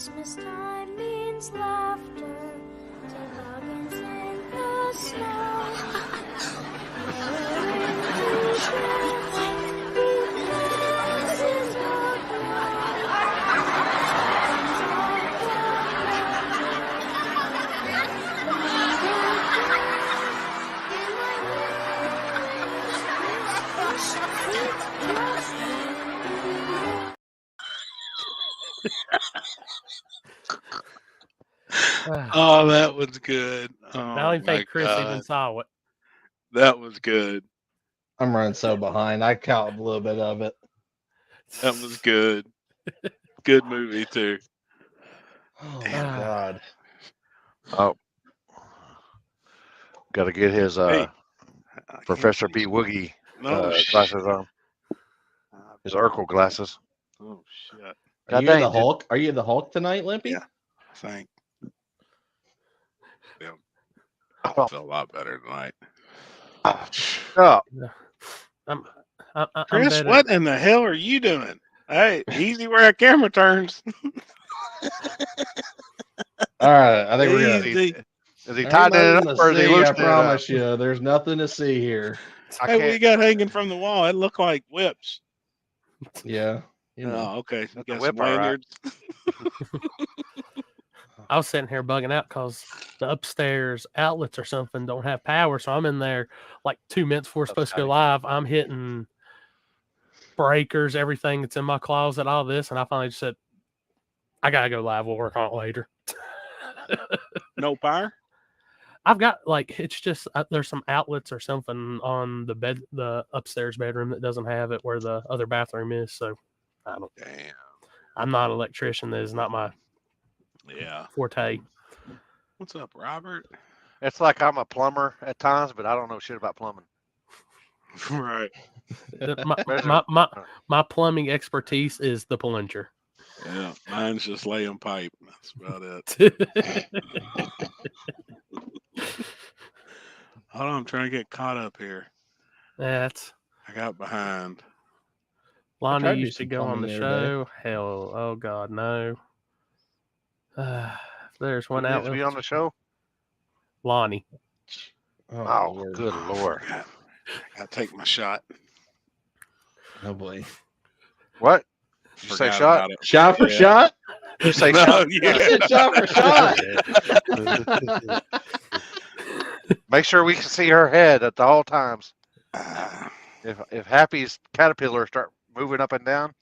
Christmas time means laughter, toboggans in the snow. Oh, that was good. Oh, I don't even think Chris even saw it. That was good. I'm running so behind. I caught a little bit of it. That was good. Good movie too. Oh my God. Oh, got to get his Hey, Professor B. Woogie No shit. glasses on. His Urkel glasses. Oh shit. Are God you dang, the dude. Hulk? Are you the Hulk tonight, Limpy? Yeah. I think. Yeah. Oh. I feel a lot better tonight. Oh, I'm Chris, better. what in the hell are you doing? Hey, easy where a camera turns. All right, I think we're good. Easy. is he Ain't tightening it nothing up to or is he see, I loosening it up? promise you. There's nothing to see here. I Hey, what you can't. got hanging from the wall? It looked like whips. Yeah. You know. Oh, okay. You That's a got whip, some all right. lanyards. I was sitting here bugging out because the upstairs outlets or something don't have power. So I'm in there like 2 minutes before it's supposed to go live. I'm hitting breakers, everything that's in my closet, all this. And I finally just said, I got to go live. We'll work on it later. No power? I've got like, it's just, there's some outlets or something on the upstairs bedroom that doesn't have it where the other bathroom is. So I don't, Damn. I'm not an electrician. That is not my Yeah. forte. What's up, Robert? It's like I'm a plumber at times, but I don't know shit about plumbing. Right. My plumbing expertise is the plunger. Yeah. Mine's just laying pipe. That's about it. Hold on, I'm trying to get caught up here. That's I got behind. tried Lonnie to do used to some go on plumbing the the other show. Hell, oh God, no. There's one Who needs to out. be on the show? Lonnie. Oh, Lord. good Lord. I gotta take my shot. Oh boy. What? Did you say Forgot shot? about it. Shot for Yeah. shot? You say No, shot? yeah. You said shot for shot. Make sure we can see her head at the all times. Ah, If Happy's caterpillar start moving up and down,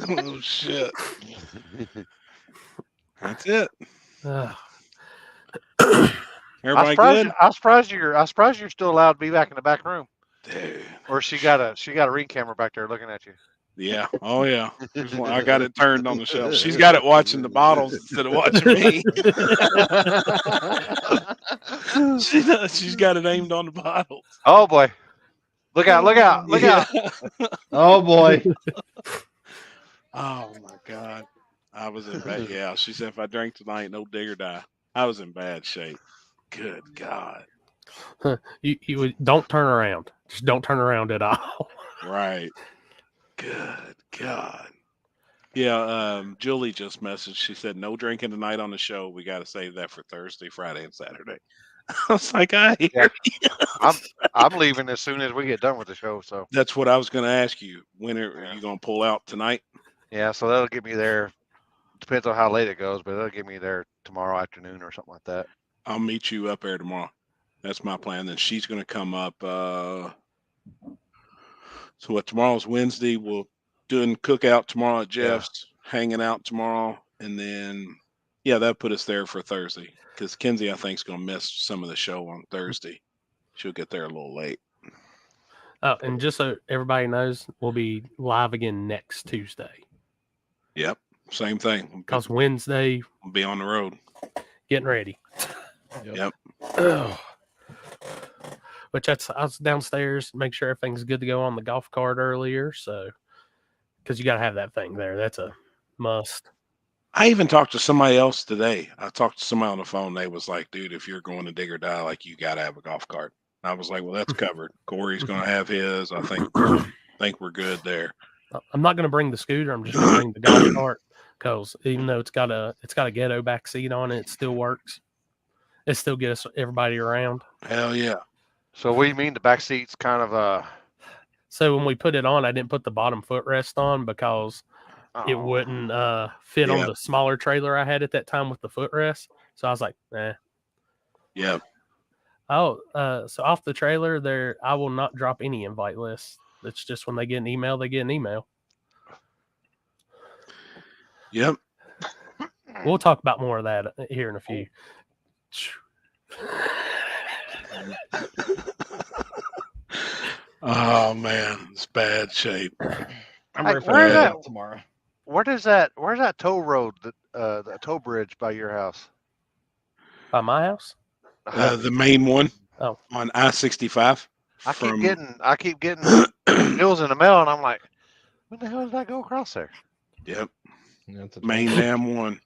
oh shit. That's it. Everybody good? I'm surprised you're still allowed to be back in the back room. Dude. Or she got a ring camera back there looking at you. Yeah. Oh yeah. I got it turned on the shelf. She's got it watching the bottles instead of watching me. She does. She's got it aimed on the bottles. Oh boy. Look out, look out, look out. Oh boy. Oh my God. I was in bad. Yeah. She said if I drink tonight, no dig or die. I was in bad shape. Good God. You don't turn around. Just don't turn around at all. Right. Good God. Yeah, Julie just messaged. She said, no drinking tonight on the show. We got to save that for Thursday, Friday, and Saturday. I was like, I hear you. I'm leaving as soon as we get done with the show. So That's what I was going to ask you. When are you going to pull out tonight? yeah, so that'll get me there. Depends on how late it goes, but that'll get me there tomorrow afternoon or something like that. I'll meet you up there tomorrow. That's my plan. Then she's going to come up. So what? Tomorrow's Wednesday. We'll doing cookout tomorrow at Jeff's, hanging out tomorrow, and then that'll put us there for Thursday. Because Kenzie, I think, is going to miss some of the show on Thursday. She'll get there a little late. Oh, and just so everybody knows, we'll be live again next Tuesday. Yep, same thing. Because Wednesday we'll be on the road, getting ready. Yep. Which I was downstairs, make sure everything's good to go on the golf cart earlier. So, because you got to have that thing there. That's a must. I even talked to somebody else today. I talked to somebody on the phone. They was like, dude, if you're going to dig or die, like you got to have a golf cart. And I was like, well, that's covered. Corey's going to have his. I think we're good there. I'm not going to bring the scooter. I'm just going to bring the golf cart because even though it's got a ghetto back seat on it, it still works. It still gets everybody around. Hell yeah. So what do you mean the back seat's kind of So when we put it on, I didn't put the bottom footrest on because it wouldn't fit on Yeah. the smaller trailer I had at that time with the footrest. So I was like, eh. Yep. Oh, so off the trailer there, I will not drop any invite lists. It's just when they get an email, they get an email. Yep. We'll talk about more of that here in a few. Oh man, it's bad shape. I'm Hey, ready for where's that that? tomorrow. Where's that tow road, the tow bridge by your house? By my house? The main one Oh. on I-65. I keep getting bills in the mail, and I'm like, when the hell did I go across there? Yep. Yeah, it's a Main toll. damn one.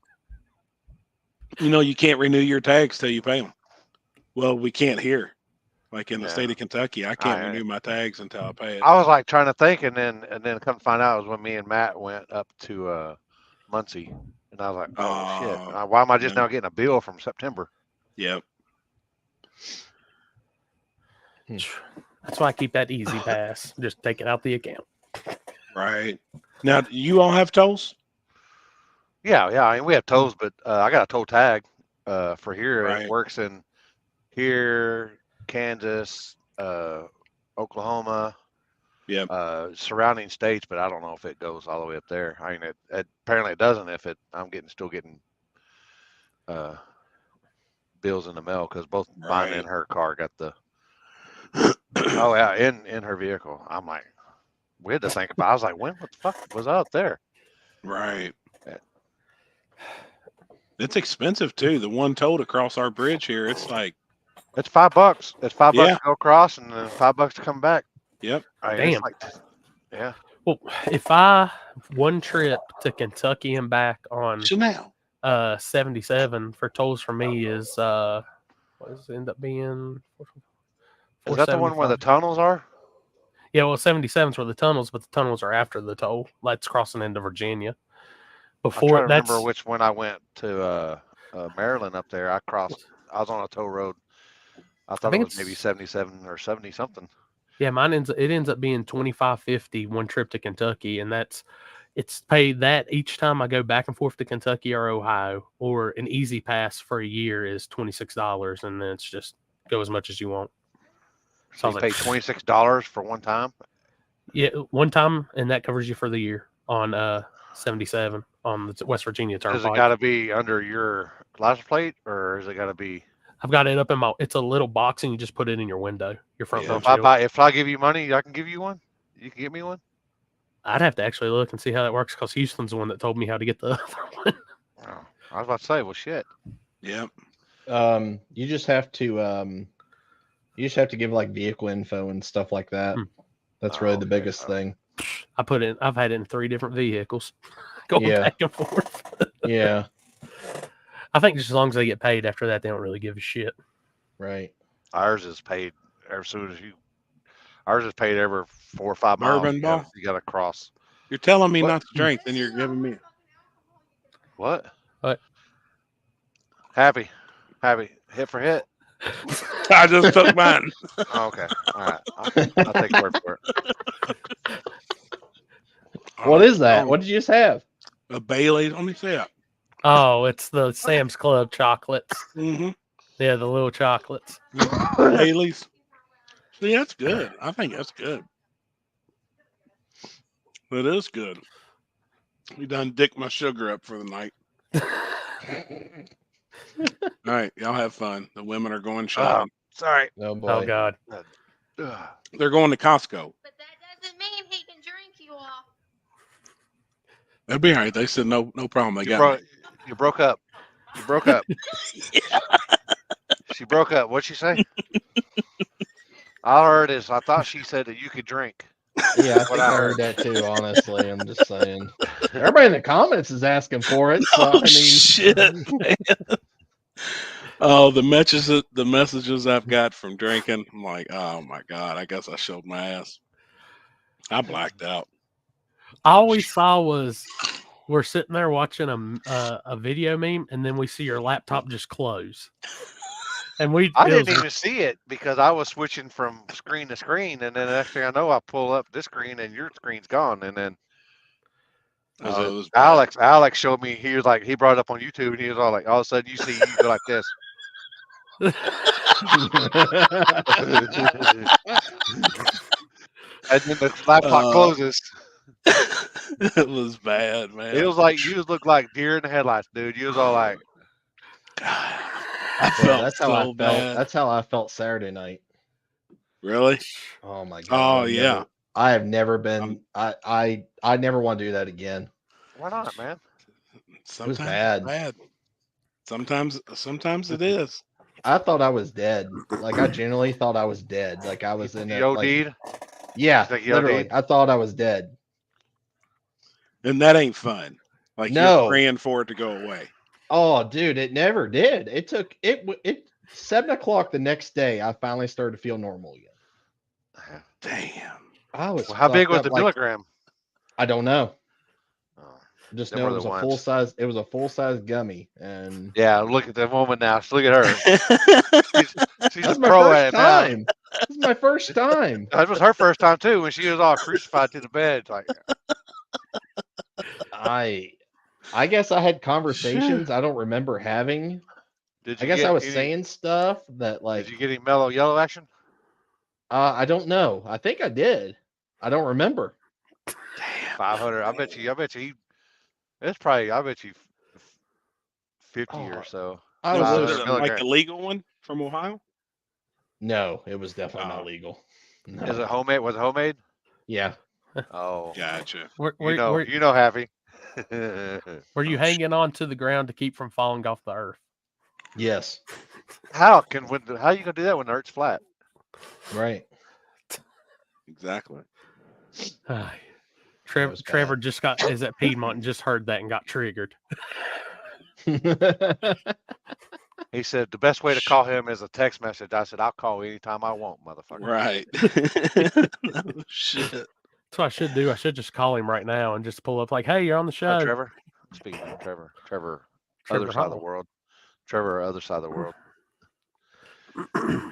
You know, you can't renew your tags till you pay them. Well, we can't here. Like in the state of Kentucky, I can't renew my tags until I pay it. I was like trying to think, and then come to find out it was when me and Matt went up to Muncie, and I was like, oh shit, why am I just now getting a bill from September? Yep. That's why I keep that easy pass. Just take it out the account. Right. Now, do you all have tolls? Yeah. I mean, we have tows, but I got a tow tag for here. Right. It works in here, Kansas, Oklahoma, surrounding states, but I don't know if it goes all the way up there. I mean, it apparently it doesn't. If I'm still getting bills in the mail because both mine and her car got the. Oh yeah, in her vehicle. I'm like, we had to think about. I was like, what the fuck was out there? Right. It's expensive too. The one toll to cross our bridge here, it's like it's $5. It's $5 to go across, and then $5 to come back. Yep. Damn. Yeah. Well, if one trip to Kentucky and back on Chanel 77 for tolls for me is what does it end up being? Is that the one where the tunnels are? Yeah, well, 77's where the tunnels, but the tunnels are after the toll. That's crossing into Virginia. Before I'm trying to remember which one I went to Maryland up there. I was on a toll road. I thought it was maybe 77 or 70 something. Yeah, mine ends up being $25.50 one trip to Kentucky, and it's paid that each time I go back and forth to Kentucky or Ohio, or an easy pass for a year is $26, and then it's just go as much as you want. So you pay $26 for one time? Yeah, one time, and that covers you for the year on 77 on the West Virginia Turnpike. Does it got to be under your license plate, or is it got to be? I've got it up in it's a little box, and you just put it in your window, your front windshield. If I give you money, I can give you one? You can give me one? I'd have to actually look and see how that works, because Houston's the one that told me how to get the other one. Oh, I was about to say, well, shit. Yep. You just have to give like vehicle info and stuff like that. That's really the biggest thing. I've had it in 3 different vehicles going back and forth. Yeah. I think just as long as they get paid after that, they don't really give a shit. Right. Ours is paid as soon as ours is paid every 4 or 5 miles. Bourbon ball? You got to cross. You're telling me not to drink, then you're giving me. What? What? Happy. Hit for hit. I just took mine. Oh, okay. All right. I'll take your word for it. What is that? What did you just have? A Bailey. Let me see it. Oh, it's the Sam's Club chocolates. Mm-hmm. Yeah, the little chocolates. Bailey's. See, that's good. I think that's good. It is good. We done dick my sugar up for the night. All right, y'all have fun. The women are going shopping. Sorry. Oh boy. Oh God. They're going to Costco. But that doesn't mean he can drink you all. That'll be all right. They said no problem. They You got me. you broke up. You broke up. She broke up. What'd she say? All I heard is I thought she said that you could drink. Yeah, I think I heard that too, honestly. I'm just saying. Everybody in the comments is asking for it. So, Oh, shit, man. Oh, the messages I've got from drinking. I'm like, oh my God, I guess I showed my ass. I blacked out. I always saw was we're sitting there watching a video meme, and then we see your laptop just close. And I didn't even see it because I was switching from screen to screen, and then the next thing I know, I pull up this screen and your screen's gone, and then Alex showed me. He was like, he brought it up on YouTube, and he was all like, all of a sudden you go like this. And then the laptop closes. It was bad, man. It was like you looked like deer in the headlights, dude. You was all like, I felt that's how so I felt. bad. That's how I felt Saturday night. Really? Oh my god. Oh yeah. I have never been. I never want to do that again. Why not, man? Sometimes it was bad. It's bad. Sometimes it is. I thought I was dead. Like I genuinely thought I was dead. Like I was in a OD'd? Yeah, literally. I thought I was dead. And that ain't fun. Like you're praying for it to go away. Oh, dude, it never did. It took it 7 o'clock the next day. I finally started to feel normal again. Damn. I was. Well, how big was the milligram? I don't know. Oh, just know it was a full size. It was a full size gummy, and yeah. Look at the woman now. Look at her. she's a pro at it now. This is my first time. That was her first time too, when she was all crucified to the bed. Like, I guess I had conversations I don't remember having. I guess I was saying stuff that like. Did you get any mellow yellow action? I don't know. I think I did. I don't remember. Damn. 500. I bet you. It's probably. I bet you 50 or so. I was like the legal one from Ohio. No, it was definitely not legal. No. Is it homemade? Was it homemade? Yeah. Oh, gotcha. You know, Happy. Were you hanging on to the ground to keep from falling off the earth? Yes. How are you gonna do that when the earth's flat? Right. Exactly. Trevor just is at Piedmont and just heard that and got triggered. He said the best way to call him is a text message. I said, I'll call anytime I want, motherfucker. Right. Shit. That's what I should do. I should just call him right now and just pull up like, hey, you're on the show. Trevor. Speaking of Trevor, other side of the world. Trevor, other side of the world. And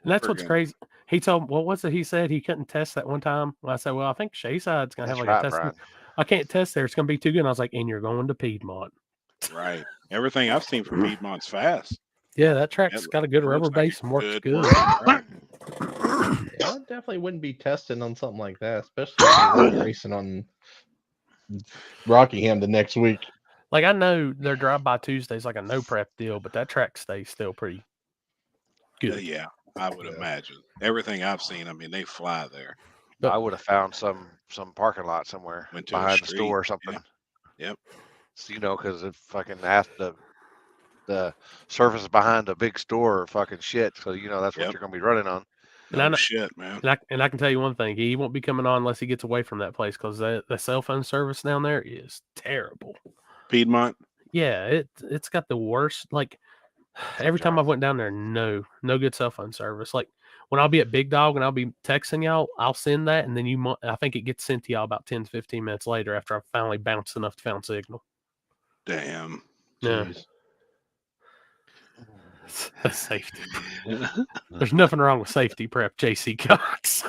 that's what's crazy. He told, what was it? He said he couldn't test that one time. I said, well, I think Shayside's going to have like a test. Brian. I can't test there. It's going to be too good. And I was like, and you're going to Piedmont. Right. Everything I've seen from Piedmont's fast. Yeah, that track's got a good rubber base and works good. Right. Yeah, I definitely wouldn't be testing on something like that, especially if you're racing on Rockingham the next week. Like I know their drive-by Tuesday's like a no prep deal, but that track stays still pretty good. Yeah, I would imagine. Everything I've seen, I mean, they fly there. But I would have found some parking lot somewhere behind the store or something. Yeah. Yep. So, because it fucking asked the surface behind a big store or fucking shit. So that's what you're gonna be running on. And I know, shit, man. And I can tell you one thing: he won't be coming on unless he gets away from that place because the cell phone service down there is terrible. Piedmont. Yeah, it's got the worst. Like every time I went down there, no good cell phone service. Like when I'll be at Big Dog and I'll be texting y'all, I'll send that, and then I think it gets sent to y'all about 10 to 15 minutes later after I've finally bounced enough to found signal. Damn. Yeah. That's safety. There's nothing wrong with safety prep, JC Cox.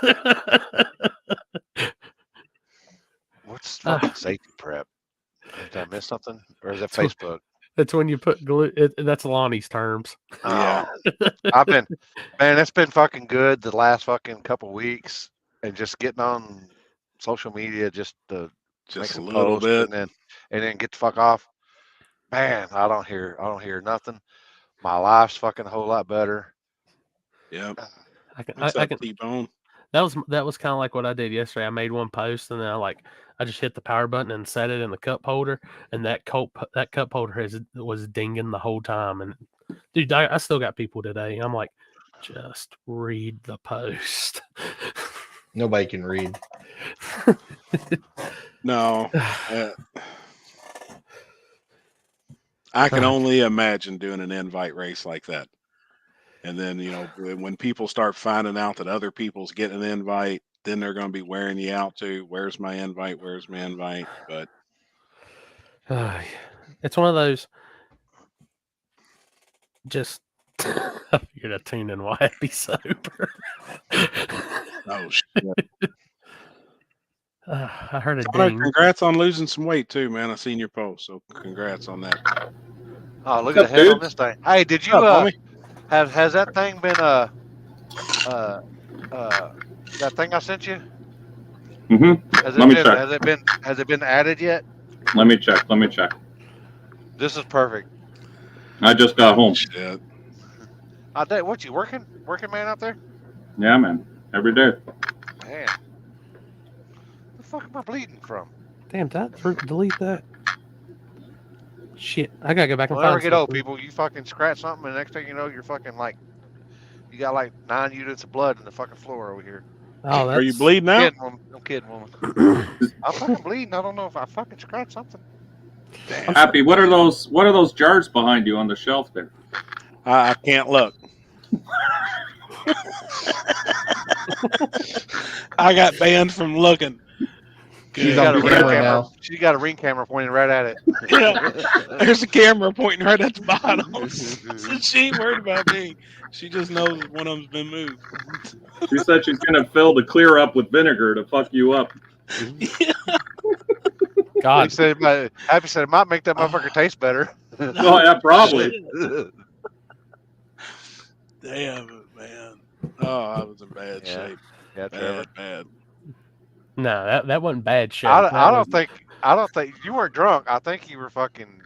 What's safety prep? Did I miss something? Or is it Facebook? That's when you put glue. That's Lonnie's terms. Yeah. It's been fucking good the last fucking couple weeks, and just getting on social media just to make some little posts bit and then get the fuck off. Man, I don't hear nothing. My life's fucking a whole lot better. Yep. I can T-bone. That was kind of like what I did yesterday. I made one post and then I just hit the power button and set it in the cup holder, and that cup holder was dinging the whole time. And dude, I still got people today. I'm like, just read the post. Nobody can read. No. I can only imagine doing an invite race like that. And then, when people start finding out that other people's getting an invite, then they're going to be wearing you out too. Where's my invite? Where's my invite? But It's one of those. Just I figured a tune in while I'd be sober. Oh shit! I heard a Connor, ding. congrats on losing some weight too, man. I seen your post, so congrats on that. Oh, look at the head on this thing. Hey, did you has that thing been that thing I sent you? Mm-hmm. Has it been added yet? Let me check. This is perfect. I just got home. Shit. What you working man out there? Yeah, man. Every day. Man, the fuck am I bleeding from? Damn, did I delete that? Shit, I gotta go back and Whenever find get old, something. people, you fucking scratch something, and the next thing you know, you're fucking like, you got like 9 units of blood in the fucking floor over here. Oh, Are you bleeding out? I'm kidding, woman. I'm fucking bleeding. I don't know if I fucking scratched something. Damn. Happy, what are those jars behind you on the shelf there? I can't look. I got banned from looking. She's on camera now. She got a ring camera pointing right at it. Yeah, there's a camera pointing right at the bottom. So she ain't worried about me. She just knows one of them's been moved. She said she's gonna fill the clear up with vinegar to fuck you up. God, Happy said it might make that motherfucker taste better. Oh yeah, probably. Damn it, man. Oh, I was in bad shape. Yeah, Trevor. Bad. no, that wasn't bad shit. I don't think you weren't drunk. I think you were fucking.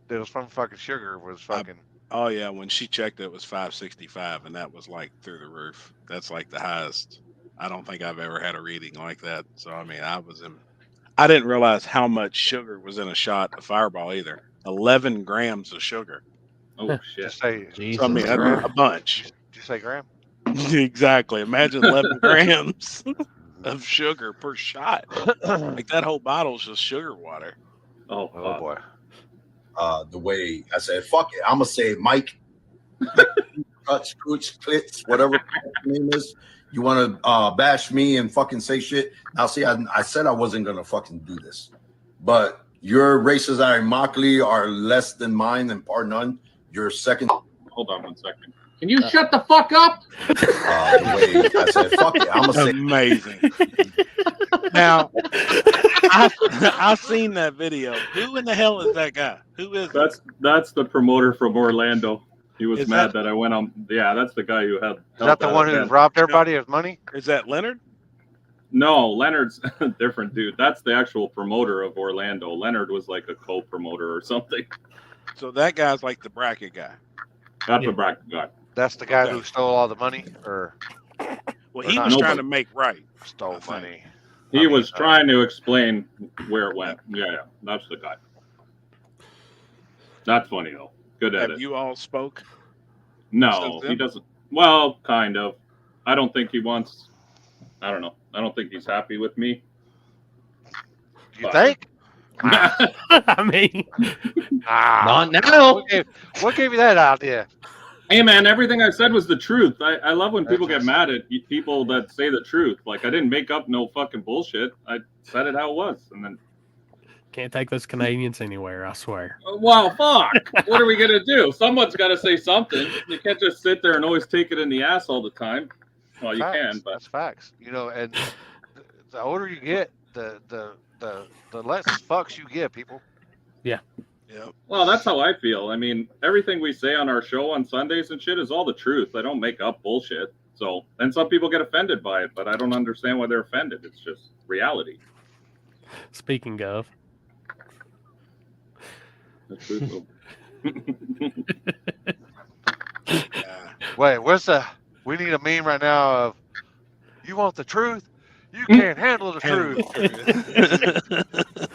It was from fucking sugar. Was fucking. Oh yeah, when she checked it was 565, and that was like through the roof. That's like the highest. I don't think I've ever had a reading like that. So I mean, I didn't realize how much sugar was in a shot of Fireball either. 11 grams of sugar. Oh shit. Just say. So, I mean, a bunch. Did you say gram? Exactly. Imagine 11 grams of sugar per shot. Like that whole bottle's just sugar water. Oh boy. The way I said, fuck it. I'm gonna say Mike, Scooch, Clits, whatever your name is. You want to bash me and fucking say shit? Now, see, I said I wasn't gonna fucking do this, but your races are in Mockley are less than mine and par none. Your second. Hold on 1 second. Can you shut the fuck up? The way I said, fuck it. I'm gonna say amazing. Now, I've seen that video. Who in the hell is that guy? Who is that's the promoter from Orlando. He was mad that I went on. Yeah, that's the guy who had. Is that the one who robbed everybody of money? Is that Leonard? No, Leonard's a different dude. That's the actual promoter of Orlando. Leonard was like a co-promoter or something. So that guy's like the bracket guy. That's the bracket guy. That's the guy who stole all the money, or well, he was trying to make right. Stole money. He was trying to explain where it went. Yeah, that's the guy. Not funny though. Good at it. Have you all spoke? No, he doesn't. Well, kind of. I don't think he wants. I don't know. I don't think he's happy with me. You think? I mean, not now. What gave you that idea? Hey man, everything I said was the truth. I love when people get mad at people that say the truth. Like I didn't make up no fucking bullshit. I said it how it was, and then can't take those Canadians anywhere. I swear. Well, fuck. What are we gonna do? Someone's got to say something. You can't just sit there and always take it in the ass all the time. Well, you can, but that's facts. You know, and the older you get, the less fucks you give people. Yeah. Yeah. Well, that's how I feel. I mean, everything we say on our show on Sundays and shit is all the truth. I don't make up bullshit. So, and some people get offended by it, but I don't understand why they're offended. It's just reality. Speaking of. That's truthful. Wait, we need a meme right now of, you want the truth? You can't handle the truth.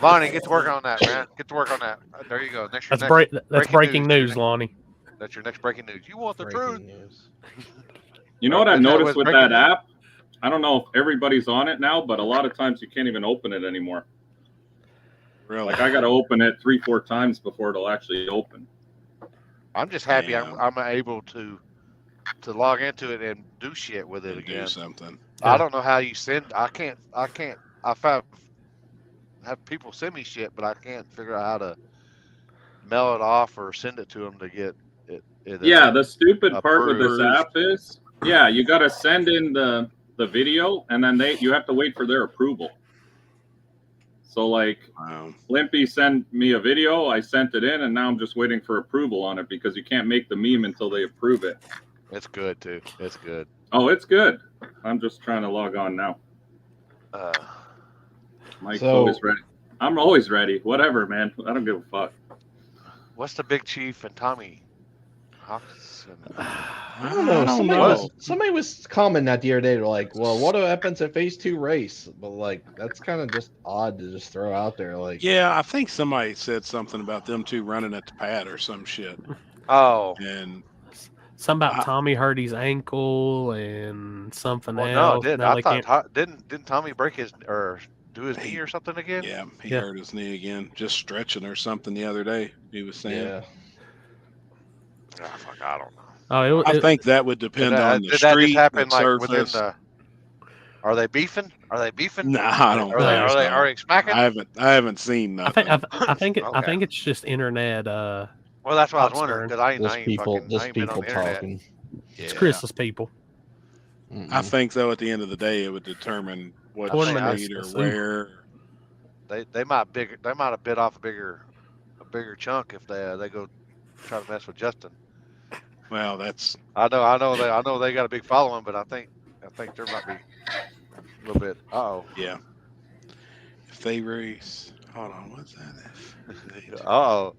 Lonnie, get to work on that, man. Get to work on that. There you go. That's breaking news, Lonnie. That's your next breaking news. You want the truth? You know what I've noticed with that app? I don't know if everybody's on it now, but a lot of times you can't even open it anymore. Really? Like I got to open it 3-4 times before it'll actually open. I'm just happy I'm able to log into it and do shit with it again. Do something. I don't know how you send. I can't. I found have people send me shit, but I can't figure out how to mail it off or send it to them to get it. Yeah, the stupid part with this approved. app is, yeah, you got to send in the video, and then you have to wait for their approval. So like, Limpy sent me a video, I sent it in, and now I'm just waiting for approval on it because you can't make the meme until they approve it. It's good too. It's good. Oh, it's good. I'm just trying to log on now. Mike's always ready. I'm always ready. Whatever, man. I don't give a fuck. What's the Big Chief and Tommy Hawkinson? I don't know. Somebody was commenting that the other day. They're like, well, what happens at phase 2 race? But like, that's kind of just odd to just throw out there. Like, yeah, I think somebody said something about them two running at the pad or some shit. Oh, and something about Tommy hurt his ankle and something else. No, didn't Tommy break his or do his knee or something again? Yeah, he hurt his knee again, just stretching or something the other day. He was saying. Yeah. Oh, fuck, I don't know. Oh, I think that would depend on the street. Did that just happen like within the? Are they beefing? Nah, I don't. Are they smacking? I haven't seen nothing. I think it's just internet. Well, that's what I was wondering because I ain't people been on the internet. talking. It's Chris's people. I think though, at the end of the day, it would determine what street or where. They might have bit off a bigger chunk if they go try to mess with Justin. Well, that's. I know they got a big following, but I think there might be a little bit. Yeah. If they race, hold on, what's that? Oh.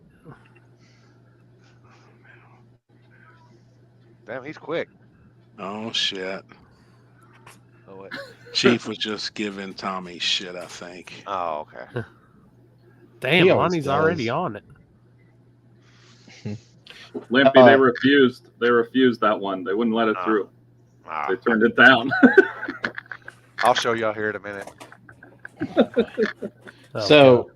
Damn, he's quick. Oh shit. Oh wait. Chief was just giving Tommy shit, I think. Oh, okay. Damn, Lonnie's already on it. Limpy, they refused. They refused that one. They wouldn't let it through. They turned it down. I'll show y'all here in a minute. So,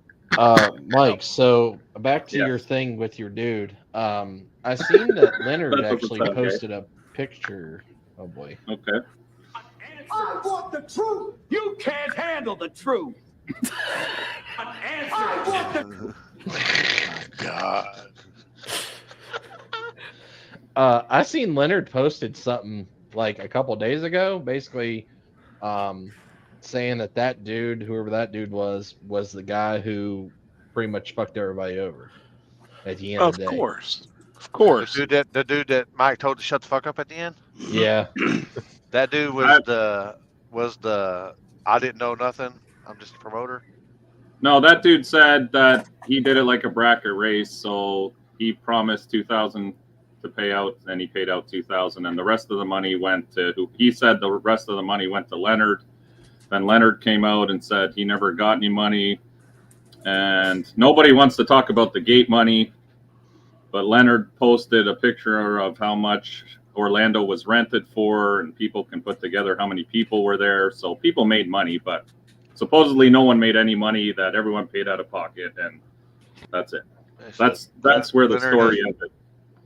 Mike, so back to your thing with your dude. I seen that Leonard actually posted a picture. Oh boy. Okay. I want the truth. You can't handle the truth. I want the truth. God. I seen Leonard posted something like a couple days ago, basically saying that dude, whoever that dude was the guy who pretty much fucked everybody over at the end of the day. Of course. The dude that Mike told to shut the fuck up at the end? Yeah. That dude was the I didn't know nothing. I'm just a promoter. No, that dude said that he did it like a bracket race, so he promised 2,000 to pay out, and he paid out 2,000, and the rest of the money went to. He said the rest of the money went to Leonard. Then Leonard came out and said he never got any money, and nobody wants to talk about the gate money. But Leonard posted a picture of how much Orlando was rented for, and people can put together how many people were there. So people made money, but supposedly no one made any money. That everyone paid out of pocket, and that's it. That's where the story ended.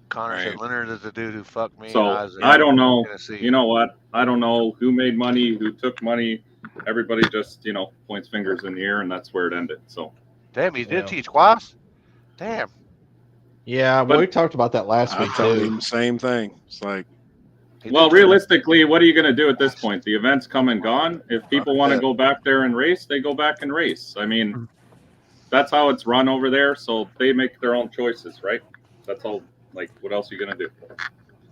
Connor said Leonard is the dude who fucked me. So I don't know. You know what? I don't know who made money, who took money. Everybody just points fingers in the air, and that's where it ended. So damn, he did teach squash. Damn. Yeah, but we talked about that last week too. Same thing. It's like, well, realistically, what are you going to do at this point? The event's come and gone. If people want to go back there and race, they go back and race. I mean, that's how it's run over there. So they make their own choices, right? That's all. Like, what else are you going to do?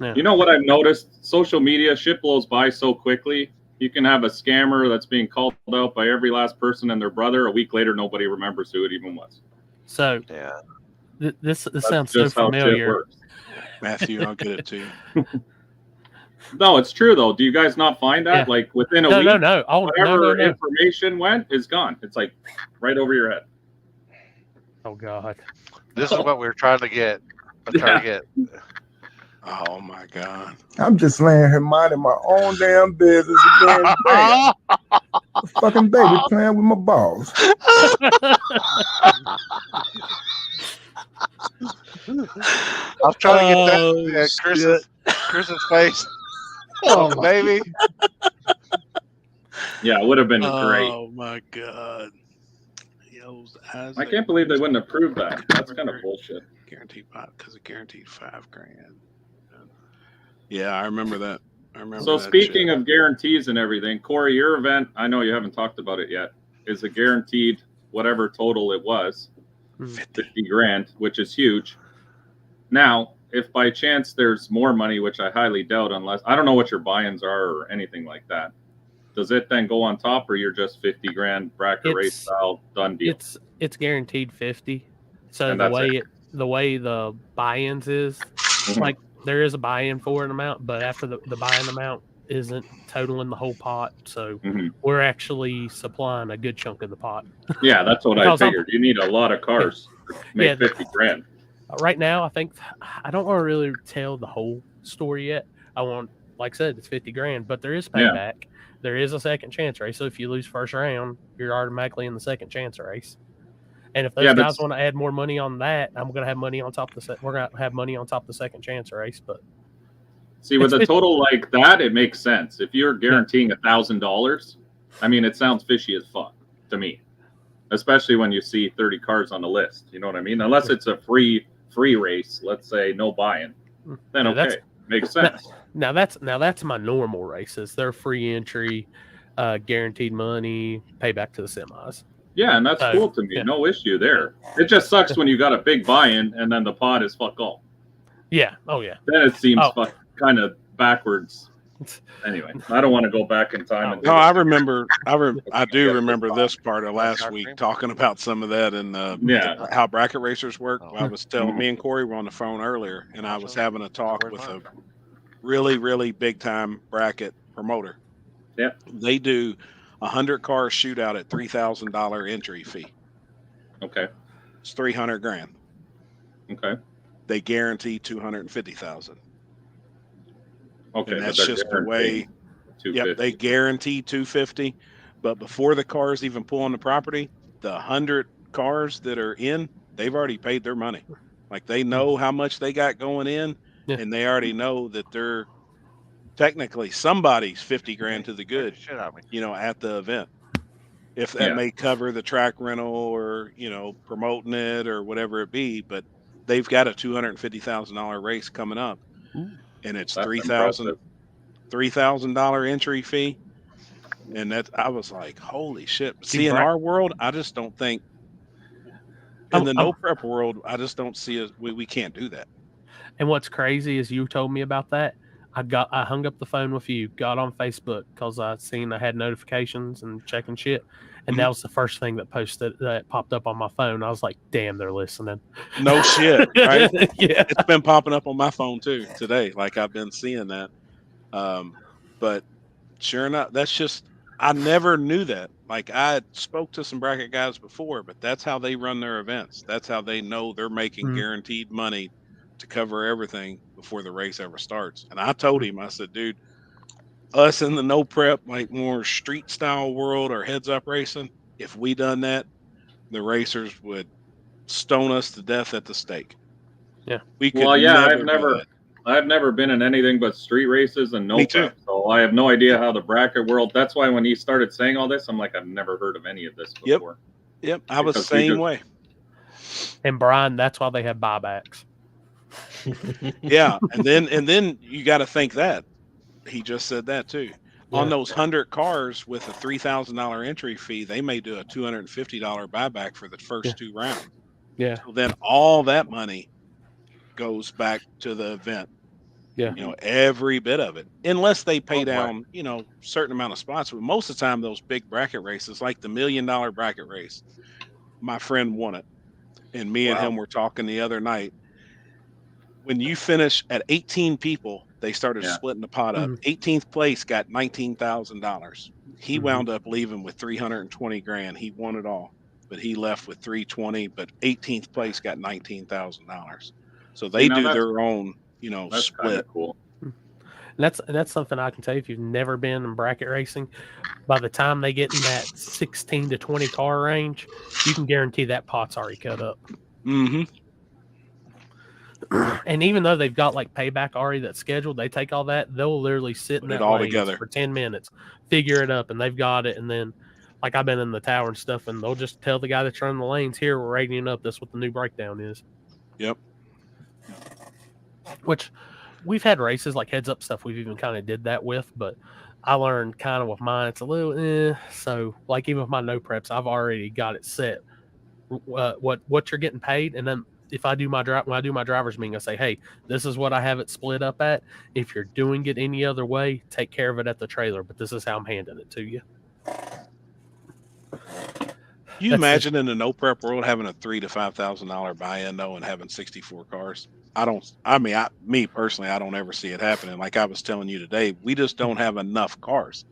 Yeah. You know what I've noticed? Social media, shit blows by so quickly. You can have a scammer that's being called out by every last person and their brother. A week later, nobody remembers who it even was. So, yeah. This sounds so familiar. Matthew, I'll get it to you. No, it's true though. Do you guys not find that? Like within a week, whatever information went is gone. It's like right over your head. Oh God. This is what we're trying to get. Oh my God. I'm just laying here minding my own damn business again. Fucking baby playing with my balls. I was trying to get that Chris's face. Oh, baby. Yeah, it would have been great. Oh my God. How's I it can't believe they wouldn't approve that. That's kind of bullshit. guaranteed pot because it guaranteed $5,000. Yeah, I remember that. So speaking of guarantees and everything, Corey, your event, I know you haven't talked about it yet, is a guaranteed whatever total it was, 50 grand, which is huge. Now, if by chance there's more money, which I highly doubt, unless I don't know what your buy-ins are or anything like that, does it then go on top, or you're just 50 grand bracket race style done deal? It's guaranteed 50. So And the way the buy-ins is, like there is a buy-in for an amount, but after the buy-in amount isn't totaling the whole pot, so we're actually supplying a good chunk of the pot. Yeah, that's what I figured. You need a lot of cars to make 50 grand. Right now, I think I don't want to really tell the whole story yet. I want, like I said, it's 50 grand, but there is payback. Yeah. There is a second chance race. So if you lose first round, you're automatically in the second chance race. And if those guys want to add more money on that, I'm going to have money on top of we're going to have money on top of the second chance race. But see, with a total like that, it makes sense. If you're guaranteeing $1,000, I mean, it sounds fishy as fuck to me, especially when you see 30 cars on the list. You know what I mean? Unless it's a free race, let's say no buy-in, then okay, makes sense. Now that's my normal races. They're free entry, guaranteed money, payback to the semis. Yeah, and that's cool to me. Yeah. No issue there. It just sucks when you got a big buy-in and then the pot is fuck all. Yeah. Oh yeah. Then it seems kind of backwards. Anyway, I don't want to go back in time. No, I remember. I do remember this part of last week talking about some of that and how bracket racers work. I was telling me and Corey were on the phone earlier, and I was having a talk with a really, really big time bracket promoter. Yeah, they do 100 car shootout at $3,000 entry fee. Okay, it's 300 grand. Okay, they guarantee 250,000. Okay, and that's just the way. Yep, they guarantee 250, but before the cars even pull on the property, the 100 cars that are in, they've already paid their money. Like they know how much they got going in, and they already know that they're technically somebody's 50 grand to the good, you know, at the event. If that may cover the track rental or, you know, promoting it or whatever it be, but they've got a $250,000 race coming up. And it's $3,000 entry fee, and that I was like, holy shit! See, in our world, I just don't think in the no prep world, I just don't see it. We can't do that. And what's crazy is you told me about that. I hung up the phone with you, got on Facebook because I seen I had notifications and checking shit, and that was the first thing that popped up on my phone. I was like, damn, they're listening. No shit, right? Yeah, it's been popping up on my phone too today. Like I've been seeing that, but sure enough, that's just I never knew that. Like I spoke to some bracket guys before, but that's how they run their events. That's how they know they're making guaranteed money to cover everything before the race ever starts. And I told him, I said, dude, us in the no prep, like more street style world or heads up racing, if we done that, the racers would stone us to death at the stake. Yeah. We could I've never been in anything but street races and no prep. So I have no idea how the bracket world, that's why when he started saying all this, I'm like, I've never heard of any of this before. Yep. I was the same way. And Brian, that's why they have buybacks. Yeah, and then you got to think that he just said that too. On those 100 cars with a $3,000 entry fee, they may do a $250 buyback for the first 2 rounds. Yeah. So then all that money goes back to the event. Yeah. You know, every bit of it, unless they pay down, you know, certain amount of spots. But most of the time, those big bracket races, like the $1 million bracket race, my friend won it, and me and him were talking the other night. When you finish at 18 people, they started splitting the pot up. 18th place got $19,000. He wound up leaving with 320 grand. He won it all, but he left with 320. But 18th place got $19,000. So they do their own, you know, split. Cool. That's something I can tell you. If you've never been in bracket racing, by the time they get in that 16 to 20 car range, you can guarantee that pot's already cut up. Mm-hmm. And even though they've got like payback already that's scheduled, they take all that, they'll literally sit in that all together for 10 minutes, figure it up, and they've got it. And then like I've been in the tower and stuff, and they'll just tell the guy that's running the lanes, here, we're rating up. That's what the new breakdown is. Yep. Which we've had races like heads up stuff we've even kind of did that with, but I learned kind of with mine, it's a little so like even with my no preps, I've already got it set what you're getting paid, and then if I do when I do my driver's meeting, I say, hey, this is what I have it split up at. If you're doing it any other way, take care of it at the trailer, but this is how I'm handing it to you. You imagine in the no prep world having a $3,000 to $5,000 buy-in though, and having 64 cars. Me personally, I don't ever see it happening. Like I was telling you today, we just don't have enough cars.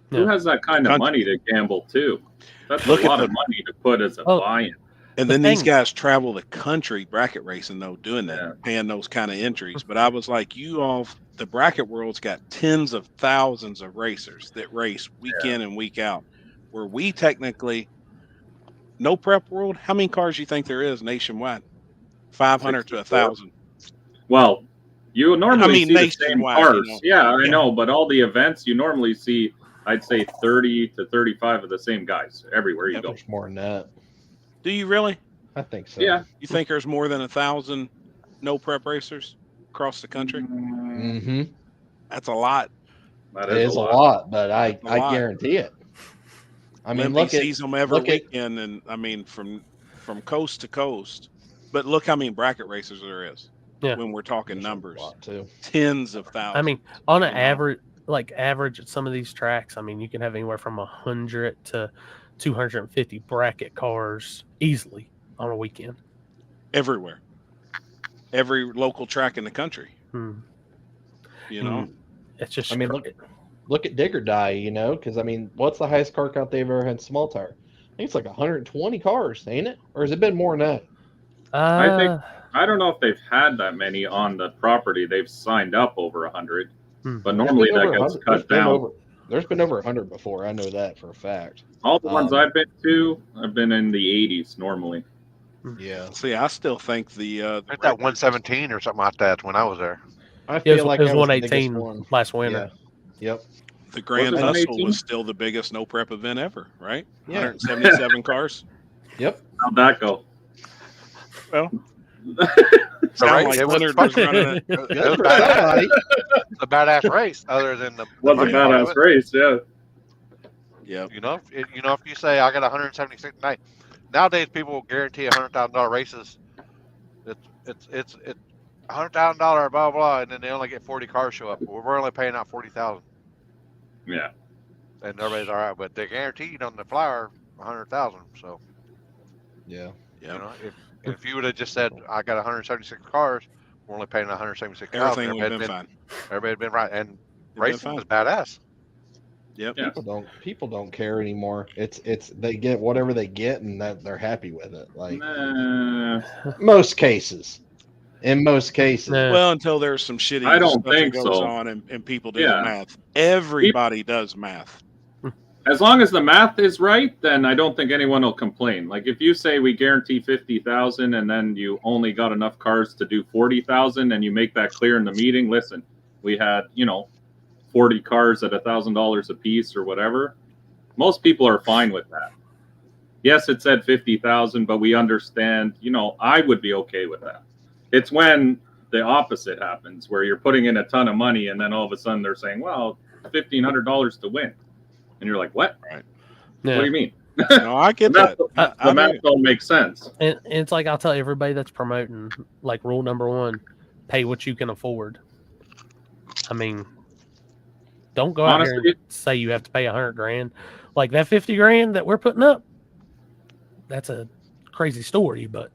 Who has that kind of money to gamble too? That's a lot of money to put as a buy-in. And then these guys travel the country bracket racing though, doing that, paying those kind of entries. But I was like, the bracket world's got tens of thousands of racers that race week in and week out. Where we technically, no prep world, how many cars do you think there is nationwide? 500 to 1,000. Well, you normally see the same cars. You know? Yeah, I know, but all the events you normally see, I'd say 30 to 35 of the same guys everywhere you go. There's more than that. Do you really? I think so. Yeah. You think there's more than 1,000 no prep racers across the country? Mm-hmm. That's a lot. That is a lot, but I guarantee it. I mean, Limpy sees them every weekend, and I mean from coast to coast. But look how many bracket racers there is. Yeah. When we're talking numbers, tens of thousands. I mean, on an average at some of these tracks, I mean, you can have anywhere from 100 to 250 bracket cars easily on a weekend. Everywhere. Every local track in the country. You know? It's just, I mean, look at Dig or Die, you know, because I mean, what's the highest car count they've ever had small tire? I think it's like 120 cars, ain't it? Or has it been more than that? I don't know if they've had that many on the property. They've signed up over 100, but normally that gets cut down. There's been over 100 before. I know that for a fact. All the ones I've been to, I've been in the 80s normally. Yeah. See, I still think that 117 or something like that when I was there. I feel like it was 118 last winter. Yeah. Yep. The Grand Hustle was still the biggest no prep event ever, right? Yeah. 177 cars. Yep. How'd that go? Well, It was a badass race. Other than the was a badass race, yeah. Yeah. You know, if you say I got 176 tonight, nowadays people will guarantee $100,000 races. It's $100,000 blah blah, and then they only get 40 cars show up. We're only paying out 40,000. Yeah. And everybody's all right, but they're guaranteed on the flyer 100,000. So. Yeah. You know, if you would have just said I got 176 cars, we're only paying 176 cars. Everything would have been fine. Everybody had been right, and racing was badass. Yep. People don't care anymore. It's they get whatever they get, and that they're happy with it. Like most cases. In most cases. Well, until there's some shitty I don't stuff think that goes so. on and people do the math. Everybody does math. As long as the math is right, then I don't think anyone will complain. Like if you say we guarantee 50,000 and then you only got enough cars to do 40,000 and you make that clear in the meeting, listen, we had, 40 cars at $1,000 a piece or whatever. Most people are fine with that. Yes, it said 50,000, but we understand, I would be okay with that. It's when the opposite happens where you're putting in a ton of money and then all of a sudden they're saying, well, $1,500 to win. And you're like, what? Right. Yeah. What do you mean? No, I get that. The math don't make sense. And it's like I'll tell everybody that's promoting, like rule number 1, pay what you can afford. I mean, don't go out here and say you have to pay $100,000. Like that $50,000 that we're putting up, that's a crazy story, but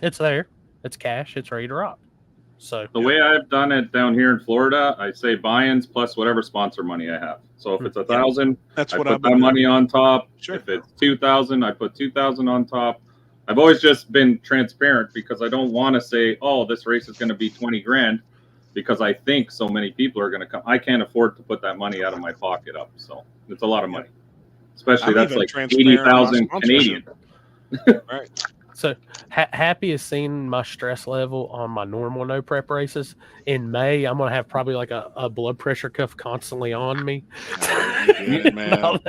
it's there. It's cash. It's ready to rock. So the way I've done it down here in Florida, I say buy-ins plus whatever sponsor money I have. So if it's 1,000, I put that money on top. Sure. If it's 2,000, I put 2,000 on top. I've always just been transparent because I don't want to say, oh, this race is going to be 20 grand because I think so many people are going to come. I can't afford to put that money out of my pocket up. So it's a lot of money, especially that's like 80,000 Canadian. Right. So happy is seeing my stress level on my normal no prep races. In May, I'm going to have probably like a blood pressure cuff constantly on me. Yeah, man.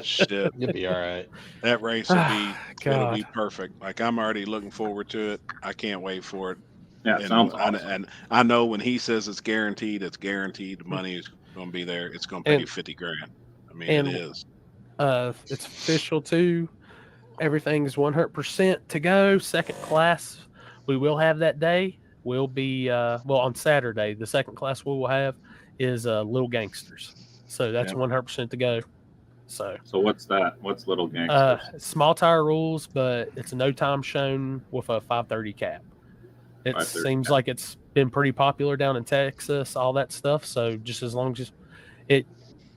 Shit, You'll be all right. that race will be it'll be God. perfect. Like I'm already looking forward to it. I can't wait for it. Yeah, sounds awesome. And I know when he says it's guaranteed. The money is going to be there. It's going to pay And- $50,000. I mean, and- it is. It's official too. Everything's 100% to go. Second class, we will have that day. Will be on Saturday. The second class we will have is Little Gangsters. So that's 100% to go. So what's that? What's Little Gangsters? Small tire rules, but it's no time shown with a 530 cap. It 530 seems cap. like it's been pretty popular down in Texas, all that stuff. So just as long as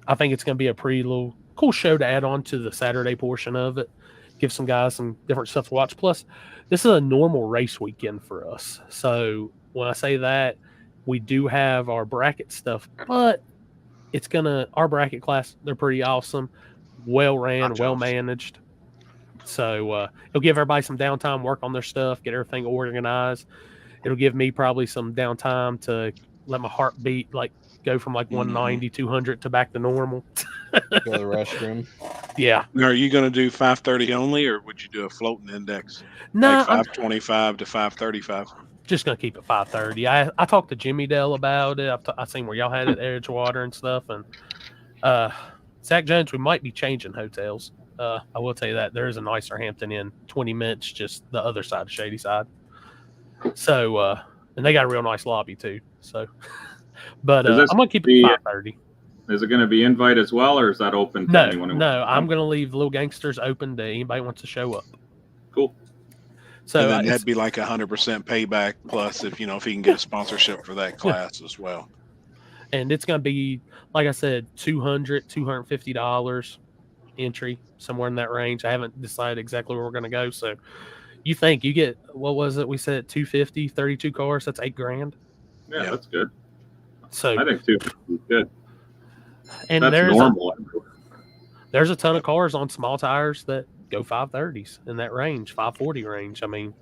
I think it's going to be a pretty little cool show to add on to the Saturday portion of it. Give some guys some different stuff to watch. Plus, this is a normal race weekend for us. So when I say that, we do have our bracket stuff, but it's our bracket class, they're pretty awesome, well ran, well managed. So it'll give everybody some downtime, work on their stuff, get everything organized. It'll give me probably some downtime to let my heart beat, go from 190, 200 to back to normal. Go to the restroom. Yeah. Now, are you going to do 530 only, or would you do a floating index? No, like 525 to 535. Just gonna keep it 530. I talked to Jimmy Dell about it. I seen where y'all had it at Edgewater and stuff. And Zach Jones, we might be changing hotels. I will tell you that there is a nicer Hampton Inn 20 minutes just the other side of Shady Side. So and they got a real nice lobby too. So, but I'm gonna keep it 530. Is it going to be invite as well, or is that open to anyone? No, I'm going to leave Little Gangsters open to anybody who wants to show up. Cool. So and then that'd be like 100% payback plus if he can get a sponsorship for that class as well. And it's going to be, like I said, $200, $250 entry, somewhere in that range. I haven't decided exactly where we're going to go. So you think you get, what was it? We said 250, 32 cars. That's $8,000. Yeah, that's good. So I think 250 is good. And that's normal. There's a ton of cars on small tires that go 530s in that range, 540 range. I mean,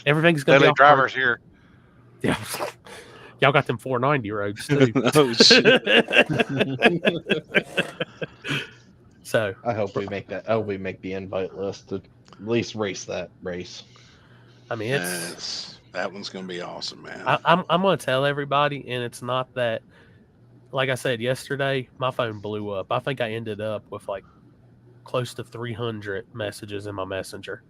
everything's going to be drivers here. Yeah. Y'all got them 490 roads too. Oh, shit. So I hope we make that. I hope we make the invite list to at least race that race. I mean, that one's going to be awesome, man. I'm going to tell everybody, and it's not that. Like I said yesterday, my phone blew up. I think I ended up with close to 300 messages in my messenger.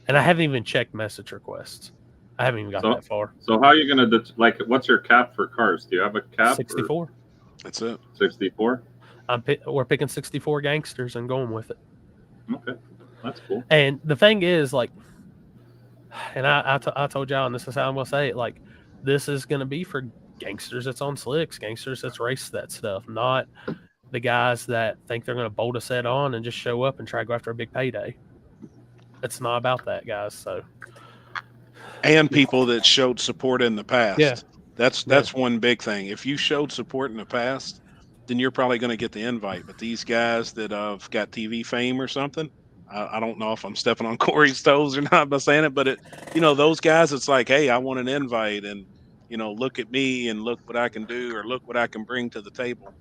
And I haven't even checked message requests. I haven't even got that far. So how are you going to, what's your cap for cars? Do you have a cap? 64. That's it. 64? We're picking 64 gangsters and going with it. Okay. That's cool. And the thing is, and I told y'all, and this is how I'm going to say it, this is going to be for gangsters that's on slicks, gangsters that's race that stuff, not the guys that think they're going to bolt a set on and just show up and try to go after a big payday. It's not about that, guys. So, and people that showed support in the past. Yeah, that's one big thing. If you showed support in the past, then you're probably going to get the invite. But these guys that have got TV fame or something, I don't know if I'm stepping on Corey's toes or not by saying it, but those guys, it's like, hey, I want an invite, and look at me and look what I can do, or look what I can bring to the table.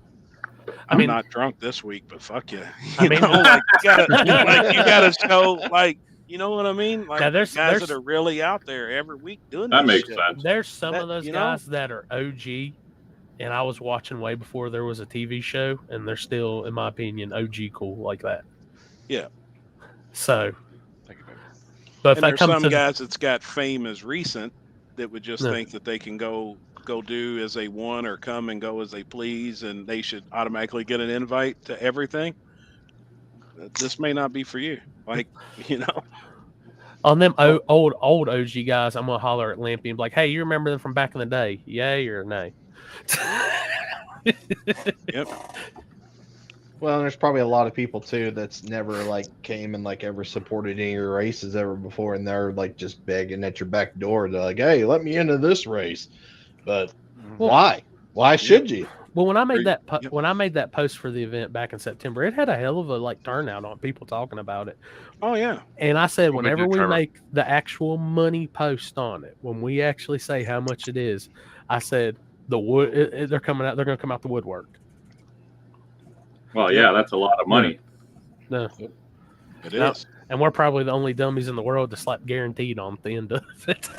I'm not drunk this week, but fuck you. You gotta show, you know what I mean? There's guys that are really out there every week doing that. This makes shit. sense. There's some of those guys that are OG, and I was watching way before there was a TV show, and they're still, in my opinion, OG cool like that. Yeah. So, but if there's some guys that's got fame as recent that would just think that they can go do as they want or come and go as they please, and they should automatically get an invite to everything. This may not be for you. On them old OG guys, I'm gonna holler at Lampy and be like, "Hey, you remember them from back in the day? Yay or nay?" Yep. Well, there's probably a lot of people too that's never came and ever supported any of your races ever before, and they're just begging at your back door to hey, let me into this race. But why? Why should you? Well, when I made that post for the event back in September, it had a hell of a turnout on people talking about it. Oh yeah. And I said, whenever we make the actual money post on it, when we actually say how much it is, I said they're coming out. They're going to come out the woodwork. Well, yeah, that's a lot of money. No, It No. is. and we're probably the only dummies in the world to slap guaranteed on the end of it.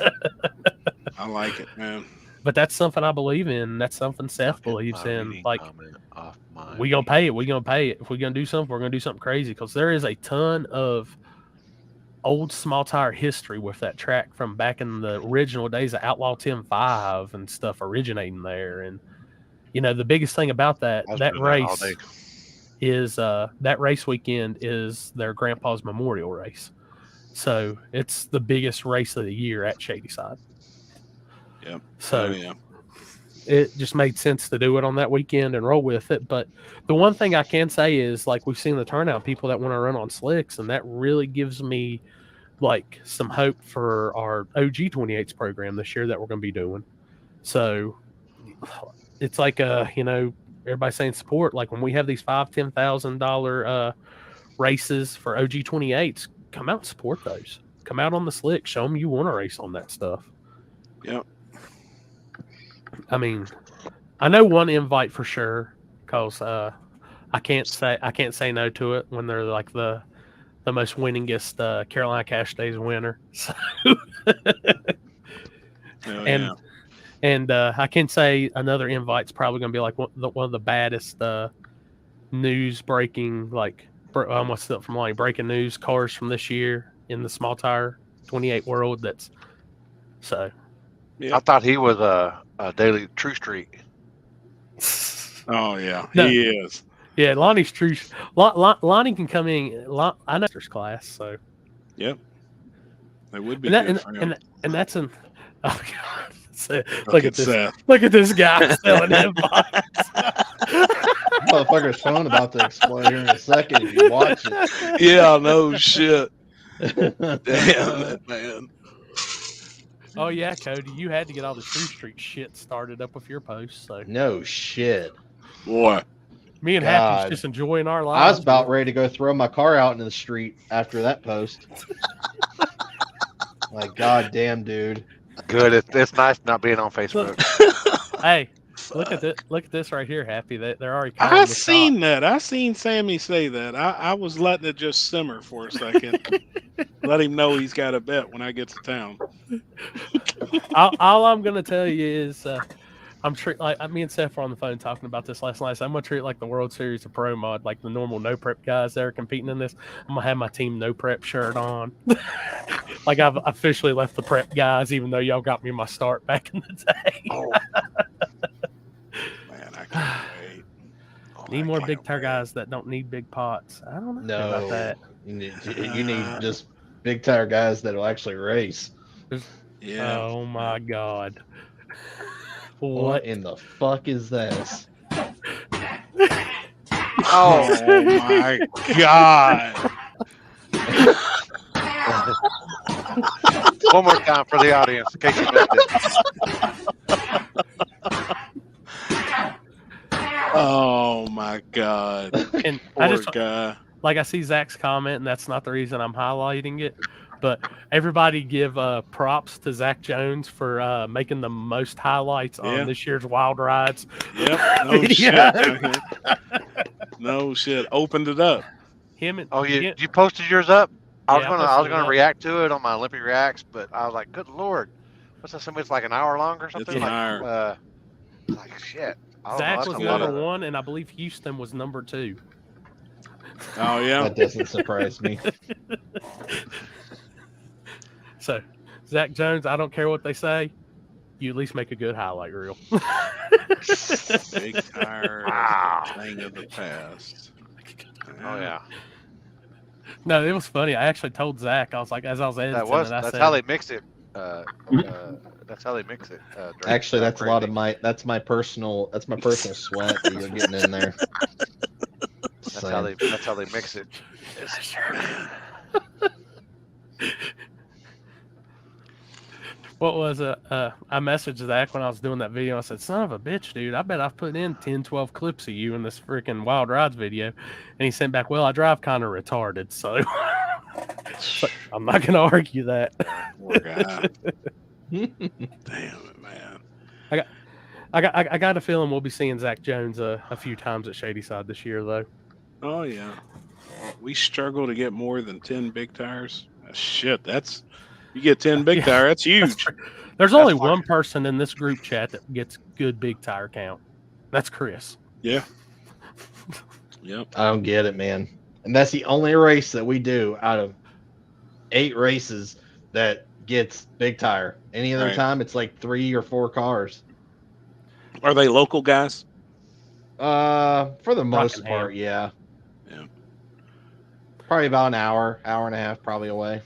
I like it, man. But that's something I believe in. That's something Seth believes in. Like, we gonna pay it. We gonna pay it. If we're gonna do something, we're gonna do something crazy. Because there is a ton of old small tire history with that track from back in the original days of Outlaw 10-5 and stuff originating there. And the biggest thing about that race is that race weekend is their grandpa's memorial race. So it's the biggest race of the year at Shadyside. Yep. So yeah. it just made sense to do it on that weekend and roll with it. But the one thing I can say is, like, we've seen the turnout, people that want to run on slicks, and that really gives me like some hope for our OG 28s program this year that we're going to be doing. So it's like everybody's saying support. Like, when we have these $5,000-$10,000 races for OG 28s, come out and support those. Come out on the slick. Show them you want to race on that stuff. Yep. I mean, I know one invite for sure, because I can't say no to it when they're like the most winningest Carolina Cash Days winner. So and I can say another invite's probably going to be like one of the baddest news breaking, like I almost stepped from line, breaking news cars from this year in the small tire 28 world. That's so. Yeah. I thought he was a daily True Street. Oh yeah, No. he is. Yeah, Lonnie's true. Lonnie can come in. I know his class, so. Yep. It would be and that's an. Oh God! So, look at this! Seth. Look at this guy selling invites. Motherfucker's phone about to explode here in a second if you watch it. Yeah, no shit. Damn that man. Oh yeah, Cody, you had to get all the True Street shit started up with your posts. So no shit, boy. Me and Happy's just enjoying our lives. I was about ready to go throw my car out into the street after that post. Like, goddamn, dude. Good. It's nice not being on Facebook. Hey, look at this right here, Happy. They're already. I seen that. I seen Sammy say that. I was letting it just simmer for a second. Let him know he's got a bet when I get to town. All I'm gonna tell you is, I'm like me and Seth were on the phone talking about this last night. So I'm gonna treat it like the World Series of Pro Mod, like the normal no prep guys that are competing in this. I'm gonna have my team no prep shirt on. Like, I've officially left the prep guys, even though y'all got me my start back in the day. Oh. Man, I can't wait. Need more big tire guys that don't need big pots. I don't know about that. You need just big tire guys that'll actually race. Yeah. Oh my God. What in the fuck is this? Oh my God. One more time for the audience, in case you missed it. Oh my God. And Poor guy. Like, I see Zach's comment, and that's not the reason I'm highlighting it, but everybody give props to Zach Jones for making the most highlights on this year's Wild Rides. Yep. No shit. No shit. Opened it up. You posted yours up? I was gonna up. react to it on my Olympic Reacts, but I was like, good Lord, what's that? Somebody's like an hour long or something? It's an hour. Like shit. Zach was number 1, and I believe Houston was number 2. Oh yeah. That doesn't surprise me. So, Zach Jones, I don't care what they say. You at least make a good highlight reel. Big tire thing of the past. Oh yeah. No, it was funny. I actually told Zach, I was like, as I was editing, that's how they mix it. That's how they mix it. Actually, that's crazy. That's my personal sweat that you're getting in there. That's how they mix it. What was it? I messaged Zach when I was doing that video. I said, son of a bitch, dude, I bet I've put in 10, 12 clips of you in this freaking Wild Rides video. And he sent back, well, I drive kind of retarded, so I'm not going to argue that. Poor guy. Damn it, man. I got a feeling we'll be seeing Zach Jones a few times at Shadyside this year, though. Oh yeah. We struggle to get more than 10 big tires. Shit, that's you get 10 big tire, that's huge. There's only one person in this group chat that gets good big tire count. That's Chris. Yeah. Yep. I don't get it, man. And that's the only race that we do out of 8 races that gets big tire. Any other time, it's like 3 or 4 cars. Are they local guys? For the most part, yeah. Yeah. Probably about an hour and a half, probably away.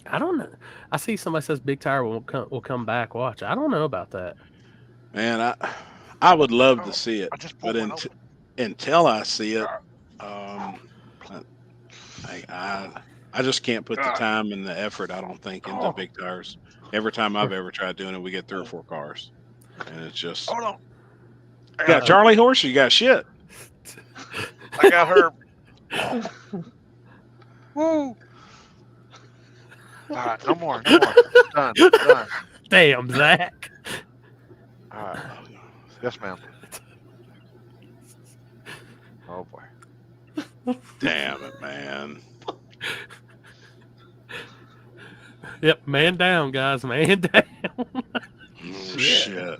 I don't know. I see somebody says big tire will come back. Watch. I don't know about that. Man, I would love to see it, but until I see it, I just can't put the time and the effort, I don't think, into big tires. Every time I've ever tried doing it, we get 3 or 4 cars, and it's just. Hold on. You got Charlie horse? Or you got shit? I got her. Woo! All right, no more. Done. Damn, Zach. All right. Yes, ma'am. Oh boy. Damn it, man. Yep, man down, guys. Man down. Oh, shit.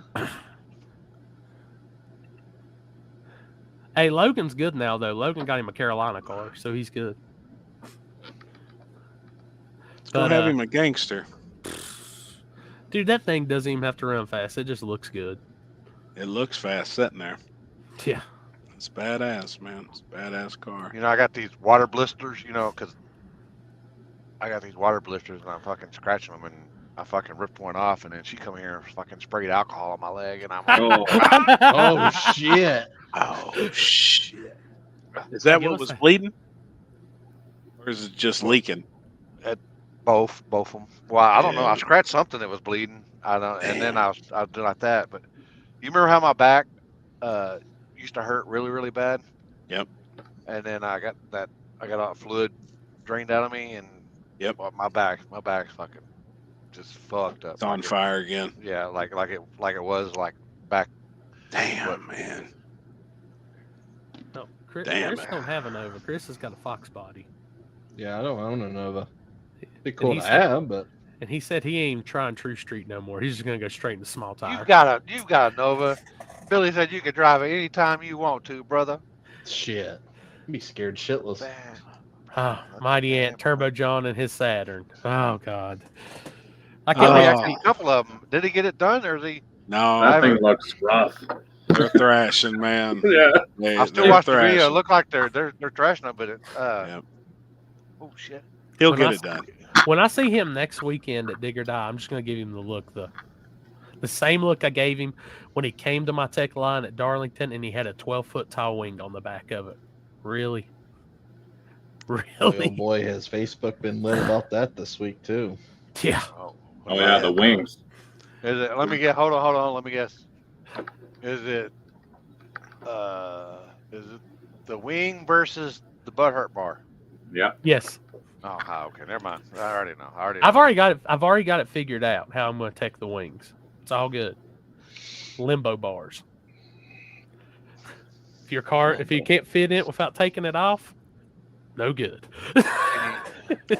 Hey, Logan's good now, though. Logan got him a Carolina car, so he's good. Don't have him a gangster. Dude, that thing doesn't even have to run fast. It just looks good. It looks fast sitting there. Yeah. It's badass, man. It's a badass car. You know, I got these water blisters, you know, because I got these water blisters and I'm fucking scratching them and I fucking ripped one off and then she come here and fucking sprayed alcohol on my leg and I'm like, oh shit. Oh shit. Is that what was bleeding? Or is it just leaking? Both of them. Well, I don't know. I scratched something that was bleeding. I don't, and then I was doing like that. But you remember how my back used to hurt really, really bad? Yep. And then I got all fluid drained out of me, and well, my back's fucking just fucked up. It's on fire again. Yeah, like it was back. Damn, man. No, Chris Damn, don't have a Nova. Chris has got a Fox body. Yeah, I don't own a Nova. Be cool to have, but. And he said he ain't trying True Street no more. He's just gonna go straight into small tire. You've got a Nova. Billy said you can drive it anytime you want to, brother. Shit, I'd be scared shitless. Man. Oh, Mighty Ant, Turbo John, and his Saturn. Oh God, I can't actually a couple of them. Did he get it done, or is he? No, that thing looks rough. They're thrashing, man. Yeah, I still watch the video. It look like they're thrashing them, but oh shit. He'll get it done. When I see him next weekend at Dig or Die, I'm just going to give him the look, the same look I gave him when he came to my tech line at Darlington and he had a 12-foot tall wing on the back of it. Really? Oh boy, has Facebook been lit about that this week too. Yeah. Oh yeah, the wings. Is it? Let me get. Hold on. Let me guess. Is it the wing versus the butthurt bar? Yeah. Yes. Oh, okay. Never mind. I already know. I've already got it figured out how I'm going to take the wings. It's all good. Limbo bars. If you can't fit in it without taking it off, no good.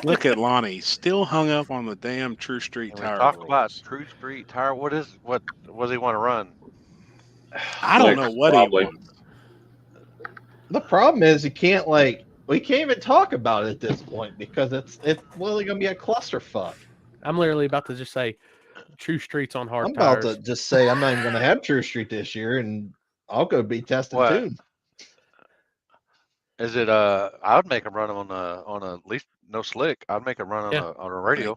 Look at Lonnie, still hung up on the damn True Street tire. Talk about True Street tire. What does he want to run? I don't know what he wants. The problem is we can't even talk about it at this point because it's literally gonna be a clusterfuck. I'm literally about to just say True Street's on hard tires. I'm about to just say I'm not even gonna have True Street this year, and I'll go be testing too. Is it? I would make them run them on a at least no slick. I'd make them run on a radio,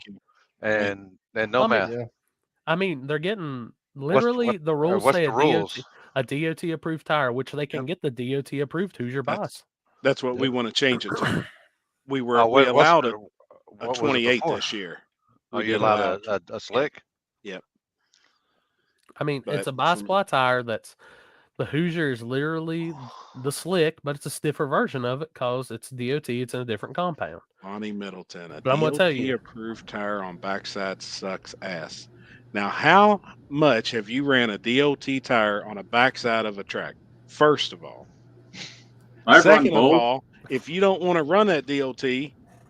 and no math. Yeah. I mean, they're getting literally the rules say a DOT approved tire, which they can get the DOT approved. Who's your boss? That's what we want to change it to. We allowed a 28 this year. Oh, you allowed a slick? Yep. I mean, it's a bi-splat tire that's the Hoosier is literally the slick, but it's a stiffer version of it because it's DOT. It's in a different compound. Bonnie Middleton, but I'm going to tell you, approved tire on backside sucks ass. Now, how much have you ran a DOT tire on a backside of a track? First of all. I've Second run both. of all, if you don't want to run that DOT,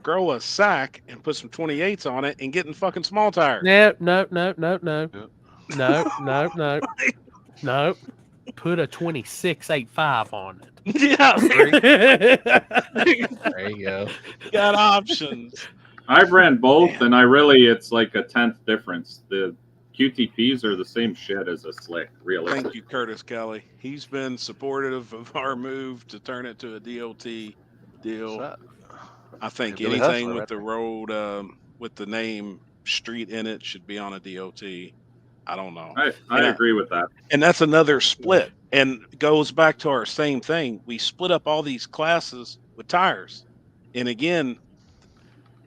grow a sack and put some 28s on it and get in fucking small tire. No. Put a 26.85 on it. Yeah. There you go. Got options. I've ran both, and it's like a 10th difference. The QTPs are the same shit as a slick, really. Thank you, Curtis Kelly. He's been supportive of our move to turn it to a DOT deal. I think Billy anything Hustler, with the road, with the name street in it should be on a DOT. I don't know. I agree with that. And that's another split, and goes back to our same thing. We split up all these classes with tires. And again,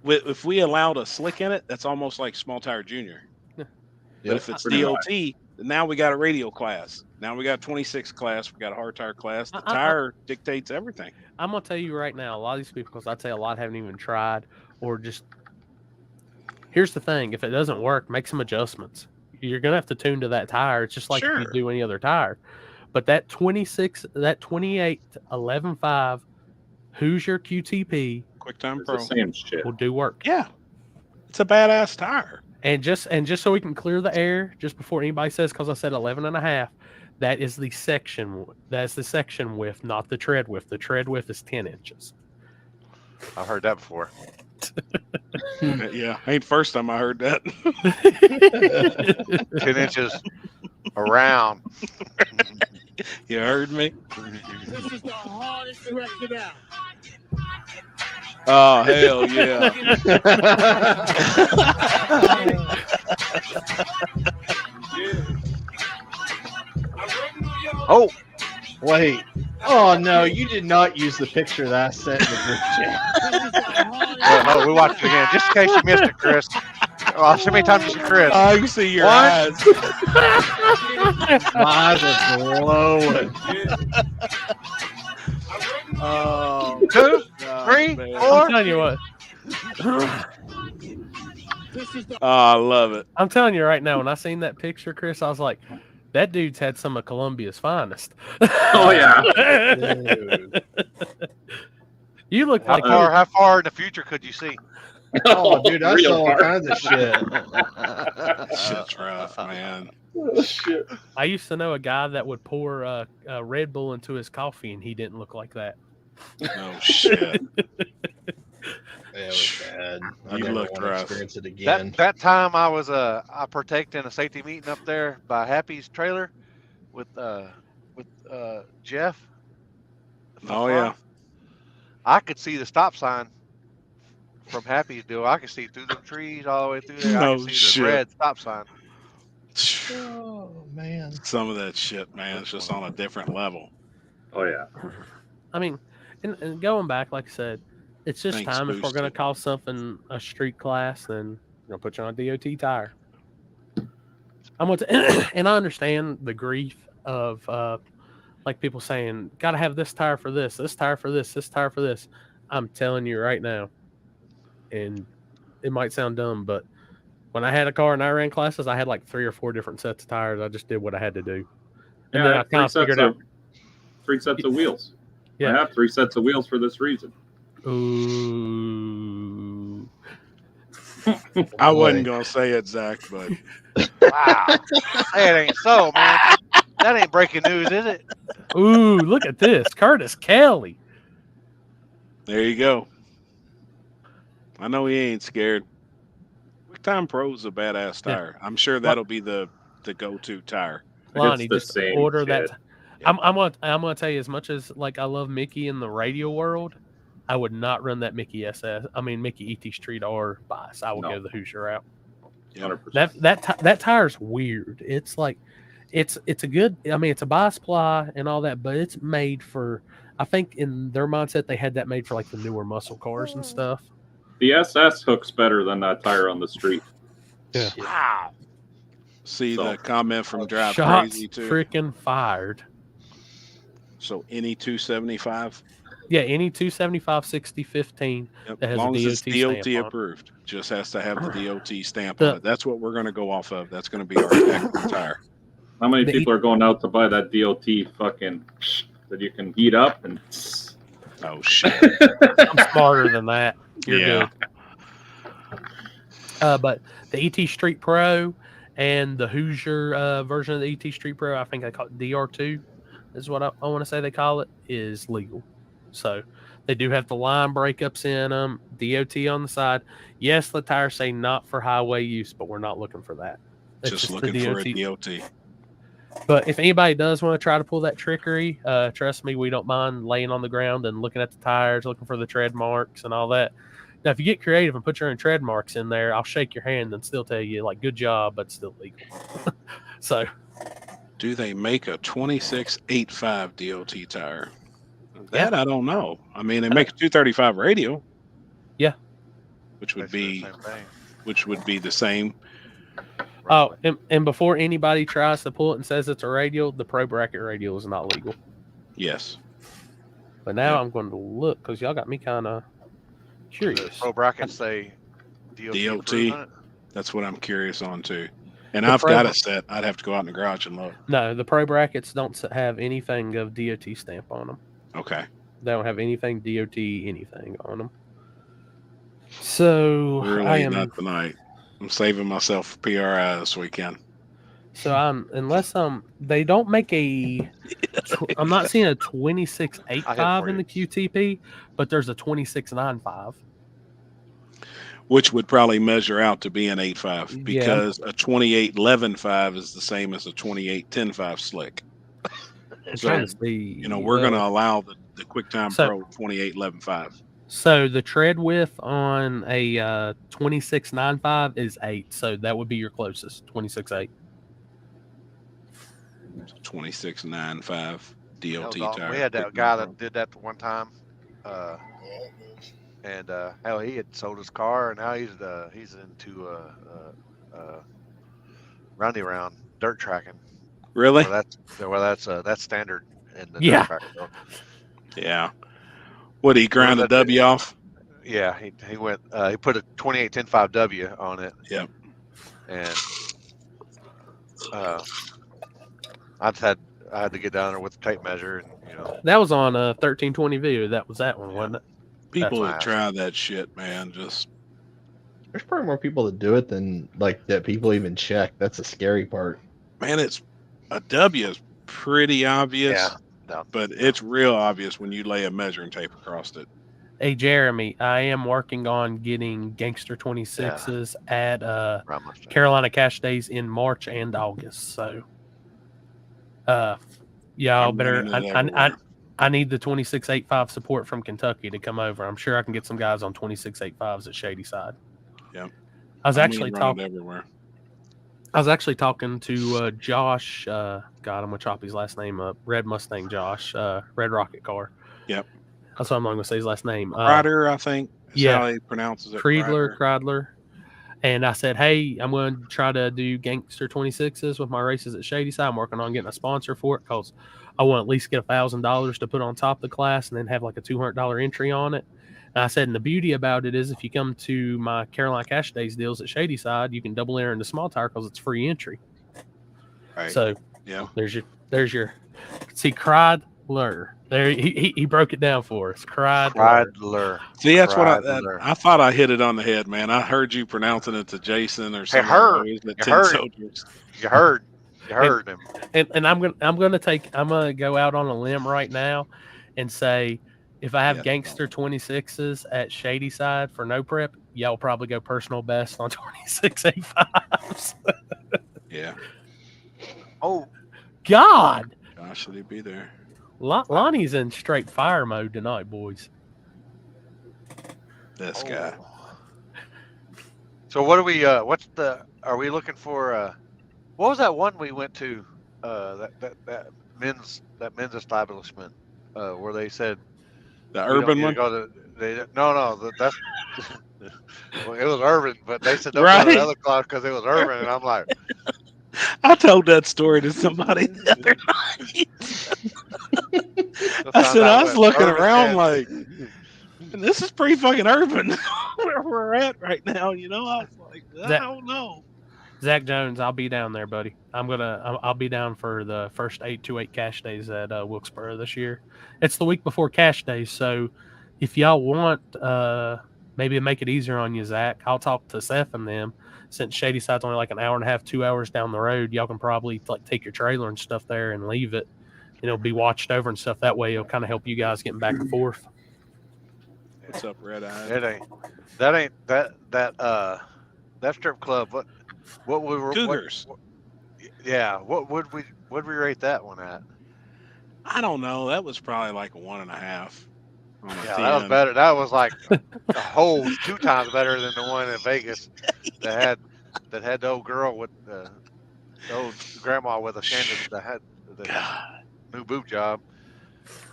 if we allowed a slick in it, that's almost like small tire junior. But if it's DOT, now we got a radial class. Now we got a 26 class. We got a hard tire class. The tire dictates everything. I'm going to tell you right now, a lot of these people, because I'd say a lot haven't even tried, or just, here's the thing. If it doesn't work, make some adjustments. You're going to have to tune to that tire. It's just like you do any other tire. But that 28 11.5 Hoosier QTP QuickTime Pro the same shit. will do work. Yeah. It's a badass tire. And just so we can clear the air, just before anybody says, because I said 11.5, that is the section. That's the section width, not the tread width. The tread width is 10 inches. I've heard that before. Yeah, ain't first time I heard that. 10 inches around. You heard me? This is the hardest directed out. Oh, hell yeah. Oh, wait. Oh, no, you did not use the picture that I sent in the group chat. no, we watched it again. Just in case you missed it, Chris. Well, how many times did you see Chris? I can see your eyes. My eyes are glowing. 2, 3, 4. I'm telling you what. Oh, I love it. I'm telling you right now, when I seen that picture, Chris, I was like, that dude's had some of Columbia's finest. Oh, yeah. You look like How far in the future could you see? Oh, dude, I Real saw all hard. kinds of shit. Shit's rough, man. Shit. I used to know a guy that would pour a Red Bull into his coffee, and he didn't look like that. No shit. It was bad. I You never looked want to rough. experience it again. That time I was I partaked in a safety meeting up there by Happy's trailer with Jeff. Oh, yeah. I could see the stop sign from Happy's deal. I could see through the trees all the way through there. I No could see shit. the red stop sign. Oh, man. Some of that shit, man, it's just on a different level. Oh, yeah. I mean, and going back, like I said, it's just Thanks, time. If we're going to Boosty. call something a street class, then we're going to put you on a DOT tire. I'm going to, and I understand the grief of like people saying, got to have this tire for this tire for this tire for this. I'm telling you right now, and it might sound dumb, but when I had a car and I ran classes, I had like 3 or 4 different sets of tires. I just did what I had to do. And then I kind of figured out 3 sets of wheels. Yeah. I have 3 sets of wheels for this reason. Ooh. I wasn't going to say it, Zach, but Wow. That ain't so, man. That ain't breaking news, is it? Ooh, look at this. Curtis Kelly. there you go. I know he ain't scared. QuickTime Pro's a badass Yeah. tire. I'm sure that'll be the go-to tire. Lonnie, the just same order shit. that. I'm gonna tell you, as much as like I love Mickey in the radio world, I would not run that Mickey Mickey ET Street or Bice. I will No. go the Hoosier route. 100%. That tire's weird. It's like it's a good. I mean, it's a bi-ply and all that, but it's made for. I think in their mindset they had that made for like the newer muscle cars and stuff. The SS hooks better than that tire on the street. Yeah. Wow. See So- the comment from Drive Shots Crazy too. freaking fired. So any 275, Yeah, any 275 60 15 yep, that as has a long as it's DOT DOT stamp on it. approved, just has to have the DOT stamp The- on it. That's what we're going to go off of. That's going to be our technical tire. How many The people are going out to buy that DOT fucking that you can heat up and Oh shit! I'm smarter than that. You're good. But the ET Street Pro and the Hoosier version of the ET Street Pro, I think they call it DR2, is what I want to say they call it, is legal. So they do have the line breakups in them, DOT on the side. Yes, the tires say not for highway use, but we're not looking for that. It's just looking for a DOT. But if anybody does want to try to pull that trickery, trust me, we don't mind laying on the ground and looking at the tires, looking for the tread marks and all that. Now, if you get creative and put your own tread marks in there, I'll shake your hand and still tell you, like, good job, but still legal. So, do they make a 2685 DOT tire? That I don't know. I mean, they make a 235 radial. Yeah, which would be the same. Oh, and before anybody tries to pull it and says it's a radial, the Pro Bracket radial is not legal. Yes. But now I'm going to look because y'all got me kind of curious. Pro Brackets say DOT. That's what I'm curious on too. And I've got a set. I'd have to go out in the garage and look. No, the Pro Brackets don't have anything of DOT stamp on them. Okay. They don't have anything DOT anything on them. So really not tonight. I'm saving myself for PRI this weekend. So unless they don't make a I'm not seeing a 2685 in the QTP, but there's a 2695. Which would probably measure out to be an 8.5 because a 2811.5 is the same as a 2810.5 slick. So, we're going to allow the QuickTime Pro 2811.5. So the tread width on a 2695 is 8. So that would be your closest 26.8. 2695 DLT tire. We had that guy that did that one time, and hell, he had sold his car, and now he's into roundy round dirt tracking. Really? That's standard in the dirt track. Yeah. What, he ground a W off? Yeah, he went. He put a 2810.5W on it. Yep. And I had to get down there with the tape measure, and that was on a 1320 video. That was that one, wasn't it? People that try that shit, man, just there's probably more people that do it than like that people even check. That's the scary part. Man, it's a W is pretty obvious. Yeah. But it's real obvious when you lay a measuring tape across it. Hey, Jeremy, I am working on getting Gangster 26s at Carolina Cash Days in March and August. So, y'all better. I need the 2685 support from Kentucky to come over. I'm sure I can get some guys on 2685s at Shady Side. Yeah, I was actually talking everywhere. I was actually talking to Josh. God, I'm gonna chop his last name up. Red Mustang Josh, Red Rocket Car. Yep. That's what I'm going to say his last name. Crider, I think. Yeah. How he pronounces it. Kreidler. And I said, hey, I'm going to try to do Gangster 26s with my races at Shady Side. I'm working on getting a sponsor for it because I want to at least get $1,000 to put on top of the class and then have like a $200 entry on it. And I said, and the beauty about it is if you come to my Carolina Cash Days deals at Shady Side, you can double enter into small tire because it's free entry. Right. So yeah, there's your see Kreidler. There he broke it down for us. Kreidler. See, that's what I thought I hit it on the head, man. I heard you pronouncing it to Jason or something. You heard him. And I'm gonna go out on a limb right now and say if I have Gangster 26s at Shady Side for no prep, y'all probably go personal best on 2685s. Yeah. Oh God. Gosh, should he be there? Lonnie's in straight fire mode tonight, boys. This guy. So what are we? Are we looking for? What was that one we went to? That men's establishment where they said the urban one. That's well, it was urban, but they said don't right? go to the other class because it was urban, and I'm like. I told that story to somebody the other night. I said I was looking around like, this is pretty fucking urban where we're at right now. I was like, I don't know. Zach Jones, I'll be down there, buddy. I'll be down for the first 828 cash days at Wilkesboro this year. It's the week before cash days, so if y'all want, maybe make it easier on you, Zach, I'll talk to Seth and them. Since Shady Side's only like an hour and a half, 2 hours down the road, y'all can probably like take your trailer and stuff there and leave it. And it'll be watched over and stuff. That way, it'll kind of help you guys getting back and forth. What's up, Red Eye? That strip club. What we were Cougars. What would we rate that one at? I don't know. That was probably like a 1.5. Yeah, that was better. That was like a whole 2 times better than the one in Vegas that had the old girl with the old grandma with a Shenanigans that had the new boob job.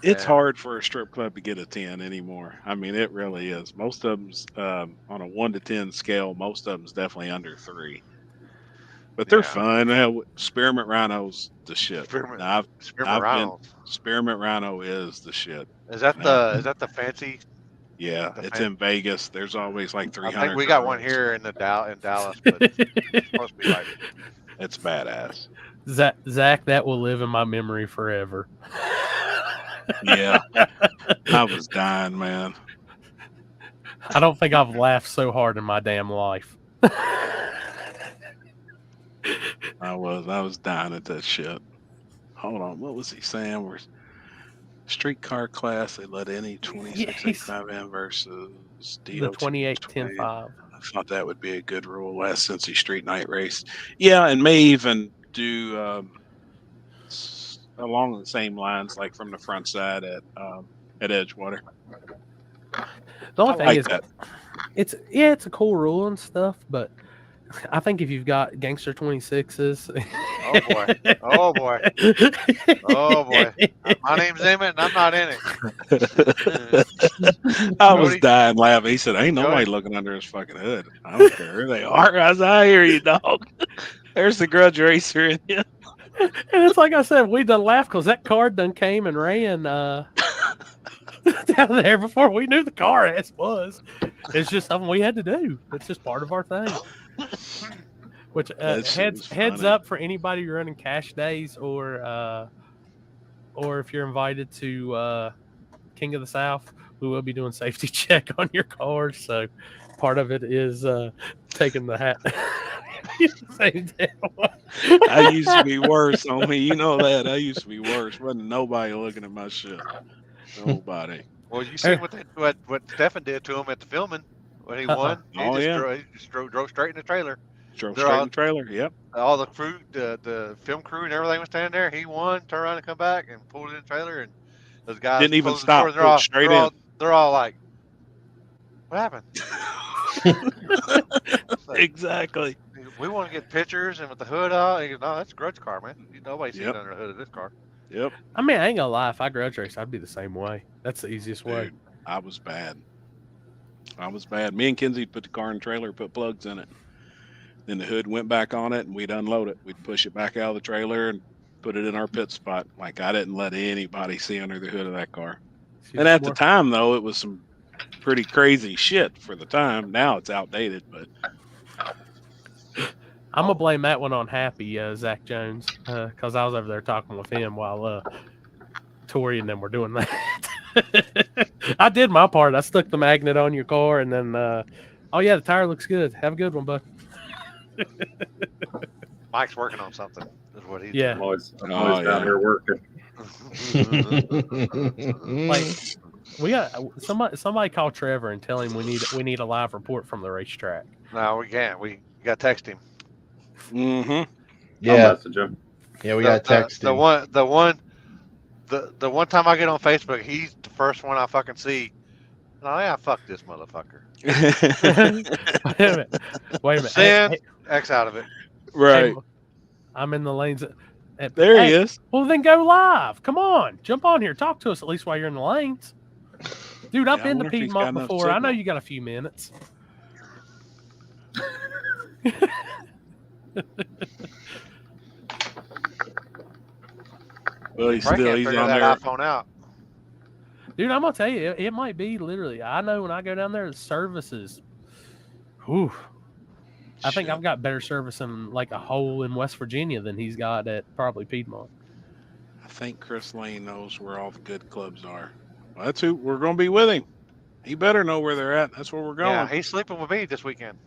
It's hard for a strip club to get a 10 anymore. I mean, it really is. Most of them's on a 1 to 10 scale. Most of them's definitely under 3. But they're fun. Spearmint Rhino's the shit. Spearmint Rhino is the shit. Is that the fancy? Yeah, it's in Vegas. There's always like 300. I think we got one here in Dallas, but it's supposed to be like it's badass. Zach, that will live in my memory forever. Yeah, I was dying, man. I don't think I've laughed so hard in my damn life. I was dying at that shit. Hold on, what was he saying? We're streetcar class. They let any 26.85 versus the 28.10.5. I thought that would be a good rule. Last Cincy Street Night race. Yeah, and may even do along the same lines, like from the front side at Edgewater. The only thing is, that. it's a cool rule and stuff, but I think if you've got gangster 26s, oh boy, my name's Emmett and I'm not in it. I was dying laughing. He said, "Ain't nobody looking under his fucking hood. I don't care who they are." I was, "I hear you, dog." There's the grudge racer in you. And it's like I said, we done laughed because that car done came and ran down there before we knew the car ass was. It's just something we had to do. It's just part of our thing. Which heads up for anybody running cash days or if you're invited to King of the South, we will be doing safety check on your cars. So part of it is taking the hat. I used to be worse on me. You know that. I used to be worse. Wasn't nobody looking at my shit. Nobody. Well, you see what Stefan did to him at the filming when he won. He just drove straight in the trailer. Drove straight in the trailer. Yep. All the crew, the film crew, and everything was standing there. He won, turned around and come back and pulled it in the trailer, and those guys didn't even stop. They're all like, "What happened?" Exactly. We want to get pictures and with the hood out. He goes, "No, that's a grudge car, man. Nobody's seen under the hood of this car." Yep. I mean, I ain't gonna lie. If I grudge race, I'd be the same way. That's the easiest way. Dude, I was bad. Me and Kinsey put the car in the trailer, put plugs in it. Then the hood went back on it, and we'd unload it. We'd push it back out of the trailer and put it in our pit spot. Like, I didn't let anybody see under the hood of that car. And at the time, though, it was some pretty crazy shit for the time. Now it's outdated, but I'm gonna blame that one on Happy Zach Jones because I was over there talking with him while Tori and them were doing that. I did my part. I stuck the magnet on your car, and then oh yeah, the tire looks good. Have a good one, bud. Mike's working on something. Is what he's doing. I'm always down here working. Like, we got somebody call Trevor and tell him we need a live report from the racetrack. No, we can't. We got to text him. Mm-hmm. Yeah. I'll message him. Yeah, we got to text him. The one time I get on Facebook, he's the first one I fucking see. No, yeah, fuck this motherfucker. Wait a minute. Send X out of it. Right. I'm in the lanes. There he is. Well, then go live. Come on. Jump on here. Talk to us at least while you're in the lanes. Dude, I've been to Piedmont before. I know you got a few minutes. Well, he's on there. iPhone out. Dude, I'm gonna tell you, it might be literally. I know when I go down there, the services. Whew. I think Shit. I've got better service in like a hole in West Virginia than he's got at probably Piedmont. I think Chris Lane knows where all the good clubs are. Well, that's who we're going to be with him. He better know where they're at. That's where we're going. Yeah, he's sleeping with me this weekend.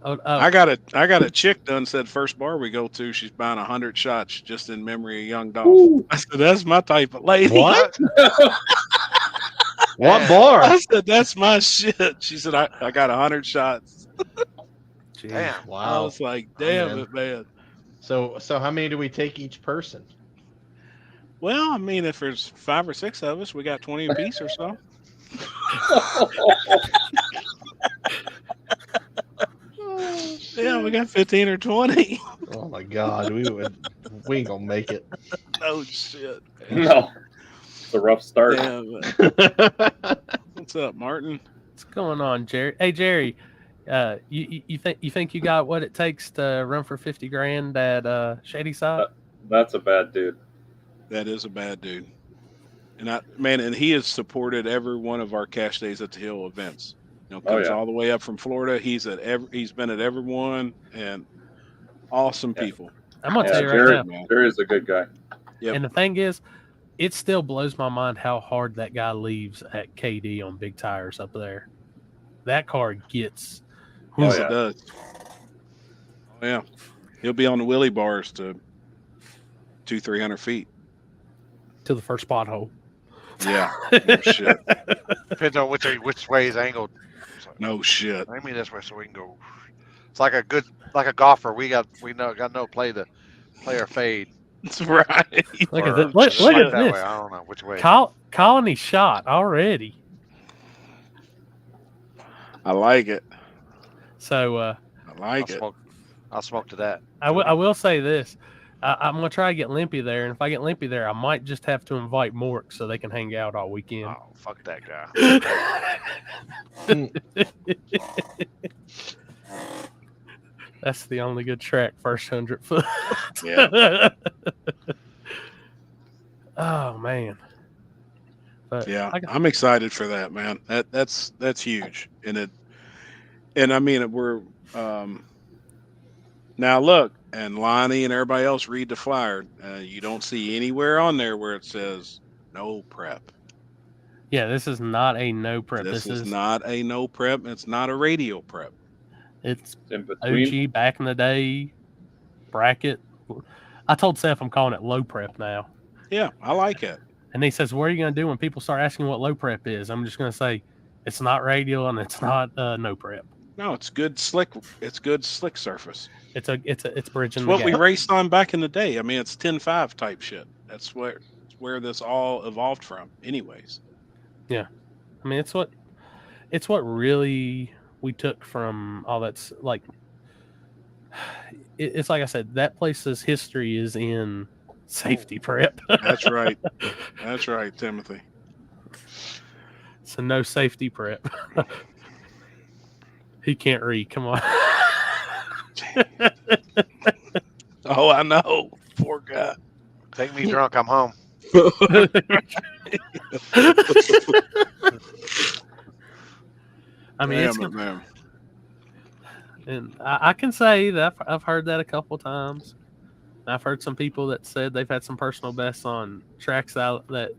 Oh, I got a chick done said first bar we go to, she's buying 100 shots just in memory of young Dolph. Ooh. I said, that's my type of lady. What? What Man. bar? I said, that's my shit. She said, I got 100 shots. geez. Damn. I Wow. was like, damn man. it, man. So how many do we take each person? Well, I mean, if there's 5 or 6 of us, we got 20 apiece or so. Yeah, we got 15 or 20. Oh my God, we ain't gonna make it. No shit. No, it's a rough start. Damn. What's up, Martin? What's going on, Jerry? Hey, Jerry, you think you got what it takes to run for 50 grand at Shady Side? That's a bad dude. That is a bad dude. And he has supported every one of our Cash Days at the Hill events. You know, comes all the way up from Florida. He's been at every one, and awesome people. I'm gonna tell you Jerry, right now. Jerry is a good guy. Yep. And the thing is, it still blows my mind how hard that guy leaves at KD on big tires up there. That car gets. Yes, yeah. it does. Oh yeah, he'll be on the wheelie bars to 200-300 feet. To the first pothole. Yeah. No shit. Depends on which way he's angled. So, No shit. I mean this way so we can go. It's like a golfer. We got to know play our fade. That's right. Look Or at this. Look just at that this. way. I don't know which way. Colony shot already. I like it. So I like it. I'll smoke to that. I will say this. I'm going to try to get Limpy there, and if I get Limpy there, I might just have to invite Mork so they can hang out all weekend. Oh, fuck that guy. That's the only good track, first 100 foot. Yeah. Oh, man. But Yeah, I'm excited for that, man. That's huge, and I mean we're now look, and Lonnie and everybody else read the flyer. You don't see anywhere on there where it says no prep. Yeah, this is not a no prep. This is not a no prep. It's not a radio prep. It's In between. OG back in the day bracket. I told Seth I'm calling it low prep now. Yeah, I like it. And he says, what are you going to do when people start asking what low prep is? I'm just going to say, it's not radial and it's not no prep. No, it's good slick. It's good slick surface. It's bridging It's the what we gap. raced on back in the day. I mean, it's 10.5 type shit. That's where this all evolved from, anyways. Yeah, I mean, it's what really we took from all that's like. It's like I said, that place's history is in safety prep. That's right. That's right, Timothy. So no safety prep. He can't read. Come on. Oh, I know. Poor guy. Take me drunk. I'm home. I mean, Damn it's it, man. and I can say that I've heard that a couple times. I've heard some people that said they've had some personal bests on tracks out that.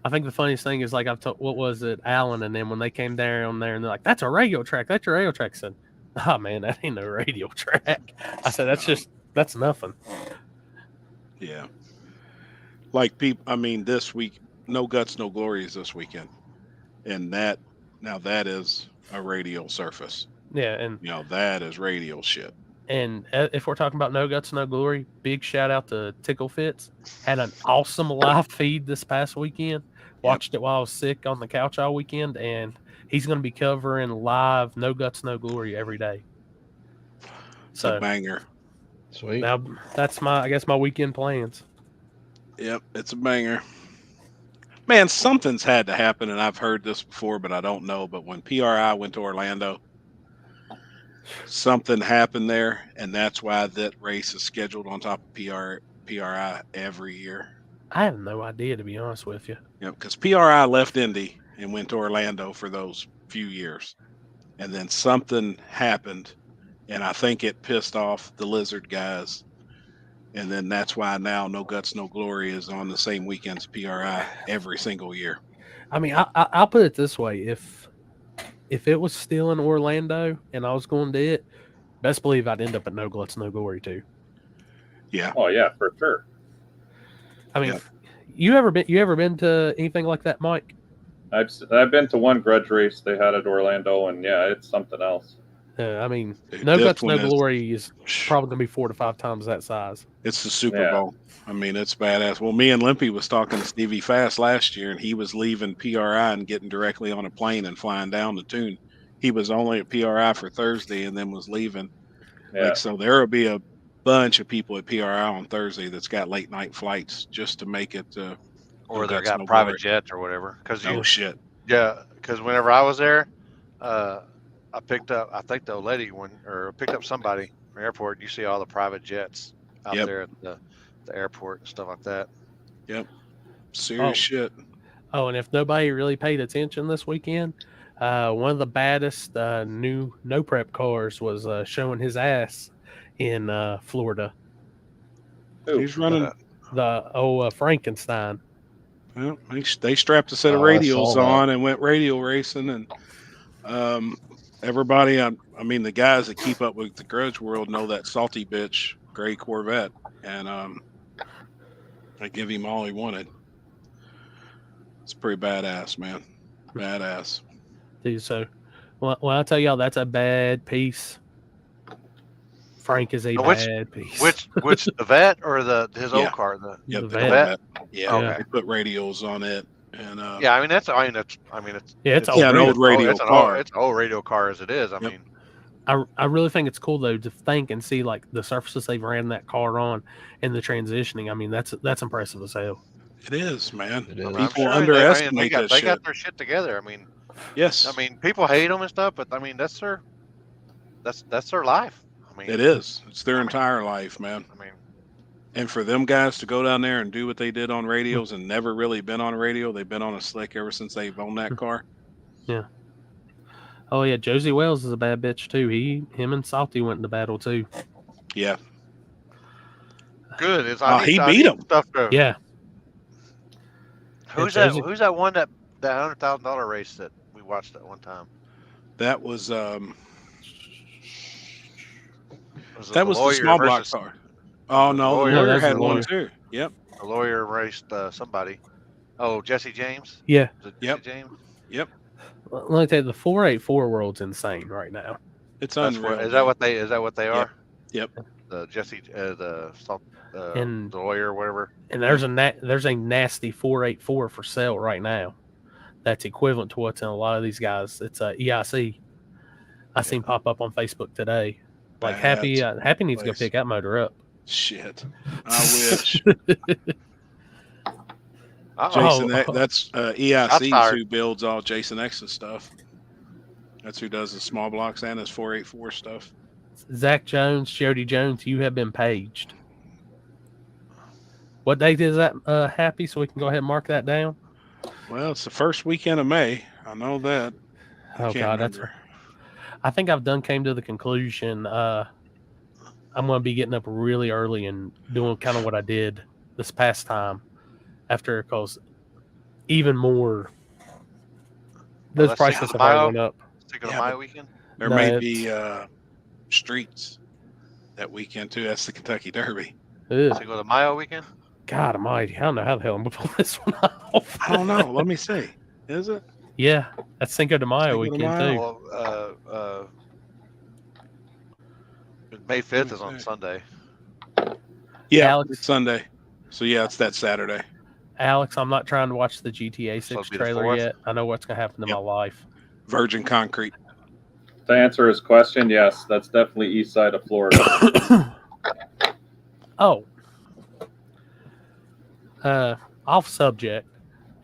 I think the funniest thing is like I've told, what was it, Allen, and then when they came down there and they're like, "That's a radio track. That's your radio track." I said, "Oh man, that ain't no radio track." I said, "That's nothing." Yeah. Like people, I mean, this week, No Guts, No Glory is this weekend, and that is a radial surface. Yeah, and You know, that is radial shit. And if we're talking about No Guts, No Glory, big shout out to Tickle Fits. Had an awesome live feed this past weekend. Watched it while I was sick on the couch all weekend, and he's going to be covering live No Guts, No Glory every day. It's a banger. Sweet. Now that's my weekend plans. Yep, it's a banger. Man, something's had to happen, and I've heard this before, but I don't know. But when PRI went to Orlando, something happened there, and that's why that race is scheduled on top of PRI every year. I have no idea, to be honest with you. You know, because PRI left Indy and went to Orlando for those few years, and then something happened and I think it pissed off the Lizard guys. And then that's why now No Guts, No Glory is on the same weekend as PRI every single year. I mean, I'll put it this way: if it was still in Orlando and I was going to it, best believe I'd end up at No Guts, No Glory too. Yeah. Oh yeah, for sure. I mean, you ever been to anything like that, Mike? I've been to one grudge race they had at Orlando, and yeah, it's something else. I mean, It No Guts, No definitely is. Glory is probably going to be 4 to 5 times that size. It's the Super Bowl. I mean, it's badass. Well, me and Limpy was talking to Stevie Fast last year, and he was leaving PRI and getting directly on a plane and flying down to Tune. He was only at PRI for Thursday and then was leaving. Yeah. Like, so there will be a bunch of people at PRI on Thursday that's got late night flights just to make it. Or they got private jets or whatever. Shit. Yeah, because whenever I was there, I picked up, I think the old lady picked up somebody from the airport. You see all the private jets out there at the airport and stuff like that. Yep. Serious shit. Oh, and if nobody really paid attention this weekend, one of the baddest new no prep cars was showing his ass in Florida. He's running the old Frankenstein. Well, they strapped a set of radials on and went radial racing, and everybody. I mean, the guys that keep up with the grudge world know that salty bitch gray Corvette, and I give him all he wanted. It's pretty badass, man. Badass. Dude, so well, I tell y'all, that's a bad piece. Frank is a bad piece. Which the vet or his old car? The vet. Yeah, okay. They put radials on it, and yeah, I mean it's an old radio car. It's an old radio car as it is. I mean, I really think it's cool though to think and see like the surfaces they've ran that car on and the transitioning. I mean, that's impressive as hell. It is, man. It is. People underestimate that they shit. got their shit together. I mean, yes. I mean, people hate them and stuff, but I mean that's their life. I mean, it is. It's their entire life, man. I mean, and for them guys to go down there and do what they did on radios and never really been on a radio, they've been on a slick ever since they've owned that car. Yeah. Oh yeah, Josie Wells is a bad bitch too. Him and Salty went into battle too. Yeah. Good. He beat him. Yeah. Who's that? Who's that one that $100,000 race that we watched at one time? That was the small block car. Oh no, the lawyer had one too. Yep. The lawyer raced somebody. Oh, Jesse James. Yeah. Jesse James. Yep. Let me tell you, the 484 world's insane right now. It's unreal. Is that what they are? Yep. The Jesse, the and lawyer, or whatever. And there's a nasty 484 for sale right now. That's equivalent to what's in a lot of these guys. It's a EIC. I seen pop up on Facebook today. Like Happy needs to go pick that motor up. Shit, I wish. Jason, that's EIC who builds all Jason X's stuff. That's who does the small blocks and his 484 stuff. Zach Jones, Jody Jones, you have been paged. What date is that, Happy? So we can go ahead and mark that down. Well, it's the first weekend of May. I know that. Oh God, I think I've came to the conclusion. I'm going to be getting up really early and doing kind of what I did this past time. Because even more, those prices have already gone up. Thinking of my weekend. There may be streets that weekend too. That's the Kentucky Derby. So go to Mayo weekend. God Almighty, I don't know how the hell I'm gonna pull this one off. I don't know. Let me see. Is it? Yeah, that's Cinco de Mayo weekend too. Well, May 5th is on Sunday. Yeah, Alex, it's Sunday. So yeah, it's that Saturday. Alex, I'm not trying to watch the GTA 6 trailer yet. I know what's gonna happen to my life. Virgin concrete. To answer his question, yes, that's definitely east side of Florida. Oh. Off subject.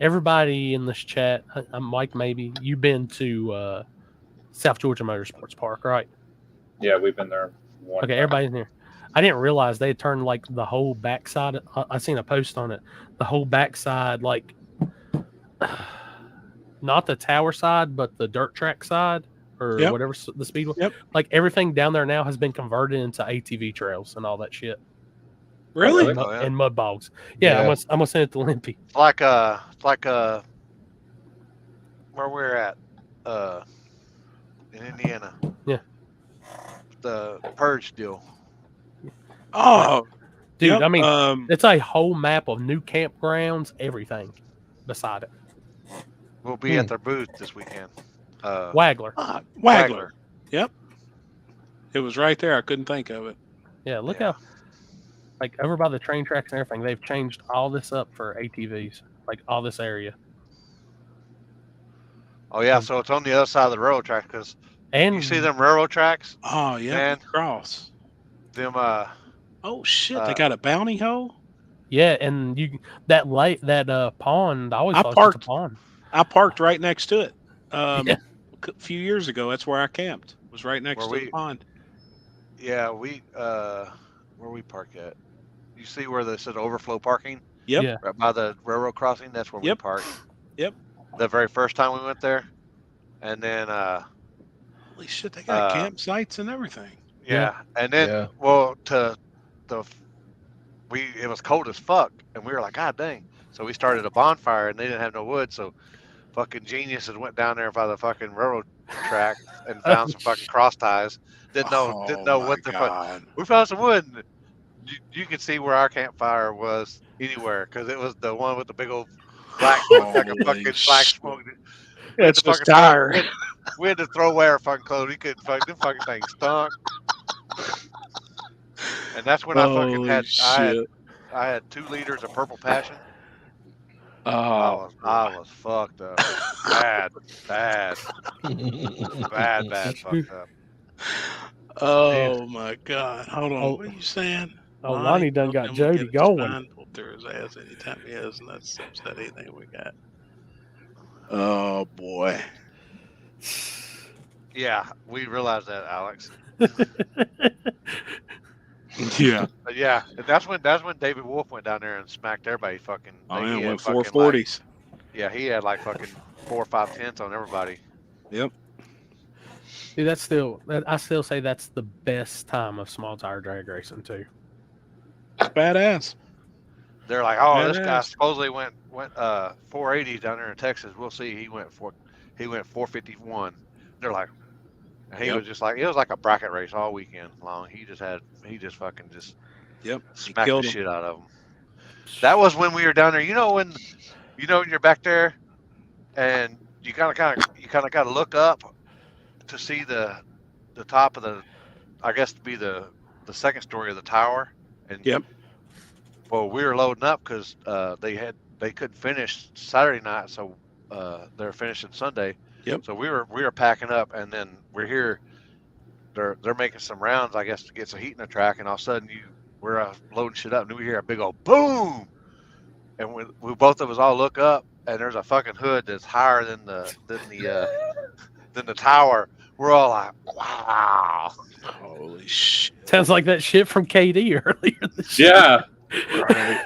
Everybody in this chat, Mike, maybe you've been to South Georgia Motorsports Park, right? Yeah, we've been there. Okay, everybody's in here. I didn't realize they had turned like the whole backside. I seen a post on it. The whole backside, like not the tower side, but the dirt track side, or Yep. whatever the speed was. Yep. Like everything down there now has been converted into ATV trails and all that shit. Really? And, Oh, yeah. and mud bogs. Yeah, Yeah. I'm gonna send it to Limpy. It's like where we're at, in Indiana. Yeah. The purge deal. Oh, Dude, yep, I mean, it's a whole map of new campgrounds, everything beside it. We'll be at their booth this weekend. Waggler. Waggler. Yep. It was right there. I couldn't think of it. Yeah, look how, like, over by the train tracks and everything, they've changed all this up for ATVs, like all this area. Oh yeah, so it's on the other side of the railroad track because And you see them railroad tracks. Oh, yeah. Man. Cross. Them Oh, shit. They got a bounty hole? yeah, and that pond. I always I thought it was parked- just a pond. I parked right next to it. Yeah. A few years ago, that's where I camped. Was right next to the pond. yeah, we where we park at. You see where they said overflow parking? Yep. Yeah. Right by the railroad crossing, that's where we Yep. parked. Yep. The very first time we went there. And then Holy shit, they got campsites and everything. yeah. And then Yeah. well it was cold as fuck and we were like, God dang. So we started a bonfire and they didn't have no wood, so fucking geniuses went down there by the fucking railroad track and found some fucking cross ties. Didn't know what the fuck. God. We found some wood. And you could see where our campfire was anywhere because it was the one with the big old black smoke, like a Holy fucking black shit. smoke. It's the just fucking tired. We had to throw away our fucking clothes. We couldn't them fucking things stunk. And that's when I fucking Holy had shit. I had 2 liters of Purple Passion. Oh, I was fucked up. Bad fucked up. oh my God. Hold on. Oh. What are you saying? Oh, Lonnie done got told him Jody we'll get going. his spine pulled through his ass anytime he is, and that's upset anything we got. Oh boy. Yeah, we realized that, Alex. Yeah. But yeah, that's when David Wolf went down there and smacked everybody fucking. Oh, like, yeah, he had went fucking, 440s. yeah, he had like fucking 4 or 5 tenths on everybody. Yep. Dude, I still say that's the best time of small tire drag racing too. Badass. They're like, oh, this guy Badass. supposedly went 480 down there in Texas. We'll see. He went 451. They're like, and he was just like, it was like a bracket race all weekend long. He just fucking Yep. smacked killed the him. shit out of him. That was when we were down there. You know when you're back there, and you kind of got to look up to see the top of the, I guess to be the second story of the tower. And Yep. well, we were loading up because they couldn't finish Saturday night, so they're finishing Sunday. Yep. So we were packing up, and then we're here. They're making some rounds, I guess, to get some heat in the track, and all of a sudden we're loading shit up, and we hear a big old boom, and we both of us all look up, and there's a fucking hood that's higher than the tower. We're all like, wow. Holy shit. Sounds like that shit from KD earlier this year. Yeah. Right.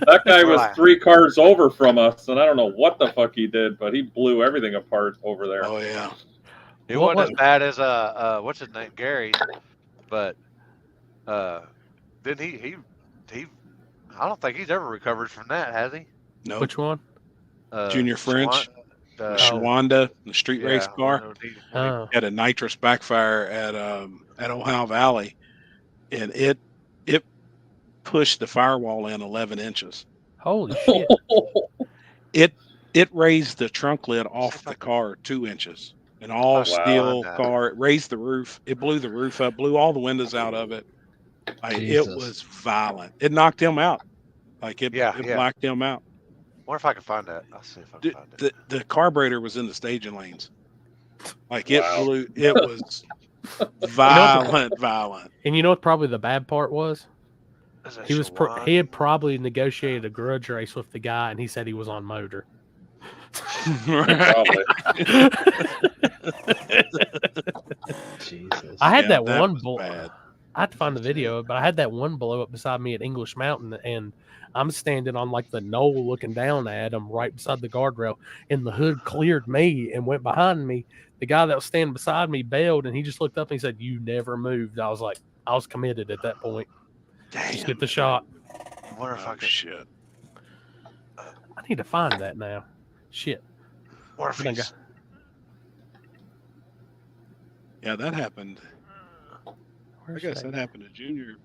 That guy was Right. 3 cars over from us, and I don't know what the fuck he did, but he blew everything apart over there. Oh yeah. It What wasn't as bad as what's his name, Gary, but then he I don't think he's ever recovered from that, has he? No. Which one? Junior French. Schwan- Shawanda, the street race car, when he- Oh, had a nitrous backfire at Ohio Valley, and it pushed the firewall in 11 inches. holy shit! It raised the trunk lid off the car 2 inches. An all Wow. steel car. It raised the roof. It blew the roof up, blew all the windows out of it. Like, it Jesus. was violent. It knocked him out. Like it Yeah. blacked him out. Wonder if I can find that. I'll see if I can find it. The carburetor was in the staging lanes. Like it Wow. blew. It was violent. And you know what? Probably the bad part was Is that he Shawan? had probably negotiated a grudge race with the guy, and he said he was on motor. Probably. Jesus. I had Yeah, that that one was bull. bad. I had to find the video, but I had that one blow up beside me at English Mountain, and I'm standing on like the knoll looking down at him right beside the guardrail, and the hood cleared me and went behind me. The guy that was standing beside me bailed, and he just looked up and he said, "You never moved." I was like, I was committed at that point. Damn. Just get the shot. I wonder if I could. Shit. I need to find that now. Shit. Wonder if I think he's- Yeah, that happened. I Where's guess that? that happened to Junior.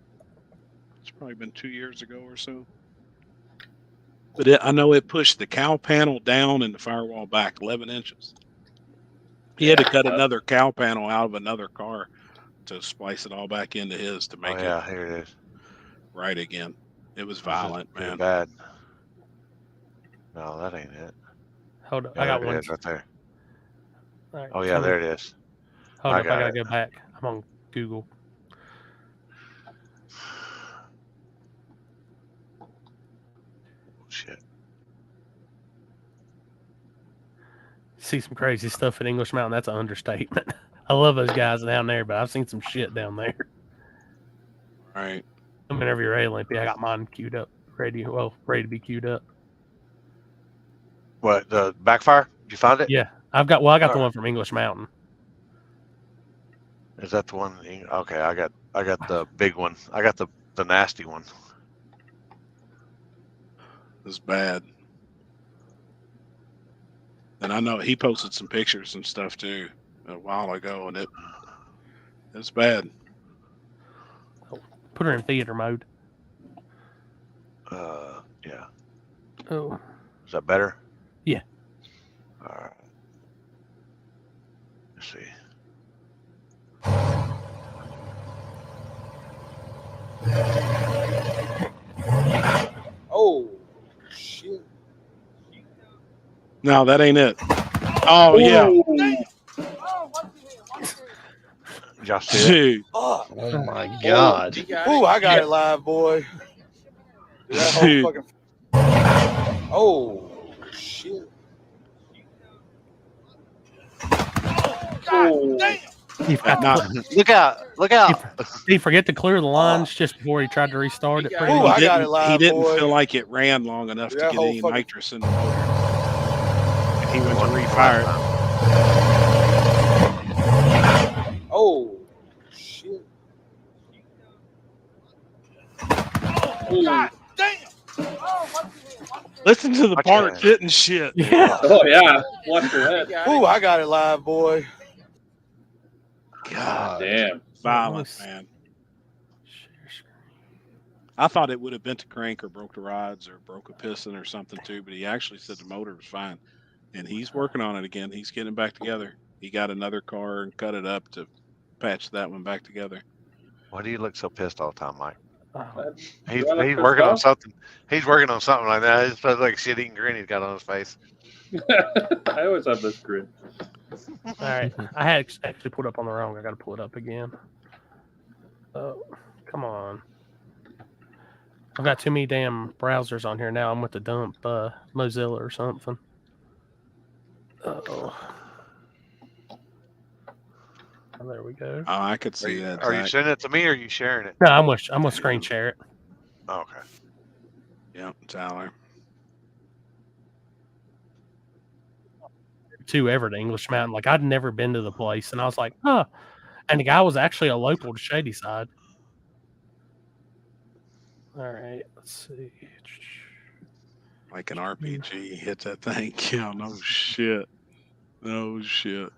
It's probably been 2 years ago or so. But I know it pushed the cow panel down and the firewall back 11 inches. He had to cut another cow panel out of another car to splice it all back into his to make yeah, here it is. right again. It was violent, Pretty man. bad. No, that ain't it. Hold on. Yeah, I got there one. it is right there. All right, Oh yeah, tell me- there it is. Hold I up. I got got to it. go back. I'm on Google. Shit. See some crazy stuff at English Mountain. That's an understatement. I love those guys down there, but I've seen some shit down there. All right. Whenever you're ready, Olympia, I got mine queued up, ready to be queued up. What, the backfire? Did you find it? Yeah, I got the Alright. one from English Mountain. Is that the one? Okay, I got the big one. I got the nasty one. It's bad. And I know he posted some pictures and stuff too a while ago, and it's bad. Put her in theater mode. Yeah. Oh, Is that better? Yeah. All right. Let's see. Oh, shit. No, that ain't it. Oh yeah. Did y'all see it? Dude. Fuck. Oh my god. Ooh, I got it live, boy. That whole Dude. fucking. Oh, shit. God damn. he forgot, Not, Look out! Look out! he forget to clear the lines just before he tried to restart it. pretty Ooh, much. I got it live, he didn't boy. feel like it ran long enough to That get whole any fucking- nitrous in the motor. And he went to refire it. Oh, shit. God damn. Listen to the I part can't. hitting shit. Yeah. Oh yeah, watch your head. Ooh, I got it live, boy. God, Damn. violent, Nice. man. I thought it would have bent the crank or broke the rods or broke a piston or something too, but he actually said the motor was fine. And he's working on it again. He's getting it back together. He got another car and cut it up to patch that one back together. Why do you look so pissed all the time, Mike? Oh, He's You wanna he's piss working on off? something. He's working on something like that. It's like a shit-eating grin he's got on his face. I always have this grin. all right. I had actually put up on the wrong. I got to pull it up again. Oh, come on. I've got too many damn browsers on here now. I'm with the dump Mozilla or something. Oh, there we go. Oh, I could see that. Are you Zach. sending it to me or are you sharing it? No, I'm gonna screen share it. Oh, okay. Yeah, Tyler. To ever to English Mountain. Like I'd never been to the place, and I was like, huh. And the guy was actually a local to Shady Side. All right, let's see. Like an RPG hits that thing. Yeah, no shit. No shit.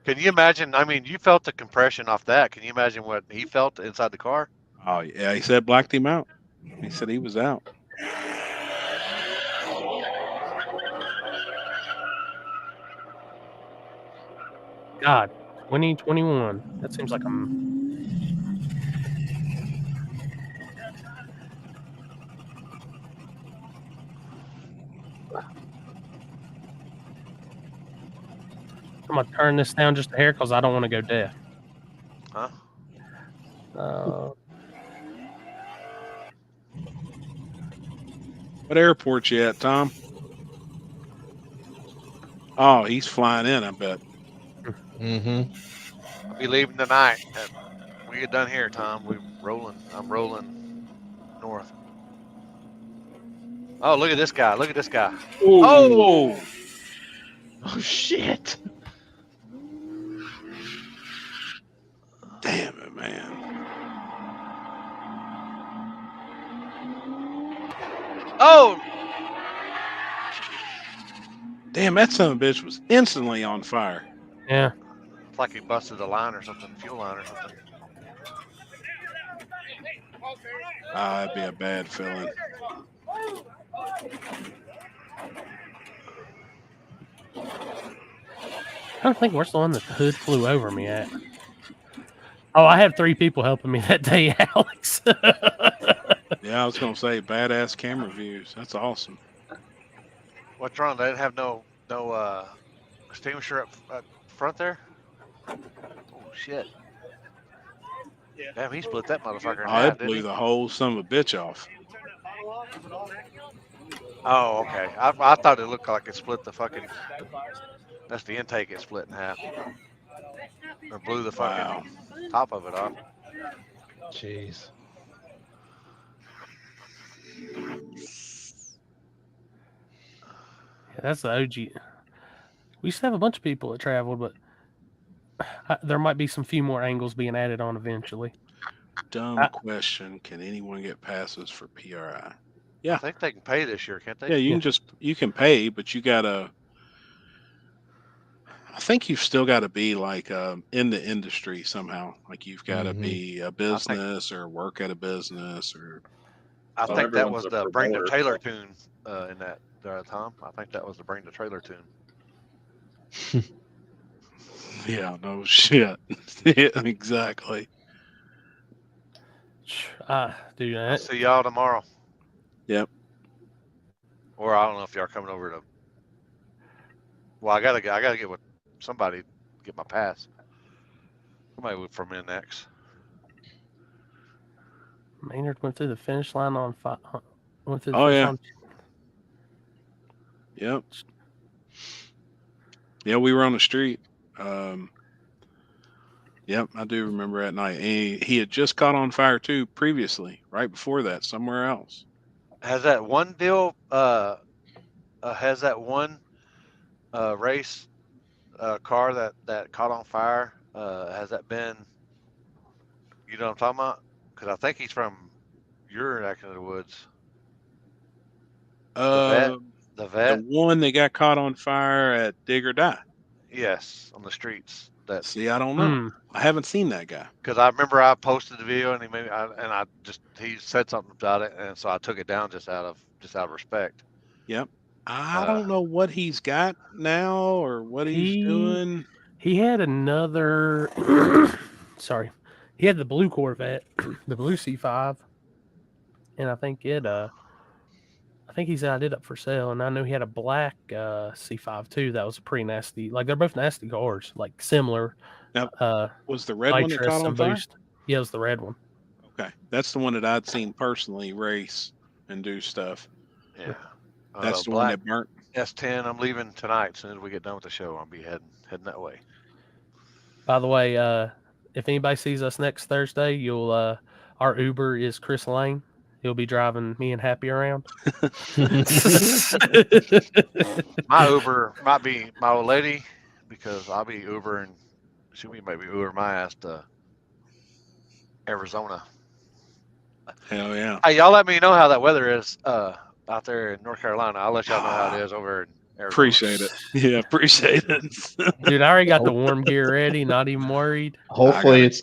Can you imagine? I mean, you felt the compression off that. Can you imagine what he felt inside the car? Oh yeah, he said blacked him out. He said he was out. God, 2021. That seems like I'm. I'm gonna turn this down just a hair because I don't want to go deaf. Huh? What airport you at, Tom? Oh, he's flying in, I bet. Mm-hmm. We'll be leaving tonight. we get done here, Tom, we rolling. I'm rolling north. Oh, look at this guy! Look at this guy! Oh, Oh shit! Damn it, man. oh! Damn, that son of a bitch was instantly on fire. Yeah. It's like he busted a line or something, fuel line or something. That'd be a bad feeling. I don't think where's the one that the hood flew over me at. Oh, I have 3 people helping me that day, Alex. Yeah, I was gonna say badass camera views. That's awesome. What's wrong? They didn't have no extinguisher up front there. Oh shit! Damn, he split that motherfucker in Oh, half, it didn't blew he? the whole son of a bitch off. Oh, okay. I thought it looked like it split the fucking. That's the intake. It split in half, or blew the fucking top of it off. Jeez. Yeah, that's the OG. We used to have a bunch of people that traveled, but there might be some few more angles being added on eventually. Dumb question. Can anyone get passes for PRI? Yeah. I think they can pay this year, can't they? Yeah, you can pay, but you gotta. I think you've still got to be like in the industry somehow. Like you've got to be a business or work at a business or. I think that was the Bring the Trailer tune in that, Tom. I think that was the Bring the Trailer tune. Yeah, no shit. Yeah, exactly. Do that. See y'all tomorrow. Yep. Or I don't know if y'all are coming over to. Well, I gotta get with somebody, get my pass. Somebody from NX. Maynard went through the finish line on five. Went through the Oh finish yeah. line. Yep. Yeah, we were on the street. Yep, I do remember that night. And he had just caught on fire too previously, right before that, somewhere else. Has that one deal? Has that one race car that caught on fire? Has that been? You know what I'm talking about? Because I think he's from your neck of the woods. The vet. The one that got caught on fire at Dig or Die. Yes, on the streets. See, I don't know. I haven't seen that guy. Because I remember I posted the video and he said something about it, and so I took it down just out of respect. Yep. I don't know what he's got now or what he's doing. He had another. Sorry, he had the blue Corvette, the blue C5, and I think he said I did up for sale, and I know he had a black C5 too. That was pretty nasty. Like they're both nasty cars, like similar. Now, was the red one that caught on fire? Yeah, it was the red one. Okay, that's the one that I'd seen personally race and do stuff. Yeah, that's the one that burnt. S10. I'm leaving tonight. As soon as we get done with the show, I'll be heading that way. By the way, if anybody sees us next Thursday, you'll our Uber is Chris Lane. He'll be driving me and Happy around. My Uber might be my old lady because I'll be Ubering. She might be Uber my ass to Arizona. Hell yeah! Hey, y'all let me know how that weather is out there in North Carolina. I'll let y'all know how it is over in Arizona. Appreciate it. Yeah, appreciate it. Dude, I already got the warm gear ready. Not even worried. Hopefully it's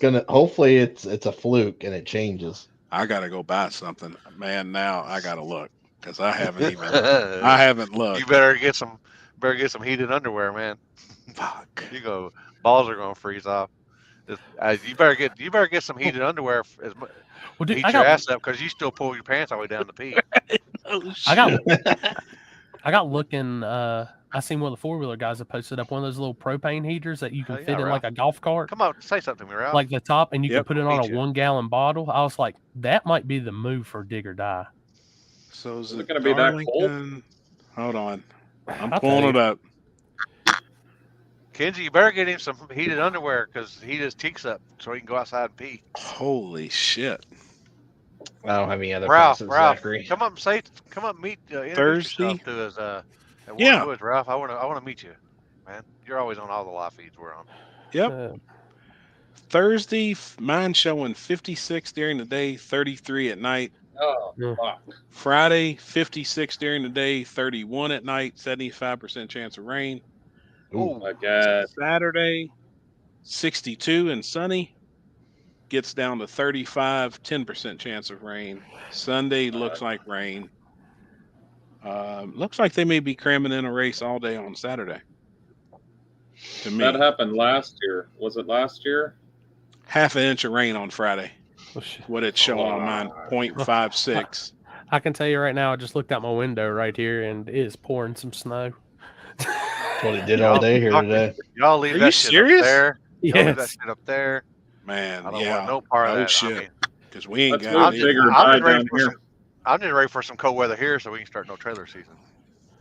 a fluke and it changes. I gotta go buy something, man. Now I gotta look because I haven't looked. You better get some heated underwear, man. Fuck. Balls are gonna freeze off. You better get some heated underwear. Well, dude, heat your ass up because you still pull your pants all the way down to pee. I got looking. I seen one of the 4-wheeler guys that posted up one of those little propane heaters that you can fit in like a golf cart. Come on, say something to me, Ralph. Like the top, and you can put it on a 1-gallon bottle. I was like, that might be the move for Dig or Die. So is it going to be that cold? Hold on, I'm pulling it up. Kenzie, you better get him some heated underwear because he just cheeks up so he can go outside and pee. Holy shit! I don't have any other Ralph, passes, Ralph, Zachary. come up and meet, introduce Thursday? yourself to us at Warren Yeah. Woods, Ralph. I want to meet you, man. You're always on all the live feeds we're on. Yep. Thursday, mine showing 56 during the day, 33 at night. Oh, Yeah. fuck. Friday, 56 during the day, 31 at night, 75% chance of rain. Oh my God. Saturday, 62 and sunny. Gets down to 35, 10% chance of rain. Sunday looks like rain. Looks like they may be cramming in a race all day on Saturday. To me, That happened last year. Was it last year? half an inch of rain on Friday. What it's showing on mine, 0.56. I can tell you right now, I just looked out my window right here and it is pouring some snow. That's what it did all day here today. Y'all leave Are that you shit serious? up there. Y'all leave that Yes. shit up there. Man, I don't yeah. want no part of Oh that. shit. I mean, Because we ain't Let's got move it. bigger I'm die just ready down for here. some. I'm just ready for some cold weather here so we can start no trailer season.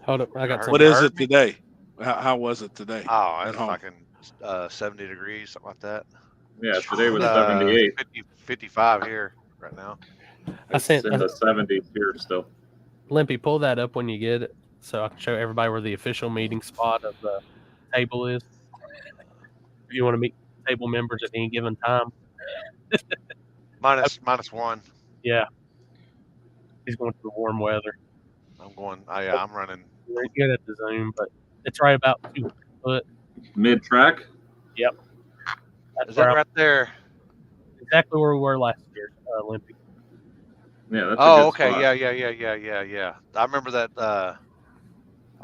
Hold up, I got What some. What You is heard it me? today? How was it today? Oh, At it's home. fucking 70 degrees, something like that. Yeah, today was Uh, 78. 55 here right now. I It's sent in the 70s here still. Limpy, pull that up when you get it so I can show everybody where the official meeting spot of the table is. If you want to meet table members at any given time. Minus one. Yeah. He's going to the warm weather. I'm going. I'm running. We're good at the Zoom, but it's right about 200 foot. Mid track? Yep. That's Is where that I'm- right there? exactly where we were last year, Limpy. Yeah, that's a Oh, good okay. spot. Yeah. I remember that. I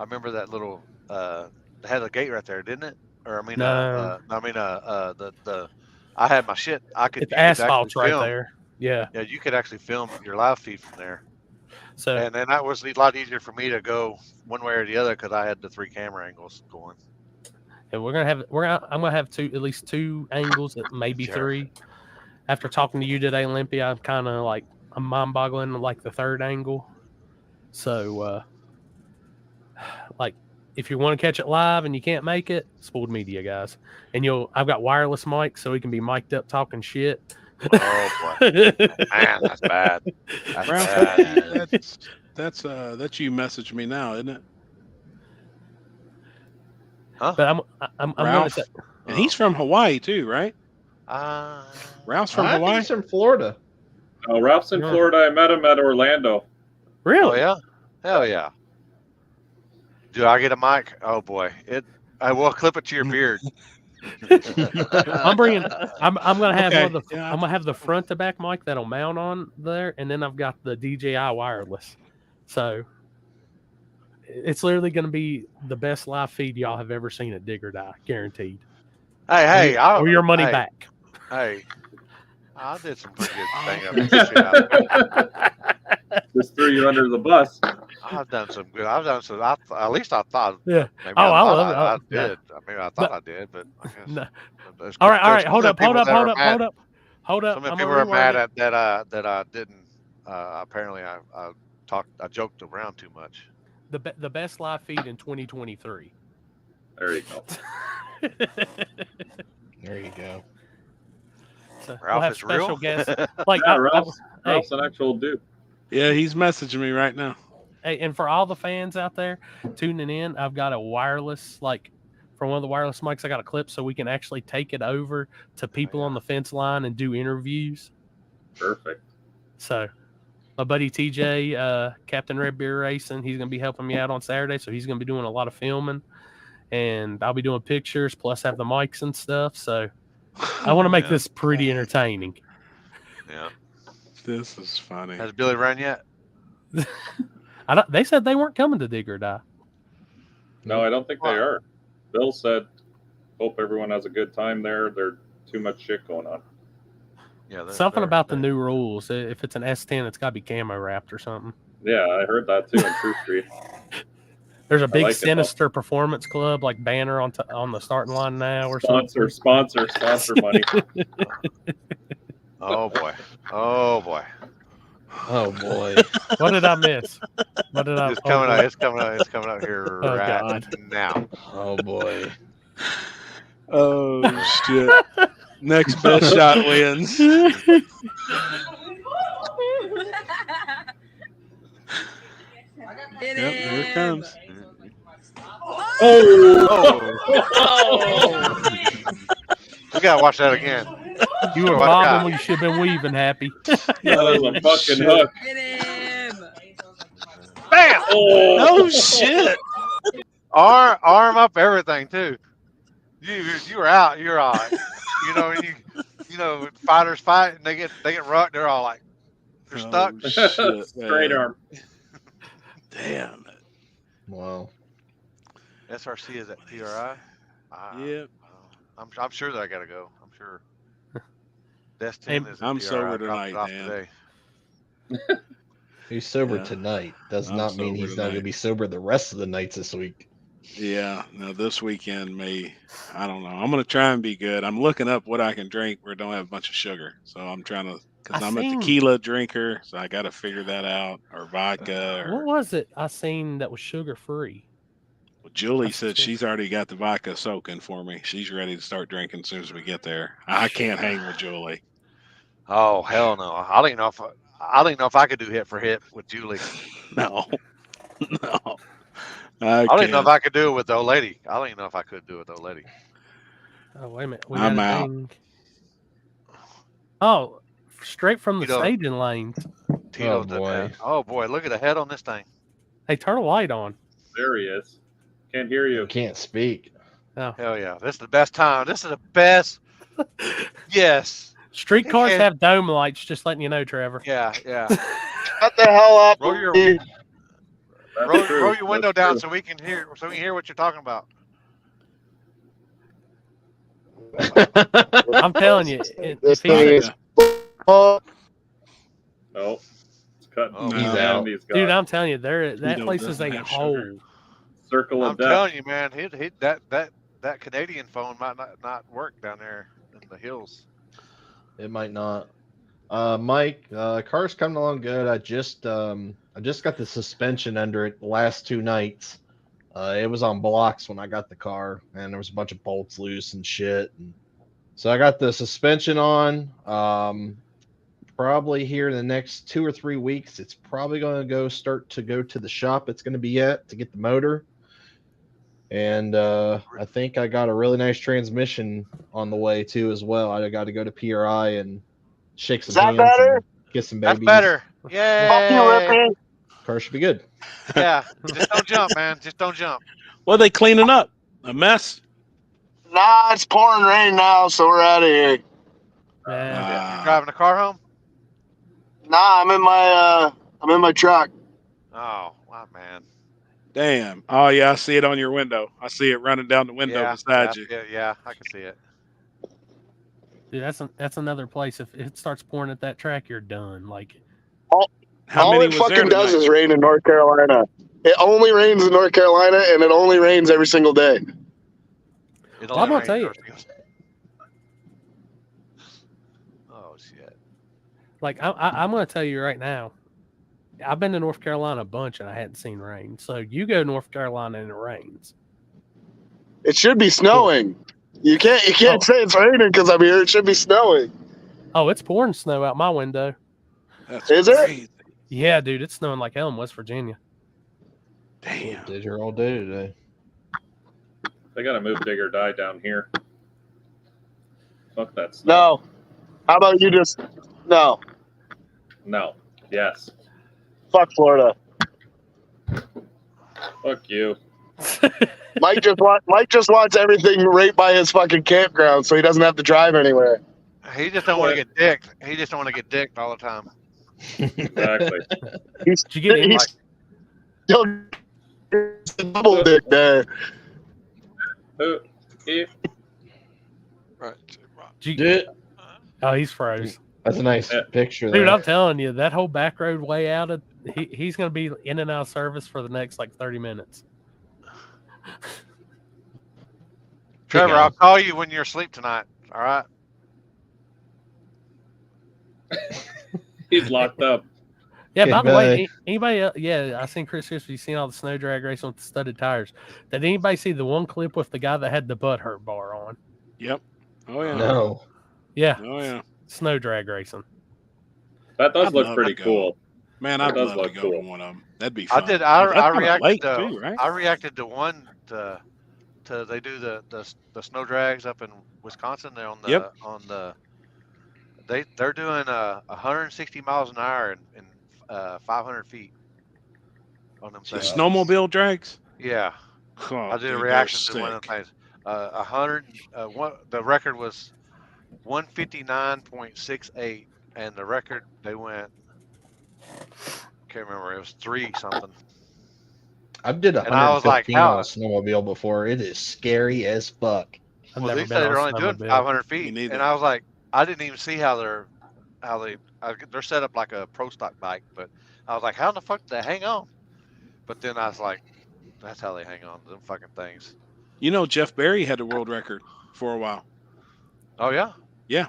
remember that little. It had a gate right there, didn't it? Or I mean, No. the. I had my shit. It's You could asphalt's actually right film. there. Yeah. Yeah, you could actually film your live feed from there, So and then that was a lot easier for me to go one way or the other because I had the 3 camera angles going. and I'm gonna have at least 2 angles, maybe Sure. 3. After talking to you today, Limpy, I'm mind-boggling like the 3rd angle. So like if you want to catch it live and you can't make it, Spooled Media, guys. And I've got wireless mics so we can be mic'd up talking shit. Oh boy, man, that's bad. That's Ralph, bad. that's you message me now, isn't it? But I'm gonna Ralph, say, and he's from Hawaii too, right? Ralph's from I think Hawaii. he's from Florida. Oh, Ralph's in Yeah. Florida. I met him at Orlando. really? Oh yeah, hell yeah. Do I get a mic? Oh boy, I will clip it to your beard. I'm gonna have Okay, one of the yeah. I'm gonna have the front to back mic that'll mount on there, and then I've got the DJI wireless. So it's literally gonna be the best live feed y'all have ever seen at Dig or Die, guaranteed. Hey, or your money hey, back. Hey, I did some pretty good thing. Just threw you under the bus. I've done some good. At least I thought. Yeah. Maybe Oh, I thought love it. I Yeah. did. I mean, I thought I did, but I guess. No. There's- All right. there's Hold some up. people that are mad- Hold up. Some of I'm the people gonna are mad rewind it. at that I didn't. Apparently, I joked around too much. The best live feed in 2023. There you go. There you go. So we'll Ralph have is special real. guests. Like Yeah, Ralph's hey, an actual dude. Yeah, he's messaging me right now. hey, and for all the fans out there tuning in, I've got a wireless, like from one of the wireless mics, I got a clip so we can actually take it over to people on the fence line and do interviews. Perfect. So my buddy TJ, Captain Red Beer Racing, he's going to be helping me out on Saturday. So he's going to be doing a lot of filming, and I'll be doing pictures, plus have the mics and stuff. So I want to make this pretty entertaining. Yeah. This is funny. Has Billy run yet? They said they weren't coming to Dig or Die. No, I don't think they Wow. are. Bill said, hope everyone has a good time there. There's too much shit going on. Yeah. Something about the new rules. If it's an S10, it's got to be camo wrapped or something. Yeah, I heard that too in True Street. There's a big like it, though. Sinister Performance Club like banner on the starting line now or something. Sponsor money. Oh boy. Oh boy. Oh boy. What did I miss? What did I? It's coming out. It's coming out. It's coming out here Oh, right God. now. Oh boy. Oh shit! Next best shot wins. Yep, here it comes. Oh. We gotta watch that again. You were Watch bobbing out. when you should have been weaving, Happy. That was a fucking hook. Get him. Bam! Oh shit! Arm up, everything too. You were out. You're all right. You know, when fighters fight and they get rucked. They're all like, they're stuck. Oh, shit, Straight man. arm. Damn it. Wow. SRC is at PRI. Yep. I'm sure that I gotta go. I'm sure. Destin is. At I'm PRI. sober I dropped it tonight, off man. today. He's sober Yeah. tonight. Does I'm not mean sober he's not going to tonight. be sober the rest of the nights this week. Yeah. Now this weekend I don't know. I'm gonna try and be good. I'm looking up what I can drink where it don't have a bunch of sugar. So I'm trying to, because I'm a tequila drinker, so I got to figure that out, or vodka. What was it I seen that was sugar free? Julie said she's already got the vodka soaking for me. She's ready to start drinking as soon as we get there. I can't hang with Julie. Oh hell no! I don't even know if I could do hit for hit with Julie. No. No. I don't even know if I could do it with the old lady. I don't even know if I could do it with the old lady. Oh, wait a minute. I'm out. Oh, straight from the Tito. staging lanes. Tito Oh, did boy. that. Oh boy, look at the head on this thing. Hey, turn a light on. There he is. Can't hear you. You can't speak. Oh. Hell yeah! This is the best time. This is the best. Yes. Streetcars And- have dome lights, just letting you know, Trevor. Yeah, yeah. Shut the hell up. Roll your dude. That's true. roll your window That's down true. so we can hear what you're talking about. I'm telling you, This if he- thing is. Oh, Oh, it's cutting. Oh, he's Man, out. he's got dude, I'm telling you, that Tito place is doesn't a have hole. sugar. circle I'm of death. telling you, man, that Canadian phone might not work down there in the hills. It might not. Mike, car's coming along good. I just got the suspension under it the last 2 nights. It was on blocks when I got the car, and there was a bunch of bolts loose and shit. And so I got the suspension on. Probably here in the next 2 or 3 weeks, it's probably going to start to go to the shop it's going to be at to get the motor. And I think I got a really nice transmission on the way too as well. I got to go to PRI and shake some Is that hands better? and get some babies. That's better. fuck you, Yay! Rippy. Car should be good. Yeah, just don't jump, man. Just don't jump. What are they cleaning up? A mess? Nah, it's pouring rain now, so we're out of here. Yeah. You driving the car home? Nah, I'm in my truck. Oh, wow, man. Damn. Oh yeah, I see it on your window. I see it running down the window Yeah, beside you. yeah, I can see it. Dude, that's another place. If it starts pouring at that track, you're done. Like, How All many it was there fucking does tonight? is rain in North Carolina. It only rains in North Carolina, and it only rains every single day. It'll Well, I'm gonna rain tell you. first. Oh shit. like I'm going to tell you right now. I've been to North Carolina a bunch, and I hadn't seen rain. So you go to North Carolina and it rains. It should be snowing. You can't say it's raining because I'm here. It should be snowing. Oh, it's pouring snow out my window. That's Is it? crazy. Yeah, dude, it's snowing like hell in West Virginia. Damn. Did here all day today. They gotta move Dig or Die down here. Fuck that snow. No. How about you just no? No. Yes. Fuck Florida. Fuck you. Mike just wants everything right by his fucking campground, so he doesn't have to drive anywhere. He just don't want to get dicked. He just don't want to get dicked all the time. Exactly. He's Did you get in? he's still double dick there. If Right. Did you- Dude, oh, he's froze. that's a nice Yeah. picture Dude, there. I'm telling you, that whole back road way out of he's going to be in and out of service for the next like 30 minutes. Trevor, I'll call you when you're asleep tonight. All right. he's locked up. Yeah, Okay, by the way, bye. anybody else, yeah, I seen Chris Christie, seen all the snow drag racing with the studded tires. Did anybody see the one clip with the guy that had the butt hurt bar on? Yep. Oh yeah. No. Yeah. Oh yeah. Snow drag racing. That does I'd look love pretty to go. cool. Man, That I'd does love to look go cool. to one of them. That'd be I fun. did. That's I on a reacted lake to. too, right? I reacted to one. To they do the snow drags up in Wisconsin. They're on the Yep. they're doing 160 miles an hour in 500 feet on them The things. snowmobile drags. Yeah, Oh, I did a dude, reaction they're to one of sick. them things. 100. The record was 159.68, and the record they went. Can't remember. It was 3 something. I did And I was like, 115 on a how? snowmobile before. It is scary as fuck. I've Well, never they been said on they're a only doing snowmobile. 500 Me feet, neither. and I was like, I didn't even see how they're set up like a pro stock bike, but I was like, how in the fuck do they hang on? But then I was like, that's how they hang on to them fucking things. You know, Jeff Berry had the world record for a while. Oh yeah, Yeah,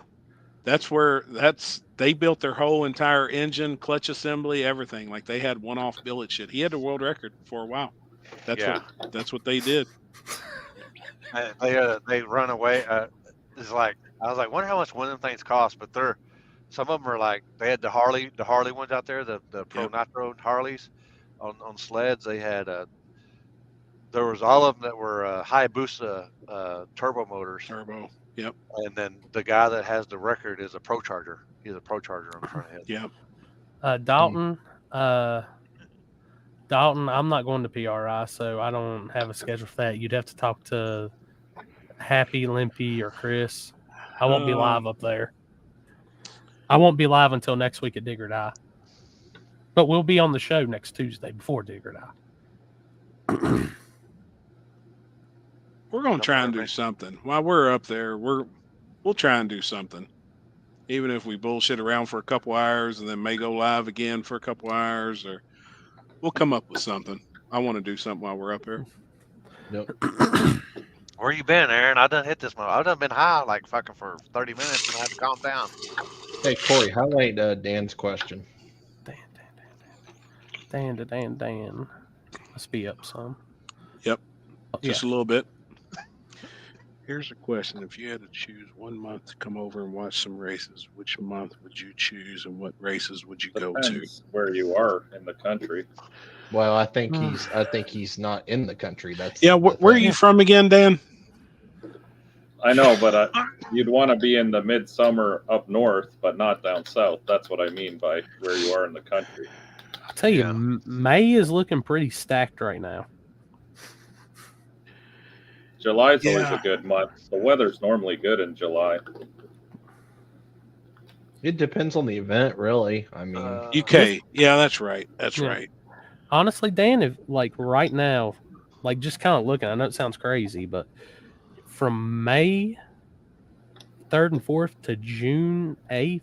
they built their whole entire engine, clutch assembly, everything. Like they had one-off billet shit. He had the world record for a while. That's what they did. they run away. It's like I was like, wonder how much one of them things cost. But some of them are like they had the Harley ones out there, the Pro Yep. Nitro Harleys on sleds. They had there was all of them that were Hayabusa turbo motors. Turbo. Yep. And then the guy that has the record is a Pro Charger. He's a Pro Charger on the front head. Yep. Dalton, I'm not going to PRI, so I don't have a schedule for that. You'd have to talk to Happy, Limpy, or Chris. I won't be live up there. I won't be live until next week at Dig or Die. But we'll be on the show next Tuesday before Dig or Die. We're gonna try and do something while we're up there. We'll try and do something, even if we bullshit around for a couple hours and then may go live again for a couple hours, or we'll come up with something. I want to do something while we're up here. Nope. Where you been, Aaron? I done hit this one. I done been high like fucking for 30 minutes and I had to calm down. Hey, Corey, highlight Dan's question. Dan. Let's be up some. Yep. Yeah. Just a little bit. Here's a question. If you had to choose one month to come over and watch some races, which month would you choose and what races would you go to? Depends where you are in the country. Well, I think he's not in the country. That's where are you from again, Dan? I know, but you'd want to be in the midsummer up north, but not down south. That's what I mean by where you are in the country. I'll tell you, May is looking pretty stacked right now. July's always a good month. The weather's normally good in July. It depends on the event, really. I mean, UK. Yeah, that's right. That's right. Honestly, Dan, if like right now, like just kind of looking, I know it sounds crazy, but from May 3rd and 4th to June 8th,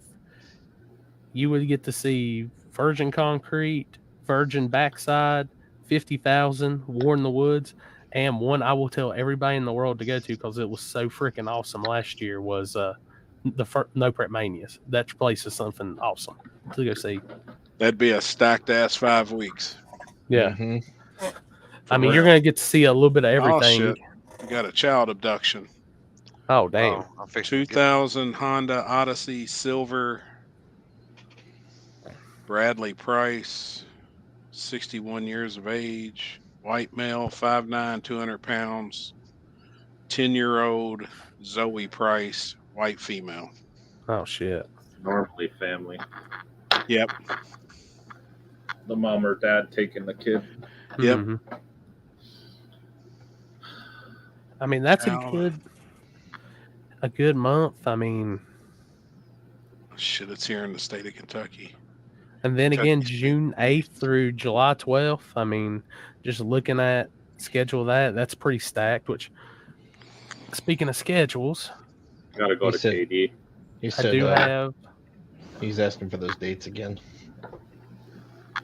you would get to see Virgin Concrete, Virgin Backside, 50,000, War in the Woods, and one I will tell everybody in the world to go to because it was so freaking awesome last year was the No Prep Manias. That place is something awesome to go see. That'd be a stacked ass 5 weeks. Yeah. Mm-hmm. I mean, you're going to get to see a little bit of everything. Oh, shit. You got a child abduction. Oh, damn. 2000 Honda Odyssey Silver. Bradley Price, 61 years of age. White male, 5'9", 200 pounds. 10-year-old Zoe Price, white female. Oh, shit. Normally family. Yep. The mom or dad taking the kid. Yep. Mm-hmm. I mean, that's a good month. I mean, shit, it's here in the state of Kentucky. And then again, June 8th through July 12th. I mean, just looking at schedule that's pretty stacked. Which, speaking of schedules, gotta go to KD. He said, I do have. He's asking for those dates again.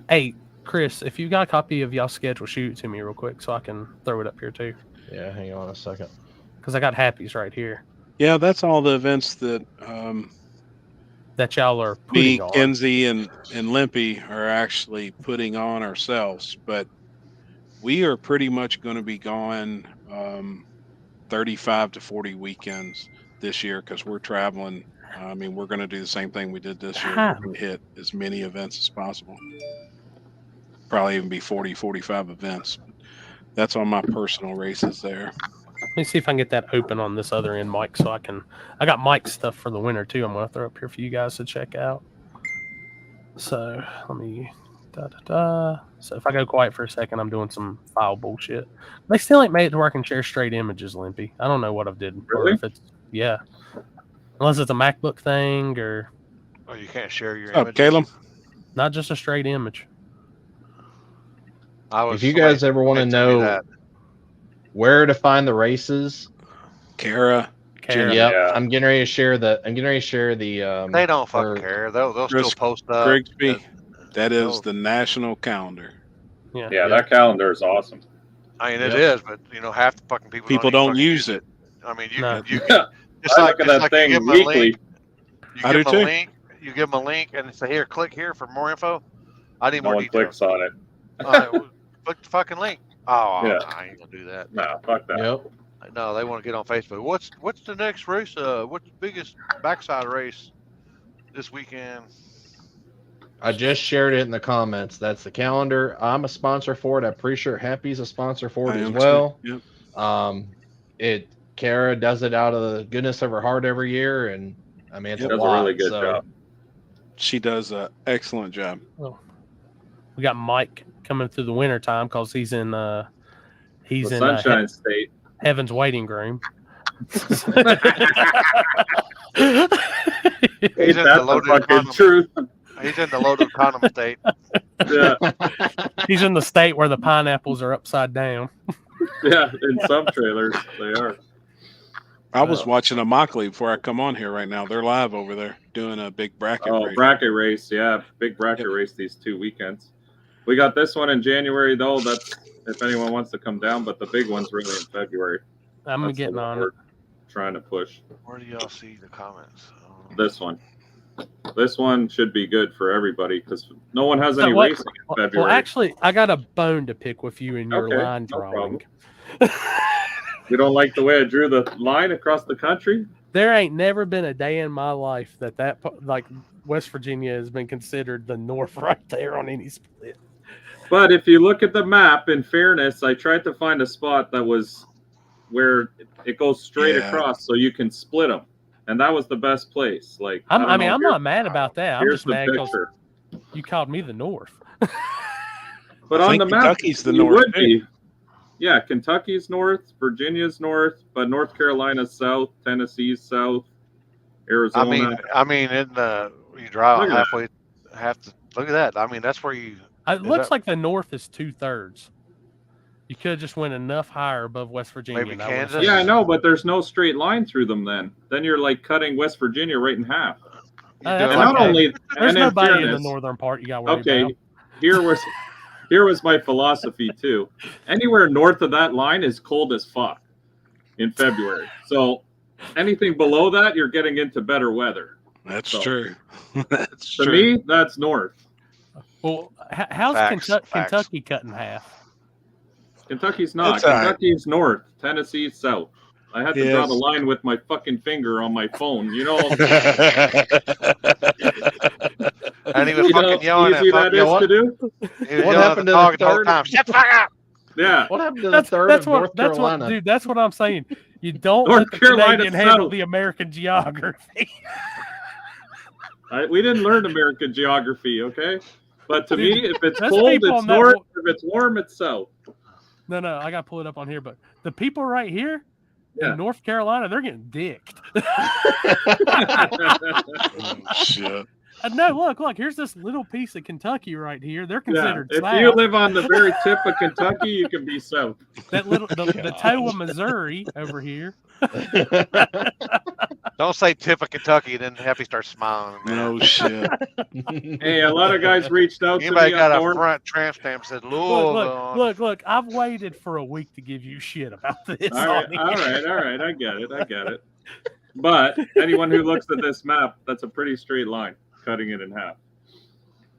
Hey, Chris, if you got a copy of y'all's schedule, shoot it to me real quick so I can throw it up here too. Yeah, hang on a second. Because I got Happy's right here. Yeah, that's all the events that that y'all are putting on. Kenzie and Limpy are actually putting on ourselves, but we are pretty much going to be gone 35 to 40 weekends this year because we're traveling. I mean, we're going to do the same thing we did this year. We're going to hit as many events as possible. Probably even be 40, 45 events. That's on my personal races there. Let me see if I can get that open on this other end, Mike, so I got Mike's stuff for the winter too. I'm going to throw up here for you guys to check out. So let me, So if I go quiet for a second, I'm doing some file bullshit. They still ain't made it to where I can share straight images, Limpy. I don't know what I've did. Really? Or if it's, yeah. Unless it's a MacBook thing or. Oh, you can't share your What's up, images? Caleb? Not just a straight image. If you guys ever want to know where to find the races, Kara. Yep, Yeah. I'm getting ready to share the. They don't fucking care. They'll still post up. Grigsby, that is the national calendar. Yeah, that calendar is awesome. I mean, it is, but half the fucking people don't use it. I mean, No. you can. It's I like, look at that thing weekly. You give them a link. You give them a link, and say, "Here, click here for more info." I need No more one details. clicks on it. Click the fucking link. Oh, Yeah. I ain't gonna do that. Nah, fuck that. Yep. No, they want to get on Facebook. What's the next race? What's the biggest backside race this weekend? I just shared it in the comments. That's the calendar. I'm a sponsor for it. I'm pretty sure Happy's a sponsor for it as well. Yep. Kara does it out of the goodness of her heart every year, and I mean, it's Does a lot. a really good job. She does an excellent job. Oh. We got Mike coming through the winter time because he's in Sunshine State. Heaven's waiting room. He's in the loaded condom. Truth. He's in the loaded condom state. Yeah. He's in the state where the pineapples are upside down. Yeah, in some trailers they are. I was watching a Mockley before I come on here right now. They're live over there doing a big bracket race. Bracket race. Yeah, big bracket race these 2 weekends. We got this one in January, though. That's if anyone wants to come down, but the big one's really in February. I'm getting on it. Trying to push. Where do y'all see the comments? This one. This one should be good for everybody because no one has any racing in February. Well, actually, I got a bone to pick with you in your line no drawing. You don't like the way I drew the line across the country? There ain't never been a day in my life that like West Virginia has been considered the North right there on any split. But if you look at the map, in fairness, I tried to find a spot that was where it goes straight across so you can split them. And that was the best place. Like I'm not mad about that. I'm just mad because picture. you called me the North. But on the map, Kentucky's the you North. would be. Yeah, Kentucky's north, Virginia's north, but North Carolina's south, Tennessee's south, Arizona. I mean, you drive halfway, look at that. I mean, that's where you. It looks like the North is 2/3. You could have just went enough higher above West Virginia. Maybe Kansas. Yeah, I know, but there's no straight line through them. Then you're like cutting West Virginia right in half. There's nobody in the northern part you got worried about. Here was my philosophy too. Anywhere north of that line is cold as fuck in February. So anything below that, you're getting into better weather. That's true. That's true. To me, that's north. Well, how's Kentucky cut in half? Kentucky's not. Kentucky's north. Tennessee's south. I had to draw the line with my fucking finger on my phone. You know. And he was fucking yelling at that is to do? What happened to the third? Shut the fuck up! Yeah. What happened to the third of North Carolina? Dude, that's what I'm saying. You don't North let the Carolina Canadian handle south. the American geography. We didn't learn American geography, okay? But to me, if it's Those cold, people it's north. If it's warm, it's south. No, I got to pull it up on here. But the people right here in North Carolina, they're getting dicked. Oh, shit. No, look, here's this little piece of Kentucky right here. They're considered if south. you live on the very tip of Kentucky, you can be south. That little the toe of Missouri over here. Don't say tip of Kentucky, then Happy starts smiling. No shit. Hey, a lot of guys reached out to me. Anybody got a front tramp stamp said Louisville? Look, I've waited for a week to give you shit about this. All right. I get it. But anyone who looks at this map, that's a pretty straight line, cutting it in half.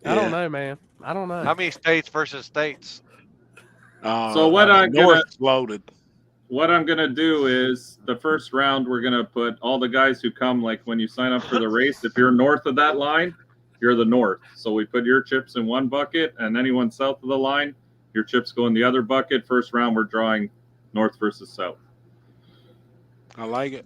I don't know, man. I don't know. How many states versus states? So what I'm North loaded. what I'm gonna do is the first round we're gonna put all the guys who come, like when you sign up for the race, if you're north of that line, you're the north. So we put your chips in one bucket, and anyone south of the line, your chips go in the other bucket. First round we're drawing north versus south. I like it.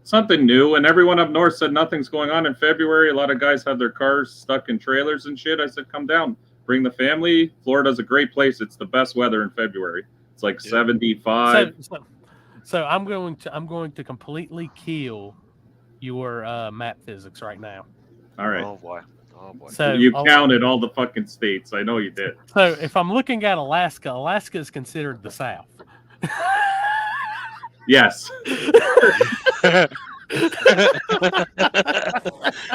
Something new, and everyone up north said nothing's going on in February. A lot of guys have their cars stuck in trailers and shit. I said, come down, bring the family. Florida's a great place. It's the best weather in February. It's like 75. So I'm going to completely kill your map physics right now. All right. Oh boy. Oh boy. So you counted all the fucking states. I know you did. So if I'm looking at Alaska, Alaska is considered the South. Yes.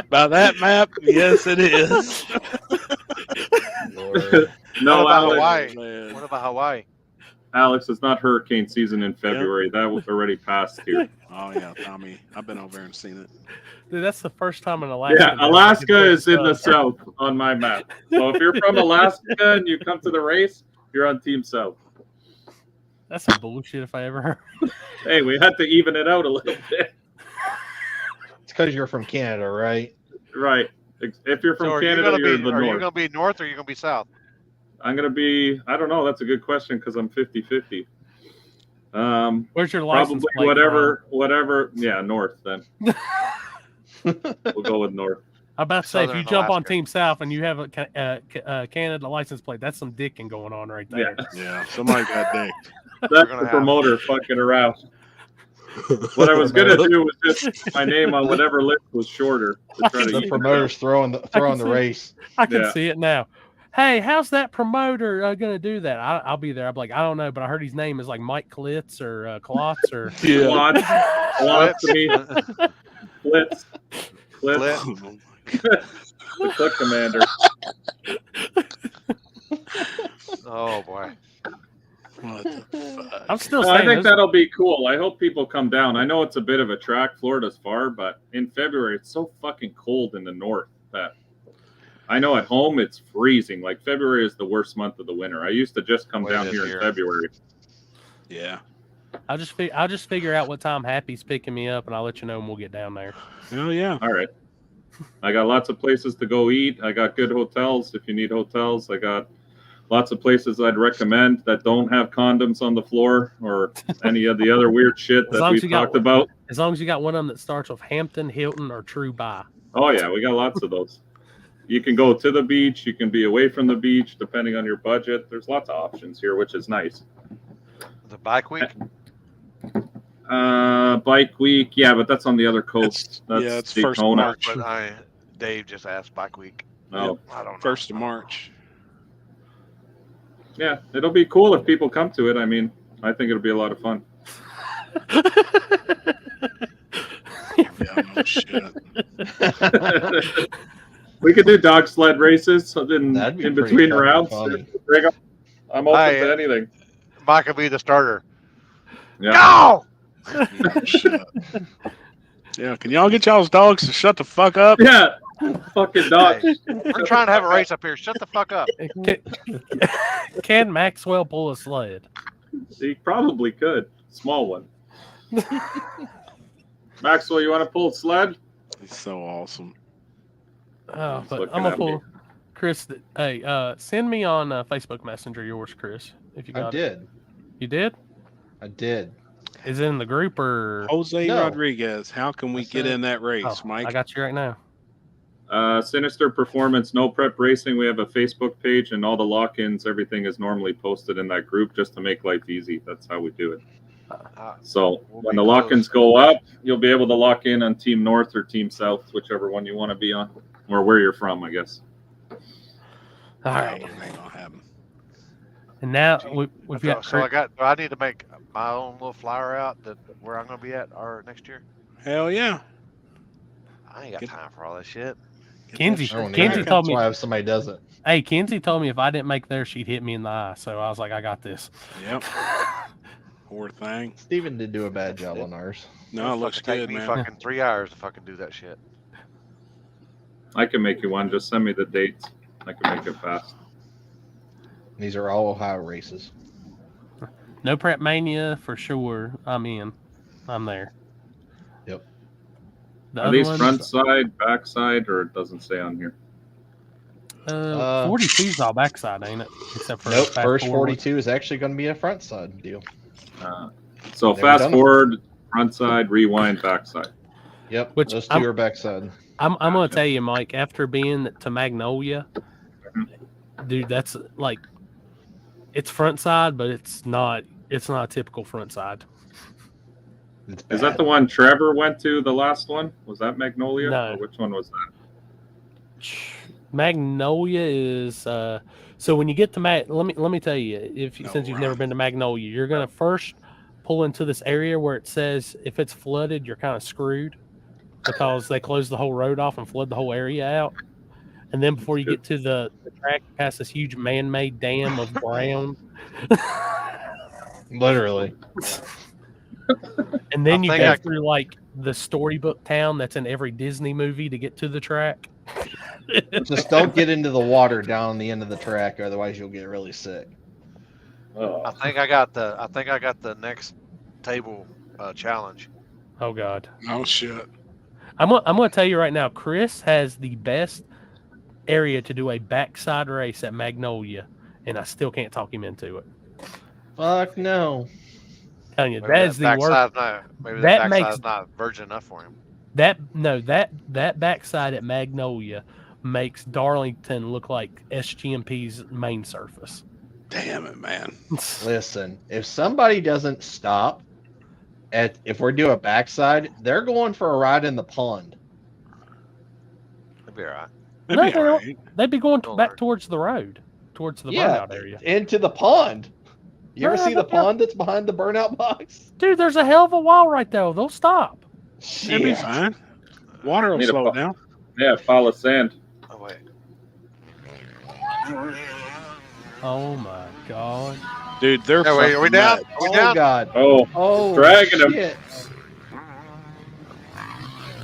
By that map, yes, it is. No, what about Alex. Hawaii? What about Hawaii? Alex, it's not hurricane season in February. That was already passed here. Oh yeah, Tommy, I've been over there and seen it. Dude, that's the first time in Alaska. Yeah, Alaska is in the south on my map. So if you're from Alaska and you come to the race, you're on Team South. That's some bullshit if I ever heard. Hey, we had to even it out a little bit. It's because you're from Canada, right? Right. If you're from So Canada, you're in the are you north. going to be north or are you going to be south? I'm going to be, I don't know. That's a good question because I'm 50-50. Where's your license Probably plate whatever. Yeah, north then. We'll go with north. I'm about to say, if Southern you jump on Alaska. Team South and you have a Canada license plate, that's some dicking going on right there. Yeah, somebody got dicked. That's the promoter fucking around. What I was going to do was just my name on whatever list was shorter. To try to The even promoter's throwing the race. I can Yeah. see it now. Hey, how's that promoter going to do that? I'll be there. I'm like, I don't know, but I heard his name is like Mike Klitz or Klotz or Klotz to me. Blitz. The click commander. Oh boy. What the fuck? I'm still I saying think that'll be cool. I hope people come down. I know it's a bit of a track. Florida's far, but in February it's so fucking cold in the north that I know at home it's freezing. Like February is the worst month of the winter. I used to just come down here in February. Yeah. I'll just figure out what time Happy's picking me up, and I'll let you know when we'll get down there. Oh yeah. All right. I got lots of places to go eat. I got good hotels if you need hotels. I got lots of places I'd recommend that don't have condoms on the floor or any of the other weird shit that we've talked about. As long as you got one of them that starts with Hampton, Hilton, or True Buy. Oh yeah, we got lots of those. You can go to the beach. You can be away from the beach depending on your budget. There's lots of options here, which is nice. The bike week? Bike week. Yeah, but that's on the other coast. It's Daytona. 1st of March. But Dave just asked bike week. No. I don't know. 1st of March. Yeah, it'll be cool if people come to it. I mean, I think it'll be a lot of fun. Yeah, no shit. We could do dog sled races in That'd be between pretty fucking rounds. funny. I'm open to anything. Mike will be the starter. Yeah. Go! Yeah, can y'all get y'all's dogs to shut the fuck up? Yeah, fucking dogs. Hey, we're trying to have a race up here. Shut the fuck up. Can Maxwell pull a sled? He probably could. Small one. Maxwell, you want to pull a sled? He's so awesome. Oh, but looking I'm gonna at me. pull Chris. Hey, send me on Facebook Messenger yours, Chris. If you got I it. did. You did? I did. Is it in the group or? Jose No. Rodriguez. How can we get in that race, Oh, Mike? I got you right now. Sinister Performance, No Prep Racing. We have a Facebook page and all the lock-ins, everything is normally posted in that group just to make life easy. That's how we do it. So when the lock-ins go up, you'll be able to lock in on Team North or Team South, whichever one you want to be on, or where you're from, I guess. All right. That ain't gonna happen. And now we've got. So do I need to make my own little flyer out that where I'm going to be at next year? Hell yeah. I ain't got time for all that shit. Kenzie Everyone told That's me. why if somebody does it. Hey, Kenzie told me if I didn't make there, she'd hit me in the eye. So I was like, I got this. Yep. Poor thing. Steven did do a bad job on ours. No, it looks Fucking good, take me man. fucking 3 hours to fucking do that shit. I can make you one. Just send me the dates. I can make it fast. These are all Ohio races. No Prep Mania for sure. I'm in. I'm there. Yep. The Are other these ones, front side, back side, or it doesn't say on here? 42's all backside, ain't it? Except for Nope. fast First forward. 42 is actually going to be a front side deal. So Never fast done it. forward, front side, rewind, back side. Yep. Which Those two are backside. I'm going to tell you, Mike, after being to Magnolia, dude, that's like, it's front side, but it's not a typical front side. It's Is that the one Trevor went to, the last one? Was that Magnolia? No. Or which one was that? Magnolia is so when you get to let me tell you, since you've never been to Magnolia, you're going to first pull into this area where it says if it's flooded, you're kind of screwed because they close the whole road off and flood the whole area out. And then before you get to the track, past this huge man-made dam of ground. Literally. And then you go through like the storybook town that's in every Disney movie to get to the track. Just don't get into the water down the end of the track, otherwise you'll get really sick. I think I got the next table challenge. Oh God. Oh shit. I'm gonna tell you right now, Chris has the best area to do a backside race at Magnolia, and I still can't talk him into it. Fuck no. I'm telling you, Maybe that is the worst. Maybe that that makes backside's not virgin enough for him. That backside at Magnolia makes Darlington look like SGMP's main surface. Damn it, man. Listen, if somebody doesn't stop if we're doing a backside, they're going for a ride in the pond. It'd be all right. No, they don't. They'd be going back towards the road, towards the burnout area. Into the pond. You ever see the pond that's behind the burnout box? Dude, there's a hell of a wall right there. They'll stop. It'll be fine. Water will slow it down. Yeah, pile of sand. Oh wait. Oh my God. Dude, they're are we down? nuts. Are we down? God. Oh, dragging him. Shit.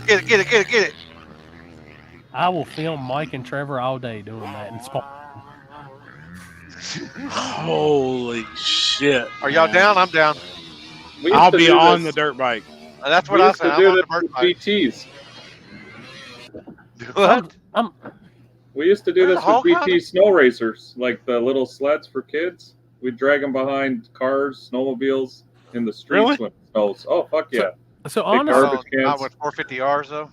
Get it. I will film Mike and Trevor all day doing that and spawn. Holy shit. Are y'all down? I'm down. I'll be on the dirt bike. That's what I said. I'm on the dirt bike. BTs. What? We used to do this whole with BT snow racers, like the little sleds for kids. We'd drag them behind cars, snowmobiles in the streets when it snows. Oh, fuck yeah. So honestly, Not with 450Rs though.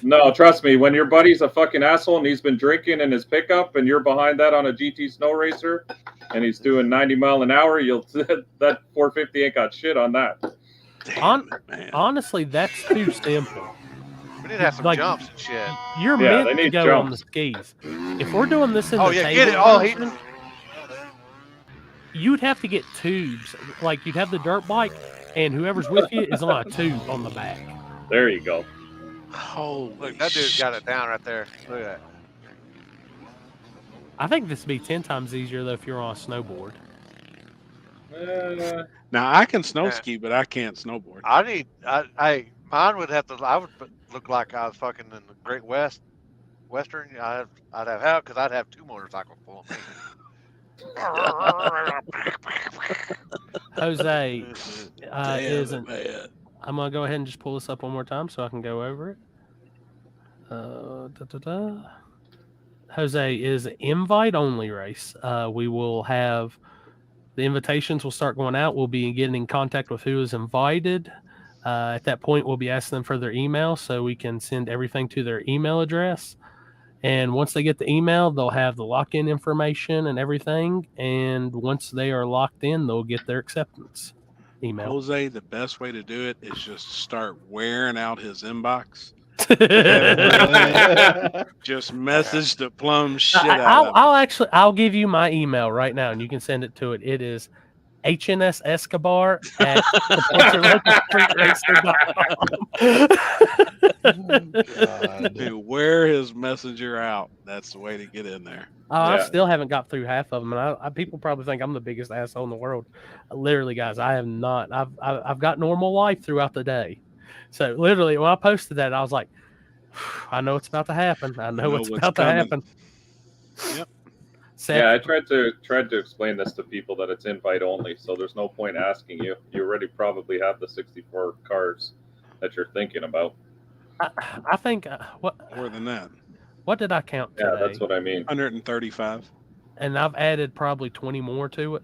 No, trust me, when your buddy's a fucking asshole and he's been drinking in his pickup and you're behind that on a GT snow racer and he's doing 90 mile an hour, that 450 ain't got shit on that. Honestly, that's too simple. We need to have some jumps and shit. You're meant to go on the skis. If we're doing this in the table, you'd have to get tubes. Like you'd have the dirt bike, and whoever's with you is on a tube on the back. There you go. Holy Look, that dude's got it down right there. Look at that. I think this would be 10 times easier though if you're on a snowboard. Now I can snow ski, but I can't snowboard. Mine would have to. I would look like I was fucking in the Great Western. I'd have help because I'd have two motorcycles full of me. Jose isn't. I'm gonna go ahead and just pull this up one more time so I can go over it. Jose is an invite only race. We will have the invitations will start going out. We'll be getting in contact with who is invited. At that point, we'll be asking them for their email so we can send everything to their email address. And once they get the email, they'll have the lock-in information and everything. And once they are locked in, they'll get their acceptance email. Jose, the best way to do it is just start wearing out his inbox. Just message the plum shit out of it. I'll give you my email right now and you can send it to it. It is HNS Escobar at Dude, wear his messenger out. That's the way to get in there. I still haven't got through half of them, and people probably think I'm the biggest asshole in the world. Literally, guys, I have not. I've got normal life throughout the day. So literally, when I posted that, I was like, I know it's about to happen. I know what's about to happen. Yep. Seth, Yeah, I tried to explain this to people that it's invite only, so there's no point asking you. You already probably have the 64 cars that you're thinking about. I think what More than that. What did I count today? Yeah, that's what I mean. 135. And I've added probably 20 more to it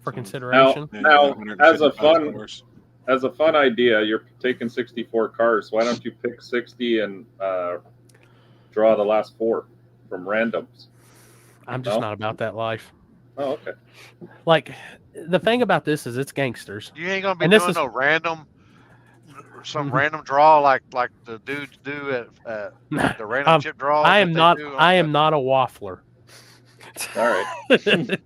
for consideration. Now, as a fun idea, you're taking 64 cars. Why don't you pick 60 and draw the last 4 from randoms? I'm just not about that life. Oh, okay. Like, the thing about this is it's gangsters. You ain't gonna be doing no random, random draw like the dudes do at the random chip draw. I am not a waffler. All right.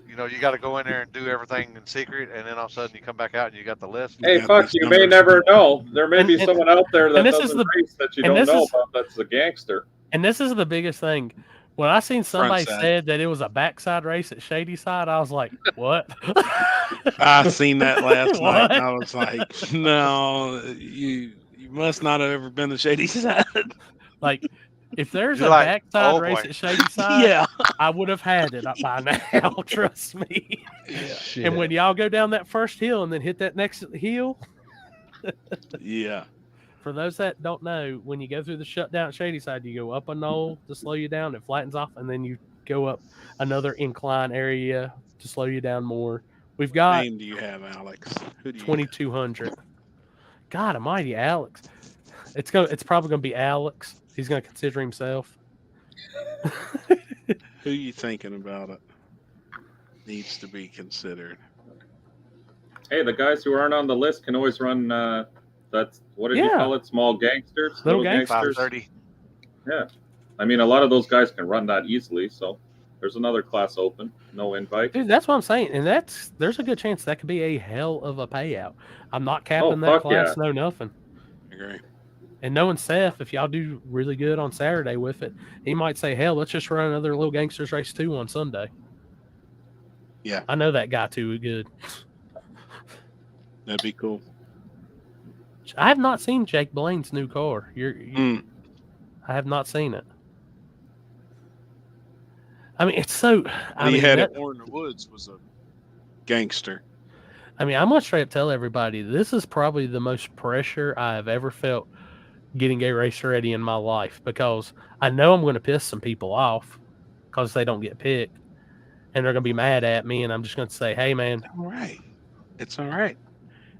You know, you got to go in there and do everything in secret, and then all of a sudden you come back out and you got the list. Hey, fuck! You may never know. There may be someone out there that doesn't race that you don't know about. That's a gangster. And this is the biggest thing. When I seen somebody said that it was a backside race at Shady Side, I was like, "What?" I seen that last night. And I was like, "No, you must not have ever been to Shady Side." Like, if there's a backside race at Shady Side, yeah, I would have had it by now. Trust me. Yeah. And when y'all go down that first hill and then hit that next hill, yeah. For those that don't know, when you go through the shutdown at Shady Side, you go up a knoll to slow you down. It flattens off, and then you go up another incline area to slow you down more. We've got. What name do you have, Alex? Who do you 2200. God almighty, Alex. It's probably gonna be Alex. He's gonna consider himself. Who you thinking about it? Needs to be considered. Hey, the guys who aren't on the list can always run. That's what did you call it? Small gangsters. Little gangsters. 530. Yeah, I mean a lot of those guys can run that easily. So there's another class open. No invite. Dude, that's what I'm saying, and there's a good chance that could be a hell of a payout. I'm not capping that class. Yeah. No, nothing. Agree. And knowing Seth, if y'all do really good on Saturday with it, he might say, "Hell, let's just run another Little Gangsters race 2 on Sunday." Yeah, I know that guy too good. That'd be cool. I have not seen Jake Blaine's new car. I have not seen it. I mean, it's so. He had it more in the woods. Was a gangster. I mean, I'm gonna straight up tell everybody this is probably the most pressure I have ever felt getting a race ready in my life, because I know I'm going to piss some people off because they don't get picked, and they're going to be mad at me, and I'm just going to say, "Hey, man, all right, it's all right."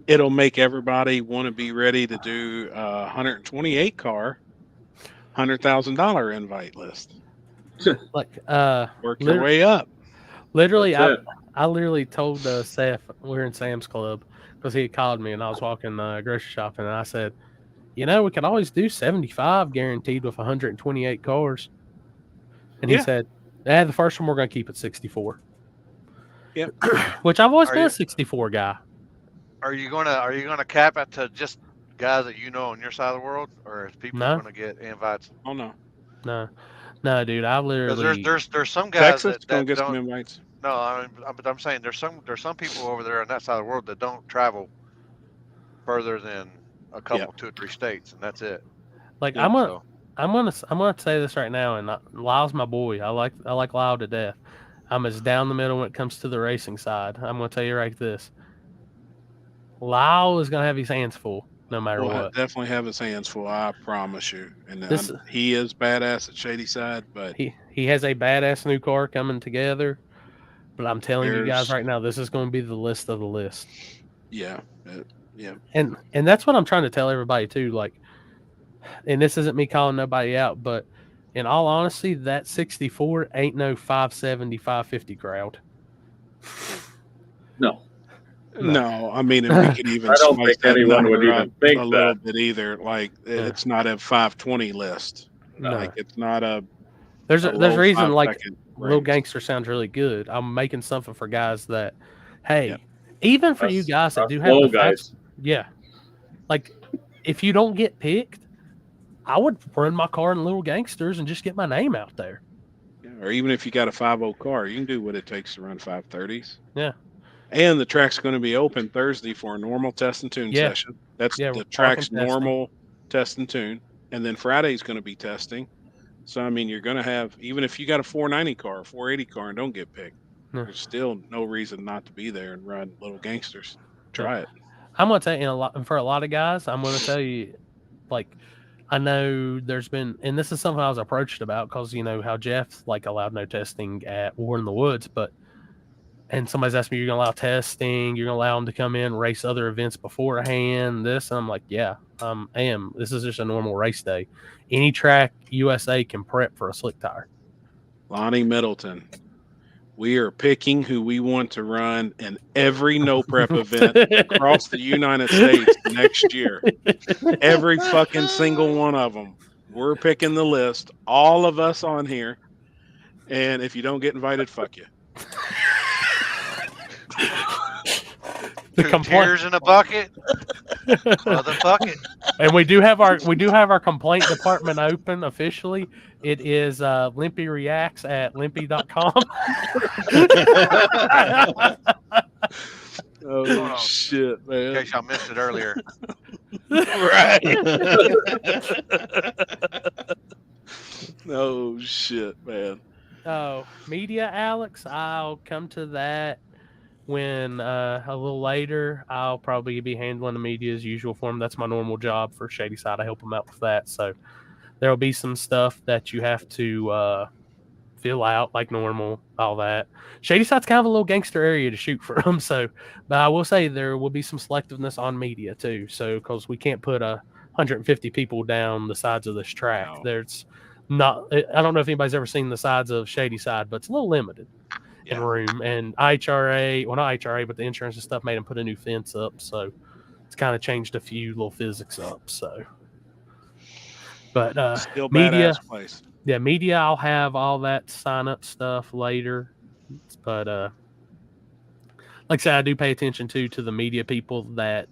It'll make everybody want to be ready to do 128 car, $100,000 invite list. Like, work your way up. Literally, I literally told Seth, we're in Sam's Club, because he had called me and I was walking grocery shopping, and I said, "You know, we could always do 75 guaranteed with 128 cars." And he said, the first one we're going to keep at 64. Yep. Which I've always been a 64 guy. Are you gonna cap it to just guys that you know on your side of the world, or is people gonna get invites? Oh no, dude. I literally there's some guys Texas that gonna get don't, some invites. No, but I'm saying there's some people over there on that side of the world that don't travel further than a couple, 2 or 3 states, and that's it. Like, I'm gonna say this right now, and Lyle's my boy. I like Lyle to death. I'm as down the middle when it comes to the racing side. I'm gonna tell you right this. Lyle is gonna have his hands full no matter what. Definitely have his hands full. I promise you. And he is badass at Shady Side, but he has a badass new car coming together. But I'm telling you guys right now, this is going to be the list of the list. Yeah, yeah. And that's what I'm trying to tell everybody too. Like, and this isn't me calling nobody out, but in all honesty, that 64 ain't no 570, 550 crowd. No, I mean, if we could even I don't think anyone would even think a little bit either. Like, it's not a 520 list. No. Like, it's not a. There's a reason. Like, Little range. Gangster sounds really good. I'm making something for guys that, hey, even for you guys that do have the guys. Like, if you don't get picked, I would run my car in Little Gangsters and just get my name out there. Yeah, or even if you got a 5.0 car, you can do what it takes to run 530s. Yeah. And the track's going to be open Thursday for a normal test and tune session. That's the track's normal test and tune. And then Friday's going to be testing. So I mean, you're gonna have, even if you got a 490 car, 480 car, and don't get picked, there's still no reason not to be there and ride Little Gangsters. Try it. I'm gonna tell you, for a lot of guys, I'm gonna tell you, like, I know there's been, and this is something I was approached about because you know how Jeff like allowed no testing at War in the Woods, and somebody's asked me, you're gonna allow testing, you're gonna allow them to come in, race other events beforehand, this, and I'm like, yeah, I am. This is just a normal race day. Any track USA can prep for a slick tire. Lonnie Middleton, we are picking who we want to run in every no prep event across the United States next year. Every fucking single one of them. We're picking the list, all of us on here. And if you don't get invited, fuck you. Two tears in a bucket, motherfucker. And we do have our complaint department open officially. It is limpyreacts@limpy.com. Oh shit, man! In case I missed it earlier. Right. Oh shit, man. Oh, media, Alex. I'll come to that when a little later. I'll probably be handling the media as usual for them. That's my normal job for Shady Side. I help them out with that. So there will be some stuff that you have to fill out like normal, all that. Shady Side's kind of a little gangster area to shoot from. So, but I will say there will be some selectiveness on media too. So, because we can't put 150 people down the sides of this track. No. There's not. I don't know if anybody's ever seen the sides of Shady Side, but it's a little limited in room. And IHRA, well, not IHRA, but the insurance and stuff made them put a new fence up. So it's kind of changed a few little physics up. So, but still media, badass place. Yeah, media. I'll have all that sign up stuff later. But like I said, I do pay attention to the media people that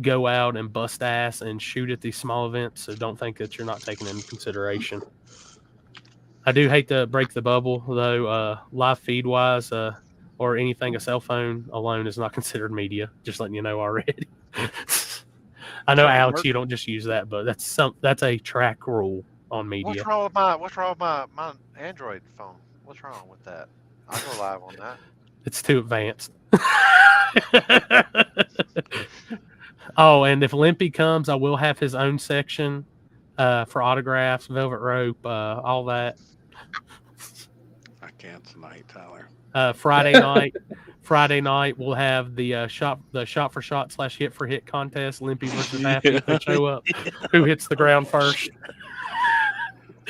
go out and bust ass and shoot at these small events. So don't think that you're not taking into consideration. I do hate to break the bubble, though. Live feed wise, or anything, a cell phone alone is not considered media. Just letting you know already. I know, Alex, you don't just use that, but that's a track rule on media. What's wrong with my Android phone? What's wrong with that? I'll go live on that. It's too advanced. Oh, and if Limpy comes, I will have his own section for autographs, velvet rope, all that. I can't tonight, Tyler. Friday night we'll have the shot for shot / hit for hit contest. Limpy versus Happy to show up. Who hits the ground first?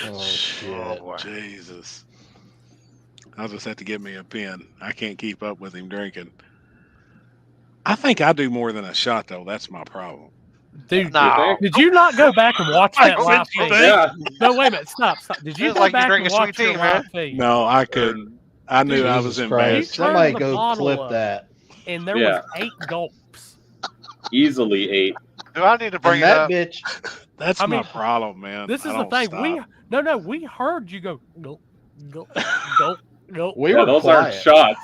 Oh shit! Oh, Jesus! I'll just have to get me a pen. I can't keep up with him drinking. I think I do more than a shot, though. That's my problem. Dude, did you not go back and watch that live feed? Yeah. No, wait a minute. Stop. Did you go back and watch your live feed? No, I couldn't. I knew I was in bed. Somebody go clip that. And there was 8 gulps. Easily 8. Do I need to bring that up? Bitch? That's my problem, man. This is I the don't thing. stop. We heard you go gulp, gulp, gulp, gulp. We were those quiet. aren't shots.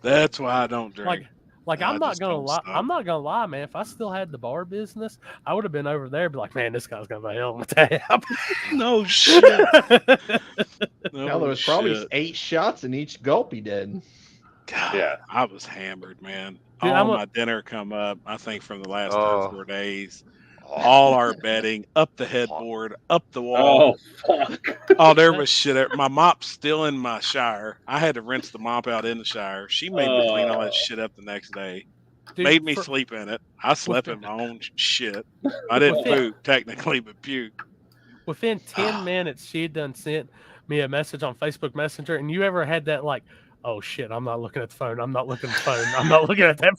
That's why I don't drink. Like I I'm not just gonna don't lie. stop. I'm not gonna lie, man. If I still had the bar business, I would have been over there. Be like, man, this guy's gonna be a hell of a tab. No shit. No Hell, there was probably shit. 8 shots in each gulp he did. God, Yeah. I was hammered, man. Dude, All my dinner come up, I think, from the last 3 Oh. or 4 days. All our bedding, up the headboard, up the wall. Oh, fuck. Oh, there was shit. My mop's still in my shower. I had to rinse the mop out in the shower. She made me clean all that shit up the next day. Dude, Made me sleep in it. I slept in my own shit. I didn't poop, technically, but puke. Within 10 minutes, she had done sent me a message on Facebook Messenger. And you ever had that like, oh shit, I'm not looking at the phone. I'm not looking at the phone. I'm not looking at that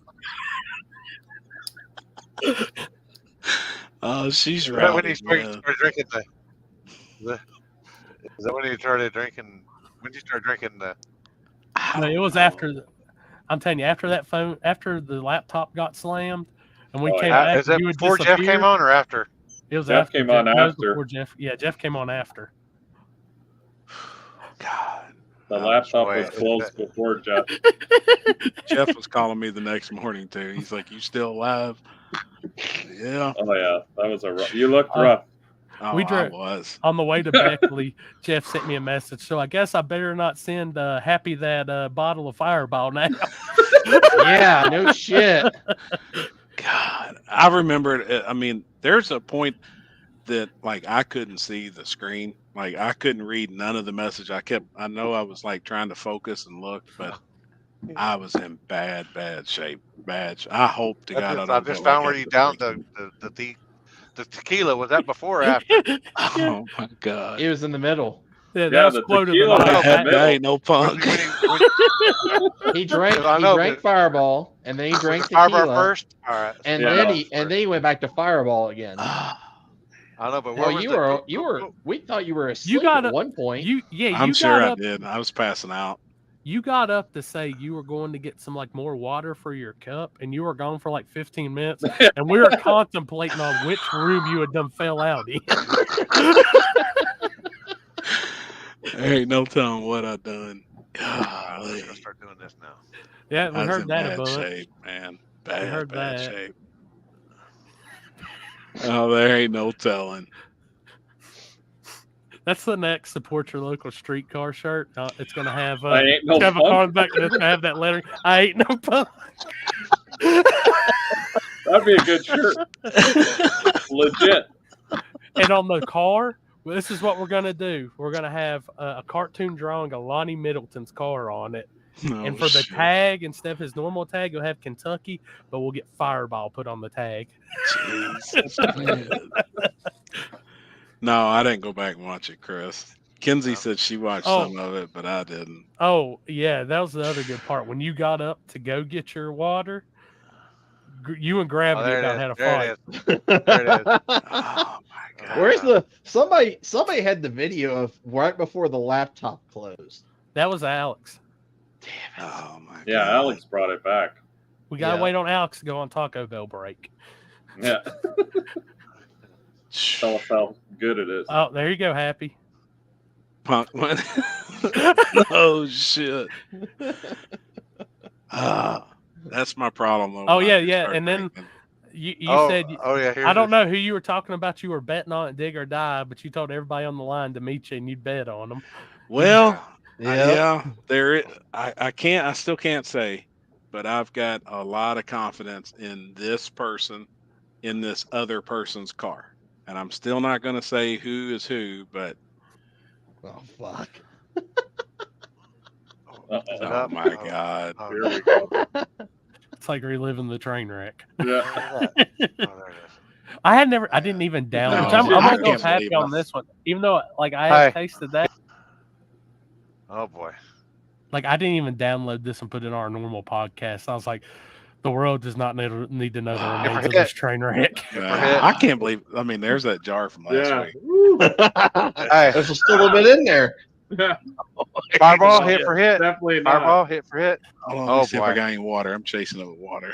phone. Oh, she's Is right. that when you started drinking is that when you started drinking? When you started drinking the? No, it was after. I'm telling you, after that phone, after the laptop got slammed, and we came back. Is that you had before Jeff disappeared. came on or after? It was Jeff after. came on No, it was after. before Jeff. Yeah, Jeff came on after. God. The laptop was wait, closed before Jeff. Jeff was calling me the next morning too. He's like, "You still alive?" Yeah. Oh yeah, that was a rough. You looked rough. Oh, We I drove was. on the way to Beckley. Jeff sent me a message, so I guess I better not send Happy that bottle of Fireball now. Yeah, no shit. God, I remember it. I mean, there's a point that like I couldn't see the screen. Like I couldn't read none of the message. I know I was like trying to focus and look, but I was in bad shape. I hope to God I I don't just get like found where that you to downed freaking- the tequila. Was that before or after? Oh my God. It was in the middle. Yeah, Yeah, that was the quote of the tequila night. was in the That middle. ain't no punk. He drank. I He know, drank but- Fireball, and then he Was drank it Fireball tequila first? All right. and Yeah. then he went back to Fireball again. I know, but Hell, where was you were. We thought you were asleep got at up- one point. You I'm got sure I up. did. I was passing out. You got up to say you were going to get some like more water for your cup, and you were gone for like 15 minutes, and we were contemplating on which room you had done fell out in. There ain't no telling what I done. I'm Golly. gonna start doing this now. Yeah, we I was heard in that a bad bunch. shape, man. Bad heard that. shape. Oh, there ain't no telling. That's the next support your local streetcar shirt. It's gonna have I ain't no Kevin punk. on the back. It's gonna have that letter. I ain't no punk. That'd be a good shirt. Legit. And on the car, well, this is what we're gonna do. We're gonna have a cartoon drawing of Lonnie Middleton's car on it. No And for the shit. tag, instead of his normal tag, you'll have Kentucky, but we'll get Fireball put on the tag. Jesus, man. No, I didn't go back and watch it, Chris. Kinsey said she watched some of it, but I didn't. Oh, yeah, that was the other good part. When you got up to go get your water, you and Gravity about had a fight. There it is. Oh my God. Where's the somebody had the video of right before the laptop closed. That was Alex. Oh my Yeah, God. Alex brought it back. We got to Yeah. wait on Alex to go on Taco Bell break. Yeah. Tell us how good it is. Oh, there you go, Happy. Punk one. Oh shit. That's my problem. Though, Oh, when I yeah, do yeah. start And then drinking. you said, here I it don't is. know who you were talking about. You were betting on it, dig or die, but you told everybody on the line to meet you and you'd bet on them. Well, Yeah. yeah, there. I still can't say, but I've got a lot of confidence in this person, in this other person's car, and I'm still not going to say who is who, but Oh fuck. oh my God, Oh, Here we go. It's like reliving the train wreck. Yeah. oh, there it is. I didn't even download. No, which I'm I gonna go can't Happy believe on it. this one, even though like I have Hey. tasted that. Oh boy. Like I didn't even download this and put it on our normal podcast. I was like, the world does not need to know the remains of this train wreck. I can't believe. I mean, there's that jar from last Yeah. week. Hey, There's still a bit in there. Yeah. Fireball hit for hit. Definitely not. Fireball hit for hit. Hold on, Oh, let me see if I boy. got any water. I'm chasing it with water.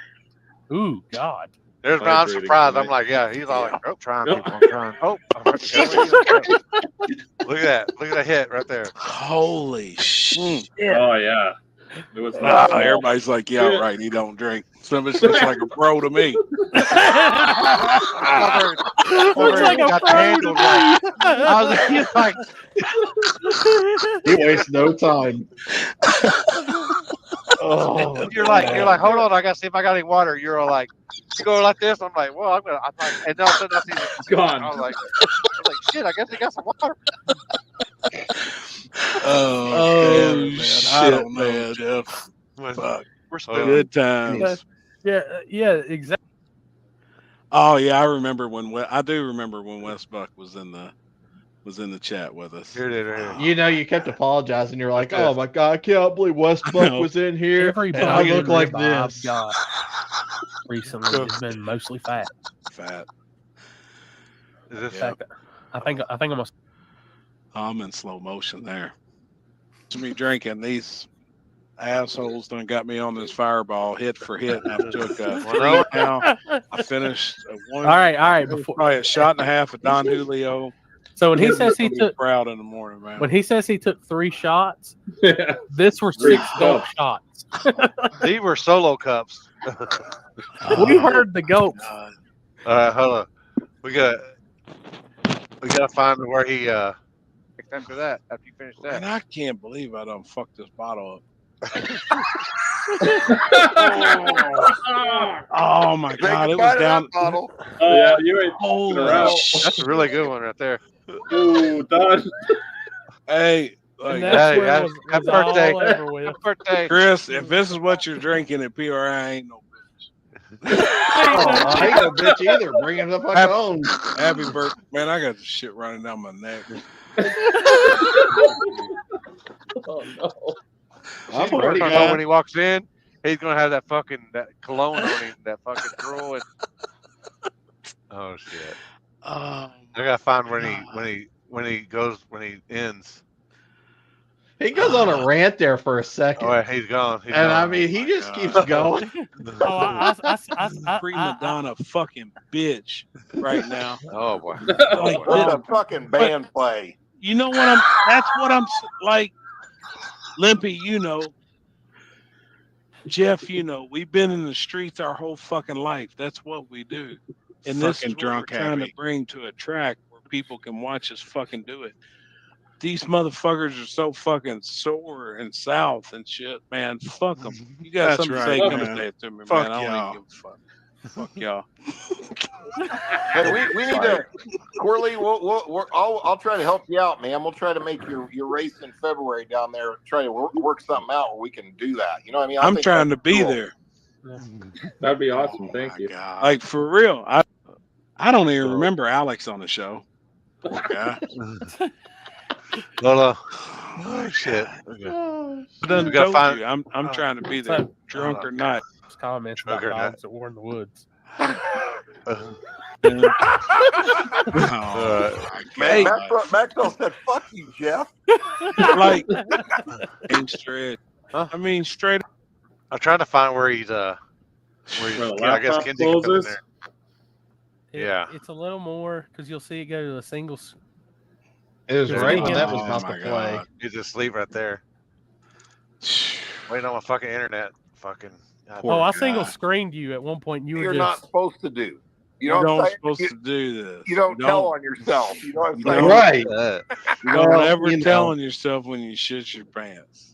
Ooh, God. I'm Hydrating surprised. I'm tonight. like, yeah, he's all like, oh, trying Yep. people, I'm trying. Oh, look at that. Look at that hit right there. Holy shit! Oh, yeah. It was Oh, not small. everybody's like, yeah, right. He don't drink. Somebody's just like a pro to me. Looks like a got the pro handle to right. me. I was he's like, He wastes no time. Oh, you're like, hold on, I gotta see if I got any water. You're all like, you go like this. I'm like, well, I'm like, and then all of a sudden I see It's gone. I was like, shit, I guess he got some water. Oh man, shit, I don't know, man. Jeff. Fuck. We're spilling. Good times. Yeah, exactly. Oh yeah, I remember when I do remember when Wes Buck was in the chat with us. Here it is, right here. you know, you kept apologizing. You're like, "Oh my god, I can't believe West I Buck know. was in here, Everybody and I look like in rib this." I've got recently has been mostly fat. Fat. Is this In fact, I think I'm gonna. I'm in slow motion there. To me drinking, these assholes done got me on this Fireball hit for hit. I took three now. I finished one. All right. Before Probably a shot and a half of Don Julio. so when he Ken's says he gonna be took proud in the morning, man. when he says he took 3 shots, Yeah. this were 6 gulp shots. These were solo cups. We heard the gulps. God. Hold on. We got. We gotta find where he after that. After you finish that. And I can't believe I done fucked this bottle up. Oh my God! It was down. Bottle. Yeah, you ain't. Holy shit! That's a really good one right there. Ooh, done. Hey, And like, that's hey, where it was happy all birthday. over with. Happy birthday. Chris, if this is what you're drinking at PRI, ain't no Oh, I ain't no bitch either. Bring it up on Happy- your own. happy birthday, man. I got the shit running down my neck. Oh no. I'm She's ready, gonna know man. when he walks in, he's gonna have that cologne on him, that fucking drool. And... Oh shit! I gotta find when he ends. He goes on a rant there for a second. Oh, he's gone. He's And gone. I mean, he just keeps going. Prima donna fucking bitch right now. Oh boy. Like, Let the fucking band play. you know what that's what I'm like, Limpy, you know. Jeff, you know, we've been in the streets our whole fucking life. That's what we do. And this is what we're trying to bring to a track where people can watch us fucking do it. These motherfuckers are so fucking sore and south and shit, man. Fuck them. You got something to say, come and say it to me, man. I don't even give a fuck. Fuck y'all. Hey, we need to, Corley. I'll try to help you out, man. We'll try to make your race in February down there. Try to work something out where we can do that. You know what I mean? I'm trying to be there. That'd be awesome. Thank you. God. Like for real. I don't even remember Alex on the show. Poor guy. Lola. Oh shit. We gotta find you. I'm trying to be there, drunk or not. Comments about dogs that were in the woods. Man, Maxwell said, "Fuck you, Jeff." Like, ain't straight. I mean, straight. I'm trying to find where he's I guess Kenzie can come in there. Yeah, it's a little more because you'll see it go to a single. It was right when that was about to play. He's asleep right there. Waiting on my fucking internet. Fucking. I single screened you at one point. You're not supposed to do. You don't know supposed to do this. You don't tell on yourself. You know what I'm saying? Right. You don't ever tell on yourself when you shit your pants.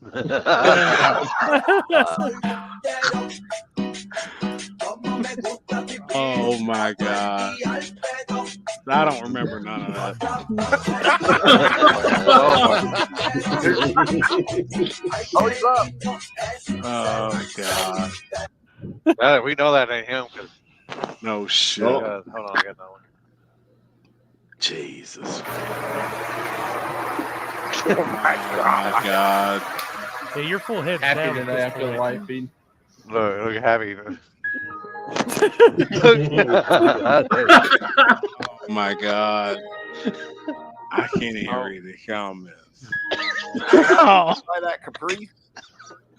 Oh my God. I don't remember none of that. Oh God. We know that ain't him. No shit. Hold on, I got that one. Jesus. Oh my God. Yeah, you're full head Happy down today after the live feed. Look happy. Oh my God. I can't even read the comments. Try that Capri.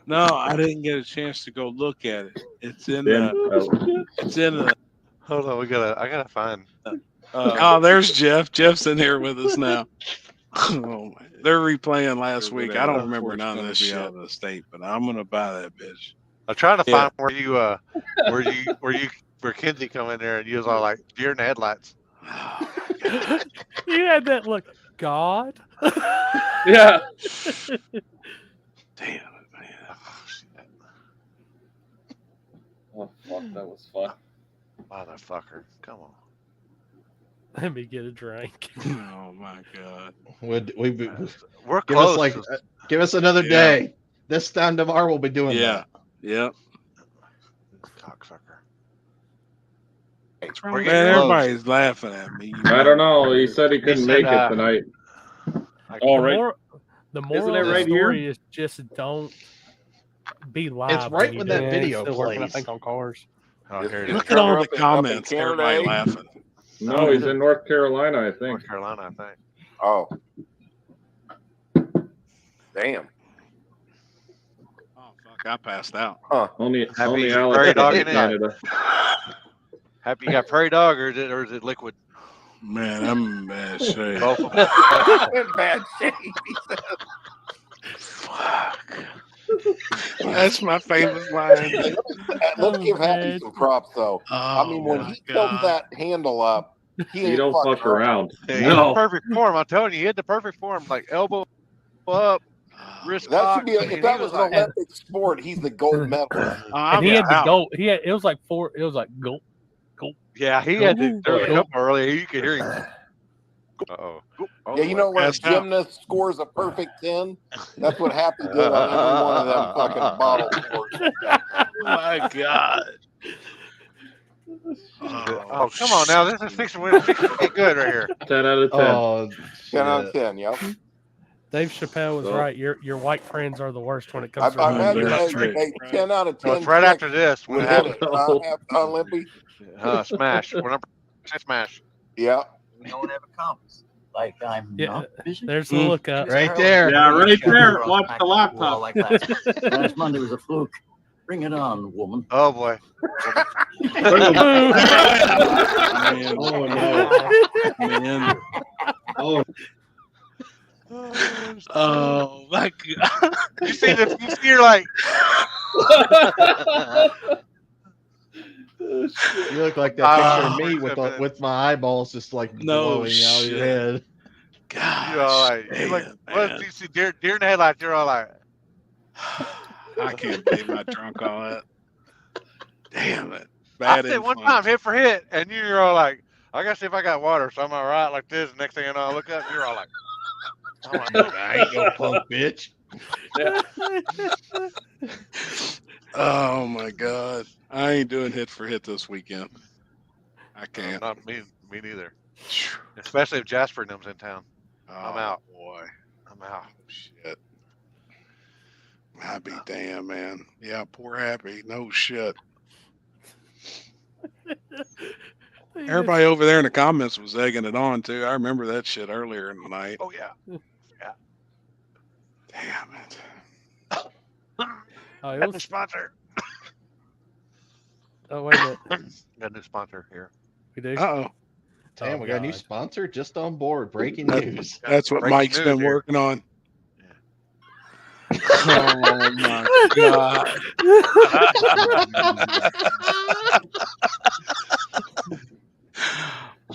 No, I didn't get a chance to go look at it. It's in the. Hold on, I gotta find. There's Jeff. Jeff's in here with us now. Oh, they're replaying last week. I don't remember none of this shit out of the state, but I'm gonna buy that bitch. I'm trying to find where Kenzie come in there and you was all like deer in the headlights. You had that look, God. Yeah. Damn. Oh fuck, that was fun. Motherfucker, come on. Let me get a drink. Oh my God. We're give close. Give us another day. This time tomorrow we'll be doing that. Yep. Cocksucker. Man, everybody's laughing at me. I don't know. He said he couldn't make it tonight. The moral of the story is just don't be live. It's right when that video plays. I think on cars. Look at all the comments. Everybody laughing. No, he's in North Carolina, I think. North Carolina, I think. Oh. Damn. Oh fuck! I passed out. Only Happy Alex prairie dog in in Canada. Happy you got prairie dog or is it liquid? Man, I'm in bad shape. In bad shape. Fuck. That's my favorite line. Let's give Happy some props, though. I mean, when he tilted that handle up He You ain't don't fucking fuck around. Yeah, he hit No. the perfect form. I'm telling you, he hit the perfect form. Like elbow up, wrist That cock. should be I mean, if that he was an like, Olympic sport, he's the gold medalist. And he had the goal. It was like four. It was like goal. Yeah, he had to. There was a Goal. couple earlier. You could hear him. Uh-oh. Yeah, you know when a gymnast scores a perfect 10? That's what Happy did on every one of them fucking bottle scores. Oh my God. Oh, come on now. This is fixing to get good right here. 10 out of 10. Oh, 10 out of 10, yep. Dave Chappelle was So- right. Your white friends are the worst when it comes I to imagine that's hey, right. 10 out of 10 So it's right after this. would When hit it it, Olympy? smash. When I'm smash. Yeah. No one ever comes. Like I'm not busy. There's the lookup. Right there. Yeah, right there. Watch the laptop. Like last Monday was a fluke. Bring it on, woman. Oh boy. Man, oh no. Man. Oh my God. You see the you see her like You look like that picture of me with my eyeballs just like No blowing out of your head. God. you all like you're like what if you see deer in the headlights, you're all like I can't believe I drunk all that. Damn it. I Bad said one influence. time hit for hit and you're all like, I gotta see if I got water, so I'm all right like this. Next thing you know, I look up, you're all like, I'm like, I ain't no punk bitch. Oh my God. I ain't doing hit for hit this weekend. I can't. not me neither. Especially if Jasper and them's in town. I'm out. Boy. I'm out. Shit. Happy damn, man. Yeah, poor Happy. No shit. Everybody over there in the comments was egging it on too. I remember that shit earlier in the night. Oh yeah. Yeah. Damn it. Oh, it Got a was, sponsor. oh wait a minute. Got a new sponsor here. We do. Uh-oh. Damn, Oh, we got a new God. sponsor just on board. Breaking news. That's what Breaking Mike's news been here. working on. Oh my God.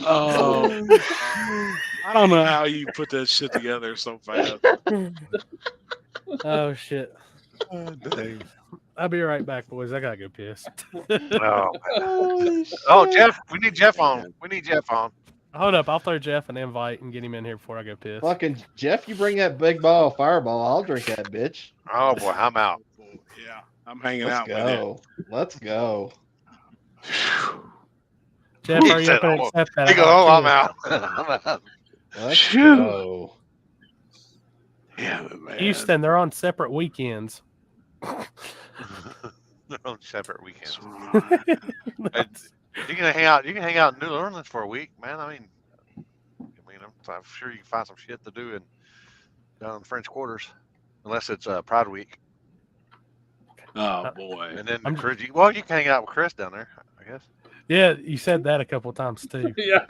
Oh, I don't know how you put that shit together so fast. Oh shit. Dang. I'll be right back, boys. I gotta go piss. Oh, Jeff, we need Jeff on. We need Jeff on. Hold up, I'll throw Jeff an invite and get him in here before I go piss. Fucking Jeff, you bring that big ball of Fireball, I'll drink that bitch. Oh boy, I'm out. Yeah, I'm hanging Let's out go. Let's go. Jeff, He are you said, going to oh, accept that? He I goes, got oh, I'm two. out. I'm out. Let's Phew. go. Damn it, man. Houston, they're on separate weekends. They're on separate weekends. And you can hang out. You can hang out in New Orleans for a week, man. I mean, I'm sure you can find some shit to do down in the French Quarters, unless it's Pride Week. Oh boy. And then well, you can hang out with Chris down there, I guess. Yeah, you said that a couple of times too. Yeah.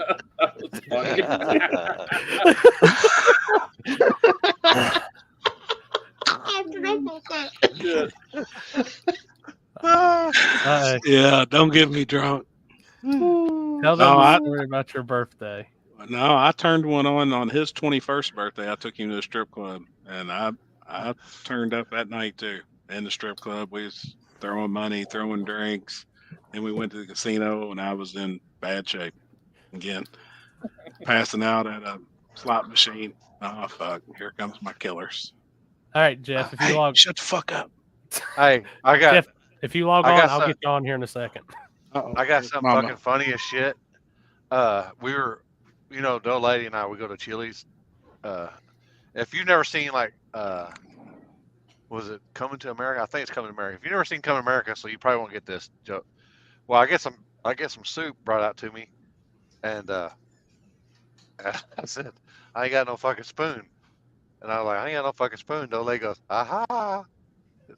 That was Yeah, don't get me drunk. Tell them No, the story about your birthday. No, I turned one on his 21st birthday. I took him to the strip club, and I turned up that night too. In the strip club, we was throwing money, throwing drinks, and we went to the casino, and I was in bad shape again, passing out at a slot machine. Oh fuck! Here comes my killers. All right, Jeff. If you Hey, log, shut the fuck up. Hey, I got Jeff, if you log I on, got I'll some- get you on here in a second. Uh-oh. I got something Mama. fucking funny as shit. We were, Doe Lady and I, we go to Chili's. If you've never seen was it Coming to America? I think it's Coming to America. If you've never seen Coming to America, so you probably won't get this joke. Well, I get some soup brought out to me, and I said, I ain't got no fucking spoon. And I was like, I ain't got no fucking spoon. Doe Lady goes, aha.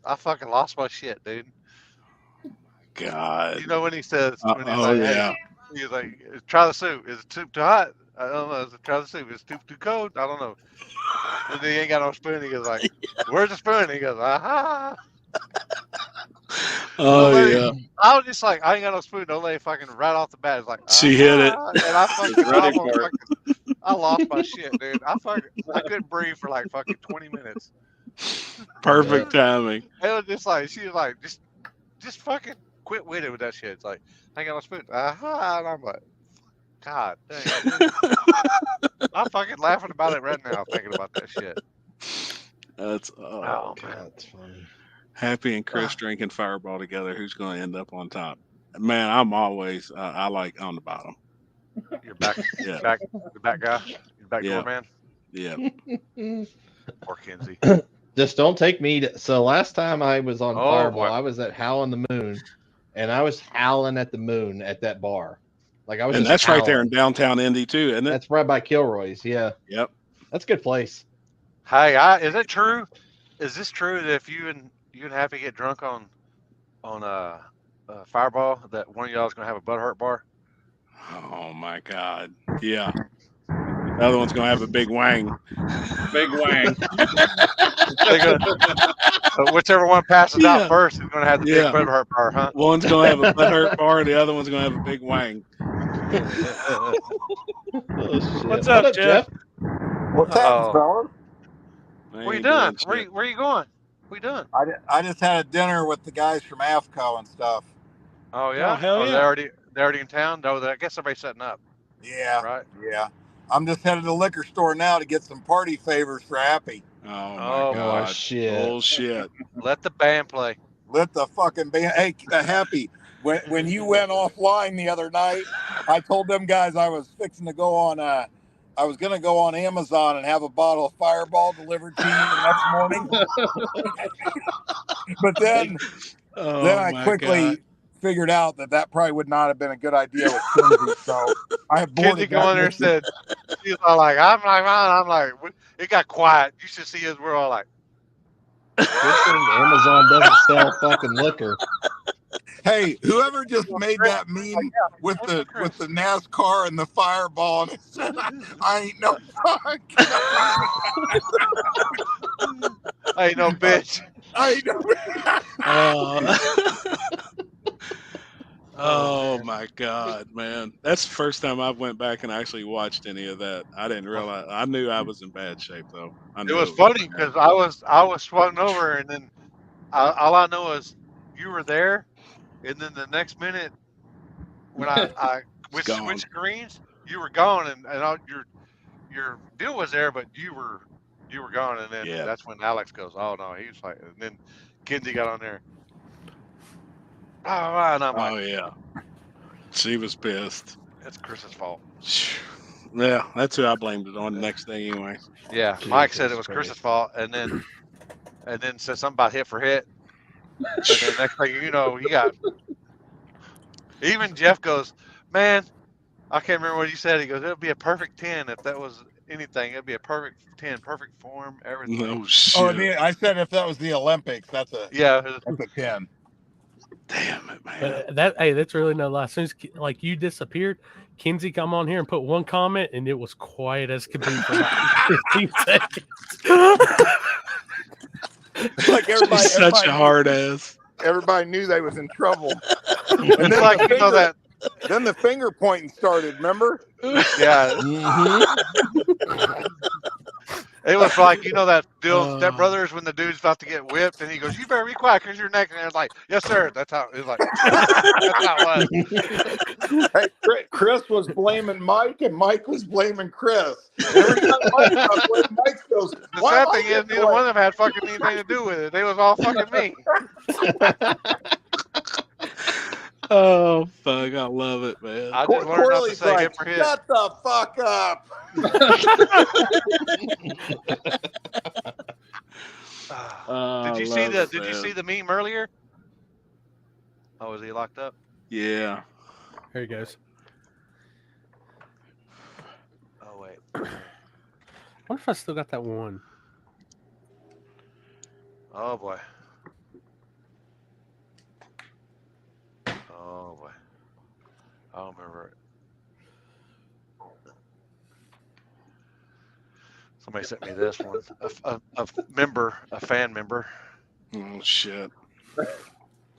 I fucking lost my shit, dude. God. You know when he says, when he's Oh like, yeah. hey, he's like, try the soup. Is the soup too hot? I don't know. Try the soup. Is the soup too cold? I don't know. And then he ain't got no spoon. He goes like, where's the spoon? He goes, aha. Oh yeah. I was just like, I ain't got no spoon. Don't let it fucking right off the bat. It's like, She hit it. and I fucking ready almost for it. fucking, I lost my shit, dude. I couldn't breathe for like fucking 20 minutes. Perfect timing. It was just like, she was like, just fucking quit with it with that shit. It's like, I ain't got no spoon. And I'm like, God dang, dude. I'm fucking laughing about it right now, thinking about that shit. That's Oh, man. That's funny. Happy and Chris drinking Fireball together. Who's going to end up on top? Man, I'm always I like on the bottom. You're back, Yeah. the back guy, your back door man. Yeah. Or Kinsey. Just don't take me to. So last time I was on Oh, Fireball, boy. I was at Howlin' the Moon, and I was howling at the moon at that bar. Like I was And just that's right there in howling. downtown Indy too, isn't it? That's right by Kilroy's. Yeah. Yep. That's a good place. Hey, is it true? Is this true that if you and Happy get drunk on Fireball, that one of y'all is gonna have a butthurt bar? Oh my God. Yeah. The other one's gonna have a big wang. Big wang. Whichever one passes out first is gonna have the big Yeah. butthurt bar, huh? One's gonna have a butthurt bar, the other one's gonna have a big wang. Oh, shit. What's up, Jeff? What's happening, fellas? What you doing? Where you going? What you doing? I just had a dinner with the guys from AFCO and stuff. Oh yeah. Oh, hell yeah. They're already in town. No, I guess everybody's setting up. Yeah. Right. Yeah. I'm just headed to the liquor store now to get some party favors for Happy. Oh my Oh, God. shit. Bullshit. Let the band play. Let the fucking band. Hey, Happy. When you went offline the other night, I told them guys I was fixing to go on. I was gonna go on Amazon and have a bottle of Fireball delivered to you the next morning. But then I quickly figured out that probably would not have been a good idea with Kinsey. So I aborted Kinsey go on there and said, "He's all like, I'm like, it got quiet. You should see us. We're all like, good thing Amazon doesn't sell fucking liquor." Hey, whoever just made that meme with the NASCAR and the Fireball, and it said, I ain't no fuck. I ain't no bitch. I ain't no Oh my God, man. That's the first time I've went back and actually watched any of that. I didn't realize. I knew I was in bad shape though. It was funny because I was swung over, and then all I know is you were there, and then the next minute when I switched screens, you were gone, and all, your deal was there, but you were gone, and then that's when Alex goes, "Oh no," he was like, and then Kinsey got on there. Oh, and I'm like, oh yeah. She was pissed. That's Chris's fault. Yeah, that's who I blamed it on the next day anyway. Yeah, Mike said it was Chris's fault, and then said something about hit for hit, and then next thing you know, he got. Even Jeff goes, "Man, I can't remember what he said." He goes, "It'll be a perfect 10 if that was anything. It'd be a perfect 10, perfect form, everything." No shit. Oh, I said if that was the Olympics, that's a 10. Damn it, man. That's really no lie. As soon as like you disappeared, Kinsey come on here and put one comment, and it was quiet as could be for like 15 seconds. Like everybody, She's such a hard ass. Everybody knew they was in trouble. And then like you know that. Then the finger pointing started. Remember? Yeah. It was like, you know, that deal, Step Brothers, when the dude's about to get whipped, and he goes, "You better be quiet because you're next." And I was like, "Yes, sir." That's how it was. Like, that's how it was. Hey, Chris was blaming Mike, and Mike was blaming Chris. Every time Mike goes, the sad thing is, neither one of them had fucking anything to do with it. They was all fucking me. Oh fuck! I love it, man. I just learned not to say hit for hit. Shut the fuck up. Did you see the meme earlier? Oh, was he locked up? Yeah. Here he goes. Oh wait. I wonder if I still got that one. Oh boy. Oh boy. I don't remember it. Somebody sent me this one. A fan member. Oh shit.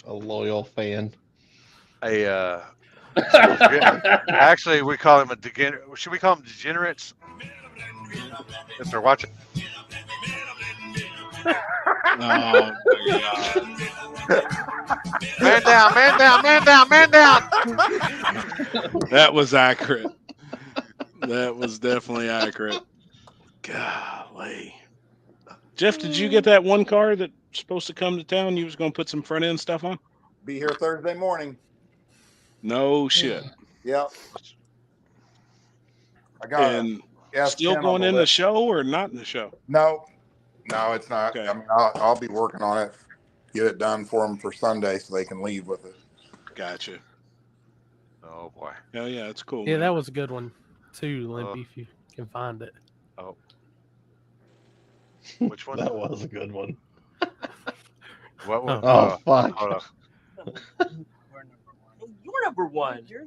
A loyal fan. Actually, we call him a degenerate. Should we call them degenerates? If they're watching. Oh my God. Man down, man down, man down, man down. That was accurate. That was definitely accurate. Golly. Jeff, did you get that one car that's supposed to come to town? You was going to put some front end stuff on? Be here Thursday morning. No shit. Yep. I got And it. still going in the show or not in the show? No, it's not. Okay. I mean, I'll be working on it, get it done for them for Sunday so they can leave with it. Gotcha. Oh boy. Hell yeah, it's cool. Yeah, man. that was a good one too, Limpy, if you can find it. Oh. Which one? That was a good one. What one? Oh, fuck. Hold on. You're number one. You're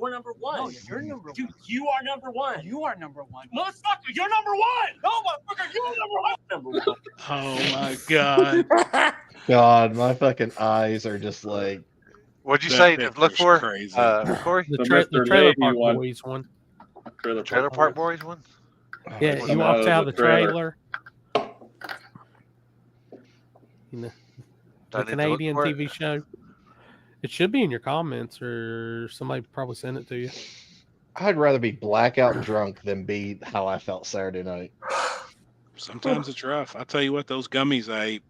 number one. No, you're number one. Dude, you are number one. You are number one. Motherfucker, you're number one. No, motherfucker, you're number one. Number one. Oh my God. God, my fucking eyes are just like. What'd you That say to look picture's for? crazy. Corey? The, The the Mr. Trailer Leahy Park one. Boys one. Trailer Park Boys one? Yeah, Come he out walks of out the of the trailer. You know, Do I the need to look Canadian for it? TV show. It should be in your comments, or somebody probably sent it to you. I'd rather be blackout drunk than be how I felt Saturday night. Sometimes it's rough. I tell you what, those gummies I ate,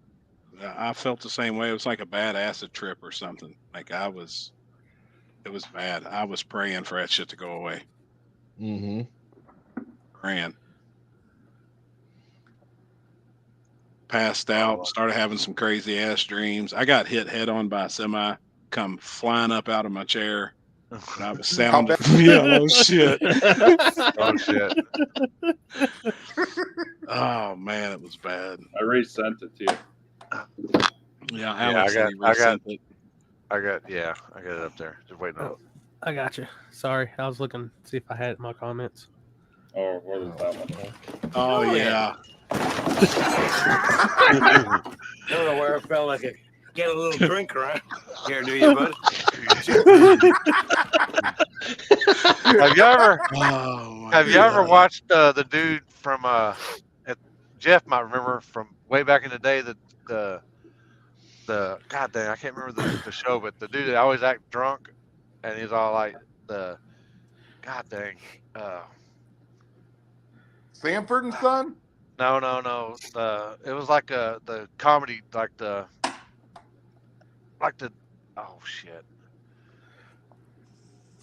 I felt the same way. It was like a bad acid trip or something. Like it was bad. I was praying for that shit to go away. Mm-hmm. Praying. Passed out, started having some crazy ass dreams. I got hit head on by a semi, come flying up out of my chair. And I was sounding, yeah, oh shit. Oh shit. Oh man, it was bad. I resent it to you. Yeah, Alex said he I got resent it. I got it up there. Just waiting on it. I got you. Sorry, I was looking to see if I had it in my comments. Or where is that one? Oh yeah. I don't know where I felt like I get a little drink around here, do you, bud? Have you ever watched the dude from Jeff might remember from way back in the day the god dang, I can't remember the show, but the dude that always act drunk and he's all like the god dang Sanford and Son? No. It was like the comedy, like the oh shit.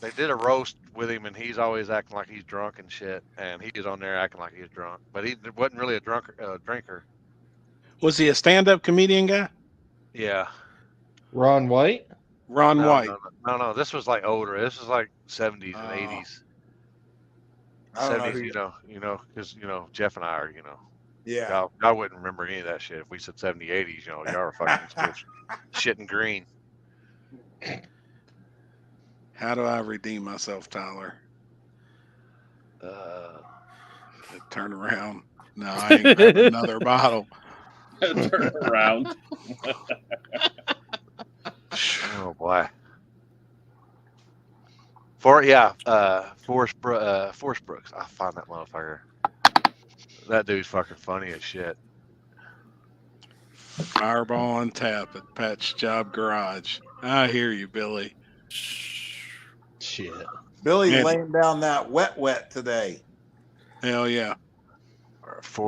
They did a roast with him, and he's always acting like he's drunk and shit. And he was on there acting like he was drunk, but he wasn't really a drinker. Was he a stand-up comedian guy? Yeah. Ron White? Ron White. No. This was like older. This was like 70s and 80s. I don't know 70s, who you know, because Jeff and I are, Yeah. I wouldn't remember any of that shit. If we said 70s, 80s, y'all are fucking still shitting green. How do I redeem myself, Tyler? Turn around. No, I ain't grabbing another bottle. Turn around. Oh boy. Forrest Brooks. I find that motherfucker. That dude's fucking funny as shit. Fireball on tap at Patch Job Garage. I hear you, Billy. Shit. Billy's Man. laying down that wet today. Hell yeah.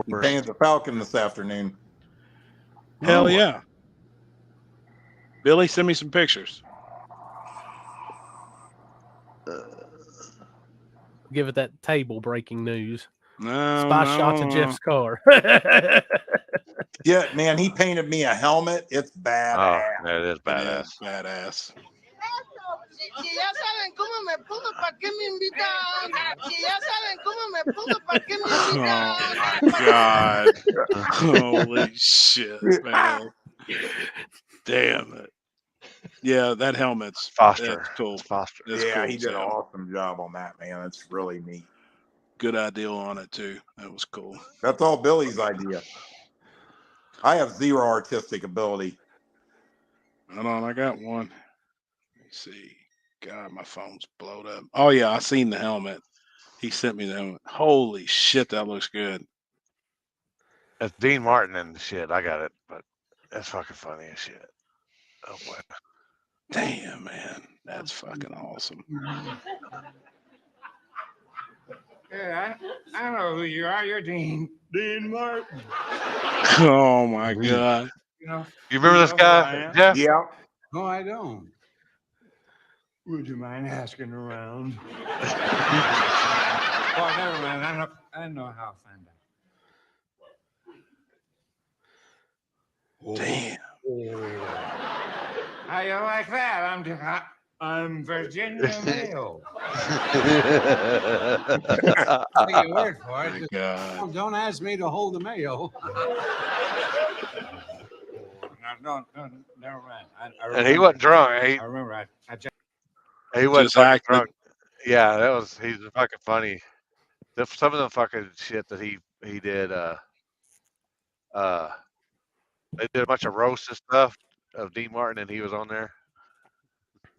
He painted the Falcon this afternoon. Hell yeah. Billy, send me some pictures. Give it that table breaking news. No, Spy shot to Jeff's car. Yeah, man, he painted me a helmet. It's bad. Oh, that is badass. Badass. Si ya saben cómo me pongo, ¿para qué me invitan? Si ya saben cómo me pongo, ¿para qué me invitan? Oh my God. Holy shit, man. Damn it. Yeah, that helmet's Foster. That's cool. Foster. That's Yeah, cool, he did an Sam. awesome job on that, man. It's really neat. Good idea on it too. That was cool. That's all Billy's idea. I have zero artistic ability. Hold on, I got one. Let me see. God, my phone's blowed up. Oh yeah, I seen the helmet. He sent me the helmet. Holy shit, that looks good. That's Dean Martin and the shit. I got it, but that's fucking funny as shit. Oh boy. Damn, man, that's fucking awesome. Yeah, I know who you are. You're Dean Martin. Oh my god. You remember this guy? Jeff? Yeah. No, I don't. Would you mind asking around? Oh, never mind. I know how to find out. Damn. How you like that? I'm Virginia Mayo. Take your word for it. God. Don't ask me to hold the mayo. No, never mind. And he wasn't drunk. I remember. He wasn't Just fucking acting. drunk. Yeah, he's fucking funny. Some of the fucking shit that he did. They did a bunch of roasts and stuff of Dean Martin, and he was on there.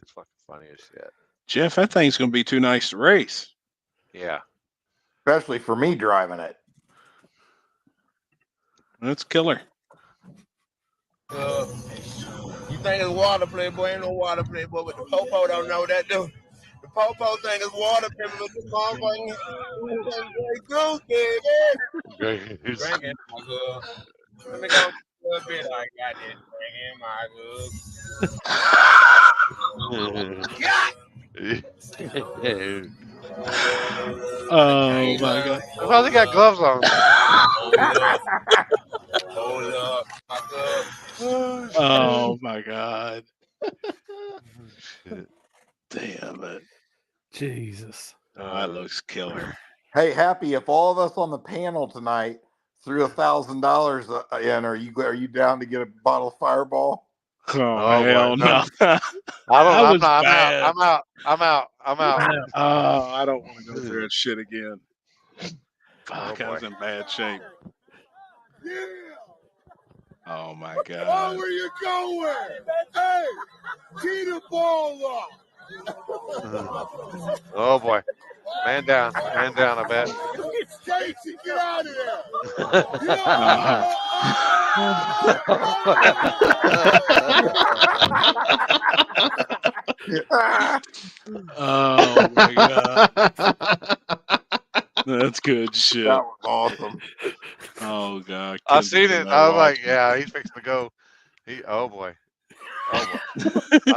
It's fucking funny as shit. Jeff, that thing's gonna be too nice to race. Yeah. Especially for me driving it. That's killer. You think it's water, Playboy? Ain't no water, Playboy. But the popo don't know that, dude. The popo think it's water, Playboy. But the motherfucking goose, baby. Drinking my good. Let me go a little bit. I got this drinking my good. Oh my god. How's he got gloves on? Hold up, my good. Oh my god. Damn it. Jesus. Oh, that looks killer. Hey, Happy, if all of us on the panel tonight threw $1,000 in, are you down to get a bottle of Fireball? Oh, hell no. I'm out. Oh, I don't want to go through that shit again. Fuck, I was in bad shape. Yeah. Oh my Oh, god. where you going? Hey, tee the ball up. Oh boy. Man down, I bet. Stacy, get out of there. Oh my god. That's good shit. That was awesome. Oh god. I seen it. I was like, yeah, he's fixing to go. Oh boy. I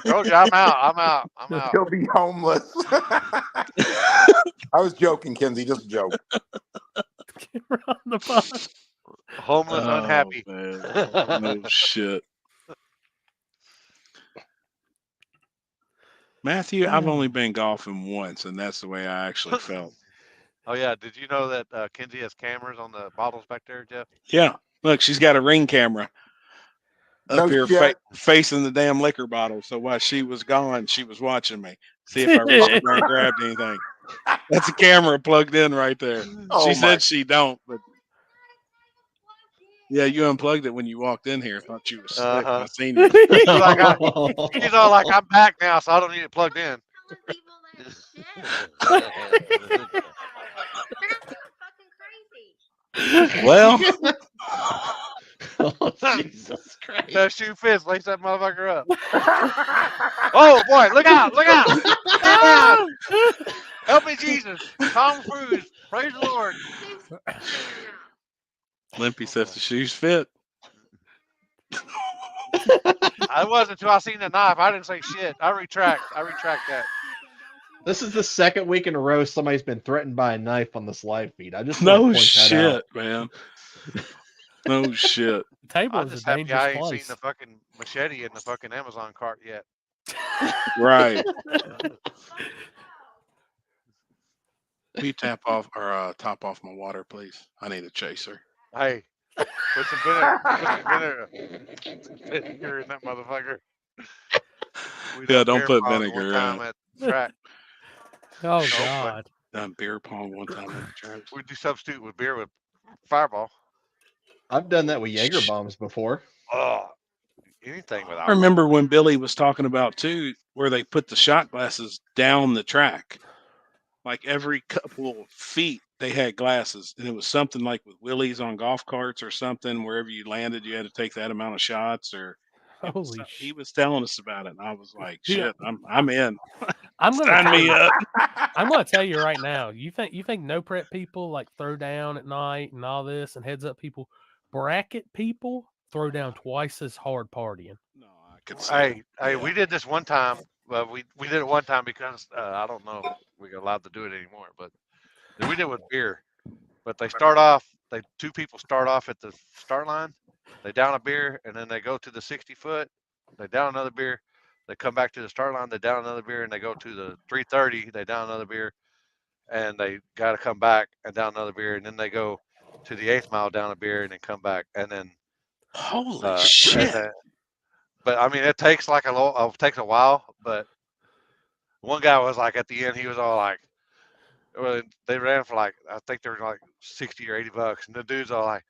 told you, I'm out. He'll be homeless. I was joking, Kenzie. Just a joke. Homeless, unhappy. No shit. Matthew, I've only been golfing once, and that's the way I actually felt. Oh yeah, did you know that Kenzie has cameras on the bottles back there, Jeff? Yeah, look, she's got a Ring camera up here facing the damn liquor bottle. So while she was gone, she was watching me, see if I reached over and grabbed anything. That's a camera plugged in right there. She said she don't, but yeah, you unplugged it when you walked in here. Thought you were sick. I seen you. She's all like, I'm back now, so I don't need it plugged in. Well, oh, Jesus Christ. That shoe fits. Lace that motherfucker up. Oh, boy. Look out. Look out. Help me, Jesus. Tom Cruise. Praise the Lord. Limpy says the shoes fit. I wasn't until I seen the knife. I didn't say shit. I retract that. This is the second week in a row somebody's been threatened by a knife on this live feed. I just no want to point shit, that out. man. No shit. The table I'm is just a happy dangerous I ain't place. seen the fucking machete in the fucking Amazon cart yet. Right. Will you top off my water, please? I need a chaser. Hey, put some vinegar in that motherfucker. Yeah, don't put vinegar in it. At the track. Oh God. Done beer pong one time at the track. We do substitute with beer with Fireball. I've done that with Jaeger bombs before. Oh, anything with I alcohol. remember when Billy was talking about too, where they put the shot glasses down the track. Like every couple of feet, they had glasses, and it was something like with Willie's on golf carts or something. Wherever you landed, you had to take that amount of shots. Or Holy he was telling us about it, and I was like, Dude, "Shit, I'm in." I'm gonna Sign tell me you, up. I'm gonna tell you right now. You think no prep people like throw down at night and all this, and heads up people, bracket people throw down twice as hard partying. No, I could say. Hey, we did this one time. Well, we did it one time because I don't know if we're allowed to do it anymore, but we did it with beer. But they start off. Two people start off at the start line. They down a beer, and then they go to the 60-foot. They down another beer. They come back to the start line. They down another beer, and they go to the 330. They down another beer, and they got to come back and down another beer, and then they go to the 8th mile down a beer, and then come back, and then holy shit. But I mean, it takes like takes a while. But one guy was like, at the end, he was all like, well, they ran for like, I think they were like $60 or $80, and the dude's all like,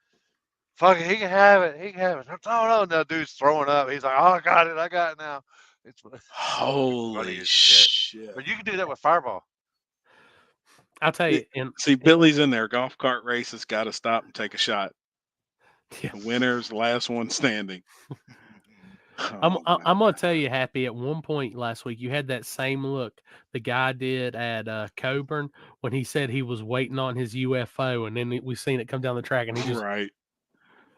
"Fuck it, he can have it, he can have it." No, and the dude's throwing up. He's like, "Oh, I got it now." It's holy shit. But you can do that with Fireball. I'll tell you. See, Billy's in there. Golf cart races got to stop and take a shot. Yeah. The winner's the last one standing. I'm gonna tell you, Happy. At one point last week, you had that same look the guy did at Coburn when he said he was waiting on his UFO, and then we seen it come down the track, and he just right.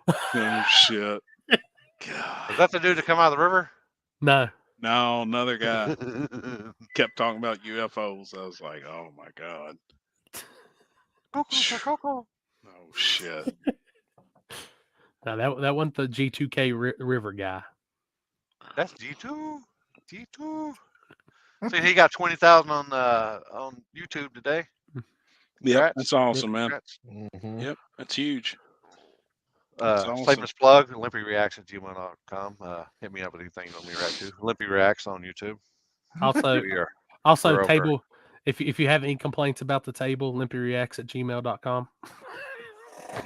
Oh shit! God. Was that the dude to come out of the river? No, another guy kept talking about UFOs. I was like, oh my god! Oh shit! No, that wasn't the G2K river guy. That's G2. See, he got 20,000 on YouTube today. Yep, that's awesome, man. Mm-hmm. Yep, that's huge. Shameless plug, LimpyReacts@gmail.com. Hit me up with anything you want me to react to. Limpy Reacts on YouTube. Also, we're table. over. If you have any complaints about the table, LimpyReacts@gmail.com.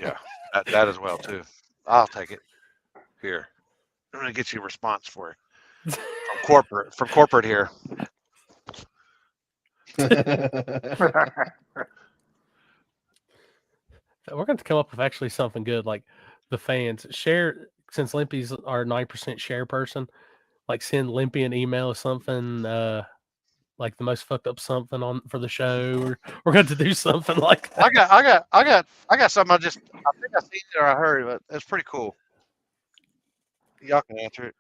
Yeah, that as well too. I'll take it. Here, I'm gonna get you a response for it from corporate here. We're going to come up with actually something good, like the fans share. Since Limpy's our 9% share person, like send Limpy an email or something, like the most fucked up something on for the show. Or we're going to do something like that. I got something. I think I seen it or I heard, but it's pretty cool. Y'all can answer it.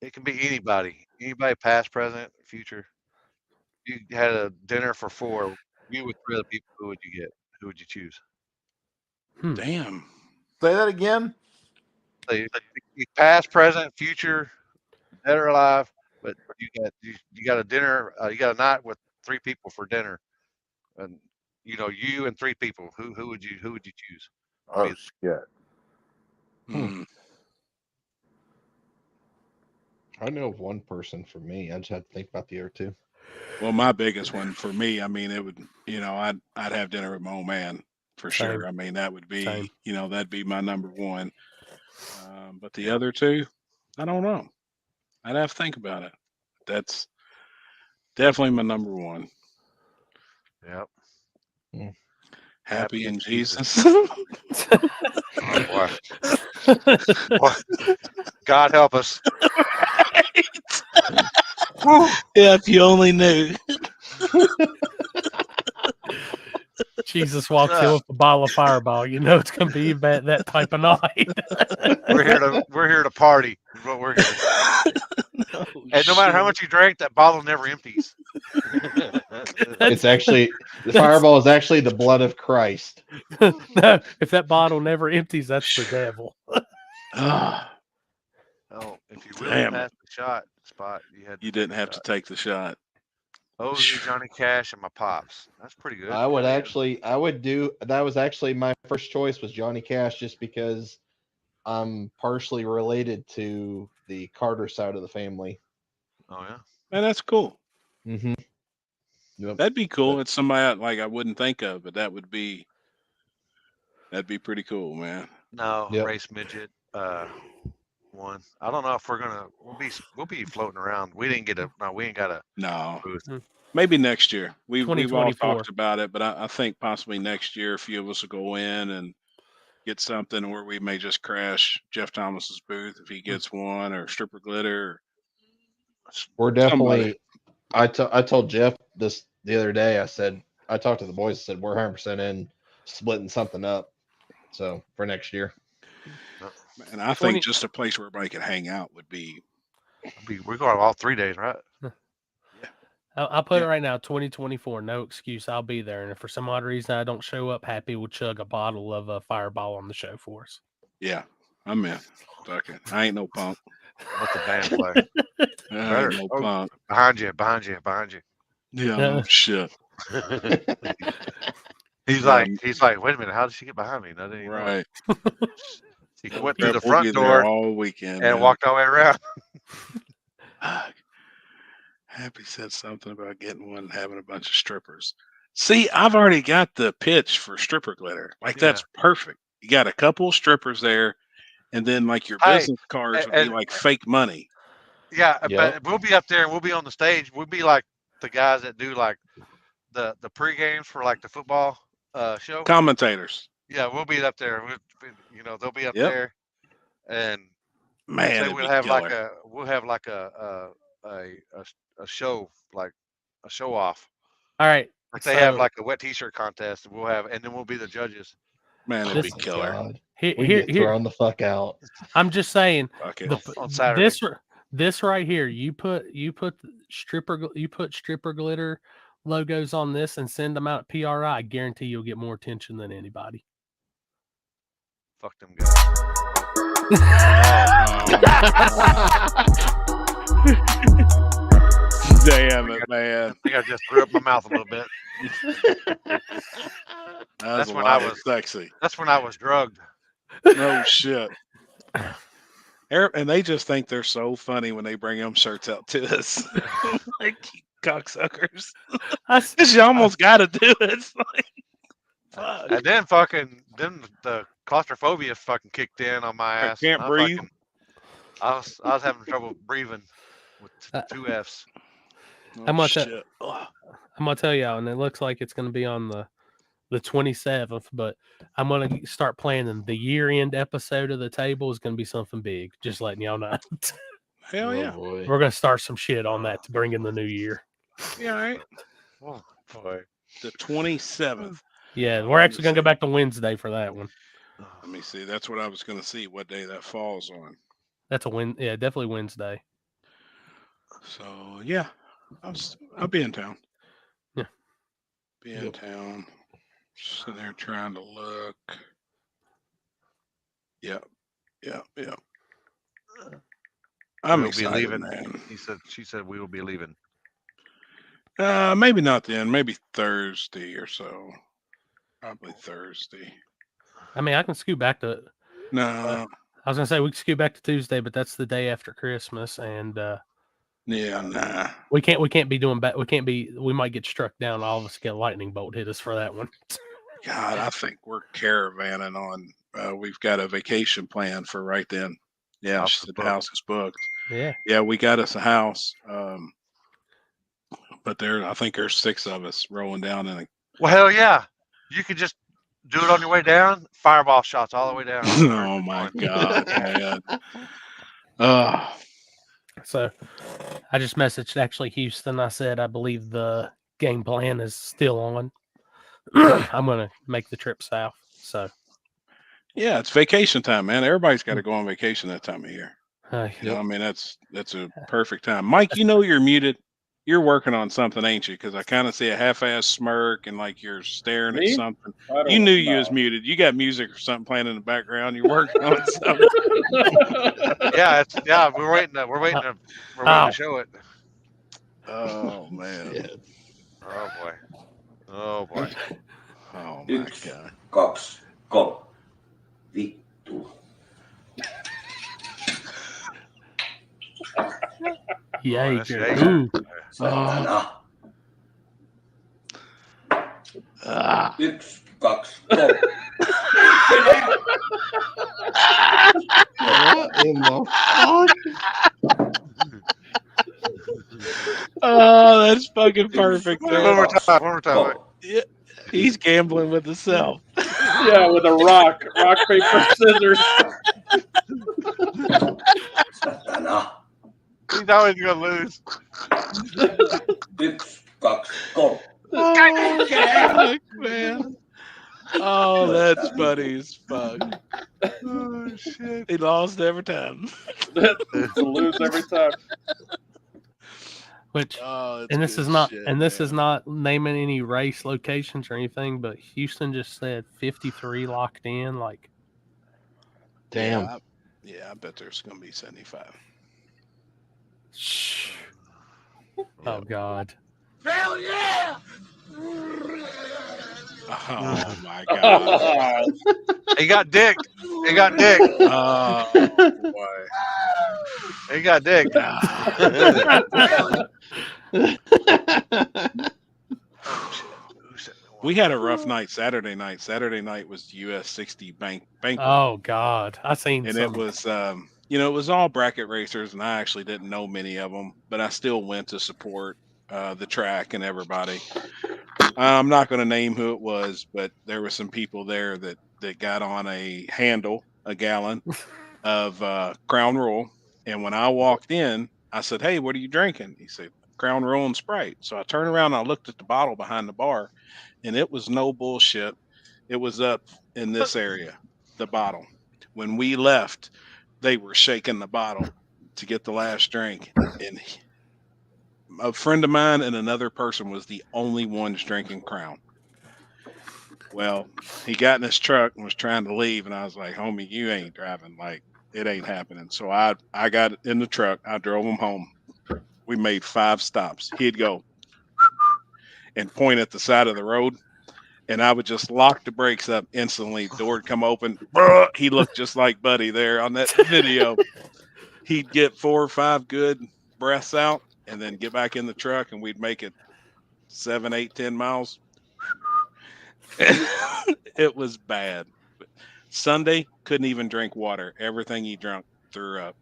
It can be anybody, past, present, future. You had a dinner for 4. You with 3 other people. Who would you get? Who would you choose? Damn. Say that again. Past, present, future, dead or alive. But you got a dinner. You got a night with 3 people for dinner, and you and 3 people. Who would you choose? Oh shit. I know of one person for me. I just had to think about the other 2. Well, my biggest one for me, I mean, it would, I'd have dinner with my old man for sure. I mean, that would be, that'd be my number 1. But the other 2, I don't know. I'd have to think about it. That's definitely my number 1. Yep. Happy in Jesus. Boy. God help us. Yeah, if you only knew. Jesus walks in with a bottle of Fireball. You know it's going to be that type of night. We're here to party. Is what we're here to do. And no matter how much you drink, that bottle never empties. It's actually the Fireball is actually the blood of Christ. No, if that bottle never empties, that's the devil. Oh, if you really passed the shot spot, you didn't have to take the shot. Ozzy, Johnny Cash, and my pops. That's pretty good. I would do. That was actually my first choice was Johnny Cash, just because I'm partially related to the Carter side of the family. Oh yeah, man, that's cool. Mm-hmm. Yep. That'd be cool. It's somebody like I wouldn't think of, but that'd be pretty cool, man. No, race midget. one. I don't know if we're gonna. We'll be floating around. We didn't get a. No, we ain't got a. No. Booth. Maybe next year. We've all 2024. talked about it, but I think possibly next year a few of us will go in and get something where we may just crash Jeff Thomas's booth if he gets one, or Stripper Glitter. We're definitely. I told Jeff this the other day. I said I talked to the boys. I said we're 100% in splitting something up. So for next year. And I think just a place where everybody can hang out would be. We're going all 3 days, right? I'll put it right now, 2024, no excuse. I'll be there. And if for some odd reason I don't show up, Happy will chug a bottle of Fireball on the show for us. Yeah, I'm in. Fuck it. I ain't no punk. Let the band play. I ain't no punk. Behind you. Yeah, no shit. He's like, wait a minute, how did she get behind me? Nothing. Right. He went through the front door all weekend and walked all the way around. Happy said something about getting one and having a bunch of strippers. See, I've already got the pitch for Stripper Glitter. Like, that's perfect. You got a couple of strippers there, and then like your business cards would be like fake money. Yeah, but we'll be up there and we'll be on the stage. We'll be like the guys that do like the pre-games for like the football show. Commentators. Yeah, we'll be up there. They'll be up there, and man, we'll have like a show, like a show off. All right. Like they have like a wet t-shirt contest, and then we'll be the judges. Man, it'd be killer. We get thrown the fuck out. I'm just saying. On Saturday. This right here, you put stripper glitter logos on this and send them out at PRI. I guarantee you'll get more attention than anybody. Fuck them guys. Damn it, man. I think I just threw up my mouth a little bit. That's when I was sexy. That's when I was drugged. No shit. And they just think they're so funny when they bring them shirts out to us. Like, cocksuckers. You almost got to do it. It's like, fuck. And then the claustrophobia fucking kicked in on my ass. I can't breathe. I was having trouble breathing with 2 F's. I'm gonna tell y'all, and it looks like it's gonna be on the 27th, but I'm gonna start planning the year-end episode of the table is gonna be something big. Just letting y'all know. Hell yeah. We're gonna start some shit on that to bring in the new year. Yeah, all right. Oh boy. The 27th. Yeah, we're actually gonna go back to Wednesday for that one. Let me see. That's what I was gonna see. What day that falls on? That's yeah, definitely Wednesday. So yeah, I'll be in town. Yeah, be in town. Sitting there trying to look. Yep. I'm excited, leaving. Man. She said we will be leaving. Maybe not then. Maybe Thursday or so. Probably Thursday. I mean, I can scoot back to. No. I was gonna say we can scoot back to Tuesday, but that's the day after Christmas, and yeah, nah. We can't be doing back. We might get struck down. All of us get a lightning bolt hit us for that one. God, I think we're caravanning on. We've got a vacation plan for right then. Yeah, the house is booked. Yeah, we got us a house. But I think there's 6 of us rolling down in a. Well, hell yeah! You could just do it on your way down. Fireball shots all the way down. Oh my God, man. So I just messaged actually Houston. I said I believe the game plan is still on. I'm gonna make the trip south. So yeah, it's vacation time, man. Everybody's got to go on vacation that time of year. You know, I mean, that's a perfect time. Mike, you're muted. You're working on something, ain't you? Because I kind of see a half-ass smirk and like you're staring at something. You knew you was muted. You got music or something playing in the background. You're working on something. We're waiting to show it. Oh man. Yeah. Oh boy. Oh my God. Cox, go, Victor. Jaeger. Six, Cox, go. What in the Oh, that's fucking perfect. One more time. Yeah, he's gambling with himself. Yeah, with a rock, paper, scissors. He's always gonna lose. Oh, fuck, man. Oh, that's funny as fuck. Oh shit! He lost every time. Lose every time. Which Oh, and this good is not shit, and this man. is not naming any race locations or anything, but Houston just said 53 locked in. Like, Damn. Yeah, I bet there's gonna be 75. oh god. Hell yeah! Oh my god. He got dick. He got dick. Oh boy. He got dick. We had a rough night Saturday night. Saturday night was US 60 bank. Oh god, I seen And some. it was it was all bracket racers, and I actually didn't know many of them, but I still went to support the track and everybody. I'm not going to name who it was, but there were some people there that got on a gallon of Crown Royal. And when I walked in, I said, "Hey, what are you drinking?" He said, "Crown Royal and Sprite." So I turned around and I looked at the bottle behind the bar, and it was no bullshit. It was up in this area, the bottle. When we left, they were shaking the bottle to get the last drink. And a friend of mine and another person was the only ones drinking Crown. Well, he got in his truck and was trying to leave, and I was like, "Homie, you ain't driving. Like, it ain't happening." So I got in the truck. I drove him home. We made 5 stops. He'd go and point at the side of the road, and I would just lock the brakes up instantly. Door would come open. He looked just like Buddy there on that video. He'd get 4 or 5 good breaths out and then get back in the truck, and we'd make it 7, 8, 10 miles. It was bad. Sunday, couldn't even drink water. Everything he drank threw up.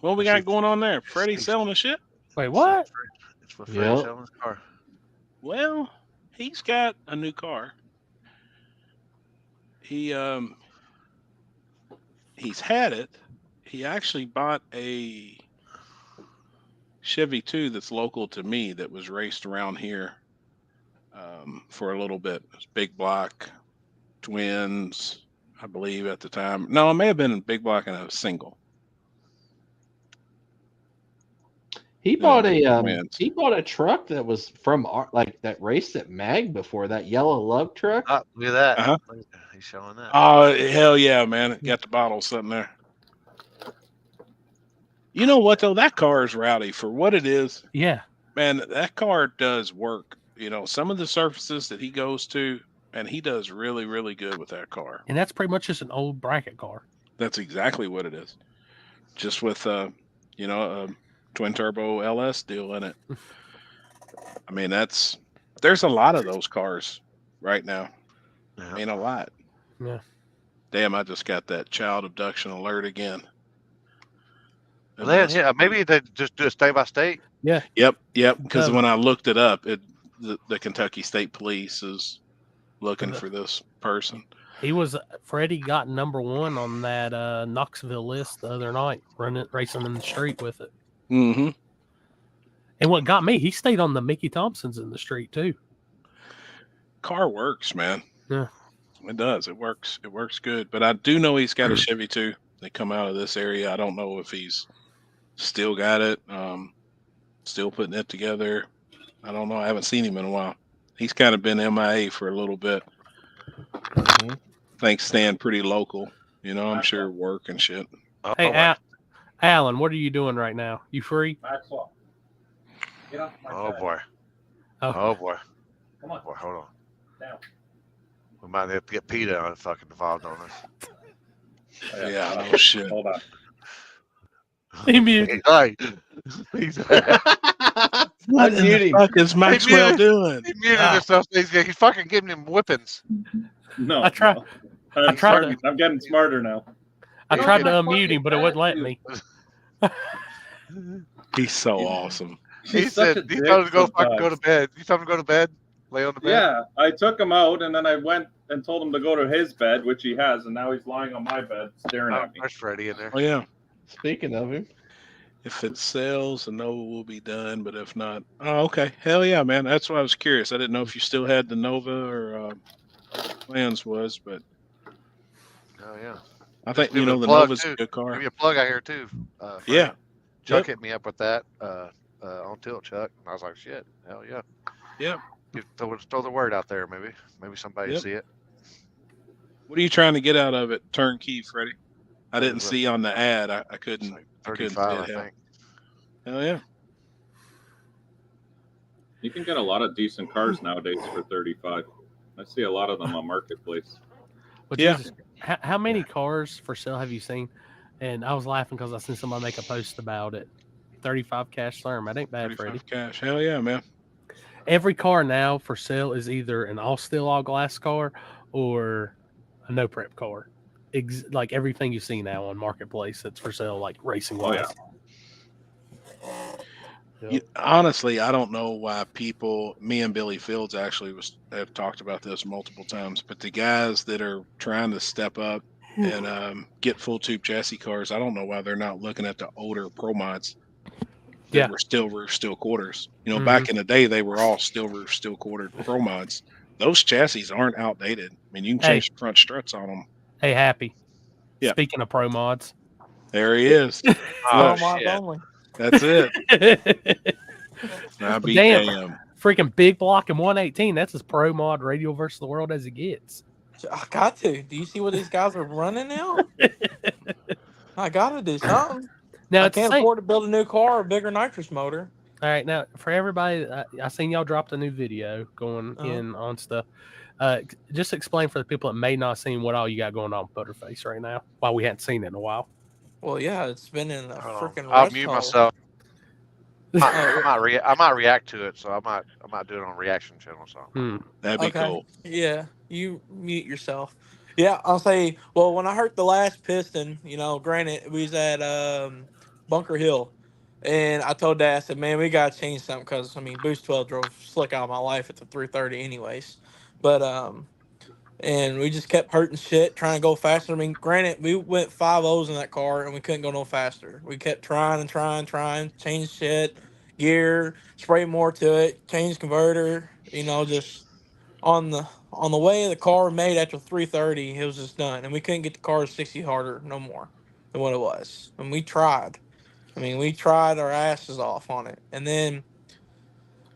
What we got going on there? Freddie selling the shit? Wait, what? It's for Freddie selling his car. Well, he's got a new car. He's had it. He actually bought a Chevy 2 that's local to me that was raced around here for a little bit. It was big block, twins, I believe at the time. No, it may have been a big block and a single. He bought a truck that was from that raced at Mag before, that yellow lug truck. Oh, look at that. Uh-huh. He's showing that. Oh, hell yeah, man. Got the bottle sitting there. You know what, though? That car is rowdy for what it is. Yeah. Man, that car does work. You know, some of the surfaces that he goes to, and he does really, really good with that car. And that's pretty much just an old bracket car. That's exactly what it is. Just with, a twin turbo LS deal in it. I mean, there's a lot of those cars right now. Yeah. I mean, a lot. Yeah. Damn, I just got that child abduction alert again. Then, yeah, maybe they just do a state by state. Yeah. Yep. Because when I looked it up, the Kentucky State Police is looking for this person. Freddie got number 1 on that Knoxville list the other night, racing in the street with it. Mm-hmm. And what got me, he stayed on the Mickey Thompsons in the street too. Car works, man. Yeah. It does. It works. It works good. But I do know he's got a Chevy 2. They come out of this area. I don't know if he's still got it. Still putting it together. I don't know. I haven't seen him in a while. He's kind of been MIA for a little bit. Mm-hmm. Thanks, staying pretty local. You know, I'm sure work and shit. Hey, Alan, what are you doing right now? You free? Oh boy. Okay. Oh boy. Come on. Boy, hold on. Down. We might have to get PETA fucking involved on this. Yeah, no shit. Hold on. He muted. What in the fuck is Maxwell doing? He muted himself. He's fucking giving him whippings. No. I tried. I'm getting smarter now. I tried to unmute him, but it wouldn't let me. He's so awesome. He He's such said a he dick told him to go fucking go to sometimes. bed. You told him to go to bed, lay on the bed. Yeah, I took him out and then I went and told him to go to his bed, which he has, and now he's lying on my bed staring Oh, at me. there's Freddie in there. Oh yeah. Speaking of him, If it sells, the Nova will be done. But if not, oh okay. Hell yeah, man. That's why I was curious. I didn't know if you still had the Nova or plans was, but Oh yeah. I think Give you it know a the plug, Nova's too. a good car. Give me a plug out here too. Freddie. Yeah. Chuck Yep. hit me up with that on Tilt Chuck. And I was like, shit, hell yeah. Yep. Throw the word out there, maybe. Maybe somebody Yep. see it. What are you trying to get out of it, turnkey, Freddie? I didn't was like- see on the ad. I couldn't. Like I couldn't 35, see I it. Hell. think. Hell yeah. You can get a lot of decent cars nowadays for 35. I see a lot of them on Marketplace. But Yeah. Jesus, how many cars for sale have you seen? And I was laughing because I seen somebody make a post about it. 35 cash term. That ain't bad, Freddie. 35 cash. Hell yeah, man. Every car now for sale is either an all steel, all glass car or a no prep car. Like everything you see now on Marketplace that's for sale, like racing Oh, wise. yeah. Honestly, I don't know why people. Me and Billy Fields actually have talked about this multiple times. But the guys that are trying to step up and get full tube chassis cars, I don't know why they're not looking at the older Pro Mods. That were steel roof, steel quarters. You know, back in the day, they were all steel roof, steel quartered Pro Mods. Those chassis aren't outdated. I mean, you can change the front struts on them. Hey, Happy. Yeah. Speaking of Pro Mods, there he is. Pro Mods only. That's it. I be damn. Freaking big block and 118. That's as Pro Mod radial versus the world as it gets. I got to. Do you see what these guys are running now? I got to do something. Now I can't afford to build a new car or a bigger nitrous motor. All right, now for everybody, I seen y'all dropped a new video going in on stuff. Just explain for the people that may not have seen what all you got going on with Butterface right now, while we hadn't seen it in a while. Well, yeah, it's been in a freaking. I'll mute myself. I might react to it, so I might do it on reaction channel. So that'd be cool. Yeah, you mute yourself. Yeah, I'll say. Well, when I heard the last piston, granted we was at Bunker Hill, and I told Dad, I said, "Man, we gotta change something because Boost 12 drove slick out of my life at the 330, anyways." But and we just kept hurting shit, trying to go faster. Granted, we went 5.0s in that car, and we couldn't go no faster. We kept trying and trying, change shit, gear, spray more to it, change converter. Just on the way the car made after 330, it was just done, and we couldn't get the car to 60 harder no more than what it was. And we tried. We tried our asses off on it, and then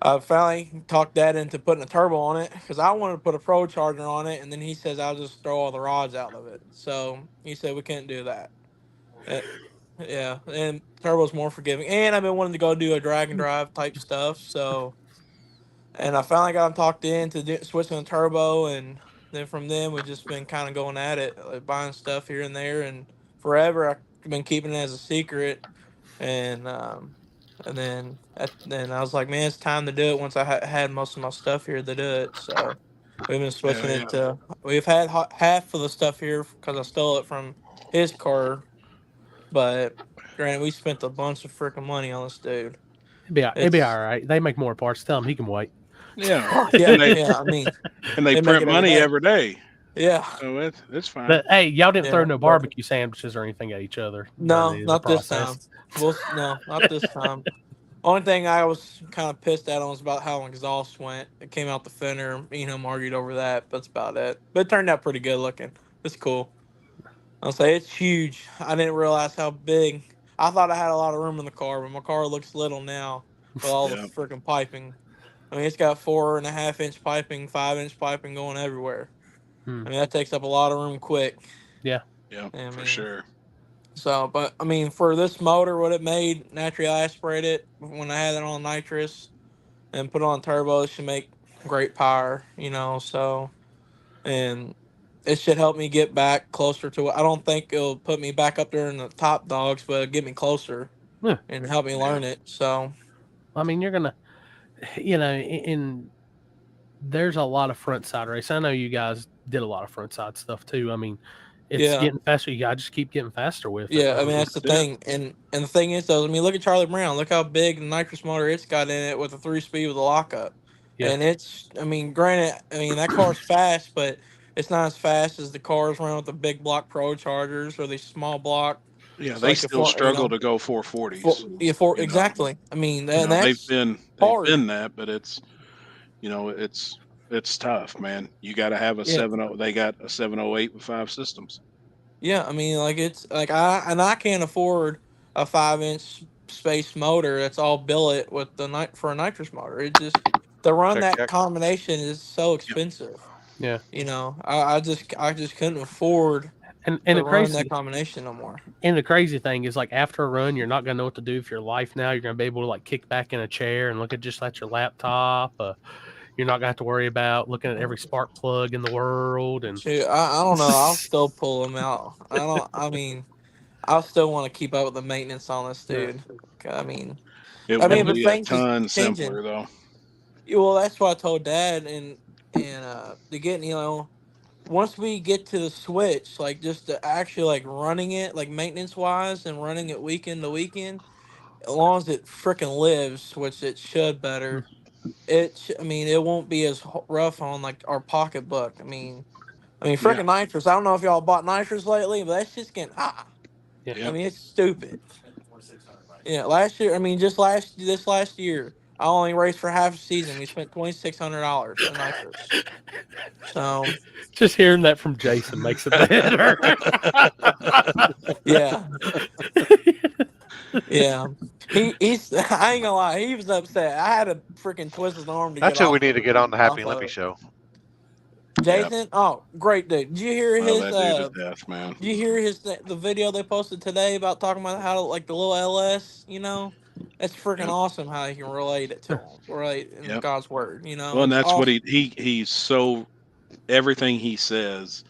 I finally talked Dad into putting a turbo on it because I wanted to put a Pro Charger on it, and then he says I'll just throw all the rods out of it. So he said we couldn't do that. Yeah, and turbo's more forgiving, and I've been wanting to go do a drag and drive type stuff. So, and I finally got him talked into switching the turbo, and then from then we've just been kind of going at it, like buying stuff here and there, and forever I've been keeping it as a secret, and then I was like, man, it's time to do it. Once I had most of my stuff here to do it, so we've been switching it to. We've had half of the stuff here because I stole it from his car, but granted, we spent a bunch of freaking money on this dude. It'd be all right. They make more parts. Tell him he can wait. Yeah, yeah. And they print money every day. Yeah, so it's fine. But hey, y'all didn't throw no barbecue sandwiches or anything at each other. No, not this time. No, not this time. Only thing I was kind of pissed at was about how exhaust went. It came out the fender. Argued over that. That's about it. But it turned out pretty good looking. It's cool. I'll say it's huge. I didn't realize how big. I thought I had a lot of room in the car, but my car looks little now with all the freaking piping. It's got 4.5-inch piping, 5-inch piping going everywhere. That takes up a lot of room quick. Yeah, for sure. So, but for this motor, what it made, naturally aspirated when I had it on nitrous and put it on turbo, it should make great power, so, and it should help me get back closer to it. I don't think it'll put me back up there in the top dogs, but it'll get me closer and help me learn it. So, you're going to, there's a lot of front side race. I know you guys did a lot of front side stuff too. it's getting faster. You gotta just keep getting faster with it. Yeah, I mean that's the thing, and the thing is though, I mean look at Charlie Brown. Look how big the nitrous motor it's got in it with a 3-speed with a lockup. Yeah. And it's, I mean, granted, I mean that car's fast, but it's not as fast as the cars run with the big block Pro Chargers or these small block. Yeah, It's they like still struggle to go 440s. Exactly. I mean, and they've that's been that, but it's it's tough, man. You got to have a 70. They got a 708 with 5 systems. Yeah, I mean, like it's like I can't afford a 5-inch space motor that's all billet with for a nitrous motor. It just to run that combination is so expensive. Yeah, you know, I just couldn't afford and to run that combination no more. And the crazy thing is, like after a run, you're not gonna know what to do with your life. Now you're gonna be able to like kick back in a chair and look at your laptop. You're not gonna have to worry about looking at every spark plug in the world. And Dude, I don't know. I'll still pull them out. I mean, I'll still want to keep up with the maintenance on this, dude. I mean, it would be a ton simpler though. Well, that's what I told Dad, and to get, you know, once we get to the switch, like just to actually like running it, like maintenance wise, and running it weekend to weekend, as long as it freaking lives, which it should better. I mean, it won't be as rough on like our pocketbook. I mean, freaking nitrous. I don't know if y'all bought nitrous lately, but that's just getting high. Yeah. I mean, it's stupid. Yeah, last year. I mean, this last year, I only raced for half a season. We spent $2,600 on nitrous. So, just hearing that from Jason makes it better. Yeah. Yeah. He's. I ain't gonna lie. He was upset. I had to freaking twist his arm to That's get who we off need to get on the Happy off Limpy of. show. Jason, oh, great dude. Did you hear his? That dude is death, man. Did you hear the video they posted today about talking about how like the little LS? You know, it's freaking awesome how he can relate it to him, right? In God's word, you know. Well, and that's awesome. what he's so everything he says,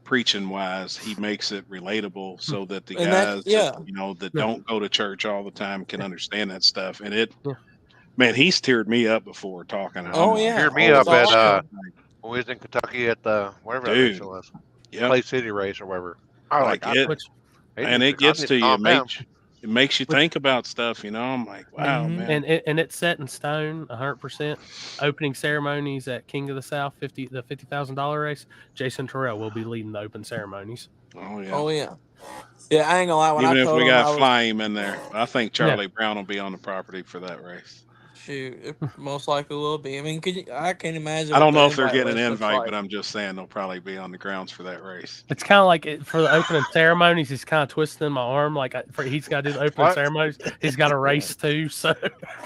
preaching wise, he makes it relatable so that the guys, that don't go to church all the time can understand that stuff. And man, he's teared me up before talking. Teared me up at when we was in Kentucky at the whatever that race it was, Clay City race or whatever. I like it, and it gets to you. It makes you think about stuff, you know. I'm like, wow, man. And it's set in stone, 100%. Opening ceremonies at King of the South, the $50,000 race. Jason Terrell will be leading the open ceremonies. Oh yeah. Oh yeah. Yeah, I ain't gonna lie. When Even I if told we him got to fly him in there, I think Charlie Brown will be on the property for that race. Shoot, it most likely will be. I mean, I can't imagine. I don't know if they're getting an invite, but I'm just saying they'll probably be on the grounds for that race. It's kind of like for the opening ceremonies, he's kind of twisting my arm. Like he's got to do the opening ceremonies. He's got a race too. So,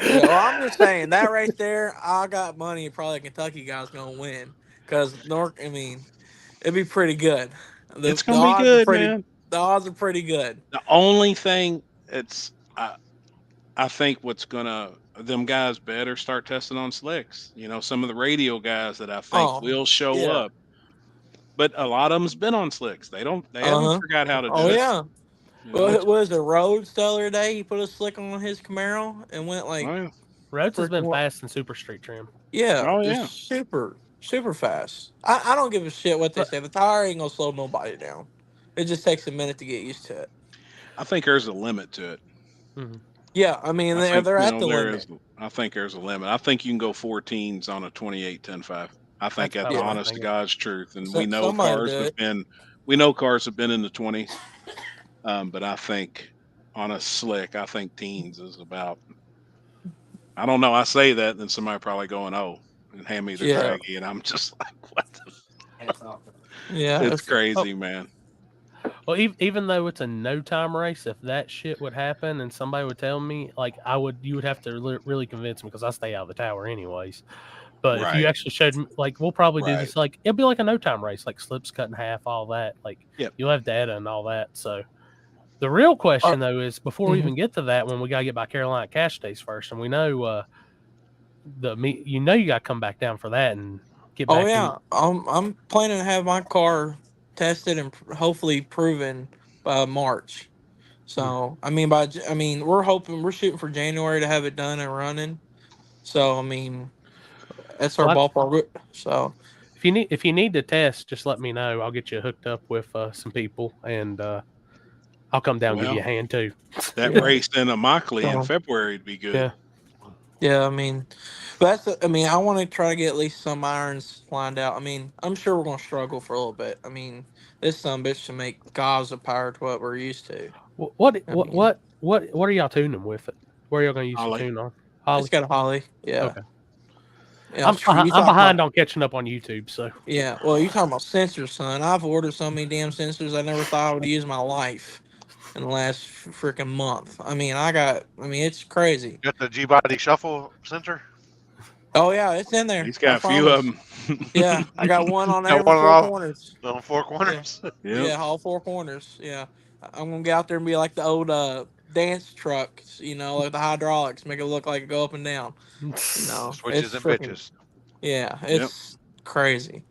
well, I'm just saying that right there, I got money. Probably a Kentucky guy's gonna win because I mean, it'd be pretty good. It's gonna be good, man. The odds are pretty good. The only thing I think them guys better start testing on slicks. You know, some of the radio guys that I think will show up, but a lot of them's been on slicks. They haven't forgot how to do it. Oh yeah. Well, it was a Rhodes the other day. He put a slick on his Camaro and went like. Rhodes has been fast in Super Street trim. Yeah. Super fast. I don't give a shit what they say. The tire ain't gonna slow nobody down. It just takes a minute to get used to it. I think there's a limit to it. Mm-hmm. Yeah, I mean they're at the limit. I think there's a limit. I think you can go 14s on a 28 10.5. I think that's honest to God's truth, and we know cars have been in the 20s. But I think on a slick, I think teens is about. I don't know. I say that, and then somebody probably going, "Oh," and hand me the draggy, and I'm just like, "What the?" Yeah, it's crazy, man. Well, even though it's a no-time race, if that shit would happen and somebody would tell me, like you would have to really convince me because I stay out of the tower anyways. But if you actually showed me, like, we'll probably do this, like, it'll be like a no-time race, like slips cut in half, all that. Like, you'll have data and all that. So the real question, though, is before we even get to that, when we got to get by Carolina Cash Days first, and we know you got to come back down for that and get back. Oh, yeah. I'm planning to have my car tested and hopefully proven by March. So I mean we're shooting for January to have it done and running. So I mean that's our ballpark. So if you need to test, just let me know. I'll get you hooked up with some people, and I'll come down and give you a hand too. That race in Immokalee in February would be good. Yeah. Yeah, I mean, I want to try to get at least some irons lined out. I mean, I'm sure we're gonna struggle for a little bit. I mean, this son bitch to make gauze of power to what we're used to. What are y'all tuning with it? Where are y'all gonna use the tune on? Holly? It's got a Holly. Yeah. Okay. Yeah, I'm behind on catching up on YouTube, so yeah. Well, you talking about sensors, son? I've ordered so many damn sensors I never thought I would use in my life in the last freaking month. I mean, it's crazy. Got the G-Body shuffle sensor? Oh yeah, it's in there. He's got a few of them. Yeah, I got one on every one four corners. On 4 corners. Yeah, all 4 corners. Yeah, I'm gonna get out there and be like the old dance trucks, like the hydraulics, make it look like it go up and down. Switches and bitches. Yeah, it's crazy.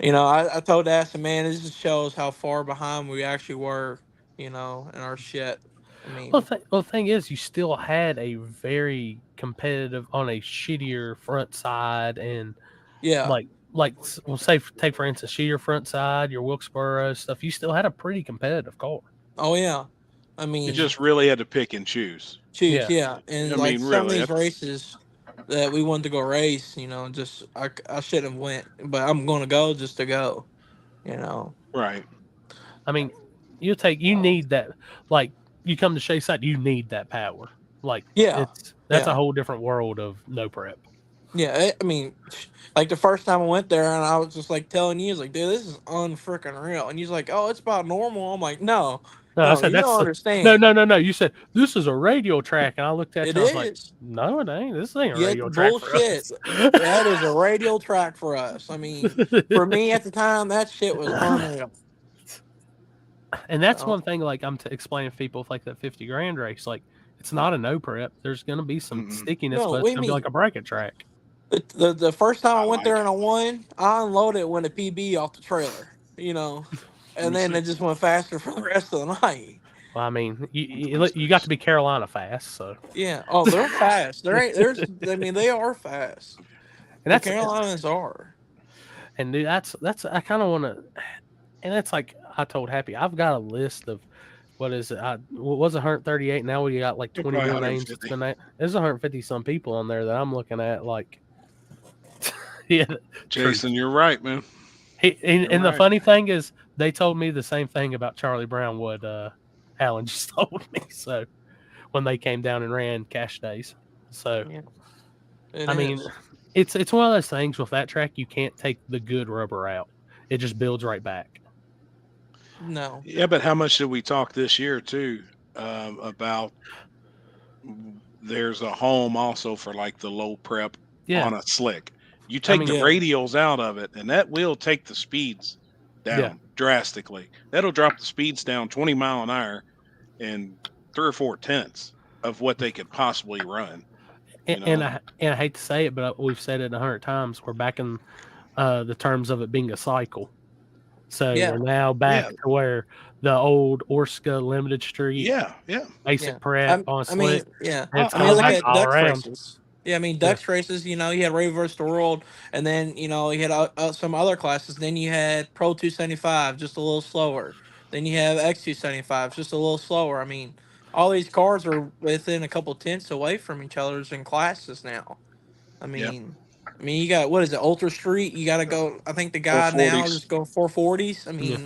I told Aston, man, this just shows how far behind we actually were, in our shit. I mean, the thing is, you still had a very competitive on a shittier front side, and take for instance, shittier front side, your Wilkesboro stuff. You still had a pretty competitive car. Oh yeah, I mean, you just really had to pick and choose. Yeah. And some of these races that we wanted to go race, just I shouldn't have went, but I'm going to go just to go, Right. I mean, you need that. Like, you come to Shea side, you need that power. Like, that's a whole different world of no prep. Yeah, I mean, like the first time I went there, and I was just like telling you, like, dude, this is unfreaking real. And he's like, oh, it's about normal. I'm like, no, I said, you don't understand. No. You said this is a radial track, and I looked at it. I was like, no, it ain't. This ain't a radial track for us. That is a radial track for us. I mean, for me at the time, that shit was unreal. And that's one thing. Like I'm explaining to people with like that 50 grand race. Like, it's not a no prep. There's going to be some stickiness, but it's going to be like a bracket track. The first time I went there and I won, I unloaded when a PB off the trailer, and then it just went faster for the rest of the night. Well, I mean, you got to be Carolina fast, so yeah. Oh, they're fast. They are fast. And that's Carolinas are. And dude, that's I kind of want to, and that's like I told Happy, I've got a list of what is it? What was 138? Now we got like 20 more names. There's 150 some people on there that I'm looking at. Like, yeah, Jason, you're right, man. And the funny thing is, they told me the same thing about Charlie Brown. What Alan just told me. So when they came down and ran cash days, so I mean, it's one of those things with that track. You can't take the good rubber out; it just builds right back. No. Yeah, but how much did we talk this year too about? There's a home also for like the low prep on a slick. You take the radials out of it, and that will take the speeds down drastically. That'll drop the speeds down 20 mile an hour and 3 or 4 tenths of what they could possibly run. And I hate to say it, but we've said it 100 times. We're back in the terms of it being a cycle. So we're now back to where the old Orska Limited Street, basic prep on slick. It's look at Dux races. Yeah, I mean Dux races. You had Ray vs. the World, and then you had some other classes. Then you had Pro 275, just a little slower. Then you have X 275, just a little slower. I mean, all these cars are within a couple tenths away from each other's in classes now. I mean. You got, what is it, Ultra Street? You got to go, I think the guy now is going 440s. I mean,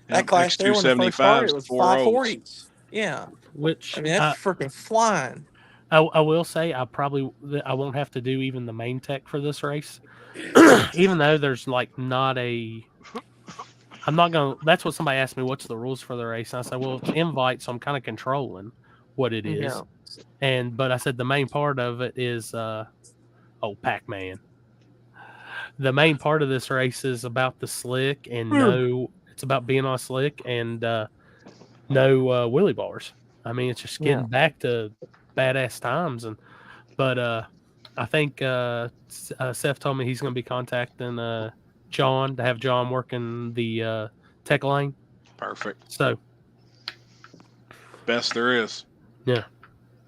that class there when it first started, it was 540s. Yeah. Which, I mean, that's freaking flying. I will say I won't have to do even the main tech for this race. Even though there's not a, I'm not going to, that's what somebody asked me, what's the rules for the race? And I said, well, it's invite, so I'm kind of controlling what it is. Yeah. But I said the main part of it is, Pac-Man. The main part of this race is about the slick and it's about being on slick and no wheelie bars. I mean, it's just getting back to badass times. But I think Seth told me he's going to be contacting John to have John working the tech lane. Perfect. So best there is. Yeah.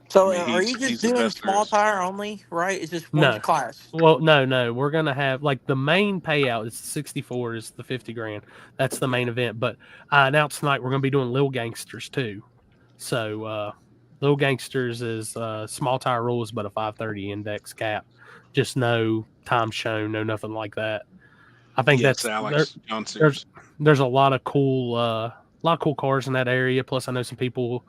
So I mean, are you he's just the doing best there small is. tire only, right? It's just one No. class. Well, no. We're gonna have like the main payout is 64 is the 50 grand. That's the main event. But I announced tonight we're gonna be doing Little Gangsters too. So Little Gangsters is small tire rules, but a 530 index cap. Just no time shown, no nothing like that. I think Yes, that's Alex John Sears. there's a lot of cool cars in that area. Plus, I know some people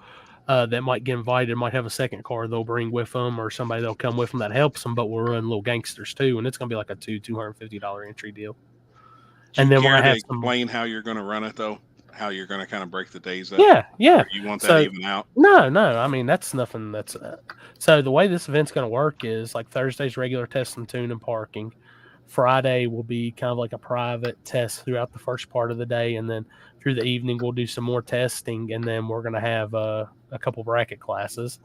that might get invited might have a second car they'll bring with them, or somebody that'll come with them that helps them. But we'll run Little Gangsters too, and it's gonna be like a $250 entry deal. Do And you then we're care gonna to have some. explain how you're going to run it though? How you're going to kind of break the days up? Yeah. Or you want that So even out? no. I mean that's nothing. That's so the way this event's gonna work is like Thursday's regular test and tune and parking. Friday will be kind of like a private test throughout the first part of the day, and then through the evening we'll do some more testing, and then we're going to have a couple bracket classes,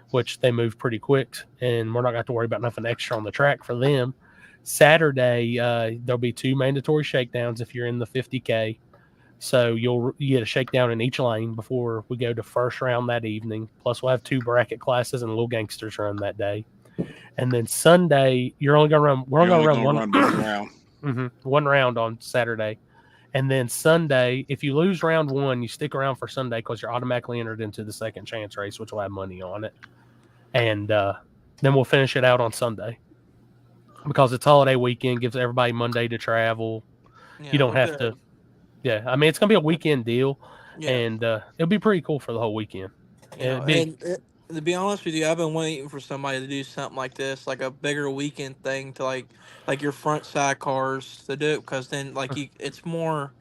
which they move pretty quick, and we're not going to have to worry about nothing extra on the track for them. Saturday there'll be 2 mandatory shakedowns if you're in the 50K, so you get a shakedown in each lane before we go to first round that evening. Plus we'll have 2 bracket classes and Little Gangsters run that day. And then Sunday, we're only gonna run one round. One round on Saturday. And then Sunday, if you lose round 1, you stick around for Sunday because you're automatically entered into the second chance race, which will have money on it. And then we'll finish it out on Sunday because it's holiday weekend, gives everybody Monday to travel. Yeah, you don't have to. Yeah, I mean it's gonna be a weekend deal, and it'll be pretty cool for the whole weekend. To be honest with you, I've been waiting for somebody to do something like this, like a bigger weekend thing to like your front side cars to do it, because then it's more.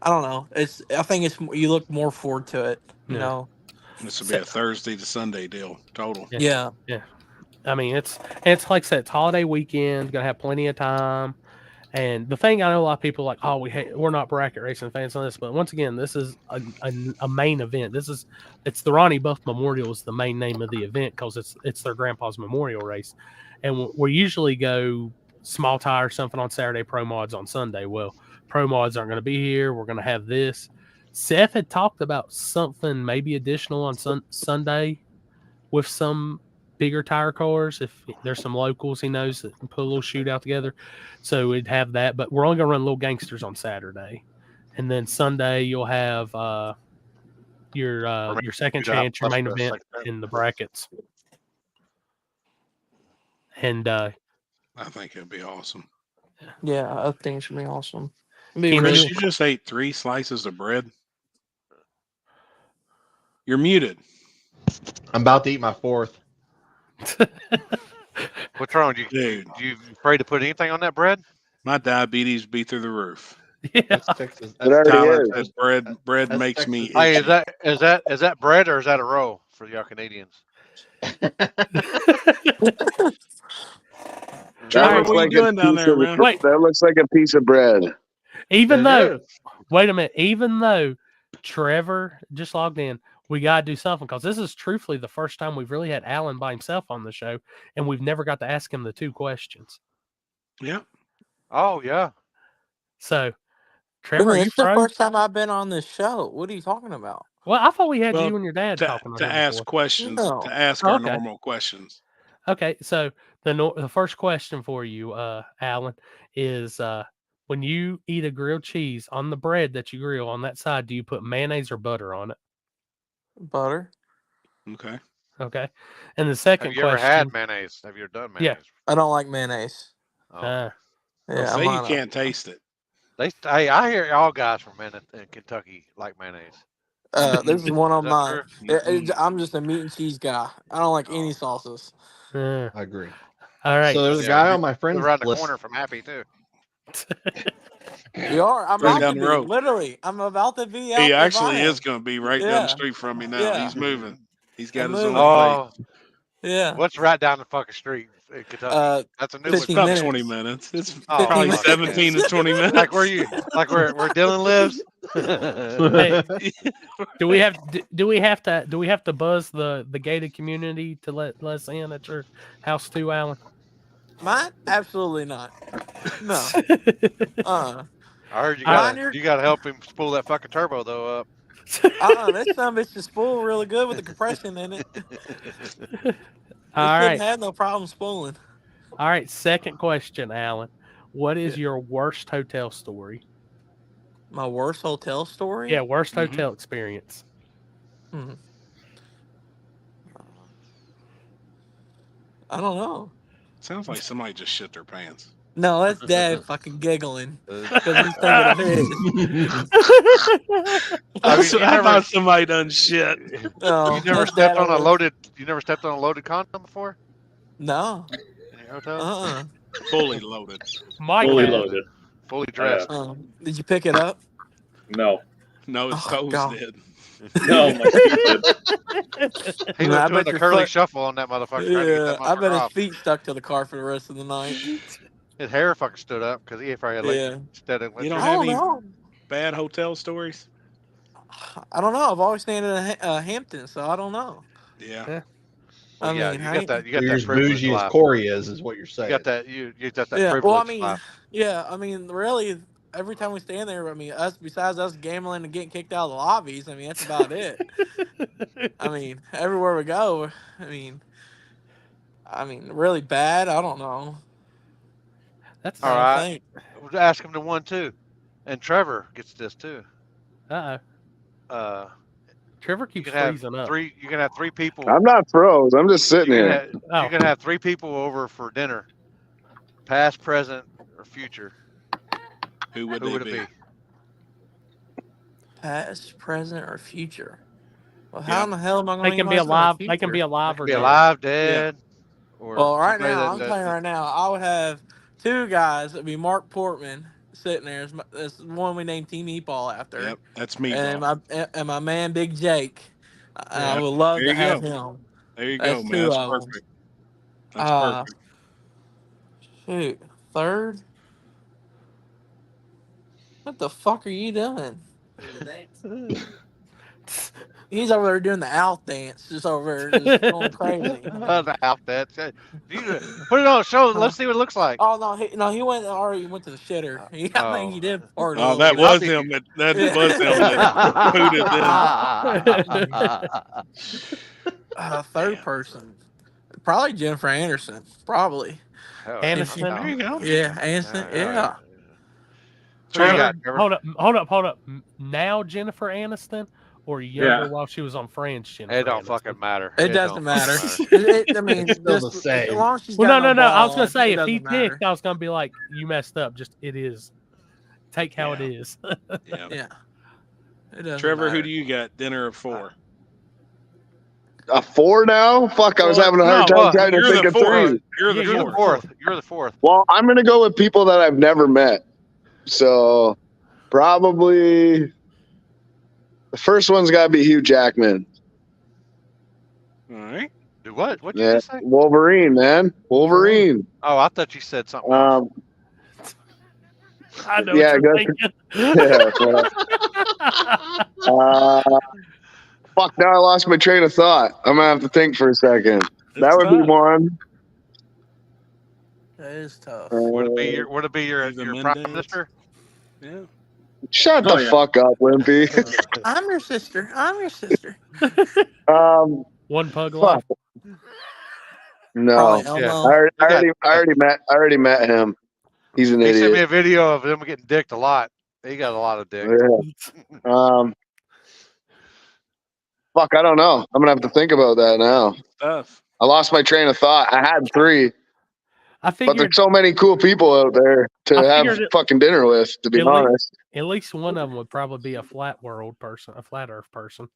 I don't know. I think it's you look more forward to it. You know. This will be a Thursday to Sunday deal total. Yeah. I mean it's like I said, it's holiday weekend. Gonna have plenty of time. And the thing I know a lot of people are like, we're not bracket racing fans on this, but once again, this is a main event. It's the Ronnie Buff Memorial is the main name of the event because it's their grandpa's memorial race, and we usually go small tire something on Saturday, pro mods on Sunday. Well, pro mods aren't going to be here. We're going to have this. Seth had talked about something maybe additional on Sunday with some bigger tire cars. If there's some locals he knows that can put a little shootout together, so we'd have that. But we're only gonna run Little Gangsters on Saturday, and then Sunday you'll have your second chance, your main event in the brackets. And I think it'd be awesome. Yeah, I think it should be awesome. Chris, you just ate 3 slices of bread. You're muted. I'm about to eat my 4th. What's wrong with you, dude? You afraid to put anything on that bread? My diabetes be through the roof. Yeah, Tyler says bread makes me itchy. Hey, is that bread or is that a roll for y'all Canadians? Trevor, what are you doing down there, man? Wait. That looks like a piece of bread. Even though Trevor just logged in, we got to do something because this is truthfully the first time we've really had Alan by himself on the show, and we've never got to ask him the 2 questions. Yeah. Oh, yeah. So, Trevor, it's the first time I've been on this show. What are you talking about? Well, I thought we had you and your dad talking to ask questions, No. to ask our normal questions. Okay, so the first question for you, Alan, is when you eat a grilled cheese on the bread that you grill on that side, do you put mayonnaise or butter on it? Butter. Okay. And the second Have you question, ever had mayonnaise? Have you ever done mayonnaise? Yeah. I don't like mayonnaise. Oh. Say you can't taste it. Hey, I hear all guys from in Kentucky like mayonnaise. This is one on mine. true? I'm just a meat and cheese guy. I don't like any sauces. I agree. All right. So there's a guy on my friends around the list. corner from Happy too. You are. I'm Right about down to the be. road. Literally, I'm about to be out. He the actually vine. is going to be right down the street from me now. Yeah. He's moving. He's got I'm his own moving. place. Yeah. What's right down the fucking street in Kentucky? That's a new one. It's about 20 minutes. It's 15 probably minutes. 17 to 20 minutes. Like where Dylan lives. Hey, do we have to buzz the gated community to let us in at your house too, Alan? Mine? Absolutely not. No. I heard you got to help him spool that fucking turbo though up. This some bitch is spooled really good with the compression in it. All Shouldn't right. have no problem spooling. All right. Second question, Alan. What is your worst hotel story? My worst hotel story? Yeah, worst hotel experience. I don't know. Sounds like somebody just shit their pants. No, that's Dad fucking giggling because he's thinking of his. I thought somebody done shit. No, You never that's stepped Dad on a over. loaded. You never stepped on a loaded condom before No. in your hotel? Fully loaded. Mike Fully has. loaded. Fully dressed. Did you pick it up? No. No, his toes God. did. No, my feet did. He I was doing bet the your curly foot- shuffle on that motherfucker. Trying to get that Yeah, I bet motherfucker his off. feet stuck to the car for the rest of the night. His hair fucking stood up because he probably had like Yeah. instead of You don't I have don't any know. bad hotel stories? I don't know. I've always stayed in Hampton, so I don't know. Yeah. Well, yeah, mean, you I got ain't- that. You got You're that as privilege bougie as life. Corey is what you're saying. You got that. You got that Yeah. privilege Well, I mean, life. yeah. I mean, really, every time we stay in there, I mean, besides us gambling and getting kicked out of the lobbies, I mean, that's about it. I mean, everywhere we go, I mean, really bad. I don't know. That's All I right. think. We'll ask him to one too, and Trevor gets this too. Trevor You keeps can have freezing up. three. You can have three people. I'm not froze. I'm just sitting You here. can have three people over for dinner, past, present, or future. Who would it be? Past, present, or future. Well, how in the hell am I going to They can be alive. They can be alive or Be dead. alive, dead. Or Well, right somebody now, I'm telling you right now, I would have two guys. It'd be Mark Portman sitting there. It's the one we named Team Meatball after. Yep, that's me. And my man Big Jake. I would love There to you have go. him. There you That's go, man. two That's of them. perfect. That's perfect. Shoot, third. What the fuck are you doing? He's over there doing the Alf dance, just over there, just going crazy. The Alf dance. Put it on show. Let's see what it looks like. Oh no, he already went to the shitter. I think he did part Oh, of that was him. That was him that booted them. Third person, probably Jennifer Anderson. Probably. Aniston. There you go. Yeah, Aniston. Yeah. Trevor, hold up. Now Jennifer Aniston, or younger while she was on Friends? Jennifer It don't Aniston? fucking matter. It doesn't matter. I mean, It's still just the same. as long as she's Well, got no. I was ball, gonna say it if he doesn't matter. picked, I was gonna be like, you messed up. Just it is. Take how it is. Yeah. It doesn't Trevor, matter. who do you got? Dinner of 4? A 4 now? Fuck, I was having a hard time trying to think of 3. You're the fourth. You're the fourth. Well, I'm gonna go with people that I've never met. So probably the first one's gotta be Hugh Jackman. All right. Do what? What did you just say? Wolverine, man. Wolverine. Oh, I thought you said something else. I know Yeah, what you're I guess- thinking. Fuck, now I lost my train of thought. I'm gonna have to think for a second. That would be one. That is tough. Would it be your prime minister? Yeah. Shut the fuck up, Wimpy. I'm your sister. I'm your sister. One pug fuck. life. No, Probably I Elmo. already met him. He's an He sent me idiot. a video of him getting dicked a lot. He got a lot of dick. Yeah. Fuck, I don't know. I'm gonna have to think about that now. Tough. I lost my train of thought. I had 3, I but figured there's so many cool people out there to have fucking dinner with. To be honest, at least one of them would probably be a flat world person, a flat Earth person.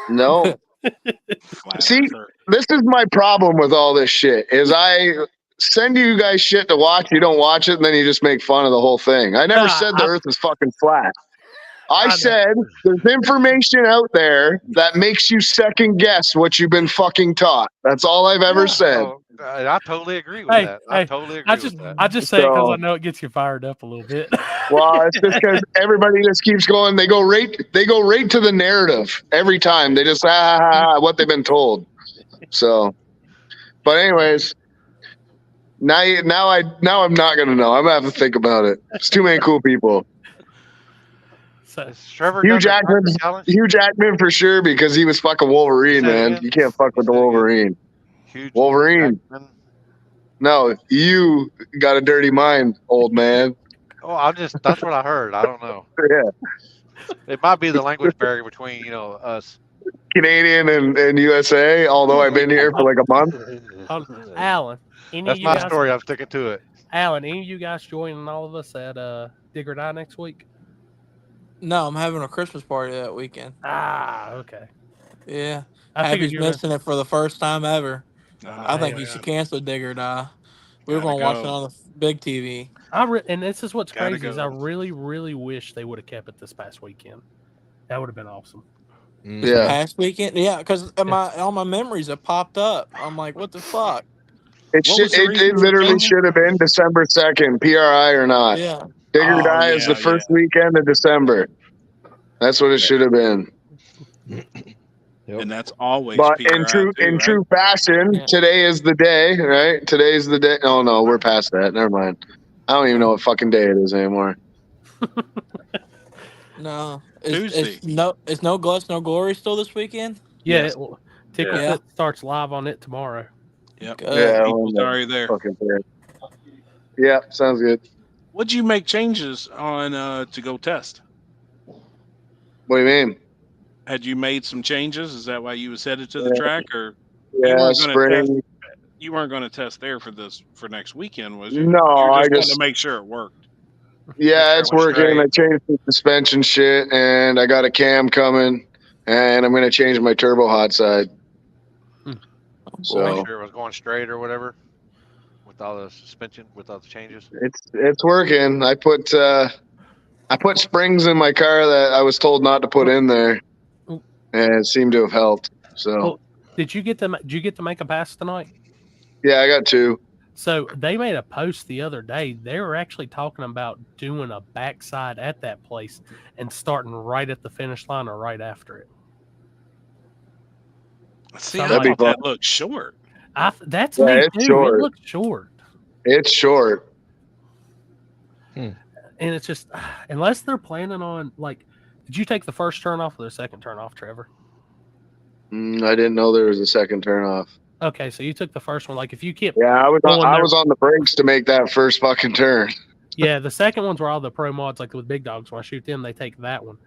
no. See, this is my problem with all this shit. Is I send you guys shit to watch, you don't watch it, and then you just make fun of the whole thing. I never said the Earth is fucking flat. I said there's information out there that makes you second guess what you've been fucking taught. That's all I've ever said. I totally agree with that. I totally agree with that. I just say it because I know it gets you fired up a little bit. Well, it's just because everybody just keeps going. They go right to the narrative every time. They just what they've been told. So, but anyways, now I'm not gonna know. I'm gonna have to think about it. It's too many cool people. So, Is Trevor Hugh done the Jackman, tractor challenge? Hugh Jackman for sure because he was fucking Wolverine, Say it man. again. You can't fuck with the Wolverine. Huge Wolverine. Jackman. No, you got a dirty mind, old man. Oh, that's what I heard. I don't know. Yeah, It might be the language barrier between, us. Canadian and USA. Although I've been here for like a month. Alan, That's my story. I'm sticking to it. Alan, any of you guys joining all of us at Dig or Die next week? No, I'm having a Christmas party that weekend. Ah, okay. Yeah. I figured Happy's you were missing it for the first time ever. I think he yeah. should cancel Dig or Die. We were Gotta going to watch it go. on the big TV. And this is what's Gotta crazy is I go. really, really wish they would have kept it this past weekend. That would have been awesome. Yeah. Past weekend? Yeah, because all my memories have popped up. I'm like, what the fuck? It literally should have been December 2nd, PRI or not. Yeah. Dig or Oh, Die is the first weekend of December. That's what it should have been. And that's always But PRI in true too, right? true fashion, today is the day, right? Today's the day. Oh no, we're past that. Never mind. I don't even know what fucking day it is anymore. No. Tuesday. It's no Guts, no Glory still this weekend? Yeah, Yes. Tickle Yeah. Fit starts live on it tomorrow. Yep. Yeah, People's already there. fucking there. Yeah, sounds good. What'd you make changes on to go test? What do you mean? Had you made some changes? Is that why you was headed to the track, or Yeah, spring. You weren't going to test there for next weekend, was you? No, you were I just wanting just to make sure it worked. Yeah, it's working. I changed the suspension shit, and I got a cam coming, and I'm gonna change my turbo hot side. Make sure it was going straight or whatever with all the suspension, with all the changes. It's working. I put springs in my car that I was told not to put in there, and it seemed to have helped. So Well, did you get to make a pass tonight? yeah, I got 2. So they made a post the other day. They were actually talking about doing a backside at that place and starting right at the finish line or right after it. See, I thought that looked short. That's Yeah, me it's too. short. It looks short. It's short. And it's just, unless they're planning on, like, did you take the first turn off or the second turn off, Trevor? I didn't know there was a second turn off. Okay, so you took the first one. Like, if you keep, Yeah, I was going there- on the brakes to make that first fucking turn. yeah, the second one's where all the pro mods, like with big dogs, when I shoot them, they take that one.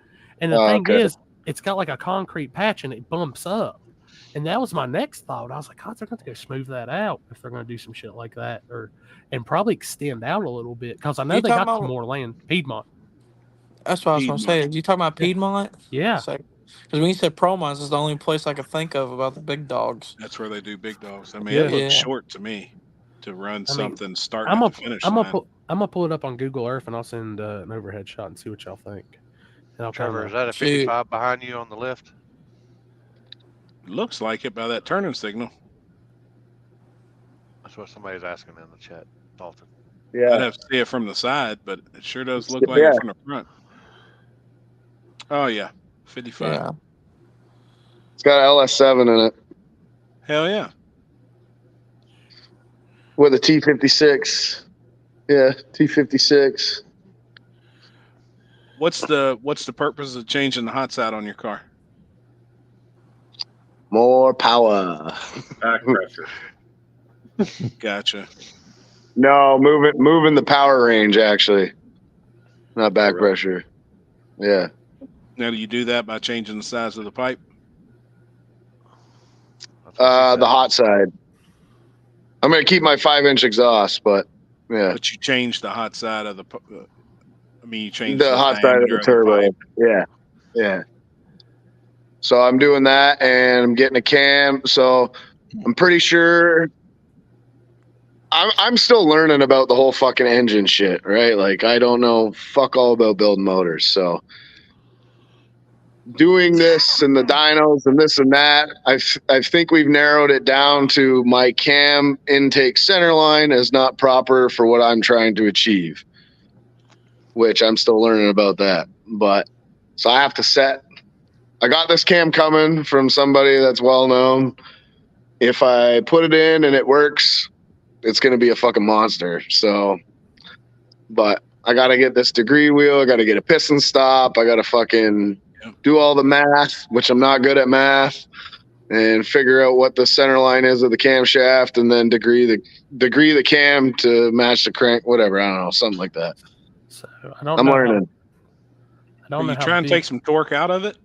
And the Oh, thing okay. is, it's got like a concrete patch and it bumps up. And that was my next thought. I was like, God, they're going to go smooth that out if they're going to do some shit like that, and probably extend out a little bit because I know You they got talking some about- more land. Piedmont. That's what I was going to say. You talking about Piedmont? Yeah. Because when you said Promons, it's the only place I could think of about the big dogs. That's where they do big dogs. I mean, Yeah. it looks Yeah. short to me to run I mean, something starting I'm at gonna the finish I'm line. gonna pull it up on Google Earth and I'll send an overhead shot and see what y'all think. And I'll Trevor, kinda- is that a 55 behind you on the lift? Looks like it by that turning signal. That's what somebody's asking in the chat, Dalton. I'd have to see it from the side, but it sure does look like it from the front. Oh yeah, 55. Yeah. It's got an LS7 in it Hell yeah. with a T56. Yeah, T56. What's the purpose of changing the hot side on your car? More power. Back pressure. Gotcha. No, moving the power range actually, not back pressure. Yeah. Now, do you do that by changing the size of the pipe? The hot side. I'm gonna keep my 5-inch exhaust, but yeah. But you change the hot side of the. I mean, you change The hot side of diameter the turbo. pipe. Yeah. Yeah. So I'm doing that, and I'm getting a cam. So I'm pretty sure. I'm still learning about the whole fucking engine shit, right? Like I don't know fuck all about building motors, so doing this and the dynos and this and that, I think we've narrowed it down to my cam intake center line is not proper for what I'm trying to achieve, which I'm still learning about that. But so I have to set. I got this cam coming from somebody that's well known. If I put it in and it works, it's going to be a fucking monster. So, but I got to get this degree wheel. I got to get a piston stop. I got to fucking do all the math, which I'm not good at math, and figure out what the center line is of the camshaft, and then degree the cam to match the crank, whatever. I don't know, something like that. So I'm learning. I don't know you how trying to big- take some torque out of it?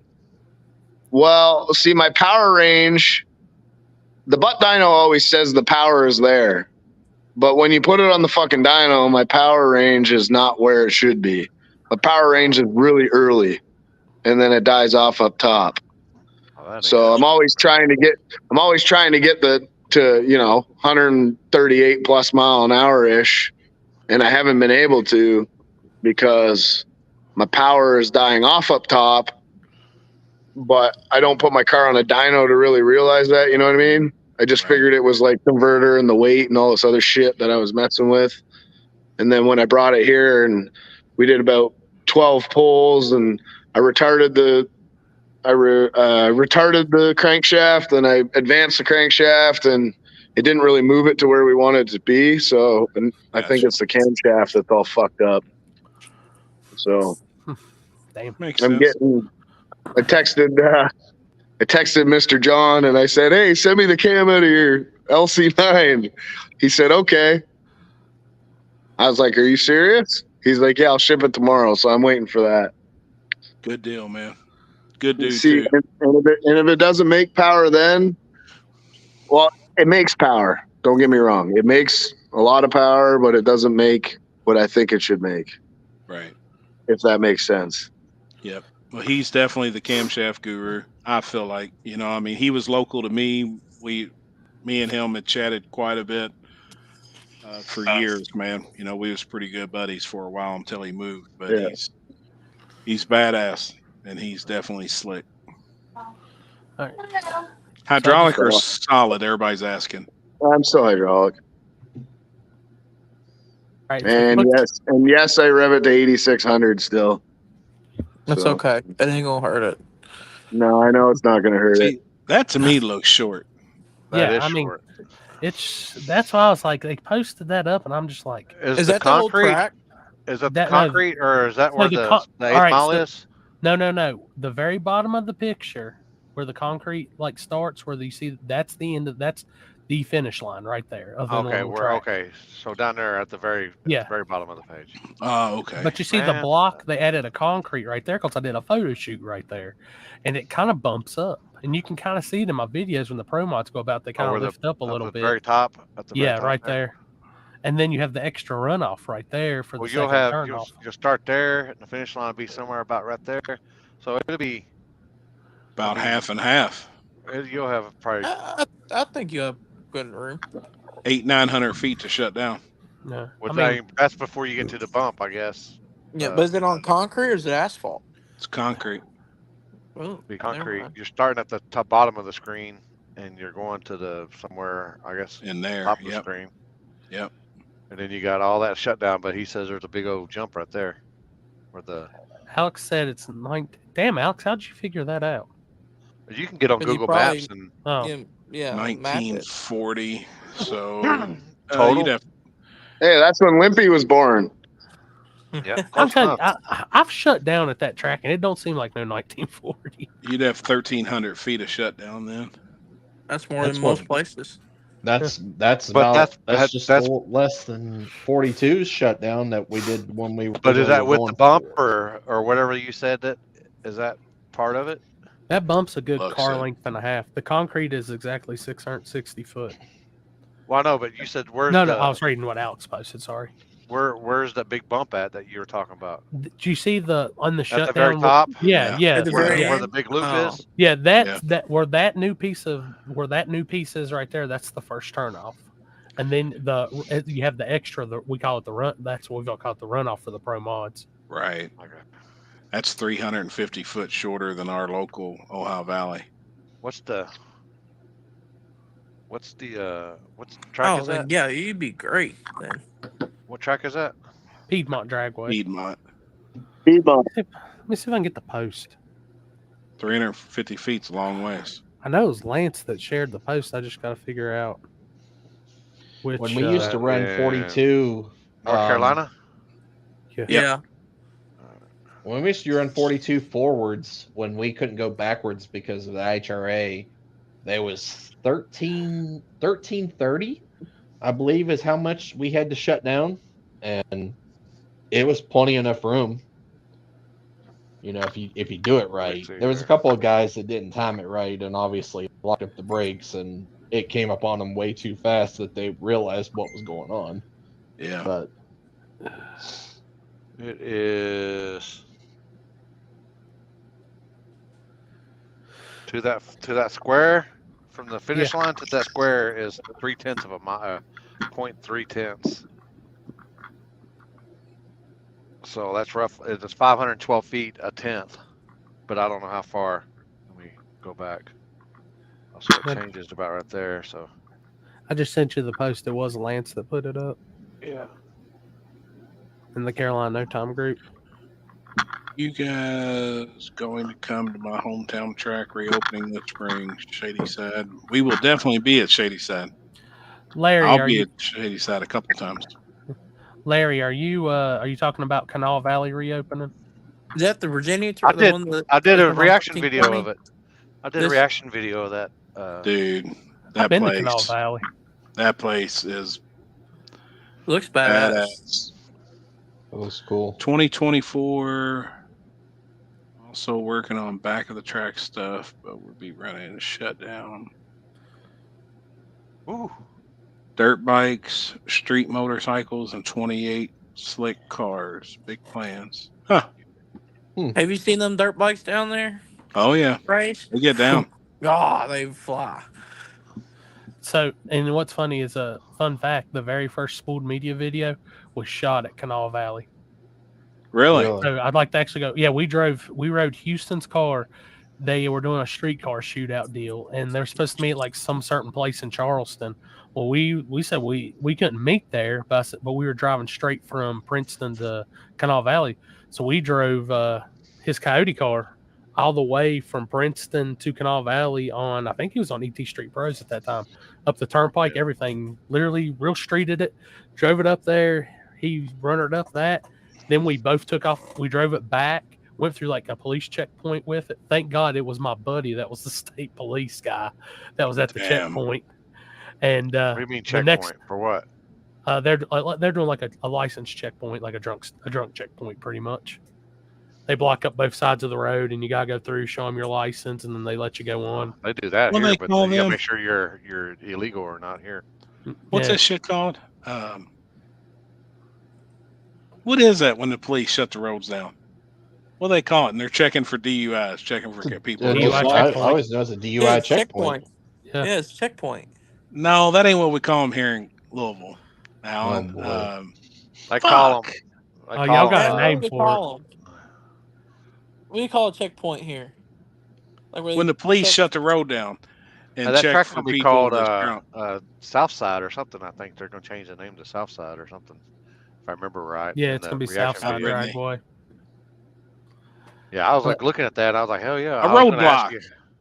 Well, see, my power range, the butt dyno always says the power is there. But when you put it on the fucking dyno, my power range is not where it should be. The power range is really early, and then it dies off up top. So I'm always trying to get to 138 plus mile an hour ish, and I haven't been able to because my power is dying off up top. But I don't put my car on a dyno to really realize that. You know what I mean? I just figured it was like converter and the weight and all this other shit that I was messing with. And then when I brought it here and we did about 12 pulls, and I retarded the crankshaft, and I advanced the crankshaft, and it didn't really move it to where we wanted it to be. So I think it's the camshaft that's all fucked up. So Damn. I texted Mr. John and I said, "Hey, send me the cam out of your LC9." He said, "Okay." I was like, "Are you serious?" He's like, "Yeah, I'll ship it tomorrow." So I'm waiting for that. Good deal, man. Good dude, See, too. and if it doesn't make power, then, well, it makes power. Don't get me wrong. It makes a lot of power, but it doesn't make what I think it should make. Right. If that makes sense. Yep. Well, he's definitely the camshaft guru. I feel like, he was local to me. Me and him had chatted quite a bit for years, man. We was pretty good buddies for a while until he moved. But he's badass, and he's definitely slick. Right. Hydraulic or solid? Everybody's asking. I'm still hydraulic. Right. And yes, I rev it to 8,600 still. That's okay. It ain't gonna hurt it. No, I know it's not gonna hurt it. That to me looks short. That's why I was like, they posted that up, and I'm just like, Is that the whole track? Is it the concrete, or is that where the 8 mile is? No. The very bottom of the picture, where the concrete starts, where you see that's the end of that's the finish line right there. Okay. So down there at the very bottom of the page. Oh, okay. But you see the block, they added a concrete right there because I did a photo shoot right there, and it kind of bumps up, and you can kind of see it in my videos when the pro mods go about. They kind of lift up a little bit. Very top. At the very top right there. And then you have the extra runoff right there for the second turnoff. You'll start there, and the finish line will be somewhere about right there. So it'll be about half and half. You'll have probably. I think you have good room. 800-900 feet to shut down. No, that's before you get to the bump, I guess. Yeah, but is it on concrete or is it asphalt? It's concrete. Oh, be concrete. You're starting at the top bottom of the screen, and you're going to the somewhere, I guess, in there, top of the screen. Yep. And then you got all that shut down, but he says there's a big old jump right there. Where the Alex said it's 19. Damn, Alex, how'd you figure that out? You can get on Google Maps and 1940. So total. Hey, that's when Limpy was born. Yeah, I'm telling you, I've shut down at that track, and it don't seem like no 1940. You'd have 1,300 feet of shutdown then. That's more than most places. That's just less than 42's shutdown that we did when we. But is that with the bump or whatever you said? That is that part of it? That bump's a good car length and a half. The concrete is exactly 660 foot. Well, I know, but you said where's No, I was reading what Alex posted. Sorry. Where's that big bump at that you were talking about? Do you see on the shutdown? At the very top? Yeah. Where the big loop is? Yeah, where that new piece is right there, that's the first turnoff. And then you have the extra, we call it the run. That's what we've call it the runoff for the pro mods. Right. Okay. That's 350 foot shorter than our local Ohio Valley. What's the track is that? Yeah, you'd be great then. What track is that? Piedmont Dragway. Piedmont. Let me see if I can get the post. 350 feet's a long ways. I know it was Lance that shared the post. I just got to figure out which. When we used to run 42, North Carolina. Yeah. When we used to run 42 forwards, when we couldn't go backwards because of the HRA, there was 1330, I believe, is how much we had to shut down, and it was plenty enough room. You know, if you do it right. There was a couple of guys that didn't time it right, and obviously locked up the brakes, and it came up on them way too fast that they realized what was going on. Yeah. But it is to that square, from the finish line to that square is 0.3 of a mile, 0.3. So that's rough. It's 512 feet, a tenth, but I don't know how far. Let me go back. So it changes about right there. So I just sent you the post. It was Lance that put it up. Yeah. In the Carolina No Time group. You guys going to come to my hometown track reopening this spring, Shady Side? We will definitely be at Shady Side. Larry, I'll be at Shady Side a couple times. Larry, are you talking about Canal Valley reopening? Is that the Virginia I tour? did. I did a reaction video of it. I did a reaction video of that. Dude, that I've been to place. Canal Valley. That place is looks badass. It looks cool. 2024. Also working on back of the track stuff, but we'll be running a shutdown. Ooh. Dirt bikes, street motorcycles, and 28 slick cars. Big plans. Huh. Have you seen them dirt bikes down there? Oh, yeah. Right? They get down. God, they fly. So, and what's funny is a fun fact: the very first Spooled Media video was shot at Canal Valley. Really? So I'd like to actually go. Yeah, we rode Houston's car. They were doing a streetcar shootout deal, and they're supposed to meet like some certain place in Charleston. Well, we said we couldn't meet there, but we were driving straight from Princeton to Canal Valley. So we drove his Coyote car all the way from Princeton to Canal Valley on, I think he was on ET Street Pros at that time, up the turnpike, everything, literally real streeted it, drove it up there. He runnered up that. Then we both took off. We drove it back, went through like a police checkpoint with it. Thank God it was my buddy that was the state police guy that was at the checkpoint. And what do you mean checkpoint? For what? They're doing like a license checkpoint, like a drunk checkpoint, pretty much. They block up both sides of the road, and you gotta go through, show them your license, and then they let you go on. They do that What here, they but call you gotta them? make sure you're illegal or not here. What's that shit called? What is that when the police shut the roads down? What do they call it? And they're checking for DUIs, checking for people. I always know it's a DUI checkpoint. Yeah, it's checkpoint. No, that ain't what we call them here in Louisville. Alan. I call them. Y'all got a name for it. What do you call a checkpoint here? Like when the police shut the road down and that check track for will be people called Southside or something. I think they're going to change the name to Southside or something, if I remember right. Yeah, it's going to be Southside Drag Boy. Yeah, I was like looking at that. I was like, hell yeah. A roadblock.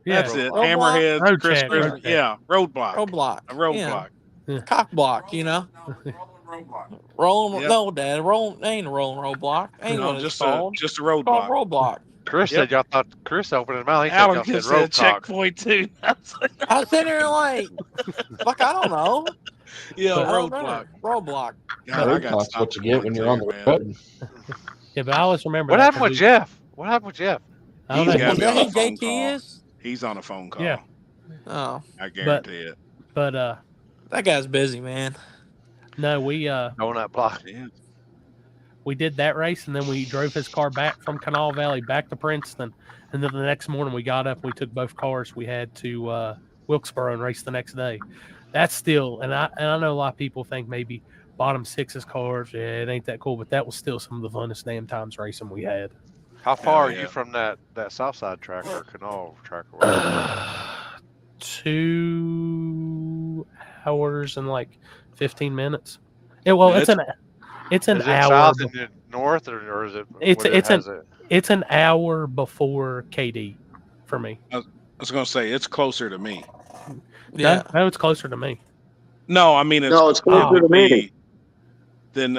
Yeah, that's it. Roadblock. Hammerhead. Road Chris check, Christmas. road check. Yeah, roadblock. Roadblock. A roadblock. Yeah. Cock block, you know? Rolling, no, Dad. Ain't a rolling roadblock. Ain't what it's called. Just a It's called roadblock. roadblock. Chris said y'all thought Chris opened his mouth. He said Alan y'all said just road said checkpoint too. I was sitting there like, fuck, I don't know. Yeah, I don't know. roadblock. Roadblock. God, I got That's what you get when you're on the man. road. Yeah, but I always remember. What happened with Jeff? What happened with Jeff? I don't He's know. got Is me that on who a phone JT call. is? He's on a phone call. Yeah. Oh, I guarantee it. But that guy's busy, man. no, we Donut block. we did that race, and then we drove his car back from Canal Valley back to Princeton, and then the next morning we got up, we took both cars we had to Wilkesboro and raced the next day. That's still, and I know a lot of people think maybe bottom sixes cars, yeah, it ain't that cool, but that was still some of the funnest damn times racing we had. How far are you from that Southside track or Canal track? Or whatever? 2 hours and like 15 minutes. It's an is it hour. south and then north, or is it? It's an hour before KD for me. I was going to say it's closer to me. Yeah. No, it's closer to me. No, I mean it's closer to me than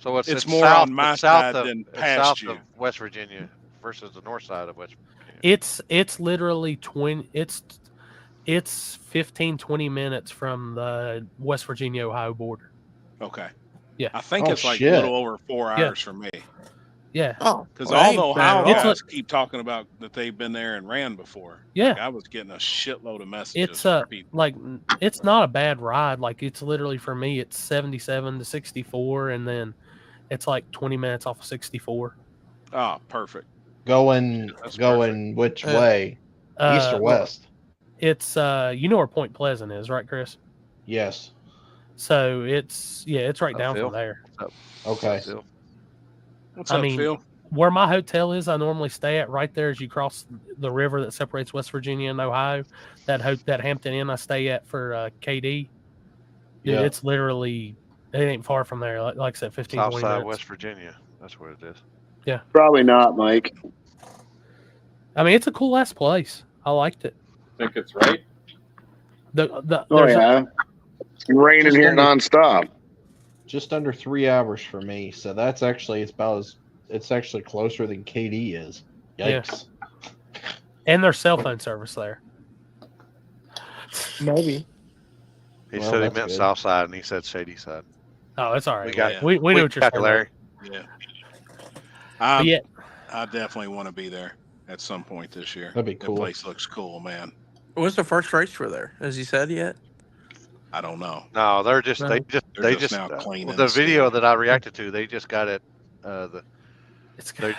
So it's more south, on my it's south side of, than it's past south you. of West Virginia versus the north side of West Virginia. It's literally 20. It's 15, 20 minutes from the West Virginia Ohio border. Okay. Yeah. I think Oh, it's like shit. a little over 4 Yeah. hours from me. Yeah. Oh, Because well, all ain't the bad at Ohio all. guys keep talking about that they've been there and ran before. Yeah. Like, I was getting a shitload of messages It's from people. like it's not a bad ride. Like it's literally for me, it's 77 to 64, and then it's like 20 minutes off of 64. Oh, perfect. Going That's which Yeah. way? East or west? It's you know where Point Pleasant is, right, Chris? Yes. So it's right down Phil? from there. Okay. Phil? What's I up, mean, Phil? where my hotel is, I normally stay at right there as you cross the river that separates West Virginia and Ohio. That Hampton Inn I stay at for KD. Dude, Yeah. it's literally it ain't far from there. Like I said, 15, South 20 side of minutes. West Virginia. That's what it is. Yeah. Probably not, Mike. I mean, it's a cool ass place. I liked it. Think it's right? Oh there's yeah, it's raining Just here under- nonstop. Just under 3 hours for me. So that's actually it's actually closer than KD is. Yikes. and there's cell phone service there. Maybe. He Well, said he that's meant good. south side, and he said shady side. Oh, it's all right. We got- we know what you're got saying. you, Larry. Yeah. But yeah, I definitely want to be there at some point this year. That'd be cool. The place looks cool, man. What's the first race for there? Has he said yet? I don't know. No, they're just No. they just They're they just just now cleaning the video still. that I reacted to. They just got it. They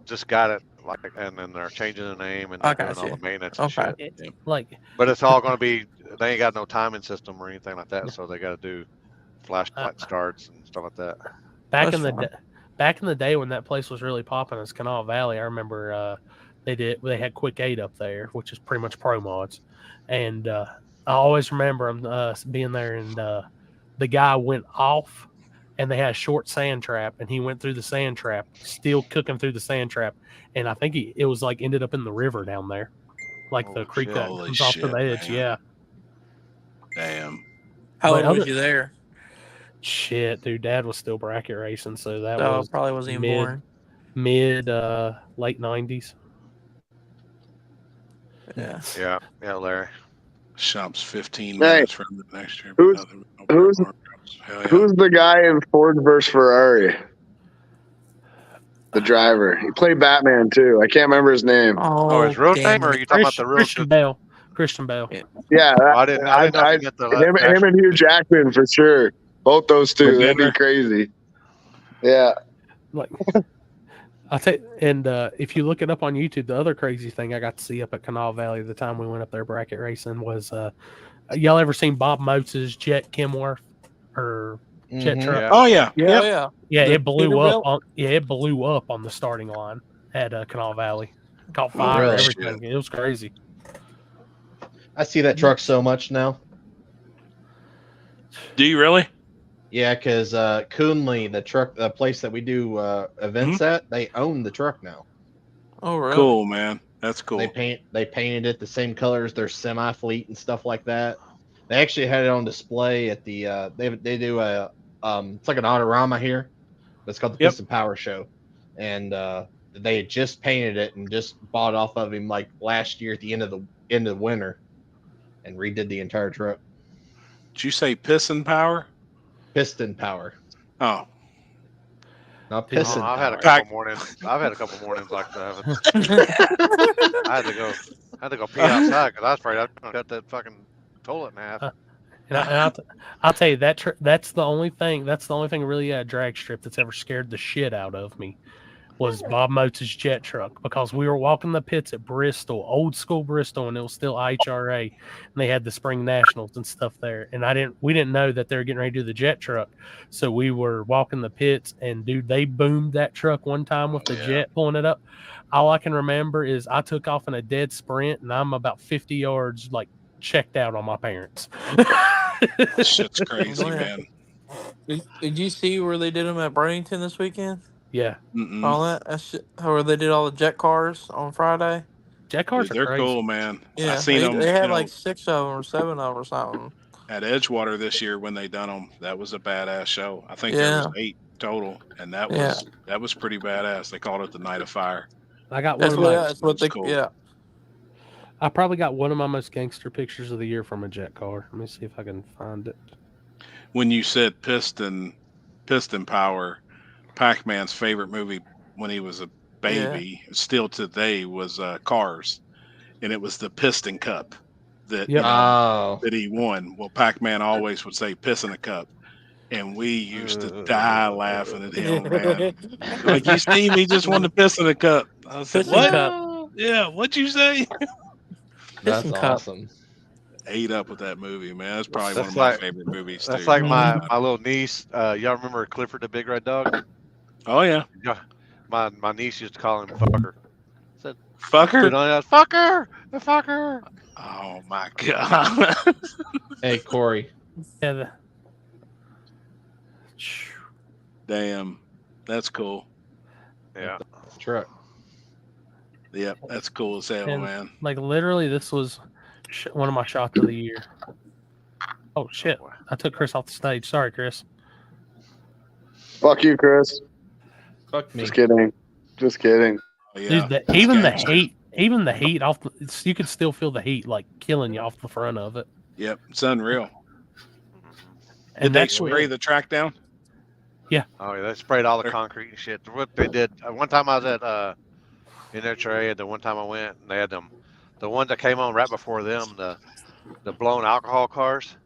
just got it like, and then they're changing the name and I they're got doing all you. the maintenance and Okay. shit. like But it's all going to be. They ain't got no timing system or anything like that, so they got to do flashlight starts and stuff like that. back That's in the fine. back in the day when that place was really popping as Kanawha Valley, I remember they had Quick 8 up there, which is pretty much pro mods, and I always remember them being there, and the guy went off, and they had a short sand trap, and he went through the sand trap, still cooking through the sand trap, and I think it was like ended up in the river down there, like the creek that Holy comes off to the shit, edge. man. Yeah. Damn. How But long was other- you there? Shit, dude, Dad was still bracket racing, so that Oh, was probably wasn't even born. late 90s. Yeah. Yeah, Larry. Shop's 15 Hey, minutes from the next year. Who's Hell yeah. who's the guy in Ford versus Ferrari? The driver. He played Batman too. I can't remember his name. Oh, his real name, or are you talking about the real? Christian Bale. Christian Bale. Yeah, I didn't know if you meant the him and Hugh Jackman for sure. Both those two. That'd be Together? crazy. Yeah. Like I'll tell you, and if you look it up on YouTube, the other crazy thing I got to see up at Kanawha Valley the time we went up there bracket racing was y'all ever seen Bob Motz's Jet Kenworth or Jet truck? Oh yeah. Yeah. Yep. Yeah, The it blew Peterbilt? up. It blew up on the starting line at Kanawha Valley. Caught fire and really? everything. It was crazy. I see that truck so much now. Do you really? Yeah, because Coonley, the place that we do events at, they own the truck now. Oh, really? Cool, man. That's cool. They painted it the same color as their semi fleet and stuff like that. They actually had it on display at the they do a it's like an autorama here. It's called the Piston Power Show, and they had just painted it and just bought off of him like last year at the end of the winter, and redid the entire truck. Did you say piston power? Piston power. Oh. Not piston. I've had a power. couple mornings. I've had a couple mornings like that. I had to go pee outside because I was afraid I was gonna cut that fucking toilet in half. I'll tell you that's the only thing. That's the only thing really a drag strip that's ever scared the shit out of me was Bob Motz's jet truck, because we were walking the pits at Bristol, old school Bristol, and it was still IHRA, and they had the spring nationals and stuff there. And we didn't know that they were getting ready to do the jet truck, so we were walking the pits, and dude, they boomed that truck one time with the jet pulling it up. All I can remember is I took off in a dead sprint, and I'm about 50 yards like checked out on my parents. Shit's crazy, man. Did you see where they did them at Burlington this weekend? Yeah. All that shit, where they did all the jet cars on Friday. Jet cars They're are crazy. cool, man. Yeah, I seen them. They had like 6 of them or 7 of them or something. At Edgewater this year when they done them. That was a badass show. I think there was total, and that Yeah. was pretty badass. They called it the Night of Fire. I got one That's of what. my. That's what they. cool. Yeah. I probably got one of my most gangster pictures of the year from a jet car. Let me see if I can find it. When you said piston power, Pac-Man's favorite movie when he was a baby, still today, was Cars, and it was the piston cup that that he won. Well, Pac-Man always would say "piss in a cup," and we used to die laughing at him, man. Like, you see me just want to piss in a cup. I said, Piston "What? cup. Yeah, what'd you say?" That's Piston cup. awesome. Ate up with that movie, man. That's probably That's one of my like- favorite movies That's too. like my little niece. Y'all remember Clifford the Big Red Dog? Oh yeah. Yeah. My niece used to call him fucker. Said Fucker. Fucker. The fucker. Oh my god. Hey, Corey. Yeah. Damn. That's cool. Yeah. Truck. Yep, that's cool as hell, And, man. like, literally, this was one of my shots of the year. Oh shit! I took Chris off the stage. Sorry, Chris. Fuck you, Chris. Fuck me. Just kidding. Just kidding. Oh, yeah. Dude, even the heat off. You could still feel the heat like killing you off the front of it. Yep, it's unreal. And Did they that's spray the track down? Yeah. Oh yeah, they sprayed all the concrete and shit. What they did one time I was at in their area. The one time I went, and they had them, the ones that came on right before them, the blown alcohol cars.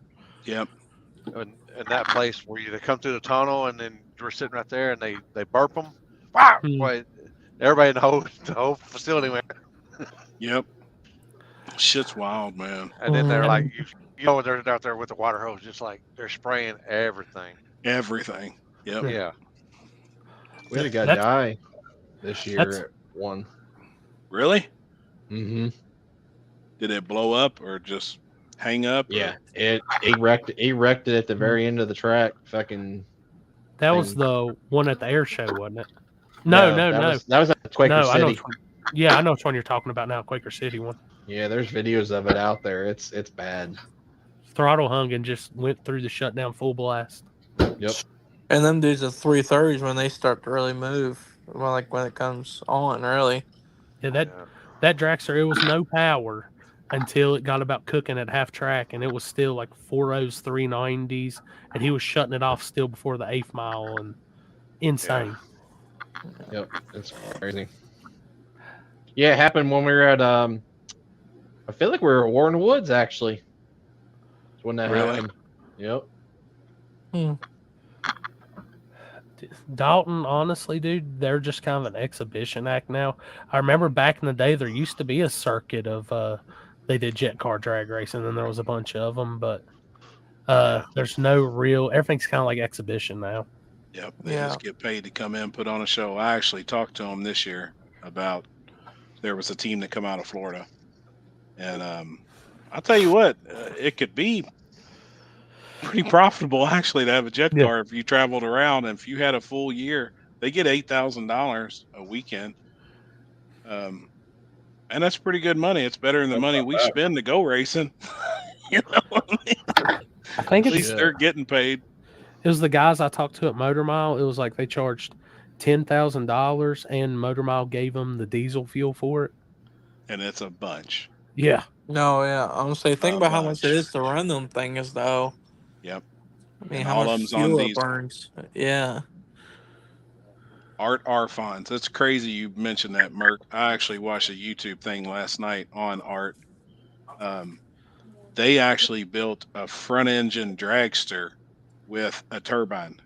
Yep. And that place where they come through the tunnel, and then we're sitting right there, and they burp them. Wow! Boy, everybody in the whole facility went. Yep. Shit's wild, man. And then they're like, you know, they're out there with the water hose, just like they're spraying everything. Everything. Yep. Yeah. We had a guy die this year at one. Really? Mm-hmm. Did it blow up or just hang up? Yeah, it wrecked it at the very end of the track. Fucking. That was the one at the air show, wasn't it? No. That was at Quaker I know City. I know which one you're talking about now. Quaker City one. Yeah, there's videos of it out there. It's bad. Throttle hung and just went through the shutdown full blast. Yep. And them dudes at 330s when they start to really move. Well, like when it comes on, really. Yeah, that dragster, it was no power until it got about cooking at half track, and it was still like 4.0s, 390s, and he was shutting it off still before the 8th mile, and insane. Yep, it's crazy. Yeah, it happened when we were at I feel like we were at Warren Woods actually. That's when that happened. Yep. Dalton, honestly, dude, they're just kind of an exhibition act now. I remember back in the day, there used to be a circuit of they did jet car drag racing, and there was a bunch of them, but there's no real. Everything's kind of like exhibition now. Yep, they just get paid to come in, put on a show. I actually talked to them this year about there was a team that come out of Florida, and I'll tell you what, it could be pretty profitable actually to have a jet car if you traveled around, and if you had a full year, they get $8,000 a weekend, and that's pretty good money. It's better than the money we spend to go racing. You know what I mean? I think at least they're getting paid. It was the guys I talked to at Motor Mile. It was like they charged $10,000, and Motor Mile gave them the diesel fuel for it. And it's a bunch. Yeah. No, yeah. I'm gonna say, think about how much it is to run them things, though. Yep. I mean, And how all much of them's on fuel it diesel. burns. Yeah. Art Arfons. That's crazy you mentioned that, Merc. I actually watched a YouTube thing last night on Art. They actually built a front engine dragster with a turbine.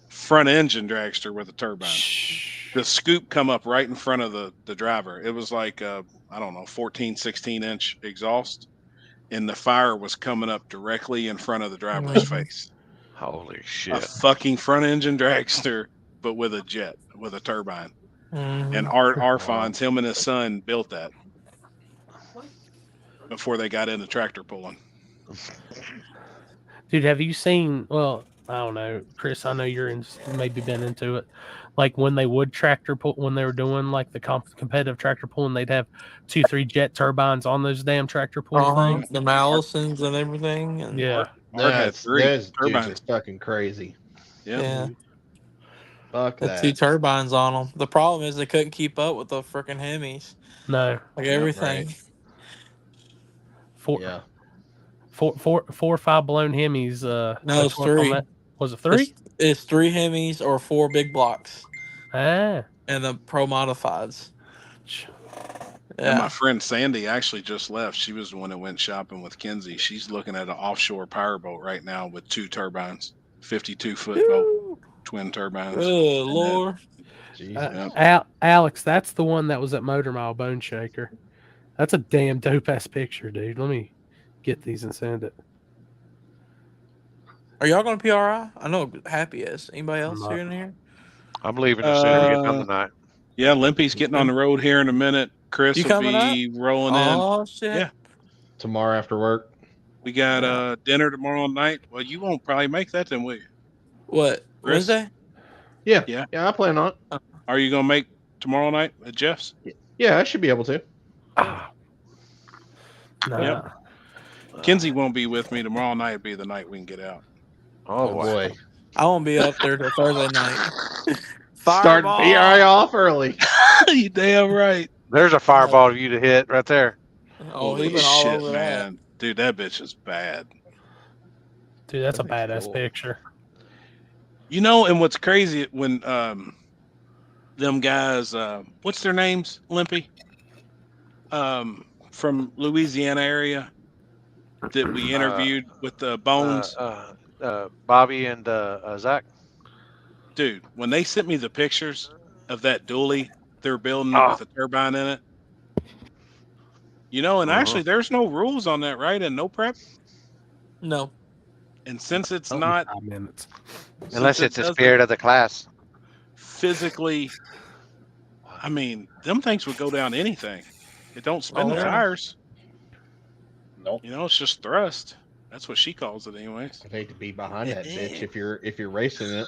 Front engine dragster with a turbine. The scoop come up right in front of the driver. It was like I don't know, 14, 16-inch exhaust, and the fire was coming up directly in front of the driver's face. Holy A shit. fucking front engine dragster, but with a jet, with a turbine. And Art Arfons, him and his son built that before they got into tractor pulling. Dude, have you seen? Well, I don't know, Chris. I know you're maybe been into it. Like when they would tractor pull, when they were doing like the competitive tractor pulling, they'd have 2-3 jet turbines on those damn tractor pull things. The Mallisons and everything. And yeah, Those dudes are fucking crazy. Yeah. Fuck The that. 2 turbines on them. The problem is they couldn't keep up with the freaking Hemis. No. Like everything. Right. Four, Yeah. four or 5 blown Hemis. No, the it's torque on 3. that- Was it 3? It's 3 Hemis or 4 big blocks. Ah. And the Pro Modifieds. And my friend Sandy actually just left. She was the one that went shopping with Kenzie. She's looking at an offshore powerboat right now with 2 turbines, 52-foot boat, twin turbines. Good Lord. Alex, that's the one that was at Motor Mile Bone Shaker. That's a damn dope ass picture, dude. Let me get these and send it. Are y'all going to PRI? I know Happy is. Anybody else here in here? I'm leaving as soon as we get done tonight. Yeah, Limpy's getting on the road here in a minute. Chris will be rolling in. Oh, shit. Yeah. Tomorrow after work. We got dinner tomorrow night. Well, you won't probably make that then, will you? What? Chris? Wednesday? Yeah. Yeah. Yeah, I plan on it. Are you going to make tomorrow night at Jeff's? Yeah, I should be able to. Yep. Kenzie won't be with me. Tomorrow night will be the night we can get out. Oh, boy. I won't be up there till Thursday night. Start Fireball. PRI off early. You damn right. There's a fireball for you to hit right there. Oh, Holy he's been all shit, over man. Dude, that bitch is bad. Dude, that's a badass picture. You know, and what's crazy when them guys, what's their names, Limpy? From Louisiana area that we interviewed with the Bones. Bobby and Zach. Dude, when they sent me the pictures of that dually they're building with a turbine in it, you know, and actually there's no rules on that, right? And no prep? No. And since it's not, Unless it's the spirit of the class. Physically, I mean, them things would go down anything. It don't spin the yeah. tires. Nope. You know, it's just thrust. That's what she calls it, anyways. I'd hate to be behind that bitch if you're racing it.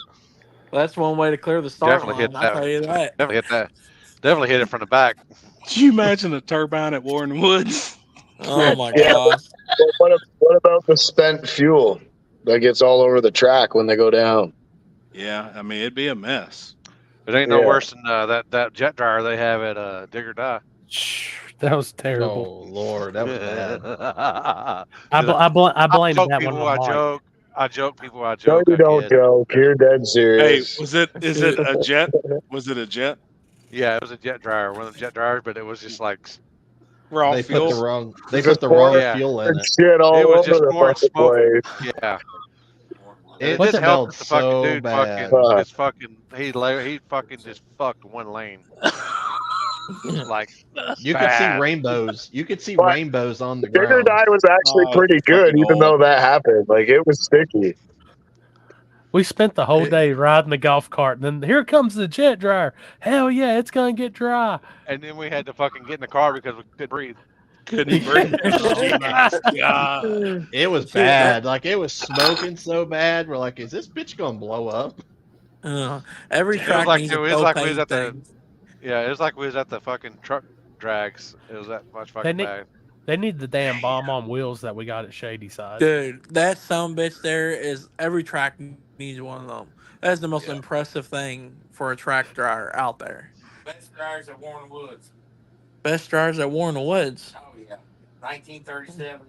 Well, that's one way to clear the start Definitely hit line. I'll that. tell you that. Definitely hit that. Definitely hit it from the back. Can you imagine a turbine at Warren Woods? Oh my Yeah. god. What about the spent fuel that gets all over the track when they go down? Yeah, I mean, it'd be a mess. It ain't no worse than that jet dryer they have at Dig or Die. That was terrible. Oh Lord, that was bad. I blamed joke that people, one on Mike. I joke, people. I No, joke. you I don't kid. joke. You're dead Hey, serious. is it a jet? Was it a jet? Yeah, it was a jet dryer, one of the jet dryers, but it was just like Raw They fuel? put the wrong Yeah. fuel in it. Shit all it was over just the pouring fucking smoke. place. Yeah. It just smelled helped that the fucking so dude bad. he fucking just fucked one lane. Like You could see bad. rainbows. You could see But rainbows on the Digger ground. Die was actually pretty good, fucking even though that happened. Like, it was sticky. We spent the whole day riding the golf cart, and then here comes the jet dryer. Hell yeah, it's gonna get dry. And then we had to fucking get in the car because we couldn't breathe. Couldn't breathe. Oh my God. It was bad. Like, it was smoking so bad. We're like, is this bitch gonna blow up? Every It was track like needs it a was like we was propane at the thing. it was like we was at the fucking truck drags. It was that much fucking bad. They need the damn bomb on wheels that we got at Shady Side. Dude, that bitch there is every track needs one of them. That's the most impressive thing for a track dryer out there. Best dryers at Warren Woods. Best dryers at Warren Woods. Oh yeah, 1937.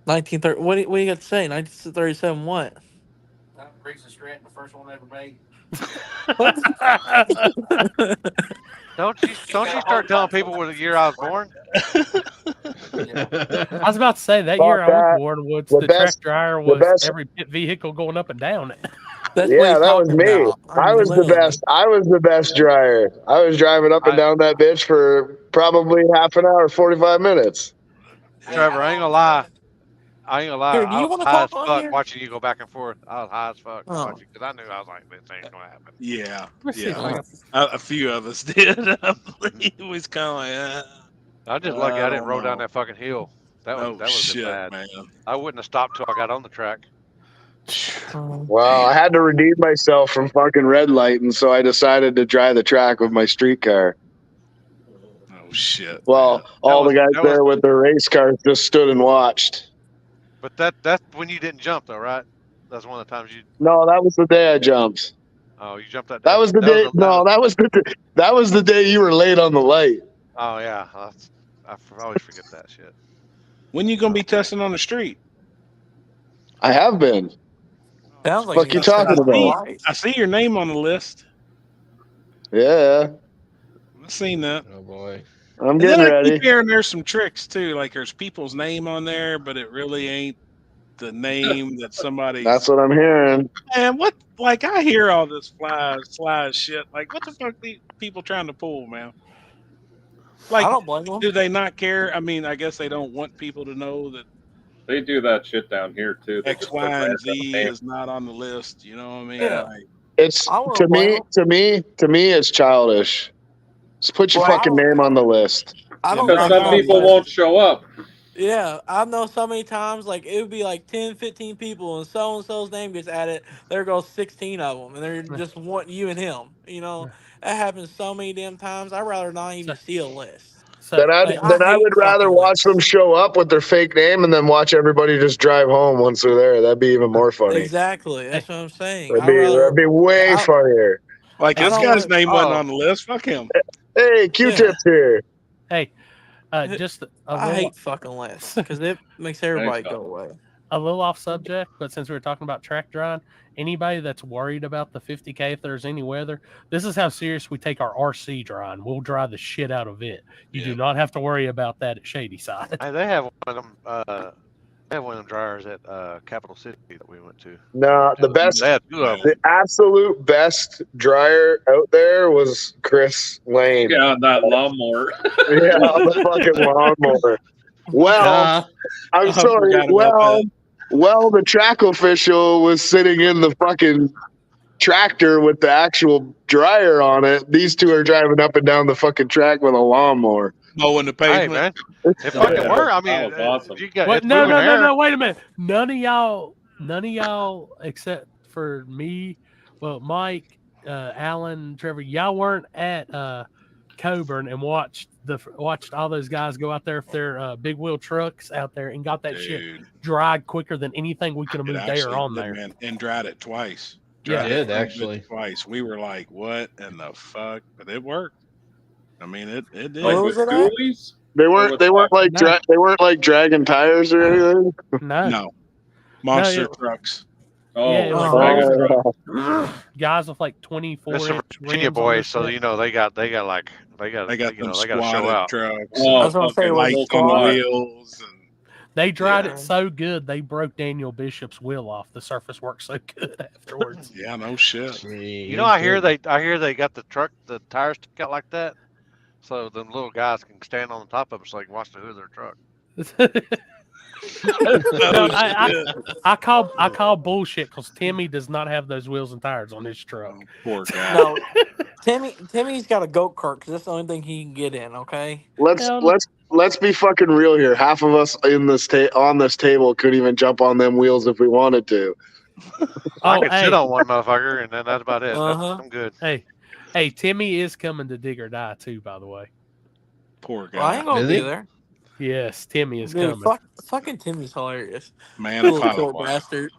1930. What do you got to say? 1937. What? Reese Stratton, the first one ever made. Don't you start telling people what year I was born? I was about to say that Fuck year I that. was Warren Woods. The The best- track dryer the was best- every pit vehicle going up and down it. That's Yeah, what he's that was talking me. about. I was the best. I was the best dryer. I was driving up and down that bitch for probably half an hour, 45 minutes. Trevor, I ain't gonna lie. Here, do I you was wanna high as talk on fuck here? watching you go back and forth. I was high as fuck Oh. watching because I knew I was like, this ain't gonna happen. Yeah, Let's see if I yeah. can- A few of us did. I believe it was kind of like, I'm just lucky I didn't roll down know. that fucking hill. That Oh, was been shit, bad. man. I wouldn't have stopped till I got on the track. Well, I had to redeem myself from fucking red light, and so I decided to dry the track with my street car. Oh shit. Well, all the guys that there was- with their race cars just stood and watched. But that's when you didn't jump though, right? That's one of the times you. No, that was the day I jumped. Oh, you jumped that day. That was the day. No, that was the day you were late on the light. Oh yeah, I always forget that shit. When you gonna be testing on the street? I have been. Sounds What you talking about? I see your name on the list. Yeah, I've seen that. Oh boy. I'm And getting then I ready. keep hearing there's some tricks too. Like there's people's name on there, but it really ain't the name that somebody's. That's what I'm hearing. Man, what? Like I hear all this fly shit. Like what the fuck these people trying to pull, man? Like, I don't blame them. do they not care? I mean, I guess they don't want people to know that They do that shit down here too. They X, just Y, put and random Z names. is not on the list. You know what I mean? Yeah. Like, It's I wouldn't blame to me, it's childish. Just put your Well, I fucking don't- name on the list. I don't Because drive some on people the won't show up. Yeah, I know so many times, like, it would be like 10, 15 people, and so-and-so's name gets added. There goes 16 of them, and they're just wanting you and him. You know, that happens so many damn times. I'd rather not even see a list. Then I hate would rather fucking watch them show up with their fake name and then watch everybody just drive home once they're there. That'd be even more funny. Exactly. That's what I'm saying. That'd be way funnier. like I this don't guy's want- name wasn't on the list. Fuck him. Hey, Q-Tip's here. Hey, just I hate fucking lists because it makes everybody go away. A little off subject, but since we were talking about track drying, anybody that's worried about the 50K if there's any weather, this is how serious we take our RC drying. We'll dry the shit out of it. You do not have to worry about that at Shady Side. Hey, they have one of them. They have one of them dryers at Capital City that we went to. No, the best, They had two of them. the absolute best dryer out there was Chris Lane. Yeah, that lawnmower. Yeah, the fucking lawnmower. Well, I'm sorry. forgot about Well, the track official was sitting in the fucking tractor with the actual dryer on it. These two are driving up and down the fucking track with a lawnmower. Mowing the Hey pavement. man, it fucking worked. I mean, That was awesome. you got What? it's No, moving air. wait a minute. None of y'all, except for me, well, Mike, Alan, Trevor, y'all weren't at Coburn and watched all those guys go out there with their big wheel trucks out there and got that shit dried quicker than anything we could have It moved actually air on did, there. man, and dried it twice. Yeah. Dried It it did, actually. twice. We were like, "What in the fuck?" But it worked. I mean, it did. Like with schoolies? They weren't like No. they weren't like dragging tires or anything. No. Monster No, trucks. Oh, Yeah, it was like guys with like 24 Mr. inch Virginia rims on boys, their so shit. you know they got They got you know, them they got to show squatted out. trucks. Oh, I was gonna say, okay, was it lights on the squat? wheels. And They dried Yeah. it so good they broke Daniel Bishop's wheel off. The surface worked so good afterwards. yeah, no shit. You know, I hear they got the tires stuck out like that, so them little guys can stand on the top of it so they can watch the hood of their truck. No, I call bullshit because Timmy does not have those wheels and tires on his truck. Poor guy. No, Timmy's got a goat cart because that's the only thing he can get in. Okay. Let's be fucking real here. Half of us in this on this table could even jump on them wheels if we wanted to. I could sit on one motherfucker, and then that's about it. I'm good. Hey, Timmy is coming to Dig or Die too. By the way, Poor guy. Well, I ain't gonna Is be he? there. yes, Timmy is Dude, coming. fucking Timmy's hilarious. Man, Little if I short bastard.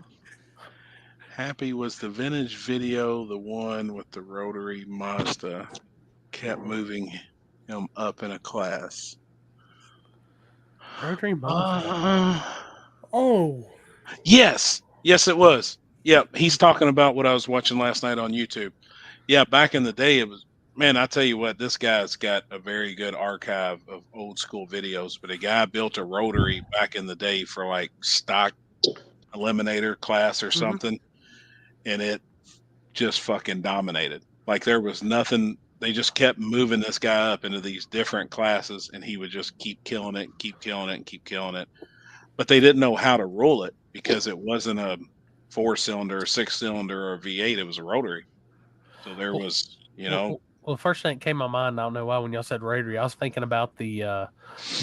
Happy was the vintage video, the one with the rotary Mazda, kept moving him up in a class. Rotary Mazda. Oh, Yes, it was. Yep, he's talking about what I was watching last night on YouTube. Yeah, back in the day, it was, man, I tell you what, this guy's got a very good archive of old school videos. But a guy built a rotary back in the day for like stock eliminator class or something, and it just fucking dominated. Like there was nothing. They just kept moving this guy up into these different classes, and he would just keep killing it, and keep killing it, and keep killing it. But they didn't know how to rule it because it wasn't a 4-cylinder, 6-cylinder, or V8. It was a rotary. So there was, you know. Well, the first thing that came to my mind, I don't know why, when y'all said rotary, I was thinking about the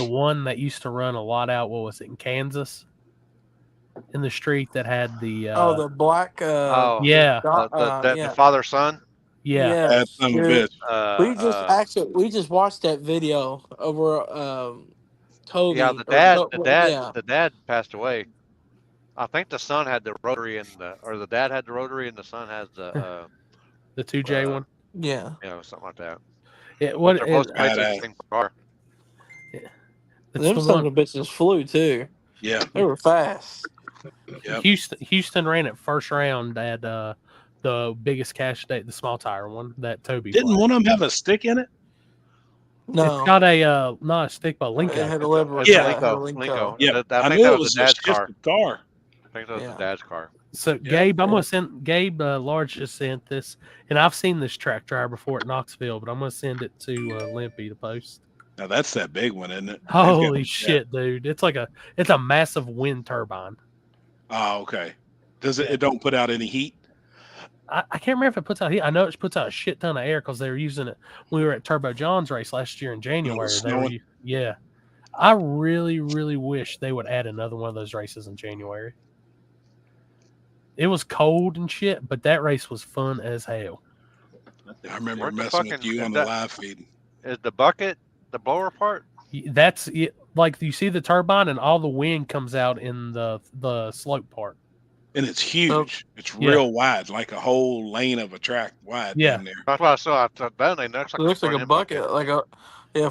one that used to run a lot out. What was it, in Kansas? In the street that had the the black. Yeah. The father son. Yeah. That's some dude. bitch. We just watched that video over Toby. Yeah, Yeah. the dad passed away. I think the son had the rotary, or the dad had the rotary, and the son has the The 2J one. Yeah. Yeah, something like that. Yeah, what They're both made the same car. Them sons of bitches flew too. Yeah. They were fast. Yep. Houston ran it first round at the biggest cash date, the small tire one that Toby Didn't played. one of them have a stick in it? No. It's got a not a stick, but Linko. It had a lever. Yeah. Linko. Yeah, I I think knew that it was was the a dad's car. shifted car. I think that was the dad's car. So Gabe, I'm gonna send Large just sent this, and I've seen this track driver before at Knoxville, but I'm gonna send it to Limpy to post. Now that's that big one, isn't it? Holy shit, dude! It's a massive wind turbine. Oh, okay. Does it? It don't put out any heat. I can't remember if it puts out heat. I know it puts out a shit ton of air because they were using it when we were at Turbo John's race last year in January. Yeah. I really, really wish they would add another one of those races in January. It was cold and shit, but that race was fun as hell. I remember messing with you on the live feed. Is the bucket the blower part? That's it. Like you see the turbine and all the wind comes out in the slope part. And it's huge. It's real wide, like a whole lane of a track wide. Yeah. Down there. That's what I saw. I thought that thing looks like It looks like a bucket,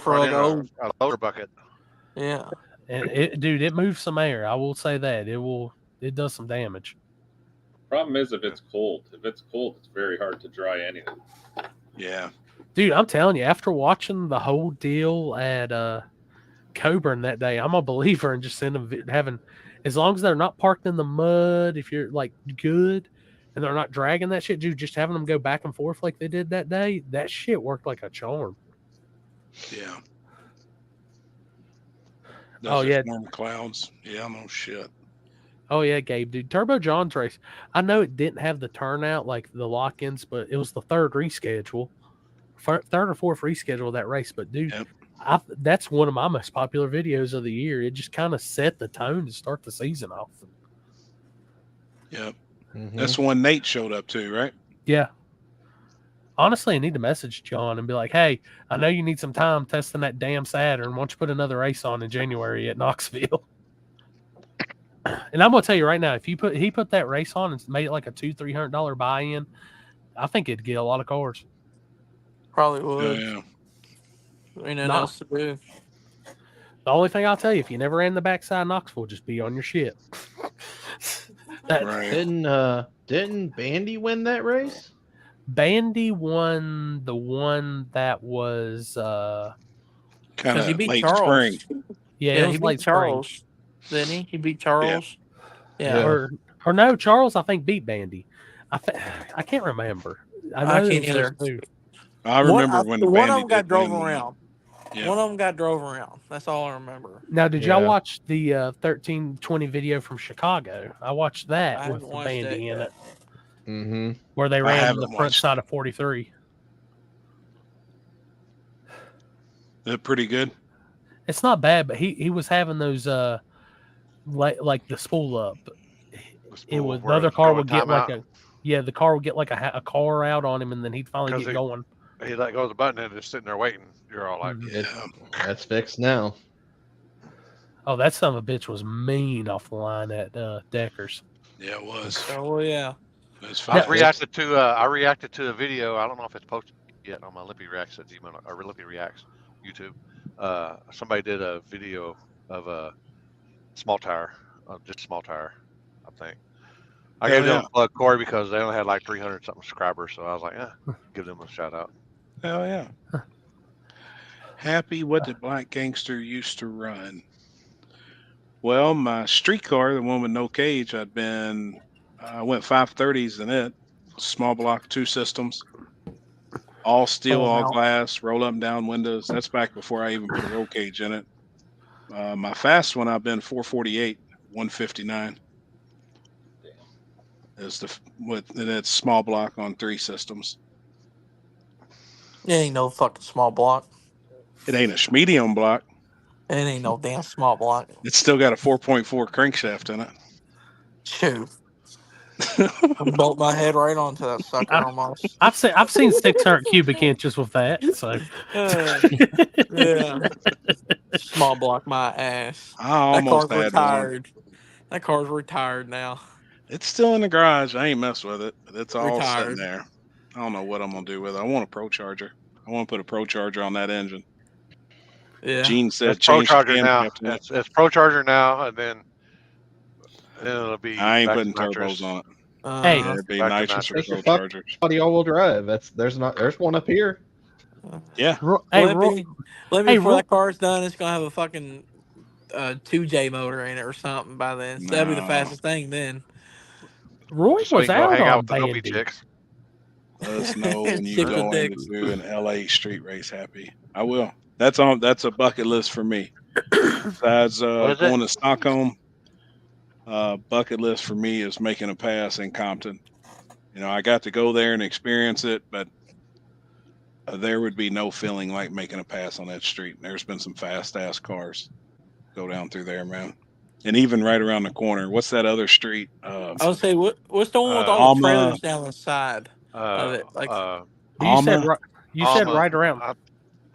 for like a loader bucket. Yeah. And it moves some air. I will say that it does some damage. Problem is if it's cold. If it's cold, it's very hard to dry anything. Yeah. Dude, I'm telling you, after watching the whole deal at Coburn that day, I'm a believer in just having, as long as they're not parked in the mud, if you're like good and they're not dragging that shit, dude, just having them go back and forth like they did that day, that shit worked like a charm. Yeah. Warm clouds. Yeah, no shit. Oh yeah, Gabe, dude. Turbo John's race. I know it didn't have the turnout like the lock-ins, but it was the third or fourth reschedule of that race. But dude, that's one of my most popular videos of the year. It just kind of set the tone to start the season off. Yep. That's the one Nate showed up to, right? Yeah. Honestly, I need to message John and be like, hey, I know you need some time testing that damn Saturn. Why don't you put another race on in January at Knoxville? And I'm gonna tell you right now, if he put that race on and made it like a $200-300 buy-in, I think it'd get a lot of cars. Probably would. Yeah. Ain't nothing else to do. The only thing I'll tell you, if you never ran the backside of Knoxville, just be on your shit. Didn't Bandy win that race? Bandy won the one that was kind of he beat late Charles. spring. Yeah, he beat Charles. Didn't he? He beat Charles. Yeah. Or no, Charles I think beat Bandy. I can't remember. I can't either. I remember when one of Bandy them got did drove win. around. Yeah. One of them got drove around. That's all I remember. Now, did y'all watch the 1320 video from Chicago? I watched that I with haven't watched Bandy that in yet. it, Mm-hmm. where they ran haven't the front watched side of 43. They're pretty good. It's not bad, but he was having those like the spool up. It was the other car would get like the car would get like a car out on him, and then he'd finally get going. He let go of the button and just sitting there waiting. You're all like, That's fixed now. Oh, that son of a bitch was mean off the line at Deckers. Yeah, it was. Oh yeah. It was I reacted to a video. I don't know if it's posted yet on my Lippy Reacts at Gmail or Lippy Reacts YouTube. Somebody did a video of a small tire, just small tire, I think. I gave them a plug, Corey, because they only had like 300 something subscribers, so I was like, give them a shout out. Hell yeah. Happy, what did Black Gangster used to run? Well, my street car, the one with no cage, I went 530s in it. Small block, 2 systems. All steel, all glass, roll up and down windows. That's back before I even put a roll cage in it. My fast one, I've been 448, 159. And it's small block on 3 systems. It ain't no fucking small block. It ain't a medium block. It ain't no damn small block. It's still got a 4.4 crankshaft in it. Shoot. I built my head right onto that sucker almost. I've seen 600 cubic inches with that. So yeah, small block my ass. I almost that car's had retired. That car's retired now. It's still in the garage. I ain't messed with it, but it's all Retired. sitting there. I don't know what I'm gonna do with it. I want a Pro Charger. I want to put a Pro Charger on that engine. Yeah. Gene said It's Pro change the Charger now. camshaft in it. It's Pro Charger now, and then it'll be. I ain't back putting to nitrous. turbos on it. Hey, Yeah, it'd be back to nitrous or Take Pro your fuck Chargers. body all-wheel drive. There's one up here. Yeah. Hey, Let me before that car's done, it's gonna have a fucking 2J motor in it or something by then. So that'll be the No. fastest thing then. Roy So was you can go out hang out on with the Opie Bandy. chicks. Let us know when you Chicks with go in to dicks. do an LA street race. Happy. I will. That's on. That's a bucket list for me. Besides What is going it? to Stockholm, bucket list for me is making a pass in Compton. You know, I got to go there and experience it, but there would be no feeling like making a pass on that street. There's been some fast ass cars go down through there, man. And even right around the corner, what's that other street? I would say what's the one with all the Alma. trailers down the side of it? Like You said Alma. right. You said Alma. right around.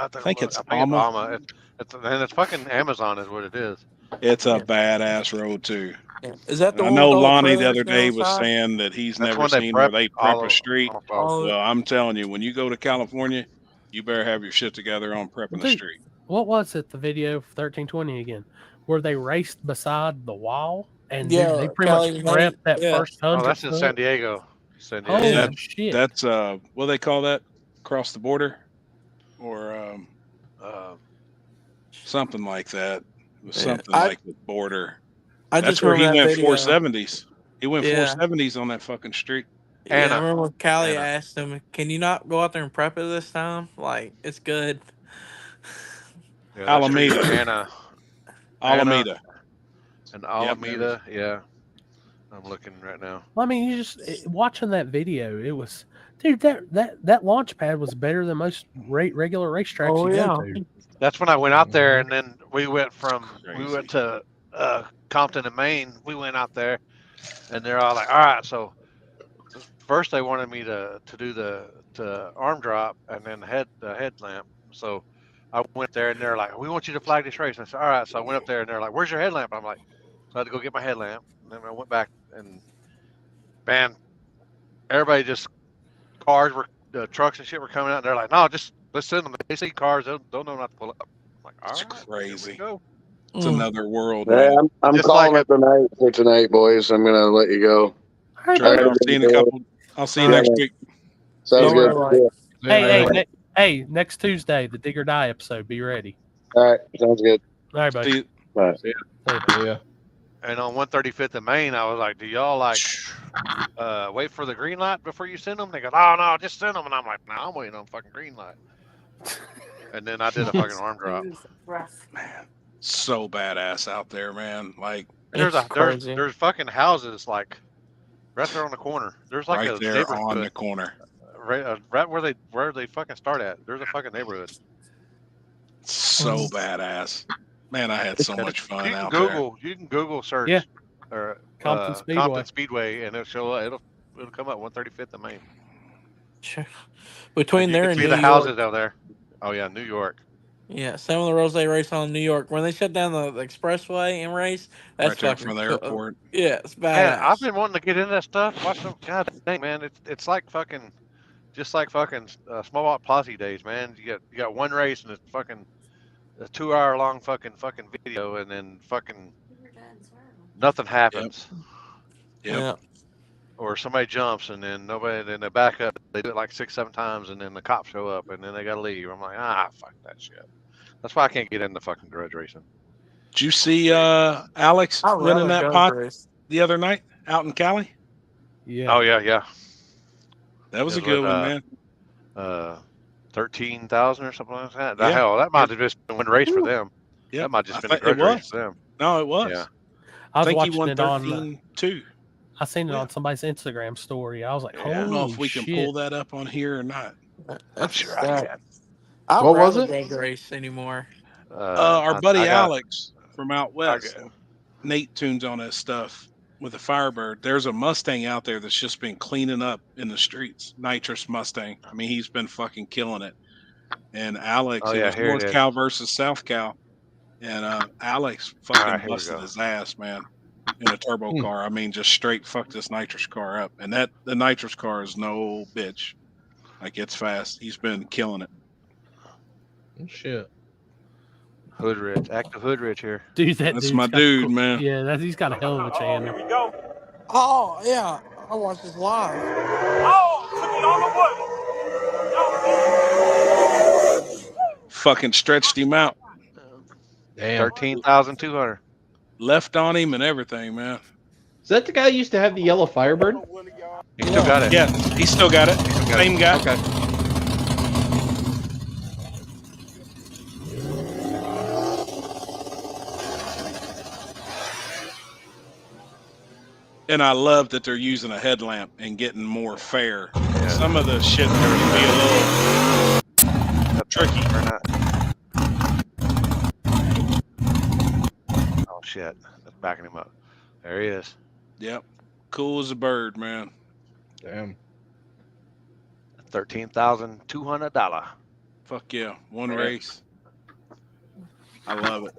I think it's it's Alma. Alma. It's fucking Amazon is what it is. It's a badass road too. Yeah. Is that the I one know with all the Lonnie the trailers other down day the was side? saying that he's That's never when they seen where prep they all prep a of- street. all of it. Well, I'm telling you, when you go to California, you better have your shit together on prepping the Dude, street. what was it? The video of 1320 again, where they raced beside the wall and Yeah, dude, they pretty much Cali, prepped that yeah. first Oh, 100 that's in foot. San Diego. San Diego. Holy Yeah. shit! That's what do they call that? Across the border, or something like that. It was Yeah. something like the border. I That's just where he remember that went video. 470s. He went Yeah. 470s on that fucking street. Yeah, I Anna. remember when Callie Anna. asked him, "Can you not go out there and prep it this time? Like it's good." Yeah, that street, Alameda. Anna. Alameda. And Alameda. Yeah. I'm looking right now. I mean, you just watching that video. It was, dude. That launch pad was better than most regular racetracks Oh you yeah. go to. That's when I went out there, and then we went to Compton and Maine. We went out there, and they're all like, "All right." So first they wanted me to do the arm drop and then the headlamp. So I went there, and they're like, "We want you to flag this race." And I said, "All right." So I went up there, and they're like, "Where's your headlamp?" I'm like, "So I had to go get my headlamp." And then I went back, and man, everybody just cars were trucks and shit were coming out. And they're like, "No, just let's send them. They see cars, they'll know not to pull up." I'm like, all It's right, crazy. here we go. It's another world. Hey, Man. I'm Just calling like it tonight for tonight, boys. I'm gonna let you go. Hey, Trevor, buddy. I'll see you in a couple. I'll see you Yeah, next man. week. Sounds good. Hey, hey, next Tuesday, the Dig or Die episode. Be ready. All right, sounds good. All right, buddy. See you. Bye. Yeah. And on 135th in Maine, I was like, "Do y'all like wait for the green light before you send them?" They go, "Oh no, just send them." And I'm like, "No, I'm waiting on fucking green light." And then I did a fucking arm drop. Man, so badass out there, man. Like There's It's crazy. there's fucking houses like right there on the corner. There's like right a there neighborhood on the corner. right where they fucking start at. There's a fucking neighborhood. So badass. Man, I had so And much fun you can out You can Google search Yeah. or Compton Speedway. Compton Speedway, and it'll come up 135th in Maine. Sure. Between And you there can and see New the York. houses down there. Oh yeah, New York. Yeah, some of the roads they race on in New York. When they shut down the expressway and race, that's right there fucking from the cool. airport. Yeah, it's Man, I've badass. been wanting to get into that stuff. Watch them. God dang, man, it's like fucking, just like fucking Small Block Posse days, man. You got one race and it's fucking a 2 hour long fucking video, and then fucking nothing happens. Yep. Yeah. Or somebody jumps and then then they back up. They do it like 6-7 times, and then the cops show up and then they gotta leave. I'm like, fuck that shit. That's why I can't get into fucking grudge racing. Did you see Alex I'd winning rather that go pot race. the other night out in Cali? Yeah. Oh yeah. That was a It good was, one, man. 13,000 or something like that. Yeah. Hell, that might have just been one race for them. Yeah, That might have just been a it grudge race was. for them. No, it was. Yeah. I was think he watching won it on. 13-2. I seen it on somebody's Instagram story. I was like, I holy don't know if we shit. can pull that up on here or not. I'm sure I can. I'd What was rather it? go race anymore. Our buddy Alex from out west, Nate tunes on his stuff with a Firebird. There's a Mustang out there that's just been cleaning up in the streets. Nitrous Mustang. I mean, he's been fucking killing it. And Alex, it was here North it is. Cal versus South Cal. And Alex All right, fucking here we busted go. his ass, man, in a turbo car. I mean, just straight fucked this nitrous car up. And the nitrous car is no bitch. Like it's fast. He's been killing it. Oh, shit. Hood Rich, active Hood Rich here. Dude, That's my dude, man. Yeah, he's got a hell of a channel. Here we go. Oh yeah, I watched this live. Oh, took it on the wood. Fucking stretched him out. Damn. 13,200. Left on him and everything, man. Is that the guy who used to have the yellow Firebird? He still got it. Yeah, he still got it. Same guy. Okay. And I love that they're using a headlamp and getting more fair. Yeah. Some of the shit there can be a little tricky. Oh shit! That's backing him up. There he is. Yep, cool as a bird, man. Damn. $13,200. Fuck yeah, one race. I love it.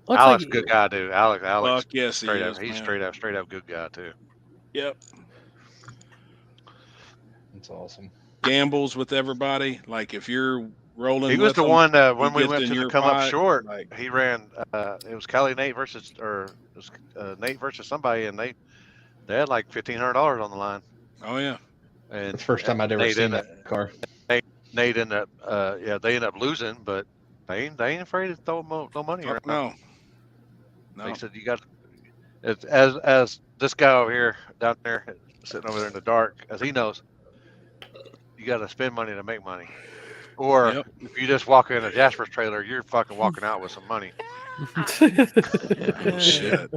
Alex, good guy, dude. Alex. Fuck yes, straight he up. is, He's man. straight up good guy too. Yep. That's awesome. gambles with everybody. Like if you're rolling, he was with the them, one when he we gets went in to the your come up pot, short. like- He ran. It was Kelly Nate versus, or it was Nate versus somebody, and they had like $1,500 on the line. Oh yeah. And It's the first time I'd ever seen that car. Nate ended up, they ended up losing, but they ain't afraid to throw no money around. No. They said you got, it's as this guy over here down there sitting over there in the dark, as he knows, you got to spend money to make money. Or if you just walk in a Jasper's trailer, you're fucking walking out with some money. Shit.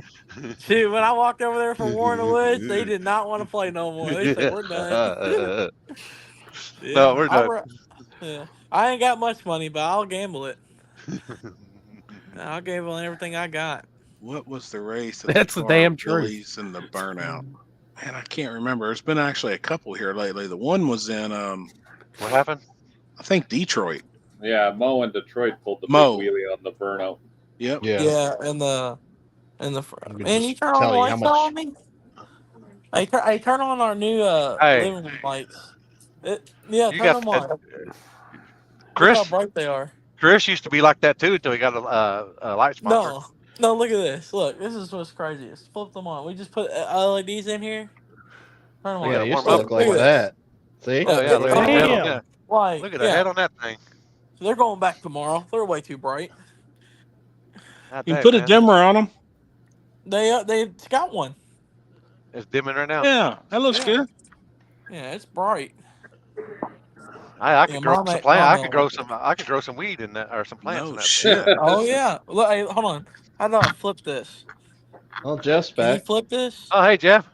Dude, when I walked over there for Warren Woods, they did not want to play no more. They said, we're done. No, we're done. Yeah. I ain't got much money, but I'll gamble it. I'll gamble everything I got. What was the race? That's the damn truth. Billy's and the burnout. Man, I can't remember. There's been actually a couple here lately. The one was in what happened? I think Detroit. Yeah, Mo in Detroit pulled the big Mo. wheelie on the burnout. Yep. Yeah, and the man, you turn tell on the you lights how on me. Hey, turn on our new Hey. living room lights. Yeah, You turn got them on. Chris. Look how bright they are. Chris used to be like that too until he got a light sponsor. No, look at this. Look, this is what's craziest. Flip them on. We just put LEDs in here. Turn them on. Yeah, you used to look like that. See? Oh yeah, look at the head on that. Like, Look at the head on that thing. They're going back tomorrow. They're way too bright. You can put a dimmer on them. They got one. It's dimming right now. Yeah, that looks good. Yeah, it's bright. I could grow Mom some ain't- plant. Mom I don't could grow like some. I could grow some weed in that, or some plants in that. shit. Oh yeah. Look, hey, hold on. How do I flip this? Well, Jeff's Can you back. flip this? Oh hey Jeff.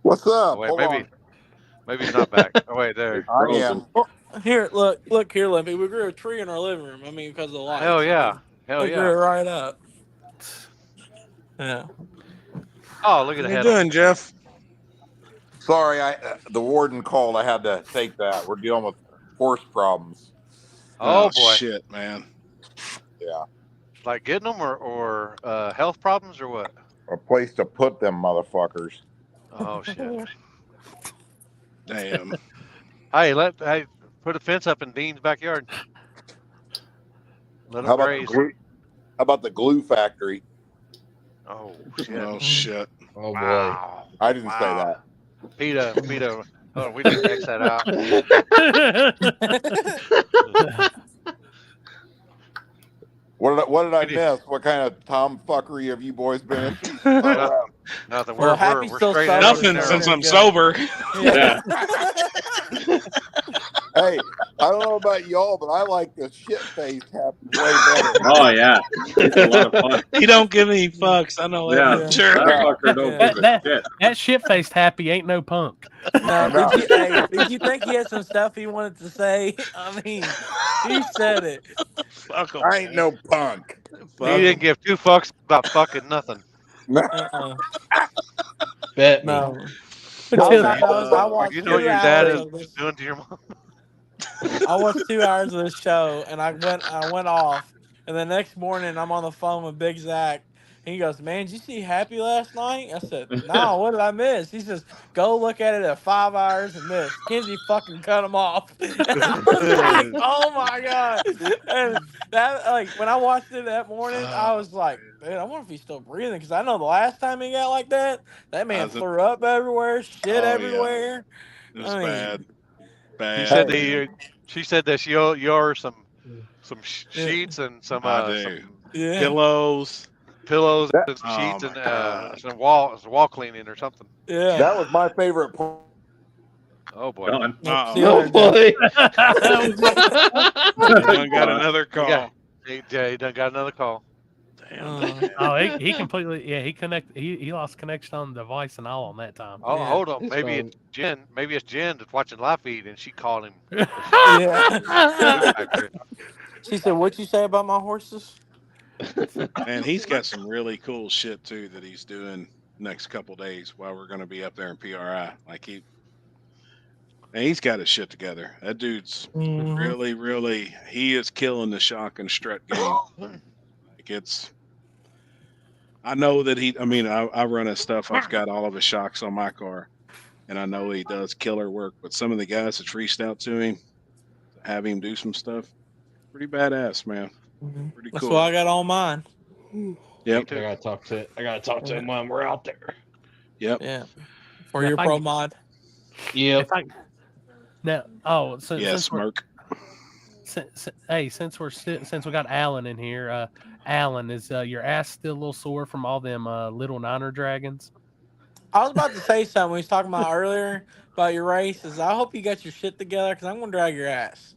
What's up? Wait, Hold maybe on. he's not back. Oh wait, there. I am. Oh, here, look here, Limpy. We grew a tree in our living room. I mean, because of the lights. Hell yeah. Hell We grew it yeah. right up. Yeah. Oh, look at What the are you head. doing, Jeff? Sorry, the warden called. I had to take that. We're dealing with horse problems. Oh boy. Shit, man. Yeah. Like getting them or health problems or what? A place to put them motherfuckers. Oh shit. Damn. Hey, put a fence up in Dean's backyard. Let How them about, graze. how about the glue factory? Oh shit. Oh shit. Oh boy. Wow. I didn't say that. Peter. Oh, we didn't X that out. What did I miss? What kind of tomfuckery have you boys been in? Nothing. Well, We're Happy's still straight sober. Nothing edge. since I'm Yeah. sober. Yeah. Hey, I don't know about y'all, but I like the shit-faced Happy way better. Oh yeah, it's a lot of fun. He don't give any fucks. I know Yeah, that. Sure. that fucker don't give a shit. That shit-faced Happy ain't no punk. No, did you think he had some stuff he wanted to say? I mean, he said it. Fuck 'em. I ain't no punk. He didn't give two fucks about fucking nothing. Uh-uh. Bet me. No. You I watched you know what 2 your dad hours is of this. doing to your mom. I watched 2 hours of this show, and I went off. And the next morning, I'm on the phone with Big Zach, And he goes, "Man, did you see Happy last night?" I said, "No, what did I miss?" He says, "Go look at it at 5 hours and miss." Kenzie fucking cut him off. And I was like, "Oh my god!" And that, like, when I watched it that morning, I was like, "Dude, I wonder if he's still breathing." Because I know the last time he got like that man threw up everywhere, shit everywhere. It was bad. He said she said that you owe her some sheets and some pillows, and some sheets and some wall cleaning or something. Yeah, that was my favorite part. Oh boy! Oh boy! Done got another call. He done got another call. Damn. Oh, he completely he lost connection on the device and all on that time. Oh, hold on. Maybe it's Jen. Maybe it's Jen that's watching live feed and she called him. Yeah. She said, "What'd you say about my horses?" Man, he's got some really cool shit too that he's doing next couple days while we're going to be up there in PRI. Like he's got his shit together. That dude's really, he is killing the shock and strut game. Like I know that I run his stuff. I've got all of his shocks on my car, and I know he does killer work. But some of the guys that's reached out to him, to have him do some stuff, pretty badass, man. Pretty cool. That's what I got on mine. Yep. I gotta talk to him when we're out there. Yep. Yeah. For your pro mod. Yep. Smirk. Since we got Alan in here, Alan, is your ass still a little sore from all them little Niner dragons? I was about to say something we was talking about earlier about your races. I hope you got your shit together because I'm gonna drag your ass.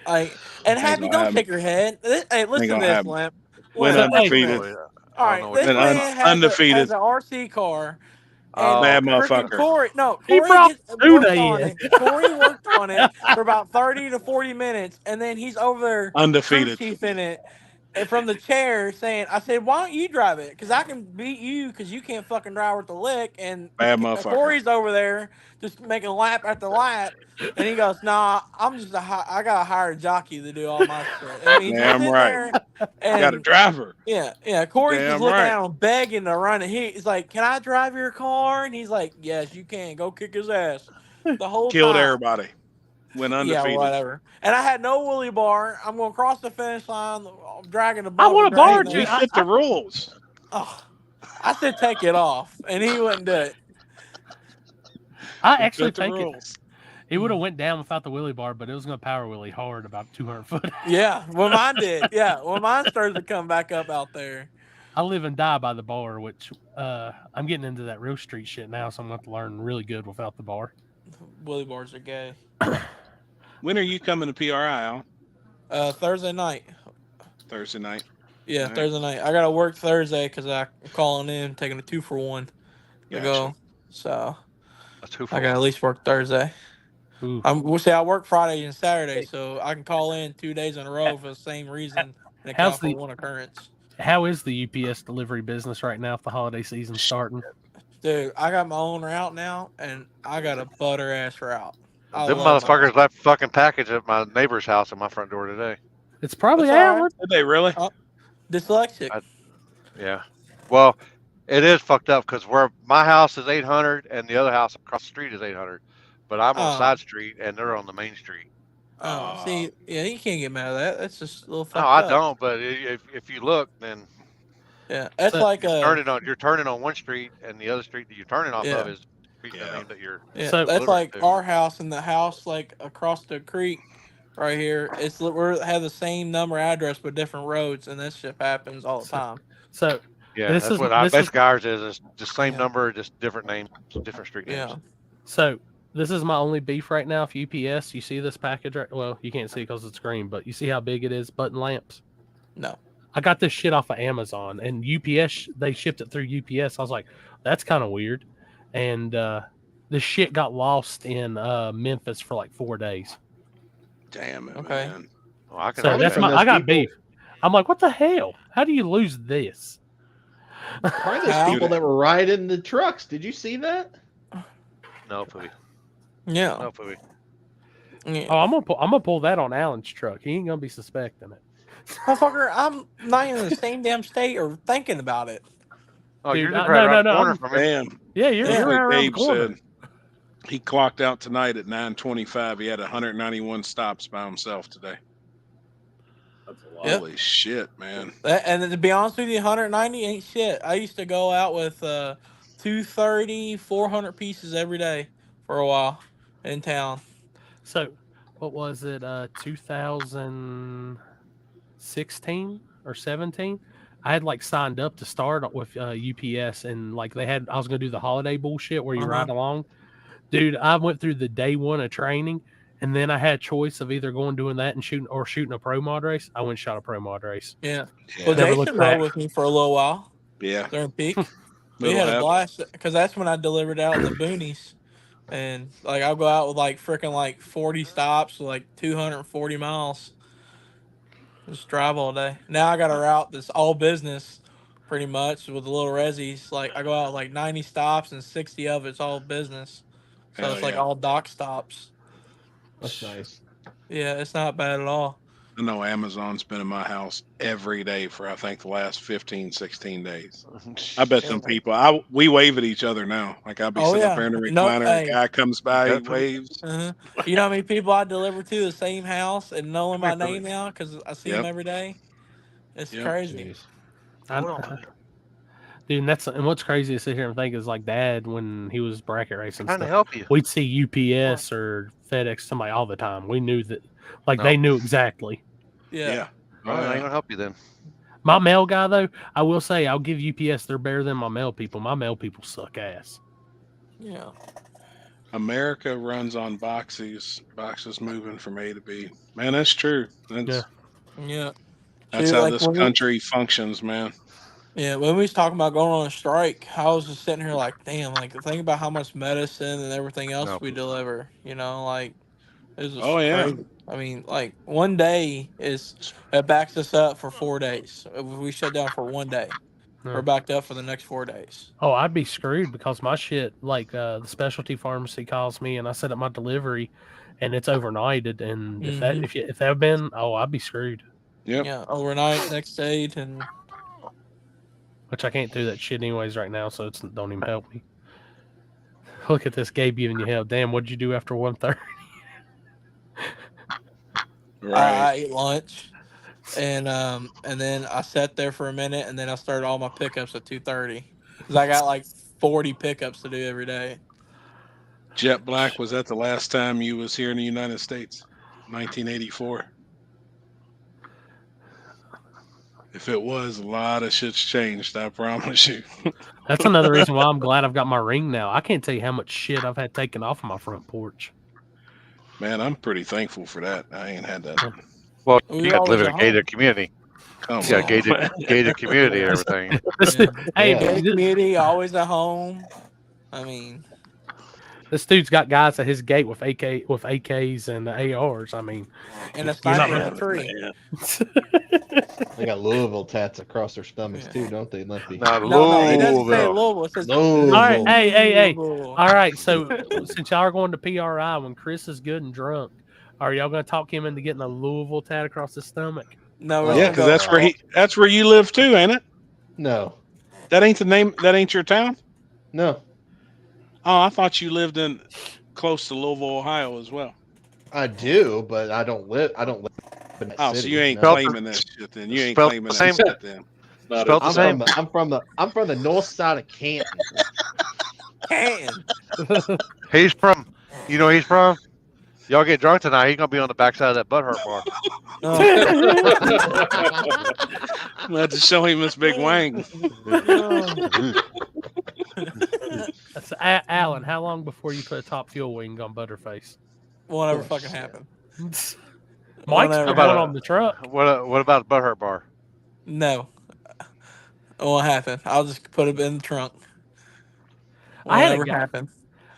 And Happy, don't shake your head. Hey, listen to this, Limp. Went undefeated. All right, this man undefeated. has an RC car. Bad motherfucker. Corey worked on it for about 30 to 40 minutes, and then he's over there undefeated chief in it from the chair saying, I said, "Why don't you drive it? Because I can beat you because you can't fucking drive with the lick." And bad motherfucker. Corey's over there just making lap after lap, and he goes, "Nah, I got to hire a jockey to do all my shit." I mean, damn right. Got a driver. Yeah. Corey's damn just looking right. at him begging to run it. He's like, "Can I drive your car?" And he's like, "Yes, you can. Go kick his ass." The whole Killed time. everybody. Went undefeated. Yeah, whatever. And I had no woolly bar. I'm going to cross the finish line. I'm dragging the ball. I want a bar, dude. You fit the rules. Oh, I said take it off, and he wouldn't do it. I actually think it would have went down without the wheelie bar, but it was going to power wheelie hard about 200 foot. Yeah, well, mine did. Yeah, well, mine started to come back up out there. I live and die by the bar, which I'm getting into that real street shit now, so I'm going to have to learn really good without the bar. Wheelie bars are gay. When are you coming to PRI, Al? Thursday night. Thursday night? Yeah, right. Thursday night. I got to work Thursday because I'm calling in, taking a 2-for-1 to go. So I got to at least work Thursday. I work Friday and Saturday, so I can call in 2 days in a row for the same reason and account for one occurrence. How is the UPS delivery business right now if the holiday season's starting? Dude, I got my own route now, and I got a butter ass route. Them motherfuckers left a fucking package at my neighbor's house at my front door today. It's probably Alan. Right. Did they really? Dyslexic. Yeah. Well, it is fucked up because my house is 800 and the other house across the street is 800, but I'm on side street and they're on the main street. Oh, see, yeah, you can't get mad at that. That's just a little fucked up. No, I don't. But if you look, then yeah, that's like you're turning on one street and the other street that you're turning off of is that you're. Yeah, so that's like our house and the house like across the creek right here. We have the same number address but different roads, and that shit happens all the time. So yeah, that's what basically ours is. It's the same number, just different names, different street names. Yeah. So this is my only beef right now. If UPS, you see this package right? Well, you can't see because it's green, but you see how big it is? Button lamps. No. I got this shit off of Amazon, and UPS, they shipped it through UPS. I was like, that's kind of weird. And this shit got lost in Memphis for like 4 days. Damn it, okay. Man. Well, I got beef. I'm like, what the hell? How do you lose this? Probably those people that were riding the trucks. Did you see that? No, Pooey. Yeah. No, Pooey. Yeah. Oh, I'm gonna pull that on Alan's truck. He ain't gonna be suspecting it. Motherfucker, I'm not even in the same damn state or thinking about it. Oh, Dude, you're just no, right around no, the corner I'm- from him. Damn. Yeah, you're That's right what around the Gabe corner. said. He clocked out tonight at 9:25. He had 191 stops by himself today. That's a Yep. Holy shit, man. And to be honest with you, 190 ain't shit. I used to go out with 230, 400 pieces every day for a while in town. So, what was it? 2016 or 17? I had like signed up to start with UPS, and like they had, I was gonna do the holiday bullshit where you Uh-huh. ride along. Dude, I went through the day one of training, and then I had a choice of either doing that and shooting a pro mod race. I went and shot a pro mod race. Yeah. Well, Never Jason looked rode back. with me for a little while Yeah. during peak. We Little had a Hap. blast because that's when I delivered out in the boonies. And like I'll go out with like freaking like 40 stops, like 240 miles. Just drive all day. Now I got a route that's all business pretty much with the little resis. Like I go out like 90 stops and 60 of it's all business. So Hell it's like yeah. all dock stops. That's nice. Yeah, it's not bad at all. I know Amazon's been in my house every day for I think the last 15, 16 days. I bet them people, we wave at each other now. Like I'll be Oh sitting up yeah. there in the No, recliner, hey. a guy comes by, he waves. Uh-huh. You know how many people I deliver to the same house and knowing my Come here, name now because I see Yep. them every day? It's Yep. crazy. Dude, and what's crazy to sit here and think is like Dad when he was bracket racing Trying to stuff. help you. We'd see UPS or FedEx somebody all the time. We knew that, like No. they knew exactly. Yeah. Well, I ain't gonna help you then. My mail guy though, I will say I'll give UPS. They're better than my mail people. My mail people suck ass. Yeah. America runs on boxes moving from A to B. Man, that's true. That's Yeah. that's See, how like, this when we- country functions, man. Yeah, when we was talking about going on a strike, I was just sitting here like, damn, like think about how much medicine and everything else we deliver. You know, like it's just Oh, yeah. crazy. I mean, like one day it backs us up for 4 days. If we shut down for 1 day, Yeah. we're backed up for the next 4 days. Oh, I'd be screwed because my shit, like the specialty pharmacy calls me and I set up my delivery, and it's overnighted. And if that had been, I'd be screwed. Yep. Yeah, overnight, next day, and Which I can't do that shit anyways right now, so it's don't even help me. Look at this Gabe giving you hell. Damn, what'd you do after 1:30? I ate lunch, and then I sat there for a minute, and then I started all my pickups at 2:30 because I got like 40 pickups to do every day. Jet Black, was that the last time you was here in the United States? 1984. If it was, a lot of shit's changed, I promise you. That's another reason why I'm glad I've got my ring now. I can't tell you how much shit I've had taken off of my front porch. Man, I'm pretty thankful for that. I ain't had that. Well, We you got to always live in at a gated home. community. Come You got on, gated community and everything. Hey, Gated community, always at home. I mean, this dude's got guys at his gate with AKs and ARs. I mean, and a you're not sniper in a running, tree. man. They got Louisville tats across their stomachs too, don't they, Lefty? No, No, it doesn't say Louisville. It says Louisville. All right, hey. Louisville. All right, so since y'all are going to PRI when Chris is good and drunk, are y'all going to talk him into getting a Louisville tat across his stomach? No, Yeah, because that's where you live too, ain't it? No. That ain't the name. That ain't your town. No. Oh, I thought you lived in close to Louisville, Ohio, as well. I do, but I don't live in that Oh, city. so you ain't No. claiming that shit then. You ain't Spelled claiming the that same. shit then. Spelled the same. I'm from the north side of Canton. Canton. He's from. You know where he's from. Y'all get drunk tonight. He's gonna be on the backside of that butthurt bar. Let's just show him this big wang. That's Alan, how long before you put a top fuel wing on Butterface? Won't ever fucking happen. Mike's Won't put ever one about on the truck. What about the butthurt bar? No, it won't happen. I'll just put it in the trunk. I had Won't a ever guy. happen.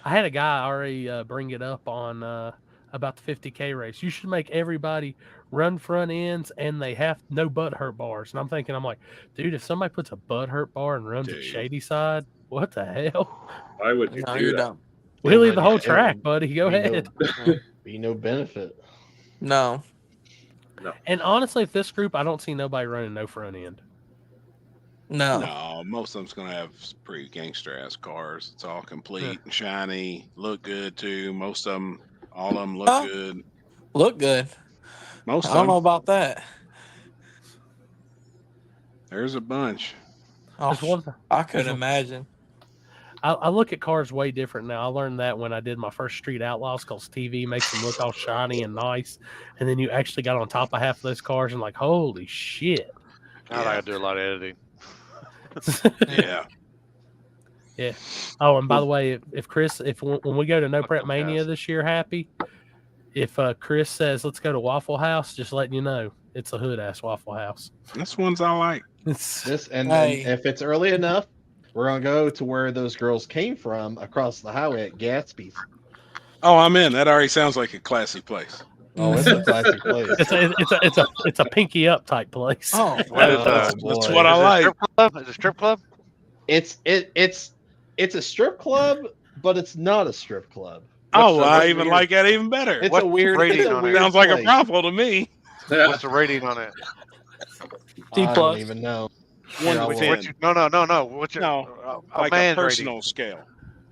I had a guy already bring it up on about the 50K race. You should make everybody run front ends and they have no butt hurt bars. And I'm thinking, I'm like, dude, if somebody puts a butt hurt bar and runs at Shady Side, what the hell? Why would you No, do you're that? dumb. We'll leave the Yeah, whole it track, would buddy. Go be ahead. Be no benefit. No. No. And honestly, if this group, I don't see nobody running no front end. No, most of them's gonna have pretty gangster ass cars. It's all complete and shiny, look good too. Most of them, all of them look good. Look good. Most I don't of know them. about that. There's a bunch. Oh, I couldn't imagine. I look at cars way different now. I learned that when I did my first Street Outlaws, because TV makes them look all shiny and nice, and then you actually got on top of half of those cars and like, holy shit! God, I gotta do a lot of editing. Yeah. Yeah. Oh, and by the way, if Chris, when we go to No Prep Mania this year, Happy, if Chris says let's go to Waffle House, just letting you know, it's a hood ass Waffle House. That's ones I like. And if it's early enough, we're gonna go to where those girls came from across the highway at Gatsby's. Oh, I'm in. That already sounds like a classy place. Oh, it's a classy place. It's a pinky up type place. Oh, that's what I like. Is it a strip club? It's a strip club, but it's not a strip club. I even like that even better. It's a weird rating on it. Sounds like a brothel to me. What's the rating on it? D+. I don't even know. 1 to 10. No. What's your like a personal rating? scale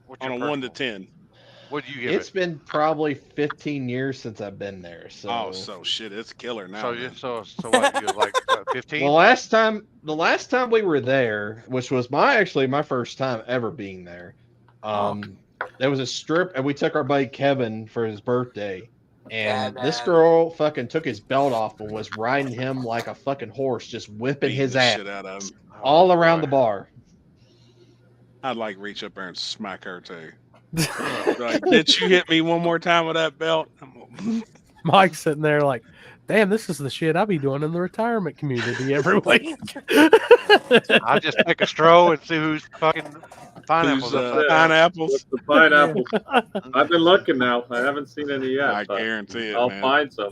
What's on your a 1 to 10. What do you give It's been probably 15 years since I've been there. So so shit, it's killer now. So what? You like 15? the last time we were there, which was my first time ever being there, there was a strip, and we took our buddy Kevin for his birthday, and this girl fucking took his belt off and was riding him like a fucking horse, just whipping his the ass shit out of him. all around the bar. I'd like reach up there and smack her too. Like, did you hit me one more time with that belt? Mike's sitting there like, damn, this is the shit I be doing in the retirement community every week. I just take a stroll and see who's fucking pineapples. Pineapples. The pineapples. I've been looking now. I haven't seen any yet. I guarantee it. I'll man. find some.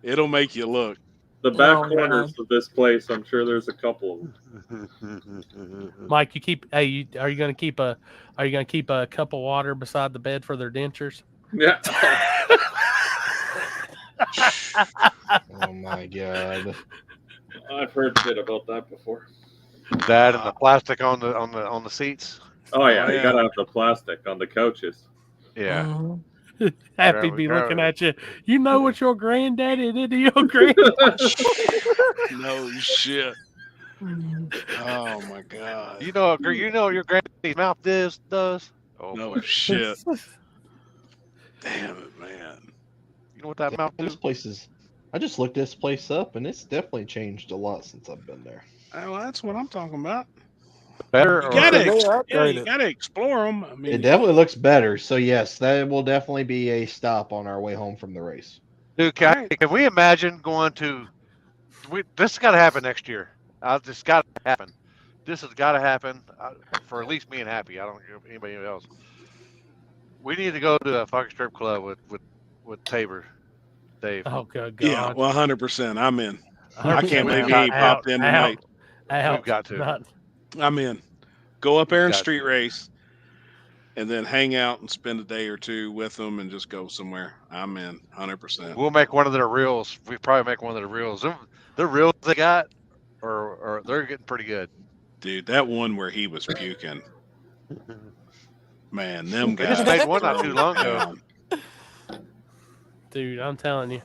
It'll make you look. The back corners of this place, I'm sure there's a couple of them. Mike, you keep. Hey, are you gonna keep a cup of water beside the bed for their dentures? Yeah. Oh my god. I've heard shit about that before. That and the plastic on the seats. Oh yeah, you gotta have the plastic on the couches. Yeah. Happy be looking at you. You know what your granddaddy did to your granddaddy? No shit. Oh my god. You know your granddaddy's mouth does. Oh no shit. Damn it, man. You know what that mouth This does? place is. I just looked this place up, and it's definitely changed a lot since I've been there. Well, that's what I'm talking about. Better. You gotta explore them. I mean, It definitely looks better. So yes, that will definitely be a stop on our way home from the race. Dude, can we imagine going to? This has got to happen next year. This got to happen. This has got to happen for at least me and Happy. I don't know anybody else. We need to go to a fucking strip club with Tabor, Dave. Oh god. Yeah, 100%. I'm in. I 100%. can't believe he ain't popped in tonight. We've got to. I'm in. Go up there and street race, and then hang out and spend a day or two with them, and just go somewhere. I'm in 100%. We'll make one of their reels. We probably make one of their reels. The reels they got, or they're getting pretty good. Dude, that one where he was puking. Man, them They guys. just made one not too long ago. Dude, I'm telling you,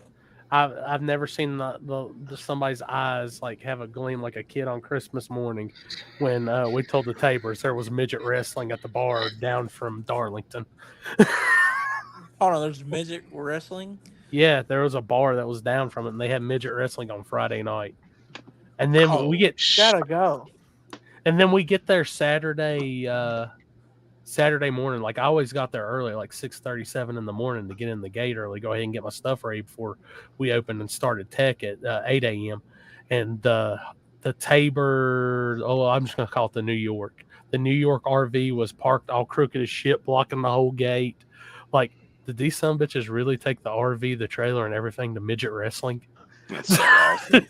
I've never seen the somebody's eyes like have a gleam like a kid on Christmas morning when we told the Tabors there was midget wrestling at the bar down from Darlington. Hold on, there's midget wrestling? Yeah, there was a bar that was down from it, and they had midget wrestling on Friday night. And then we get Gotta go. And then we get there Saturday morning. Like I always got there early, like 6:37 in the morning to get in the gate early, go ahead and get my stuff ready before we opened and started tech at 8 a.m. And the Tabor, I'm just going to call it the New York. The New York RV was parked all crooked as shit, blocking the whole gate. Like, did these son bitches really take the RV, the trailer, and everything to midget wrestling? That's so awesome.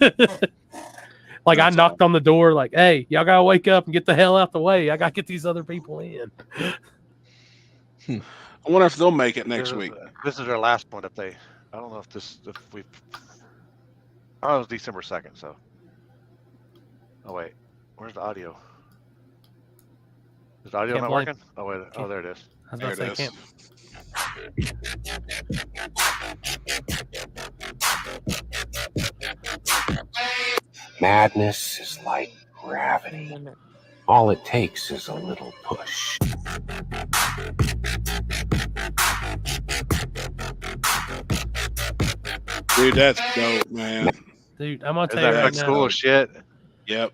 Like I knocked on the door, like, "Hey, y'all gotta wake up and get the hell out the way. I gotta get these other people in." I wonder if they'll make it next week. This is their last one. I don't know if we. Oh, it was December 2nd. So. Oh wait, where's the audio? Is the audio not working? Oh wait, oh there it is. I was about to say, Madness is like gravity. All it takes is a little push. Dude, that's dope, man. Dude, I'm gonna tell you right now. Cool shit. Yep.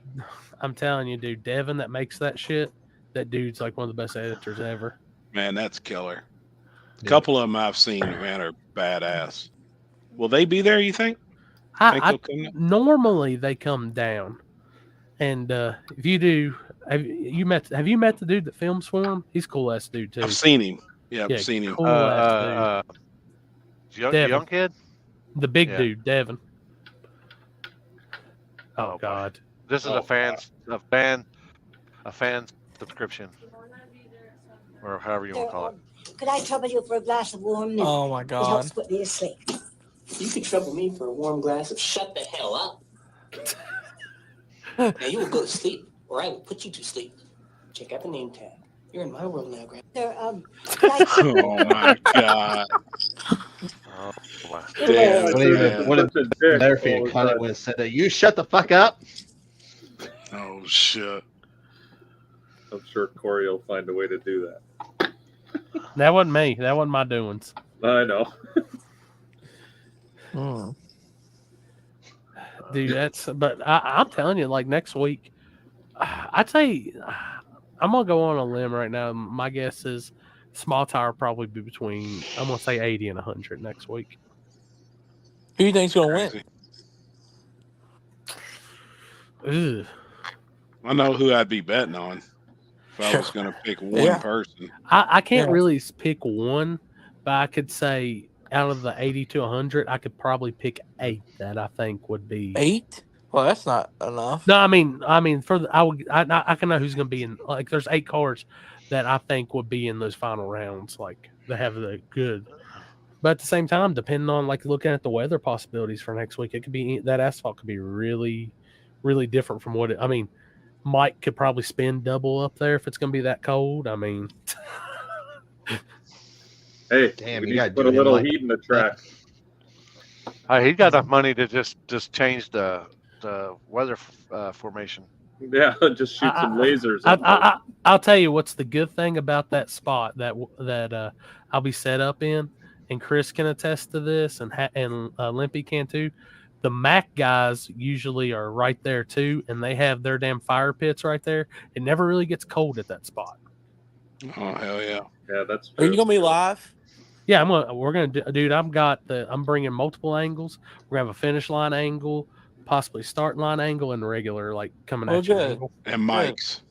I'm telling you, dude, Devin that makes that shit, that dude's like one of the best editors ever. Man, that's killer. A couple of them I've seen, man, are badass. Will they be there, you think? Normally they come down. And if you do, have you met the dude that films for him? He's a cool ass dude too. I've seen him. Yeah, I've seen him. Cool ass dude. Young kid? The big dude, Devin. Oh God. This is a fan subscription. Or however you want to call it. Could I trouble you for a glass of warm milk? Oh my It God. helps put me to sleep. You could trouble me for a warm glass of shut the hell up. Now you will go to sleep, or I will put you to sleep. Check out the name tag. You're in my world now, Grandma. Sir, Oh my God. Oh, wow. Damn, what if there for you caught it when it said that you shut the fuck up? Oh shit. I'm sure Corey will find a way to do that. That wasn't me. That wasn't my doings. I know. Dude, but I'm telling you, like next week, I'd say I'm gonna go on a limb right now. My guess is Small Tower probably be between, I'm gonna say 80 and 100 next week. Who do you think's gonna win? Ugh. I know who I'd be betting on if I was going to pick one person. I can't really pick one, but I could say out of the 80 to 100, I could probably pick 8 that I think would be 8. Well, that's not enough. No, I mean, for the, I can know who's going to be in. Like, there's 8 cars that I think would be in those final rounds. Like, they have the good. But at the same time, depending on like looking at the weather possibilities for next week, it could be that asphalt could be really, really different from what it. I mean, Mike could probably spin double up there if it's going to be that cold. I mean, hey, damn, we you need got to put a little heat in the track. He got enough money to just change the weather formation. Yeah, just shoot some lasers. I'll tell you what's the good thing about that spot that I'll be set up in, and Chris can attest to this, and Limpy can too. The Mac guys usually are right there too, and they have their damn fire pits right there. It never really gets cold at that spot. Oh hell yeah! Yeah, that's true. Are you gonna be live? Yeah, we're gonna do, dude. I'm bringing multiple angles. We're gonna have a finish line angle, possibly start line angle, and regular like coming at you angle. And mics.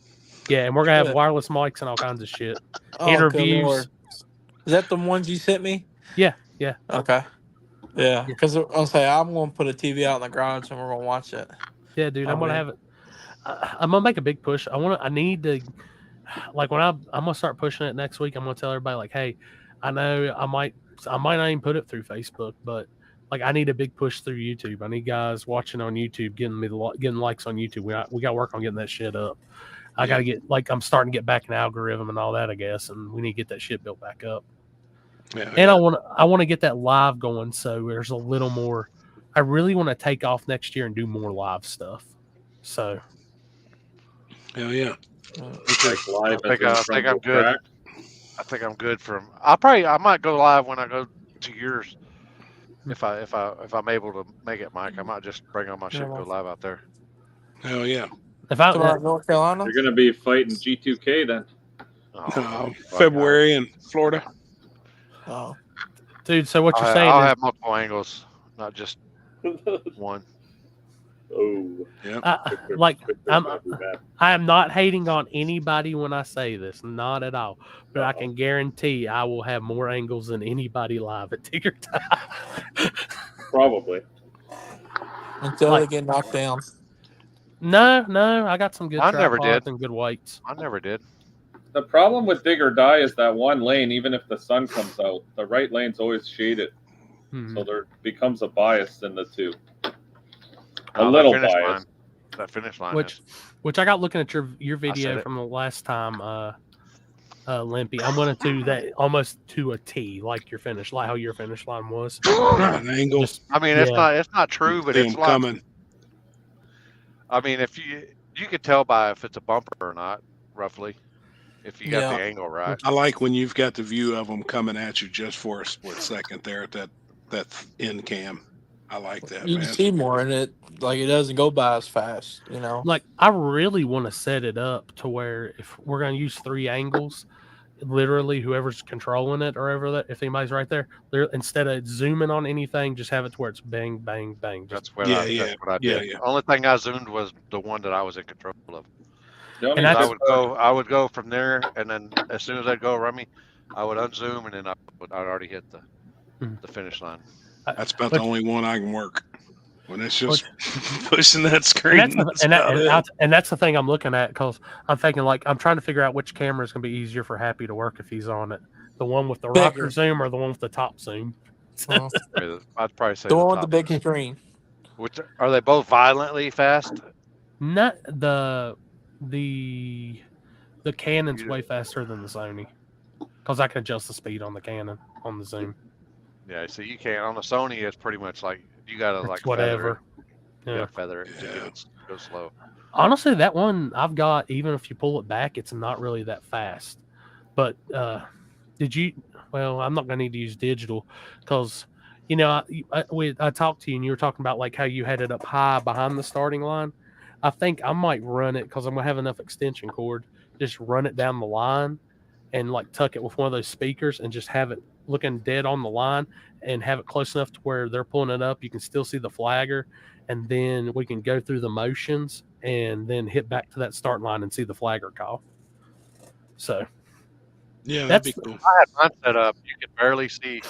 Yeah, and we're gonna have wireless mics and all kinds of shit. Oh, good Interviews. Lord. Is that the ones you sent me? Yeah. Okay. Yeah, because I'll say I'm gonna put a TV out in the garage and we're gonna watch it. Yeah, dude, I'm gonna have it. I'm gonna make a big push. I need to, like when I'm gonna start pushing it next week. I'm gonna tell everybody like, hey, I know I might not even put it through Facebook, but like I need a big push through YouTube. I need guys watching on YouTube getting likes on YouTube. We got to work on getting that shit up. I got to get I'm starting to get back an algorithm and all that, I guess, and we need to get that shit built back up. Yeah, and I want to get that live going, so there's a little more. I really want to take off next year and do more live stuff. So, hell yeah! I think I'm good. I think I'm good I might go live when I go to yours. If I'm able to make it, Mike, I might just bring on my shit and go live out there. Hell yeah! If I North Carolina, you're gonna be fighting G2K then. February in Florida. Oh, dude. So what you're saying? I'll have multiple angles, not just one. Oh, yeah. I am not hating on anybody when I say this, not at all. But I can guarantee I will have more angles than anybody live at Tigger Time. Probably. Until they get knocked down. No, I got some good tripods and good weights. I never did. The problem with dig or die is that one lane, even if the sun comes out, the right lane's always shaded. So there becomes a bias in the two. A little finish biased. line. That finish line Which I got looking at your video it. from the last time, Limpy. I'm gonna do that almost to a T, like your finish, like how your finish line was. An angle. I mean, it's not true, but See it's them a lot. coming. I mean, if you could tell by if it's a bumper or not, roughly, if you got the angle right. I like when you've got the view of them coming at you just for a split second there at that end cam. I like that, You man. can see more in it. Like it doesn't go by as fast, you know. Like I really want to set it up to where if we're gonna use 3 angles, literally whoever's controlling it or whatever that if anybody's right there, instead of zooming on anything, just have it to where it's bang, bang, bang. That's what I did. The only thing I zoomed was the one that I was in control of. And I would go from there, and then as soon as I'd go around me, I would unzoom, and then I'd already hit the finish line. That's about the only one I can work. When it's just pushing that screen. And that's the thing I'm looking at because I'm thinking like I'm trying to figure out which camera is going to be easier for Happy to work if he's on it. The one with the rocker zoom or the one with the top zoom. I'd probably say the one with the big screen. Which are they both violently fast? Not the Canon's way faster than the Sony because I can adjust the speed on the Canon on the zoom. Yeah, so you can't on the Sony. It's pretty much like you gotta like whatever. Feather it to go slow. Honestly, that one I've got. Even if you pull it back, it's not really that fast. But did you? Well, I'm not gonna need to use digital because you know I talked to you and you were talking about like how you had it up high behind the starting line. I think I might run it because I'm gonna have enough extension cord. Just run it down the line and like tuck it with one of those speakers and just have it looking dead on the line and have it close enough to where they're pulling it up. You can still see the flagger, and then we can go through the motions and then hit back to that start line and see the flagger call. So, yeah, that'd be cool. I had mine set up. You could barely see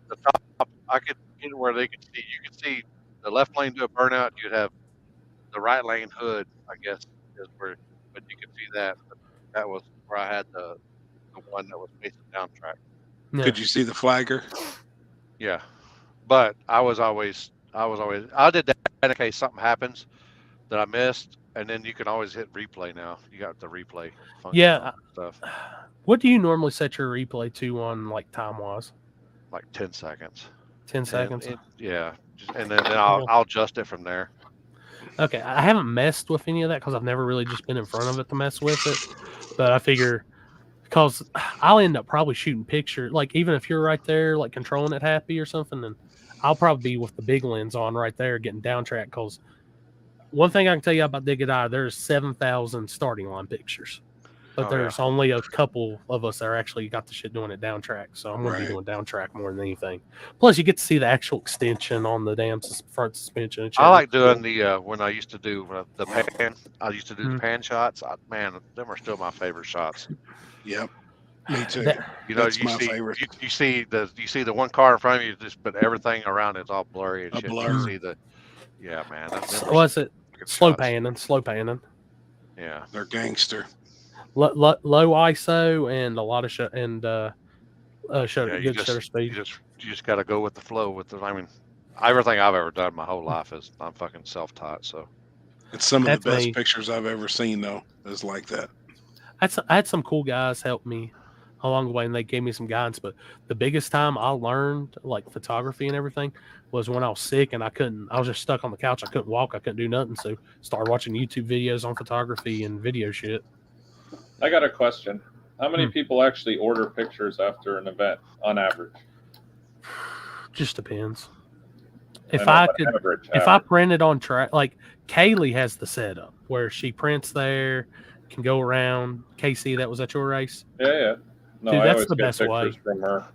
the top. I could get where they could see. You could see the left lane do a burnout. You'd have the right lane hood, I guess, is where, but you could see that. But that was where I had the one that was facing down track. Yeah. Could you see the flagger? Yeah, but I did that in case something happens that I missed, and then you can always hit replay now. You got the replay function. Yeah. Stuff. What do you normally set your replay to on like time wise? Like 10 seconds. 10 seconds. Yeah, and then I'll adjust it from there. Okay, I haven't messed with any of that because I've never really just been in front of it to mess with it. But I figure because I'll end up probably shooting pictures, like even if you're right there, like controlling it Happy or something, then I'll probably be with the big lens on right there getting down track. Because one thing I can tell you about Dig It Eye, there's 7,000 starting line pictures. But there's only a couple of us that are actually got the shit doing it down track. So I'm going to be doing down track more than anything. Plus, you get to see the actual extension on the damn front suspension. I like doing the when I used to do the pan. I used to do the pan shots. Man, them are still my favorite shots. Yep, me too. You know, That's my favorite. You see the one car in front of you, just but everything around it's all blurry and shit. Blur. You see the man. What's it? Slow panning. Yeah, they're gangster. Low ISO and a lot of good shutter speed. You just got to go with the flow. I mean, everything I've ever done my whole life is I'm fucking self-taught. So it's some of the best pictures I've ever seen, though. Is like that. I had some cool guys help me along the way, and they gave me some guidance. But the biggest time I learned like photography and everything was when I was sick and I was just stuck on the couch. I couldn't walk. I couldn't do nothing. So started watching YouTube videos on photography and video shit. I got a question. How many people actually order pictures after an event on average? Just depends. If I printed on track, like Kaylee has the setup where she prints there, can go around. Casey, that was at your race? Yeah. No, dude, I that's always the get best way. pictures from her.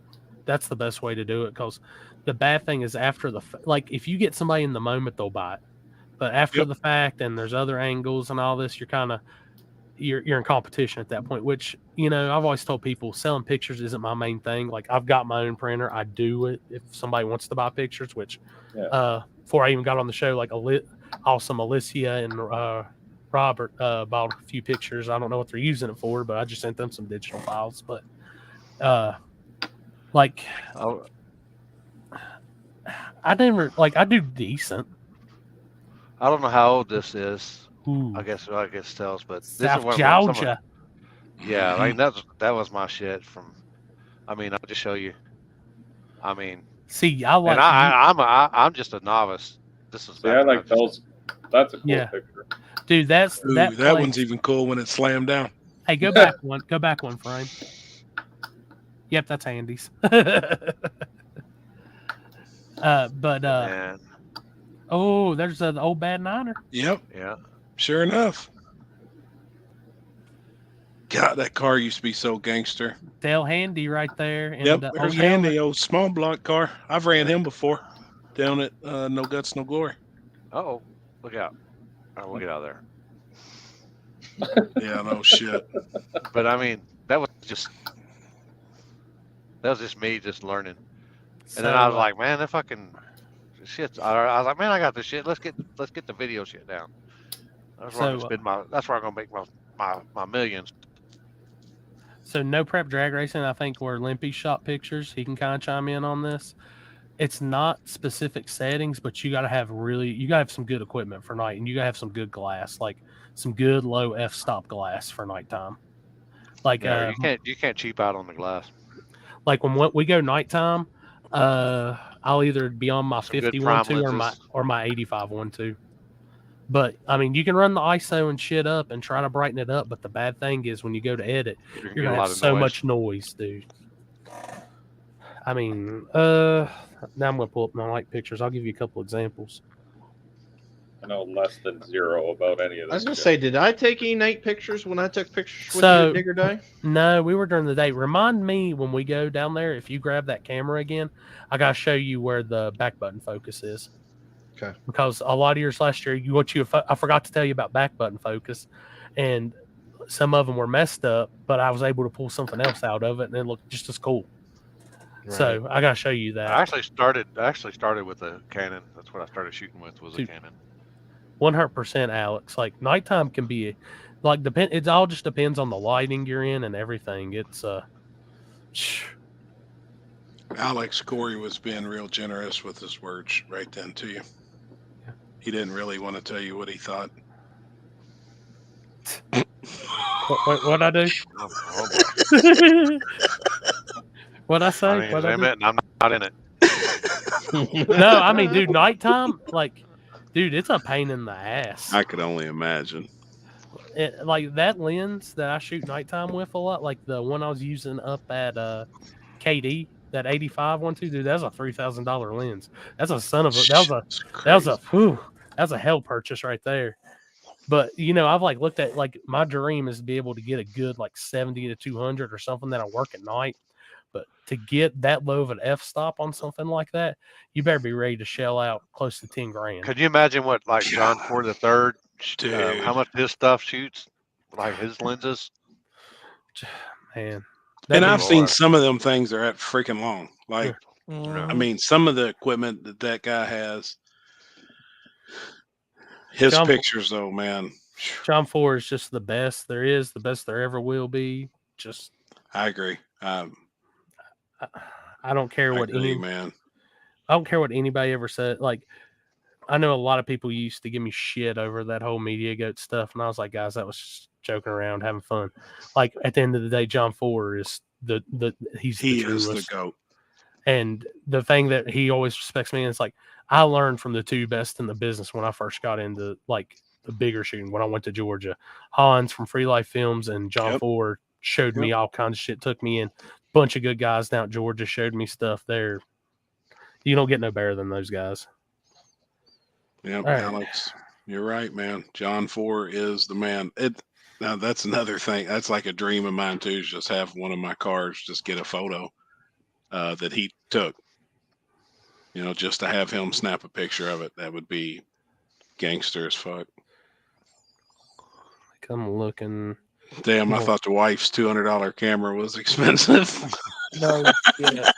That's the best way to do it because the bad thing is after like if you get somebody in the moment, they'll buy it. But after the fact, and there's other angles and all this, you're in competition at that point, which, you know, I've always told people selling pictures isn't my main thing. Like I've got my own printer. I do it if somebody wants to buy pictures, which before I even got on the show, like awesome Alicia and Robert bought a few pictures. I don't know what they're using it for, but I just sent them some digital files. But I do decent. I don't know how old this is. Ooh. I guess tells, but this South is one Georgia. Yeah, like that was my shit from. I mean, I'll just show you. I mean, see, I like. And I'm just a novice. This is back. Yeah, I like those. That's a cool picture, dude. That one's even cool when it's slammed down. Hey, go back one. Go back one frame. Yep, that's Andy's. Man. Oh, there's an old bad Niner. Yep. Yeah. Sure enough. God, that car used to be so gangster. Dale Handy right there. And, yep, there's Handy, old small block car. I've ran him before down at No Guts, No Glory. Oh, look out. We'll get out of there. Yeah, no shit. But I mean, that was just me just learning. And then I was like, man, that fucking shit's. I was like, man, I got this shit. Let's get the video shit down. That's where I'm gonna spend that's where I'm gonna make my millions. So no prep drag racing. I think where Limpy shot pictures, he can kind of chime in on this. It's not specific settings, but you got to have some good equipment for night, and you got to have some good glass, like some good low f-stop glass for nighttime. Like yeah, you can't cheap out on the glass. Like when we go nighttime, I'll either be on my 50-1.2 or my 85-1.2. But I mean, you can run the ISO and shit up and try to brighten it up. But the bad thing is when you go to edit, you're gonna have so much noise, dude. I mean, now I'm gonna pull up my light pictures. I'll give you a couple examples. I know less than zero about any of this. I was gonna say, did I take any night pictures when I took pictures with you at Digger Day? No, we were during the day. Remind me when we go down there, if you grab that camera again, I gotta show you where the back button focus is. Okay. Because a lot of years last year, I forgot to tell you about back button focus, and some of them were messed up, but I was able to pull something else out of it, and it looked just as cool. Right. So I gotta show you that. I actually started with a Canon. That's what I started shooting with was a Canon. 100%, Alex. Like nighttime can be, like it all just depends on the lighting you're in and everything. It's Alex Corey was being real generous with his words right then to you. He didn't really want to tell you what he thought. What'd I do? What'd I say? I'm not in it. No, I mean, dude, nighttime, like, dude, it's a pain in the ass. I could only imagine. Like that lens that I shoot nighttime with a lot, like the one I was using up at KD, that 85-1.2, dude, that's a $3,000 lens. That's a son of a that was a hell purchase right there. But I've like looked at, like, my dream is to be able to get a good like 70 to 200 or something that'll work at night. But to get that low of an f-stop on something like that, you better be ready to shell out close to 10 grand. Could you imagine what like John Ford III, how much his stuff shoots, like his lenses? Man. And I've seen some of them things are at freaking long. Like, I mean, some of the equipment that guy has, his pictures though, man. John Ford is just the best there is, the best there ever will be. Just, I agree. I don't care what man. I don't care what anybody ever said. Like, I know a lot of people used to give me shit over that whole Media Goat stuff, and I was like, guys, that was just joking around, having fun. Like, at the end of the day, John Ford is he's the GOAT. And the thing that he always respects me, and it's like, I learned from the two best in the business when I first got into like the bigger shooting when I went to Georgia. Hans from Free Life Films and John Ford showed me all kinds of shit, took me in. Bunch of good guys down at Georgia showed me stuff there. You don't get no better than those guys. Yeah, Alex, you're right, man. John Ford is the man. Now that's another thing. That's like a dream of mine too. Is just have one of my cars just get a photo that he took. Just to have him snap a picture of it. That would be gangster as fuck. I'm looking. Damn, I thought the wife's $200 camera was expensive. No, yeah.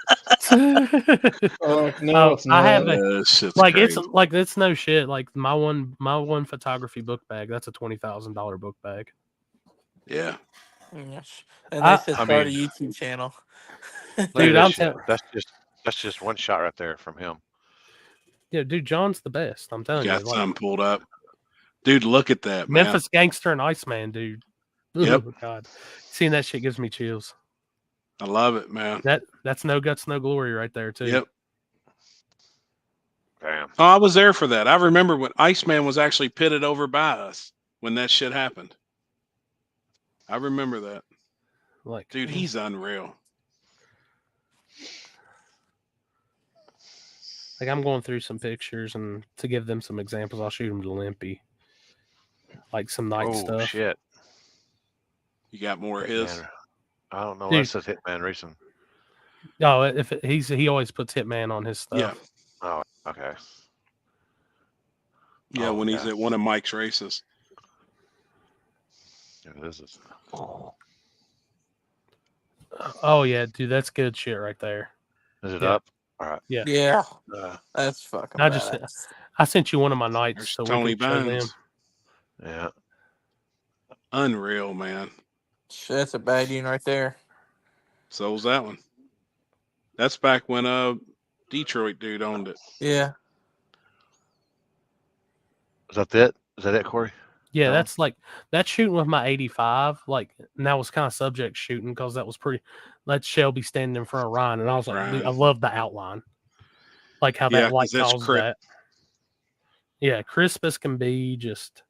No, it's not. I have it's no shit. Like my one photography book bag, that's a $20,000 book bag. Yeah. Yes. And that's just start a YouTube channel. Dude, that's just one shot right there from him. Yeah, dude, John's the best. I'm telling you. Got some pulled up. Dude, look at that, man. Memphis Gangster and Iceman, dude. Yep. Oh, God. Seeing that shit gives me chills. I love it, man. That's no guts, no glory right there, too. Yep. Damn. Oh, I was there for that. I remember when Iceman was actually pitted over by us when that shit happened. I remember that. Like, dude, he's unreal. Like, I'm going through some pictures, and to give them some examples, I'll shoot them to Limpy. Like some night stuff. Oh, shit. You got more of his? I don't know. Dude. That says Hitman Racing. No, he always puts Hitman on his stuff. Yeah. Oh, okay. Yeah, when he's at one of Mike's races. Yeah, this is. Oh yeah, dude, that's good shit right there. Is it Yeah. up? All right. Yeah. Yeah. That's fucking I sent you one of my nights There's so Tony we can show them. Bones. Yeah. Unreal, man. Shit, that's a bad unit right there. So was that one. That's back when Detroit dude owned it. Yeah. Is that it? Is that it, Corey? Yeah, that's shooting with my 85. Like, and that was kind of subject shooting because that was pretty. Let Shelby stand in front of Ryan, and I was like, dude, I love the outline, like how that light calls that. Yeah, crisp as can be. Just,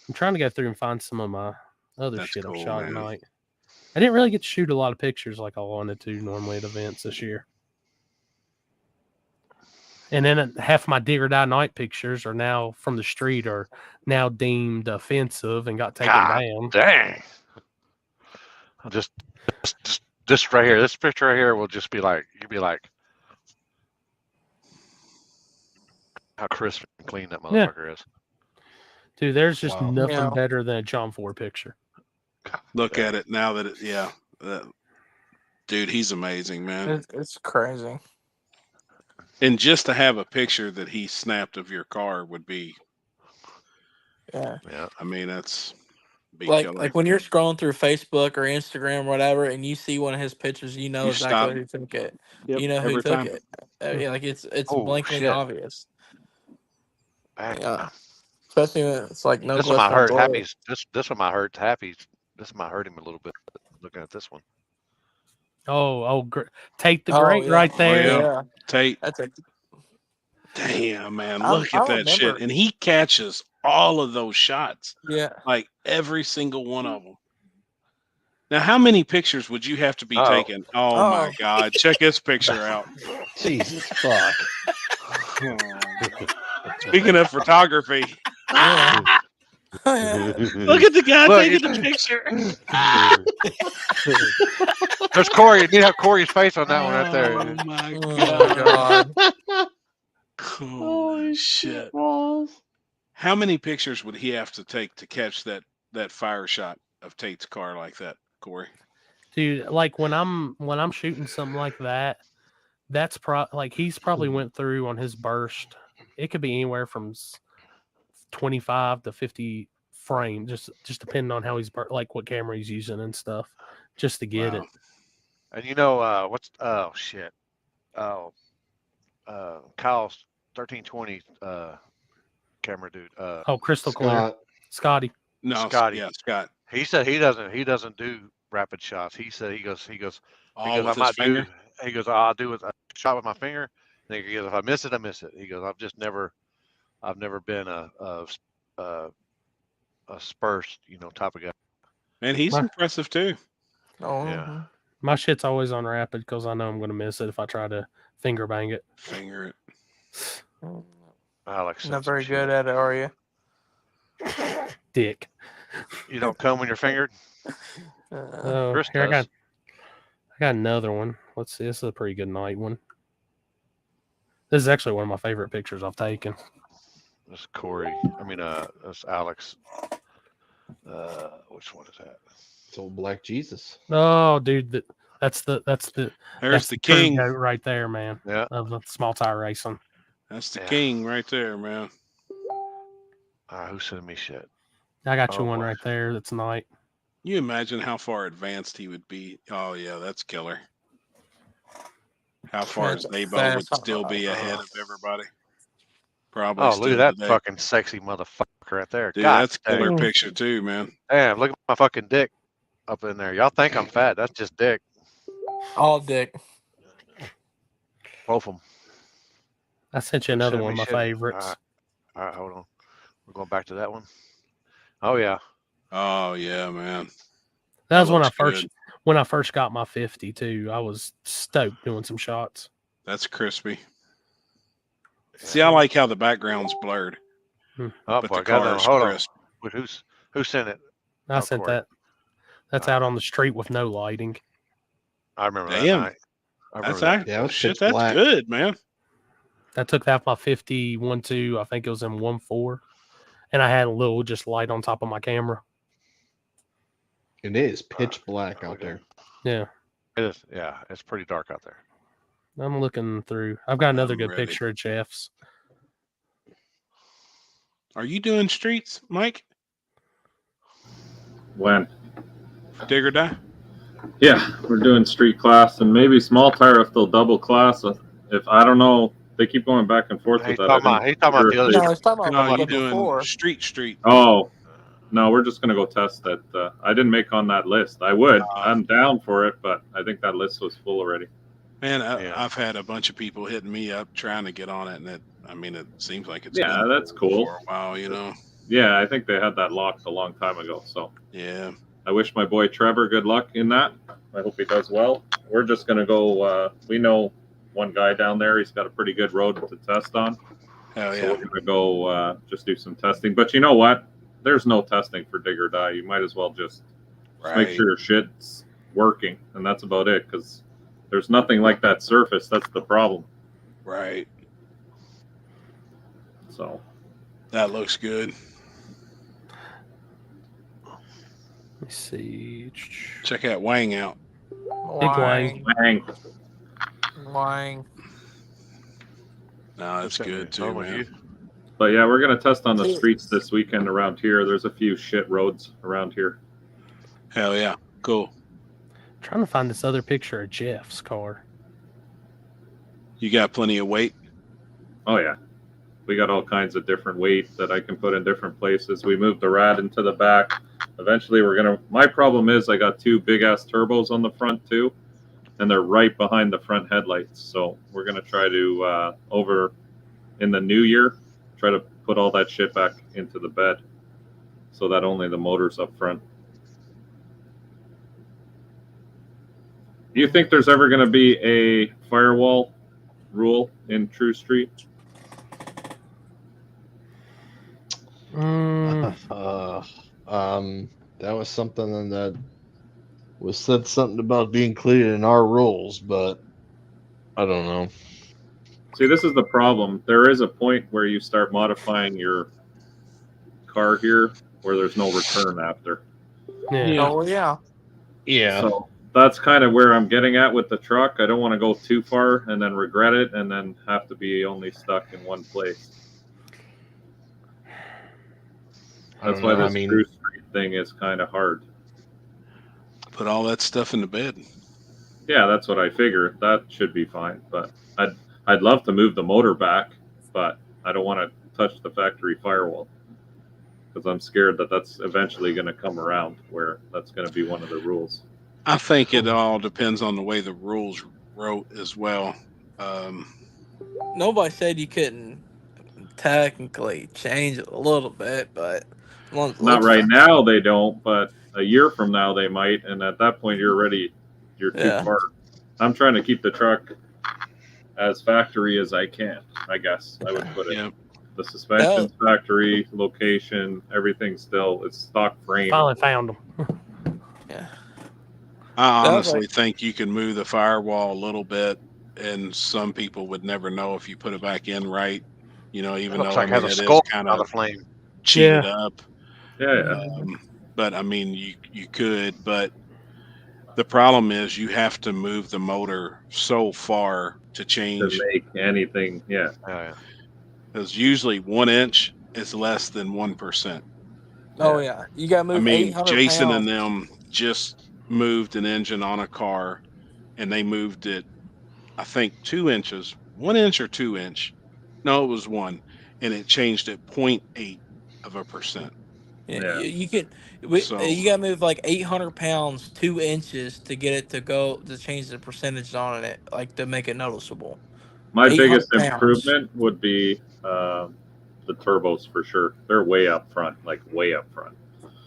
I'm trying to go through and find some of my other shit I've shot tonight. I didn't really get to shoot a lot of pictures like I wanted to normally at events this year. And then half my dig or die night pictures are now from the street are now deemed offensive and got taken down. Dang. Just right here. This picture right here will just be like, you'd be like, how crisp and clean that motherfucker is. Dude, there's just nothing better than a John Ford picture. Look at it now that dude, he's amazing, man. It's crazy. And just to have a picture that he snapped of your car would be, yeah. I mean, that's like when you're scrolling through Facebook or Instagram, or whatever, and you see one of his pictures, you know exactly who took it. Yep, you know who every took time. it. Yeah, like it's Oh, blankly shit. obvious. Yeah. Especially when it's like no. This one might hurt Happy's. This one might hurt Happy's. This might hurt him a little bit. Looking at this one. Tate the Great right there. Oh, yeah. Tate. That's a damn, man. Look at that shit. And he catches all of those shots. Yeah. Like every single one of them. Now, how many pictures would you have to be taking? Oh, my God. Check this picture out. Jesus fuck. Speaking of photography. Look at the guy taking the picture. There's Corey. You need to have Corey's face on that one right there. Oh my God. Holy shit. How many pictures would he have to take to catch that fire shot of Tate's car like that, Corey? Dude, like when I'm shooting something like that, that's like he's probably went through on his burst. It could be anywhere from 25 to 50 frames, just depending on how he's like what camera he's using and stuff, just to get it. And you know what's shit. Kyle's 1320 camera dude. Crystal clear. Scotty. No, Scotty. Yeah, Scott. He said he doesn't do rapid shots. He said he goes with his finger? I'll do a shot with my finger. And he goes, if I miss it, I miss it. He goes, I've never been a spurst, type of guy. And he's impressive too. Oh yeah. My shit's always on rapid because I know I'm going to miss it if I try to finger bang it. Finger it. Alex, not very good at it, are you? Dick. You don't come when you're fingered. Here I got another one. Let's see. This is a pretty good night one. This is actually one of my favorite pictures I've taken. That's Corey. That's Alex. Which one is that? It's old Black Jesus. Oh, dude, that's the king right there, man. Yeah, of the small tire racing. That's the king right there, man. Who's sending me shit? I got you one right there. That's night. You imagine how far advanced he would be? Oh yeah, that's killer. How far Zabo would still be ahead of everybody? Probably. Oh, look still at that today. fucking sexy motherfucker right there. Dude, God that's a killer dang. picture too, man. Damn, look at my fucking dick up in there. Y'all think I'm fat? That's just dick. All dick. Both of them. I sent you another Send one me of my shit. favorites. All right, hold on. We're going back to that one. Oh yeah. Oh yeah, man. That was looks when I first got my 50 too. I was stoked doing some shots. That's crispy. See, I like how the background's blurred. Oh but boy, the car is hold crisp. on. Who sent it? I sent Corey. that. That's out on the street with no lighting. I remember that Damn. night. I That's remember that. Yeah, it was shit. pitch That's black. good, man. I took that my 50-1.2. I think it was in 1.4, and I had a little just light on top of my camera. It is pitch black out there. Yeah, It is. Yeah, it's pretty dark out there. I'm looking through. I've got another I'm good ready. picture of Jeff's. Are you doing streets, Mike? When? Dig or die? Yeah, we're doing street class and maybe small tire if they'll double class. If I don't know, they keep going back and forth He's with that. talking about the other No, he's talking about No, the you doing before. street. Oh, no, we're just gonna go test that. I didn't make on that list. I would. I'm down for it, but I think that list was full already. Man, I've had a bunch of people hitting me up trying to get on it, and it seems like it's Yeah, been that's cool. for a while, you know. Yeah, I think they had that locked a long time ago. So yeah, I wish my boy Trevor good luck in that. I hope he does well. We're just gonna go. We know one guy down there. He's got a pretty good road to test on. Hell So yeah. we're gonna go just do some testing. But you know what? There's no testing for dig or die. You might as well just make Right. sure your shit's working, and that's about it. Because there's nothing like that surface. That's the problem. Right. So that looks good. Let me see. Check out Wang out. Big Wang. Wang. No, that's good too, man. But yeah, we're gonna test on the streets this weekend around here. There's a few shit roads around here. Hell yeah, cool. Trying to find this other picture of Jeff's car. You got plenty of weight. Oh yeah, we got all kinds of different weight that I can put in different places. We moved the rad into the back. Eventually, we're gonna. My problem is I got two big ass turbos on the front too, and they're right behind the front headlights. So we're gonna try to over in the new year, try to put all that shit back into the bed, so that only the motor's up front. Do you think there's ever going to be a firewall rule in True Street? That was something that was said something about being included in our rules, but I don't know. See, this is the problem. There is a point where you start modifying your car here where there's no return after. Yeah. Oh yeah. Yeah. So that's kind of where I'm getting at with the truck. I don't want to go too far and then regret it and then have to be only stuck in one place. That's why this True Street thing is kind of hard. Put all that stuff in the bed. Yeah, that's what I figure. That should be fine. But I'd love to move the motor back, but I don't want to touch the factory firewall because I'm scared that that's eventually going to come around where that's going to be one of the rules. I think it all depends on the way the rules wrote as well. Nobody said you couldn't technically change it a little bit, but Not right now they don't, but a year from now they might, and at that point you're too far. I'm trying to keep the truck as factory as I can, I guess I would put it. Yep. The suspension's factory, location, everything's still, it's stock frame. Finally found them. I honestly think you can move the firewall a little bit, and some people would never know if you put it back in right. You know, even Looks though like it has a it skull is kind out of of flame. cheated up. Yeah. But I mean, you could, but the problem is you have to move the motor so far to change. To make anything, yeah. Because usually 1 inch is less than 1%. Oh yeah, you got to move. I mean, 800 Jason pounds. and them just moved an engine on a car, and they moved it, I think, 2 inches, 1 inch or 2 inch. No, it was one, and it changed it 0.8%. Yeah. You gotta move like 800 pounds 2 inches to get it to change the percentage on it, like to make it noticeable. My biggest 800 pounds. improvement would be the turbos for sure. They're way up front, like way up front.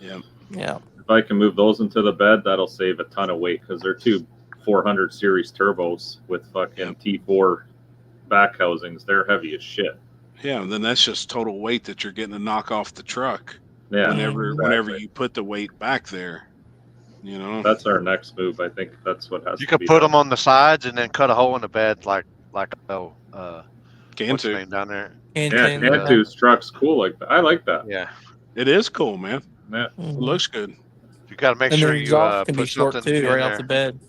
Yeah. Yeah. If I can move those into the bed, that'll save a ton of weight because they're two 400 series turbos with fucking T4 back housings. They're heavy as shit. Yeah, and then that's just total weight that you're getting to knock off the truck. Yeah, whenever you put the weight back there, you know. That's our next move. I think that's what has You to could be put done. them on the sides and then cut a hole in the bed like what's Cantu. the name down there? Yeah, Cantu's truck's cool like that. I like that. Yeah, it is cool, man. Yeah, it looks good. You got to make And sure the you exhaust can put be short something too, in right there. off the bed.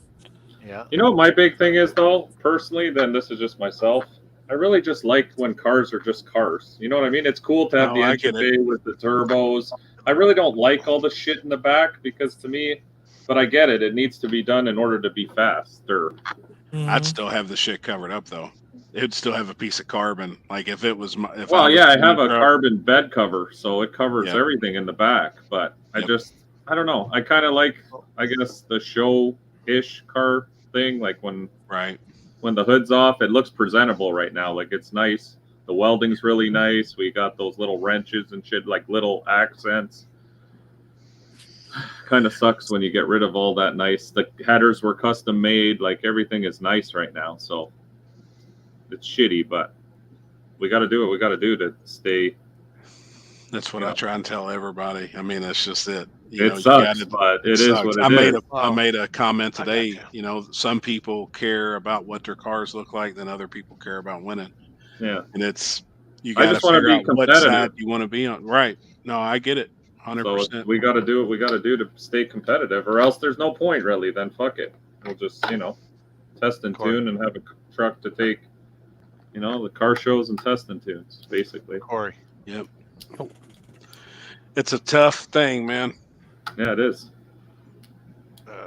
Yeah. You know what my big thing is though, personally, then this is just myself. I really just like when cars are just cars. You know what I mean? It's cool to have the I engine get it. bay with the turbos. I really don't like all the shit in the back because to me, but I get it. It needs to be done in order to be faster. I'd still have the shit covered up though. It'd still have a piece of carbon. Like if it was my. Well, yeah, I have a carbon bed cover, so it covers everything in the back. But I don't know. I kind of like, I guess, the show-ish car thing. Like when the hood's off, it looks presentable right now. Like it's nice. The welding's really nice. We got those little wrenches and shit, like little accents. Kind of sucks when you get rid of all that nice. The headers were custom made. Like everything is nice right now. So it's shitty, but we got to do what we got to do to stay. That's what I try and tell everybody. I mean, that's just it. It sucks, but it is what it is. I made a comment today. You know, some people care about what their cars look like, than other people care about winning. Yeah, and it's you I got to just want to figure be out what competitive. side you want to be on. Right? No, I get it. 100%. So we got to do what we got to do to stay competitive, or else there's no point really. Then fuck it. We'll just test and tune and have a truck to take. The car shows and test and tunes, basically. Corey. Yep. It's a tough thing, man. Yeah, it is.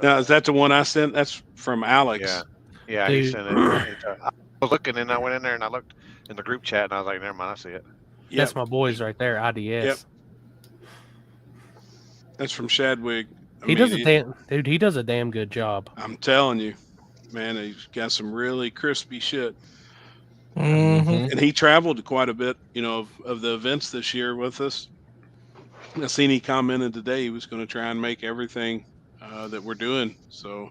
Now, is that the one I sent? That's from Alex. Yeah, he sent it. I was looking and I went in there and I looked in the group chat and I was like, never mind, I see it. That's my boys right there, IDS. Yep. That's from Shadwig. He does a damn good job. I'm telling you, man, he's got some really crispy shit. Mm-hmm. And he traveled quite a bit, of the events this year with us. I seen he commented today he was going to try and make everything that we're doing. So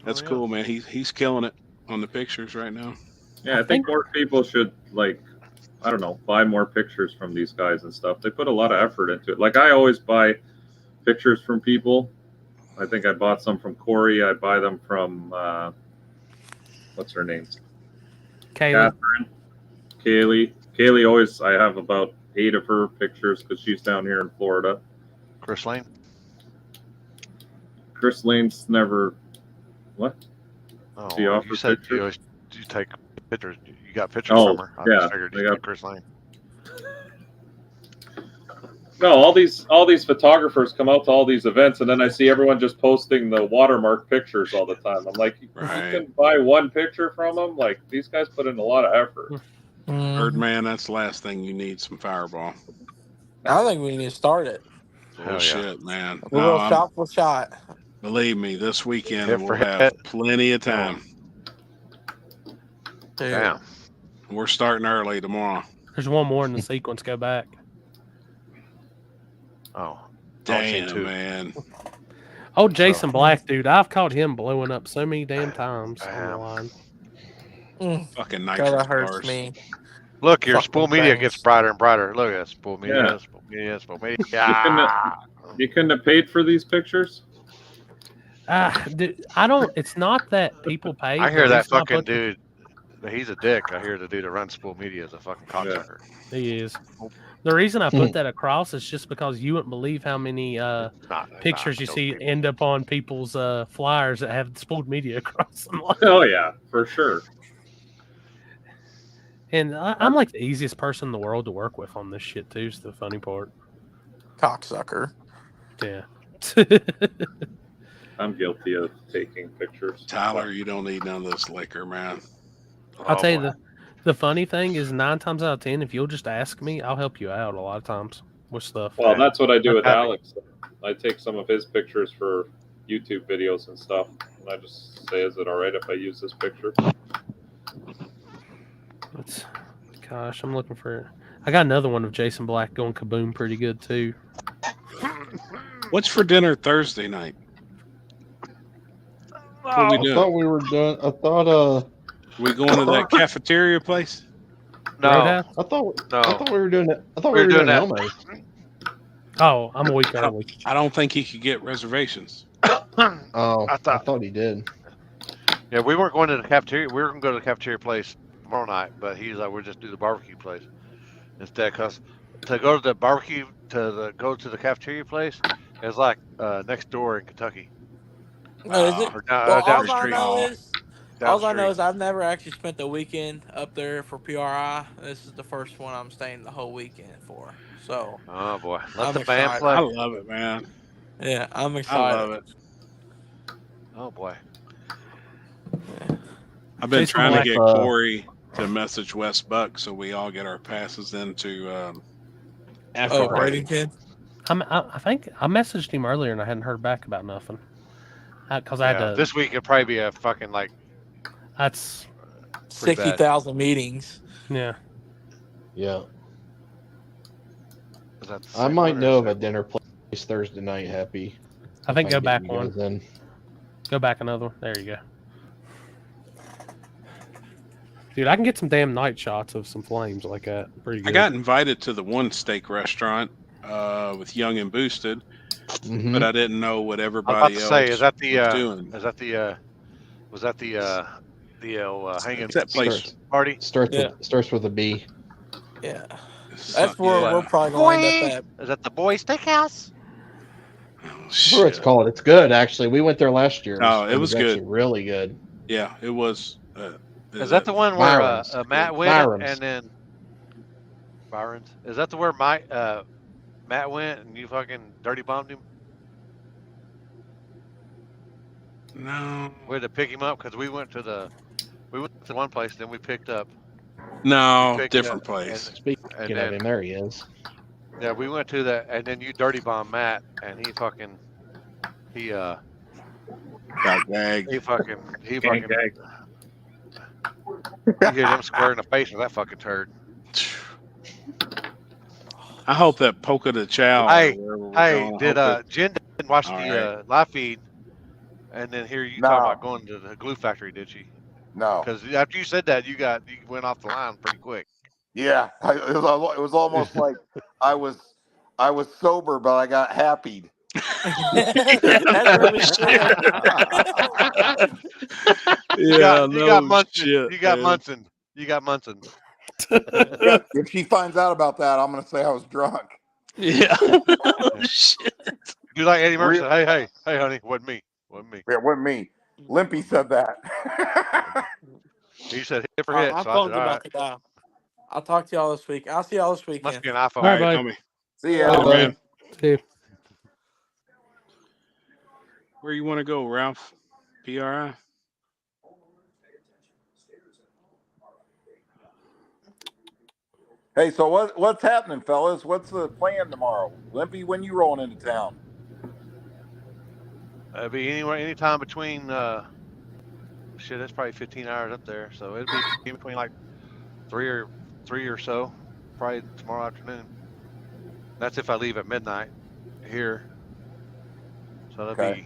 that's cool, man. He's killing it on the pictures right now. Yeah, I think more people should buy more pictures from these guys and stuff. They put a lot of effort into it. Like I always buy pictures from people. I think I bought some from Corey. I buy them from what's her name? Catherine. Kaylee always, I have about 8 of her pictures because she's down here in Florida. Chris Lane? Chris Lane's never, what? Oh, she offered you said pictures? you take pictures. You got pictures from her. I just figured you got Chris Lane. No, all these photographers come out to all these events, and then I see everyone just posting the watermark pictures all the time. I'm like, you can buy one picture from them. Like these guys put in a lot of effort. Birdman, that's the last thing you need. Some Fireball. I think we need to start it. Oh shit, man! A little shot for shot. Believe me, this weekend Hit we'll for have hit. plenty of time. Damn. We're starting early tomorrow. There's one more in the sequence. Go back. Oh, damn, man. Oh, Jason Black, dude. I've caught him blowing up so many damn times on the line. Fucking nitrous that hurts bars. me. Look, your Fucking spool media bangs. gets brighter and brighter. Look at that spool media, Yeah. spool media, spool media. You couldn't have paid for these pictures? Dude, I don't. It's not that people pay. I hear but that it's not fucking put- dude. He's a dick. I hear the dude that runs spool media is a fucking cocksucker. He is. The reason I put that across is just because you wouldn't believe how many pictures you see end up on people's flyers that have spooled media across them. Oh yeah, for sure. And I'm like the easiest person in the world to work with on this shit too. Is the funny part. Cocksucker. Yeah. I'm guilty of taking pictures. Tyler, you don't need none of this liquor, man. I'll tell you The funny thing is, 9 times out of 10, if you'll just ask me, I'll help you out a lot of times with stuff. Well, that's what I do with Alex. I take some of his pictures for YouTube videos and stuff, and I just say, "Is it all right if I use this picture?" Gosh, I'm looking for it. I got another one of Jason Black going kaboom pretty good too. What's for dinner Thursday night? What are we doing? I thought we were done. I thought we going to that cafeteria place? No, I thought we were doing it. I thought we were doing that. Elmo's. Oh, I'm a week early. I don't think he could get reservations. Oh, I thought he did. Yeah, we weren't going to the cafeteria. We were going to go to the cafeteria place tomorrow night, but he's like, we'll just do the barbecue place instead. Because to go to the barbecue, go to the cafeteria place is like next door in Kentucky. No, is it? Or Well, down the all I street. know is, Down all the I know street. is I've never actually spent the weekend up there for PRI. This is the first one I'm staying the whole weekend for. So. Oh boy, let I'm the band excited. play. I love it, man. Yeah, I'm excited. I love it. Oh boy. I've been Jason trying Black, to get Corey to message West Buck so we all get our passes into after party. Bradenton? I think I messaged him earlier and I hadn't heard back about nothing. Because I had to. This week it'd probably be a fucking like. That's 60,000 meetings. Yeah. Yeah. Is that the I same might one or know is of a that- dinner place Thursday night. Happy. I think If go can back get you one. guys in. Go back another one. There you go. Dude, I can get some damn night shots of some flames like that. Pretty good. I got invited to the one steak restaurant with Young and Boosted, but I didn't know what I everybody was else about to say, is that the was doing. is that the was that the hanging It's that place. party? Starts with a B. Yeah. That's where we're probably going to end up at. Is that the boy steakhouse? That's what it's called. It's good, actually. We went there last year. Oh, it was actually good. really good. Yeah, it was. Is that the one where Byron's. Matt went Byron's. and then Byron's? Is that the where Matt went and you fucking dirty bombed him? No. We had to pick him up because we went to one place, then we picked up. No, picked different up, place. Speaking and of then- him, there he is. Yeah, we went to that, and then you dirty bombed Matt, and he Got gagged. he fucking Gang gagged. You hit him square in the face with that fucking turd. I hope that Polka de Chow. Hey, or wherever we're hey, going, I did hope it- Jen didn't watch All the live feed, and then here you No. talk about going to the glue factory, did she? No. Because after you said that, you went off the line pretty quick. Yeah, it was almost like I was sober, but I got happy. That's really You got no Munson. shit, You got man. Munson. You got Munson. If she finds out about that, I'm gonna say I was drunk. Yeah. Shit. You like Eddie Murphy? Hey, honey, wasn't me. Yeah, it wasn't me. Limpy said that. He said hit for hit. My So I phone's said, all about right. to die. I'll talk to y'all this week. I'll see y'all this weekend. Must be an iPhone. All right, bye. Tommy. See ya. Hey, man. See you. Where you want to go, Ralph? PRI? Hey, so what's happening, fellas? What's the plan tomorrow? Limpy, when you rolling into town? It'd be anytime between that's probably 15 hours up there. So it'd be between like three or so, probably tomorrow afternoon. That's if I leave at midnight here. So that'd be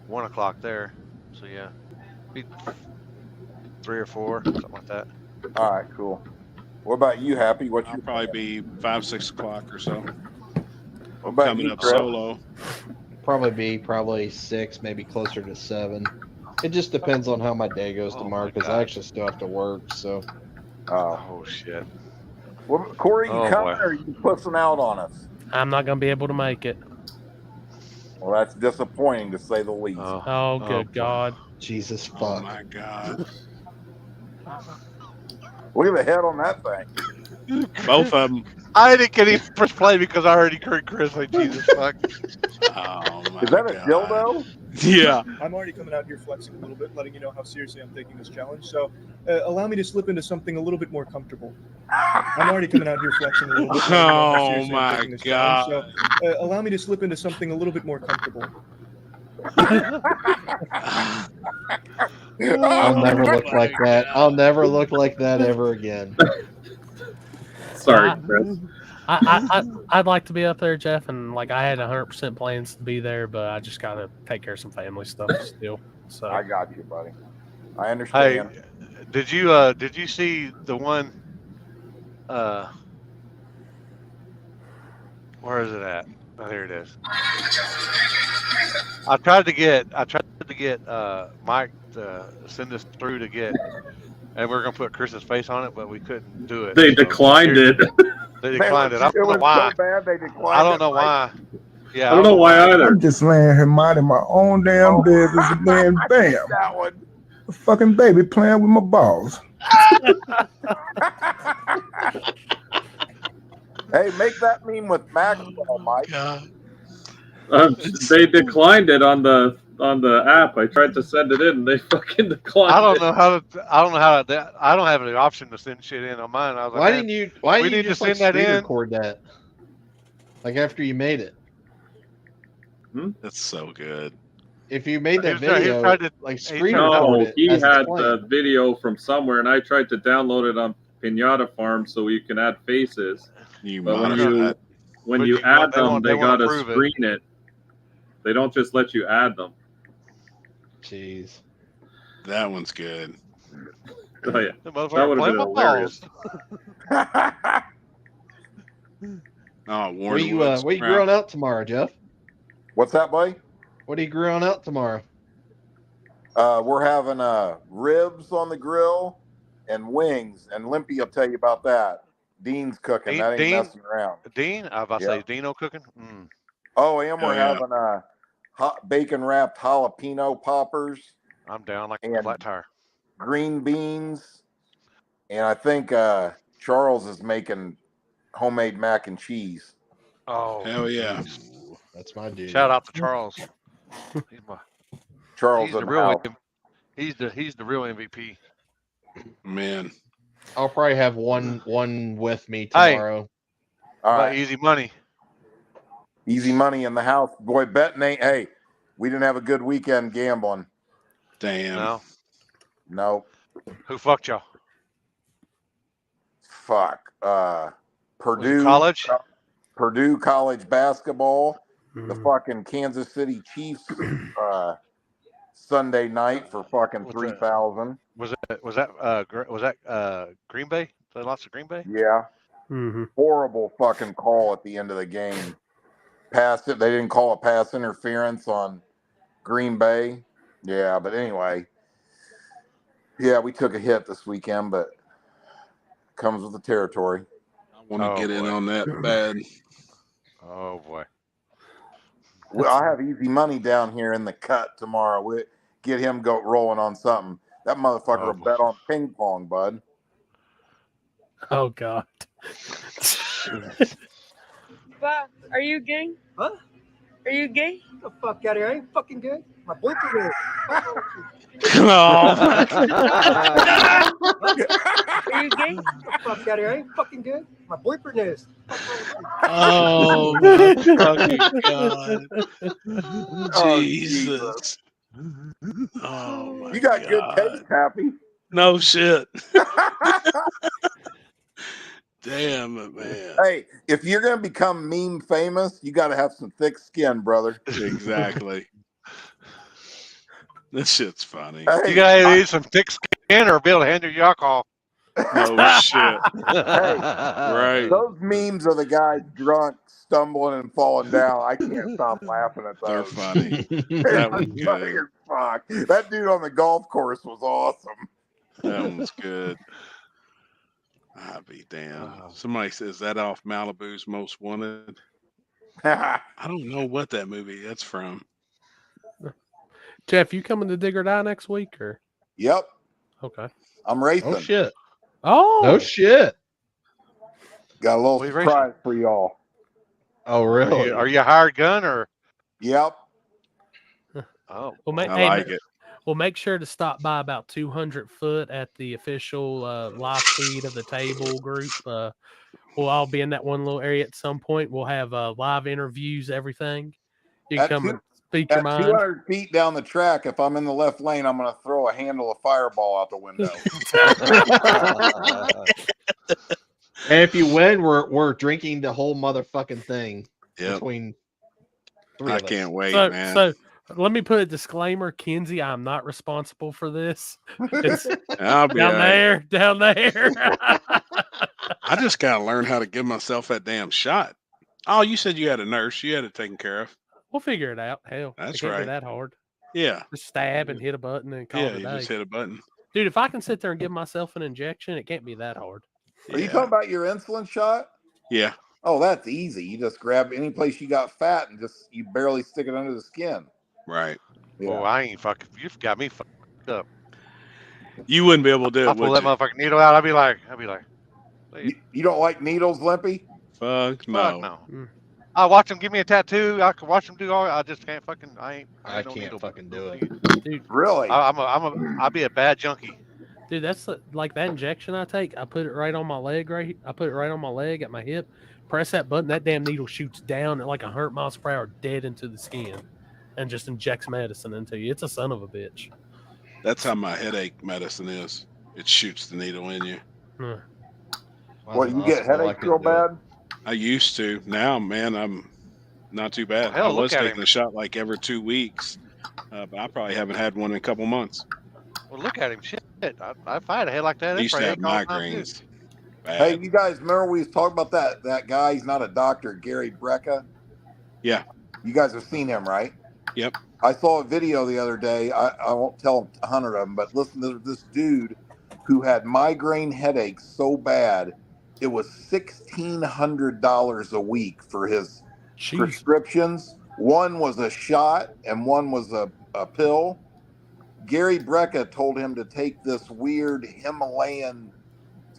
1 o'clock there. So yeah, be 3 or 4, something like that. All right, cool. What about you, Happy? What's I'll your probably be 5, 6 o'clock or so. What about Coming you, up Chris? solo. Probably 6, maybe closer to 7. It just depends on how my day goes tomorrow because I actually still have to work. So. Oh shit. Well, Corey, you Oh, coming boy. or are you pussing out on us? I'm not gonna be able to make it. Well, that's disappointing to say the least. Oh, good God. Jesus fuck. Oh my God. Look at the head on that thing. Both of them. I didn't get him first play because I already heard Chris like Jesus fuck. Oh my Is that a God. dildo? Yeah. I'm already coming out here flexing a little bit, letting you know how seriously I'm taking this challenge. So allow me to slip into something a little bit more comfortable. I'm already coming out here flexing a little bit, letting you know how Oh seriously I'm my taking this challenge. God. So allow me to slip into something a little bit more comfortable. I'll never look like that. I'll never look like that ever again. Sorry, Chris. I'd like to be up there, Jeff, and like I had 100% plans to be there, but I just gotta take care of some family stuff still. So I got you, buddy. I Hey, understand. did you see the one? Where is it at? Oh, here it is. I tried to get Mike to send this through to get, and we are gonna put Chris's face on it, but we couldn't do it. They So declined it. They declined it. I It don't know was why. so bad they declined. I don't know why. Yeah, I don't know why either. I'm just laying here minding my own damn business, and then bam, That one. a fucking baby playing with my balls. Hey, make that meme with Maxwell, Mike. They declined it on the app. I tried to send it in, and they fucking declined. I don't know how to. I don't have any option to send shit in on mine. I was like, Why man, didn't you? we Why didn't you need to just like send that screen in? record that? Like after you made it. That's so good. If you made that He was video, trying to- like he screen tried to- record No, it. he as it's had playing. the video from somewhere, and I tried to download it on Pinata Farm so you can add faces. But when you add them, they gotta screen it. They don't just let you add them. Jeez, that one's good. Oh yeah, The that motherfucker would have playing been with hilarious. Oh, what Warren are you Woods. what are you grilling out tomorrow, Jeff? What's that, buddy? What are you grilling out tomorrow? We're having ribs on the grill and wings, and Limpy will tell you about that. Dean's cooking. That ain't messing around. Dean? I was about to say Dino cooking. Mm. Oh, and we're yeah. having hot bacon wrapped jalapeno poppers. I'm down like a flat tire. Green beans, and I think Charles is making homemade mac and cheese. Oh, hell yeah! That's my dude. Shout out to Charles. Charles He's the in real. house. He's the real MVP. Man, I'll probably have one with me tomorrow. All right, easy money. Easy money in the house, boy. Betting ain't. Hey, we didn't have a good weekend gambling. Damn. No. Who fucked y'all? Fuck. Purdue college. Purdue college basketball. The fucking Kansas City Chiefs. Sunday night for fucking 3,000. Was that Green Bay? They lost to Green Bay. Yeah. Mm-hmm. Horrible fucking call at the end of the game. Passed it. They didn't call a pass interference on Green Bay. Yeah, but anyway. Yeah, we took a hit this weekend, but comes with the territory. I want to get in on that bad. Oh boy. Well, I have easy money down here in the cut tomorrow. We get him go rolling on something. That motherfucker will bet on ping pong, bud. Oh God. Bob, are you gay? Huh? Are you gay? Get the fuck out of here. I ain't fucking good. My boyfriend is. Are you gay? Get the fuck out of here. I ain't fucking good. My boyfriend is. Oh my fucking God. Jesus. Oh my You got God. good taste, Happy. No shit. Damn it, man. Hey, if you're gonna become meme famous, you got to have some thick skin, brother. Exactly. This shit's funny. Hey, You gotta need some thick skin or be able to handle your alcohol. No shit. Hey, Right. those memes of the guy drunk, stumbling and falling down. I can't stop laughing at those. They're funny. They're That was funny good. as fuck. That dude on the golf course was awesome. That one's good. I'll be damned. Somebody says that off Malibu's Most Wanted. I don't know what that movie that's from. Jeff, you coming to Dig or Die next week or? Yep. Okay. I'm racing. Oh shit. Oh No shit. Got a little What are you surprise for y'all. Oh really? Are you a hired gun or? Yep. Oh, I like it. Well, make sure to stop by about 200 foot at the official live feed of the table group. We'll all be in that one little area at some point. We'll have live interviews, everything. You can come and speak your At mind. 200 feet down the track, if I'm in the left lane, I'm going to throw a handle of Fireball out the window. And if you win, we're drinking the whole motherfucking thing between three of us. I can't wait, man. So let me put a disclaimer, Kenzie. I'm not responsible for this. It's I'll be down all right. down there. I just gotta learn how to give myself that damn shot. Oh, you said you had a nurse. You had it taken care of. We'll figure it out. Hell, That's it can't right. be that hard. Yeah. Just stab and hit a button and call it a you day. just hit a button. Dude, if I can sit there and give myself an injection, it can't be that hard. Are you talking about your insulin shot? Yeah. Oh, that's easy. You just grab any place you got fat and you barely stick it under the skin. Right. Yeah. Oh, I ain't fucking. You've got me fucked up. You wouldn't be able to do it. I pull that motherfucking needle out. I'd be like. You don't like needles, Limpy? Fuck no. Fuck no. I watch them give me a tattoo. I can watch them do all. I just can't fucking. I can't fucking do it. Dude, really? I'd be a bad junkie. Dude, that's like that injection I take. I put it right on my leg, I put it right on my leg at my hip. Press that button. That damn needle shoots down at like 100 miles per hour, dead into the skin, and just injects medicine into you. It's a son of a bitch. That's how my headache medicine is. It shoots the needle in you. What, you get headaches real bad? I used to. Now, man, I'm not too bad. Hell, I was look at taking him. a shot like every 2 weeks, but I probably haven't had one in a couple months. Well, look at him. Shit. If I had a head like that, I used to have migraines. Hey, you guys remember we was talking about that guy? He's not a doctor, Gary Brecka. Yeah. You guys have seen him, right? Yep. I saw a video the other day. I won't tell 100 of them, but listen to this dude who had migraine headaches so bad, it was $1,600 a week for his prescriptions. One was a shot and one was a pill. Gary Brecka told him to take this weird Himalayan,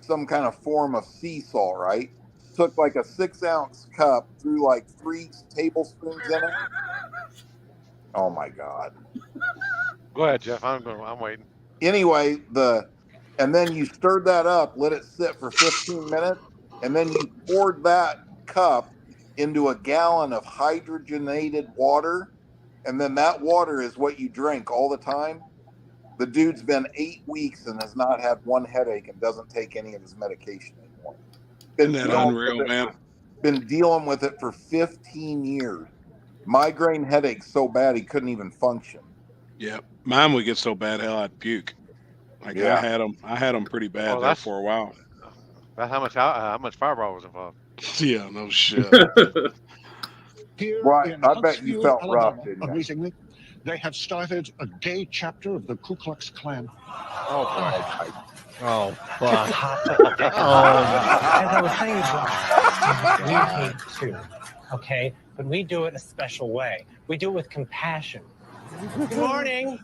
some kind of form of sea salt, right? Took like a 6-ounce cup, threw like 3 tablespoons in it. Oh my God. Go ahead, Jeff. I'm waiting. Anyway, and then you stirred that up, let it sit for 15 minutes, and then you poured that cup into a gallon of hydrogenated water, and then that water is what you drink all the time. The dude's been 8 weeks and has not had one headache and doesn't take any of his medication anymore. Isn't that unreal, man? Been dealing with it for 15 years. Migraine headaches so bad he couldn't even function. Yeah, mine would get so bad, hell, I'd puke. Like Yeah. I had them pretty bad Oh, there for a while. That's how much Fireball was involved. Yeah, no shit. Here Right, in I bet you Huntsville, felt Alabama, rough, didn't you? amazingly, they have started a gay chapter of the Ku Klux Klan. Oh, boy. Oh, fuck. As I was saying, we hate too, okay? But we do it a special way. We do it with compassion. Good morning.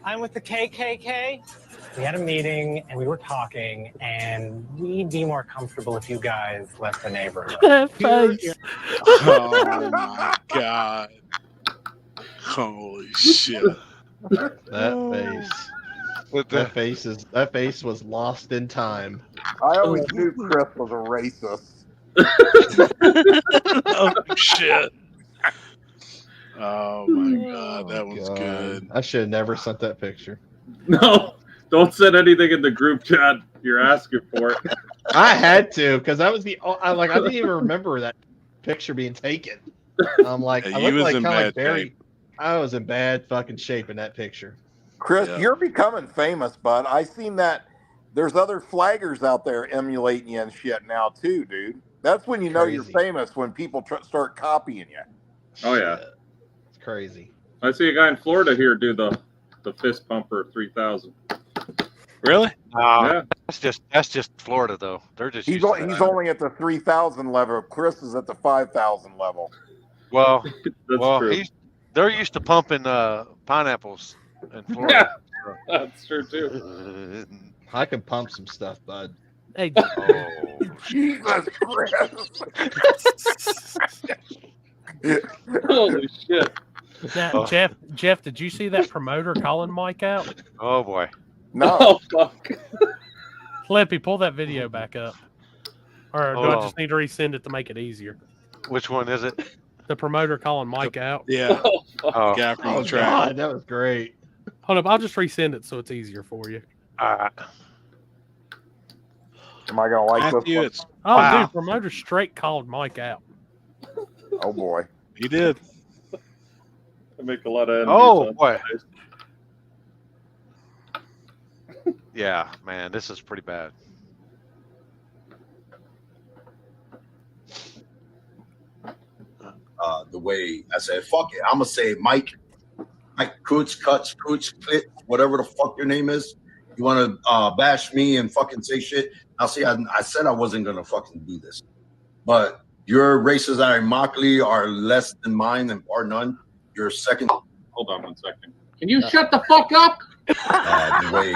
I'm with the KKK. We had a meeting and we were talking, and we'd be more comfortable if you guys left the neighborhood. That face. Oh my God. Holy shit. That face was lost in time. I always knew Chris was a racist. Oh shit. Oh my God, that was good. I should have never sent that picture. No, don't send anything in the group chat. You're asking for it. I had to because that was I didn't even remember that picture being taken. I'm like, Yeah, I you looked was like in kind of like bad Barry. shape. I was in bad fucking shape in that picture. Chris, Yeah. you're becoming famous, bud. I seen that there's other flaggers out there emulating you and shit now too, dude. That's when you know you're famous, when people start copying you. Oh yeah, it's crazy. I see a guy in Florida here do the fist pumper 3000. Really? Yeah. That's just Florida though. They're just He's only at the 3,000 level. Chris is at the 5,000 level. well, true. they're used to pumping pineapples in Florida. That's true too. I can pump some stuff, bud. Hey, Jesus Christ. Holy shit. Now, Jeff, did you see that promoter calling Mike out? Oh boy. No. Oh fuck. Flippy, pull that video back up. Or do I just need to resend it to make it easier? Which one is it? The promoter calling Mike out. Yeah. Oh, Guy from the Oh track. God, that was great. Hold up, I'll just resend it so it's easier for you. Am I gonna like Matthew, this it's Oh, Wow. dude, promoter straight called Mike out. one? Oh boy. he did. I make a lot of enemies. Oh on boy. Sundays. Yeah, man, this is pretty bad. The way I said, fuck it. I'm gonna say Mike Coots, Cuts, Coots, Clit, whatever the fuck your name is. You wanna bash me and fucking say shit? I'll see. I said I wasn't gonna fucking do this, but your races that are Immokalee are less than mine and are none. Your second. Hold on 1 second. Can you shut the fuck up? The way.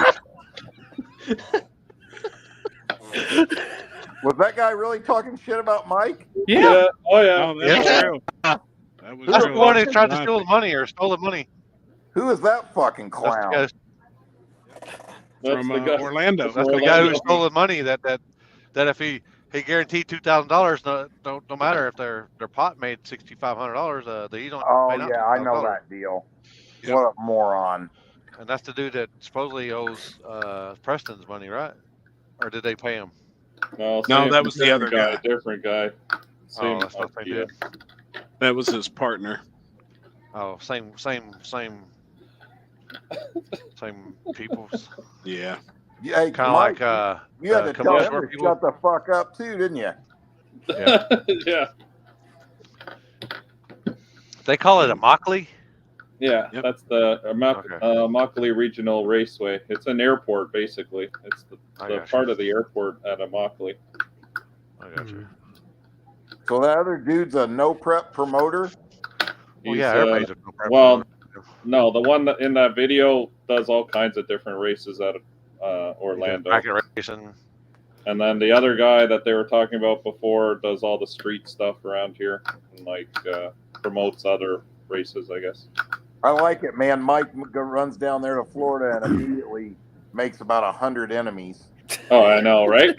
Was that guy really talking shit about Mike? Yeah. Oh yeah. Oh, that's Yeah. true. That was That's true. the one who tried to steal the money or stole the money. Who is that fucking That's clown? the guy, That's From the guy. Orlando. that's the guy who stole the money. That if he guaranteed $2,000, no matter if their pot made $6,500, you don't. Oh pay out yeah, I know $2,000. that deal. Yep. What a moron. And that's the dude that supposedly owes Preston's money, right? Or did they pay him? No, No, same- that was the other different guy. Different guy. Same that's not they idea. did. That was his partner. Oh, same people. Yeah. Yeah, hey, Kind of Mike, like you had to tell commercial him to people. shut the fuck up too, didn't you? Yeah. Yeah. They call it a Immokalee. Yeah, Yep. that's the Okay. Immokalee Regional Raceway. It's an airport, basically. It's the I the got part you. of the airport at Immokalee. I got you. So that other dude's a no prep promoter. Well, He's, yeah, everybody's a no prep well, promoter. no, the one that in that video does all kinds of different races out of Orlando. Bracket racing. And then the other guy that they were talking about before does all the street stuff around here and promotes other races, I guess. I like it, man. Mike runs down there to Florida and immediately makes about 100 enemies. Oh, I know, right?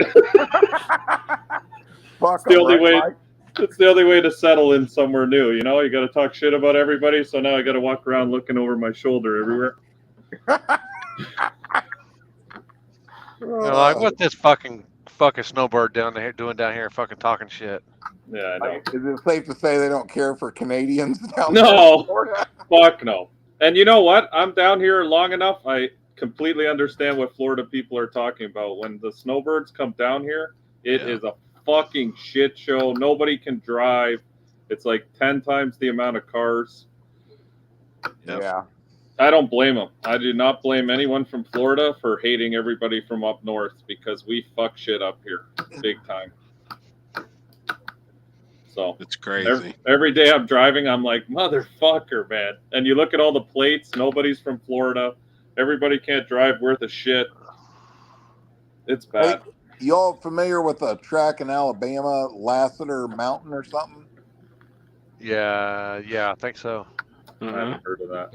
Fuck It's the 'em, only right, way. Mike? It's the only way to settle in somewhere new. You know, you got to talk shit about everybody. So now I got to walk around looking over my shoulder everywhere. They're like, what's this fucking snowbird doing here, fucking talking shit? Yeah, I know. Is it safe to say they don't care for Canadians down there No, in Florida? fuck no. And you know what? I'm down here long enough. I completely understand what Florida people are talking about. When the snowbirds come down here, it is a fucking shit show. Nobody can drive. It's like 10 times the amount of cars. Yeah. I don't blame them. I do not blame anyone from Florida for hating everybody from up north because we fuck shit up here big time. So it's crazy. Every day I'm driving, I'm like, motherfucker, man. And you look at all the plates, nobody's from Florida. Everybody can't drive worth a shit. It's bad. Hey, y'all familiar with a track in Alabama, Lassiter Mountain or something? Yeah, I think so. I haven't heard of that.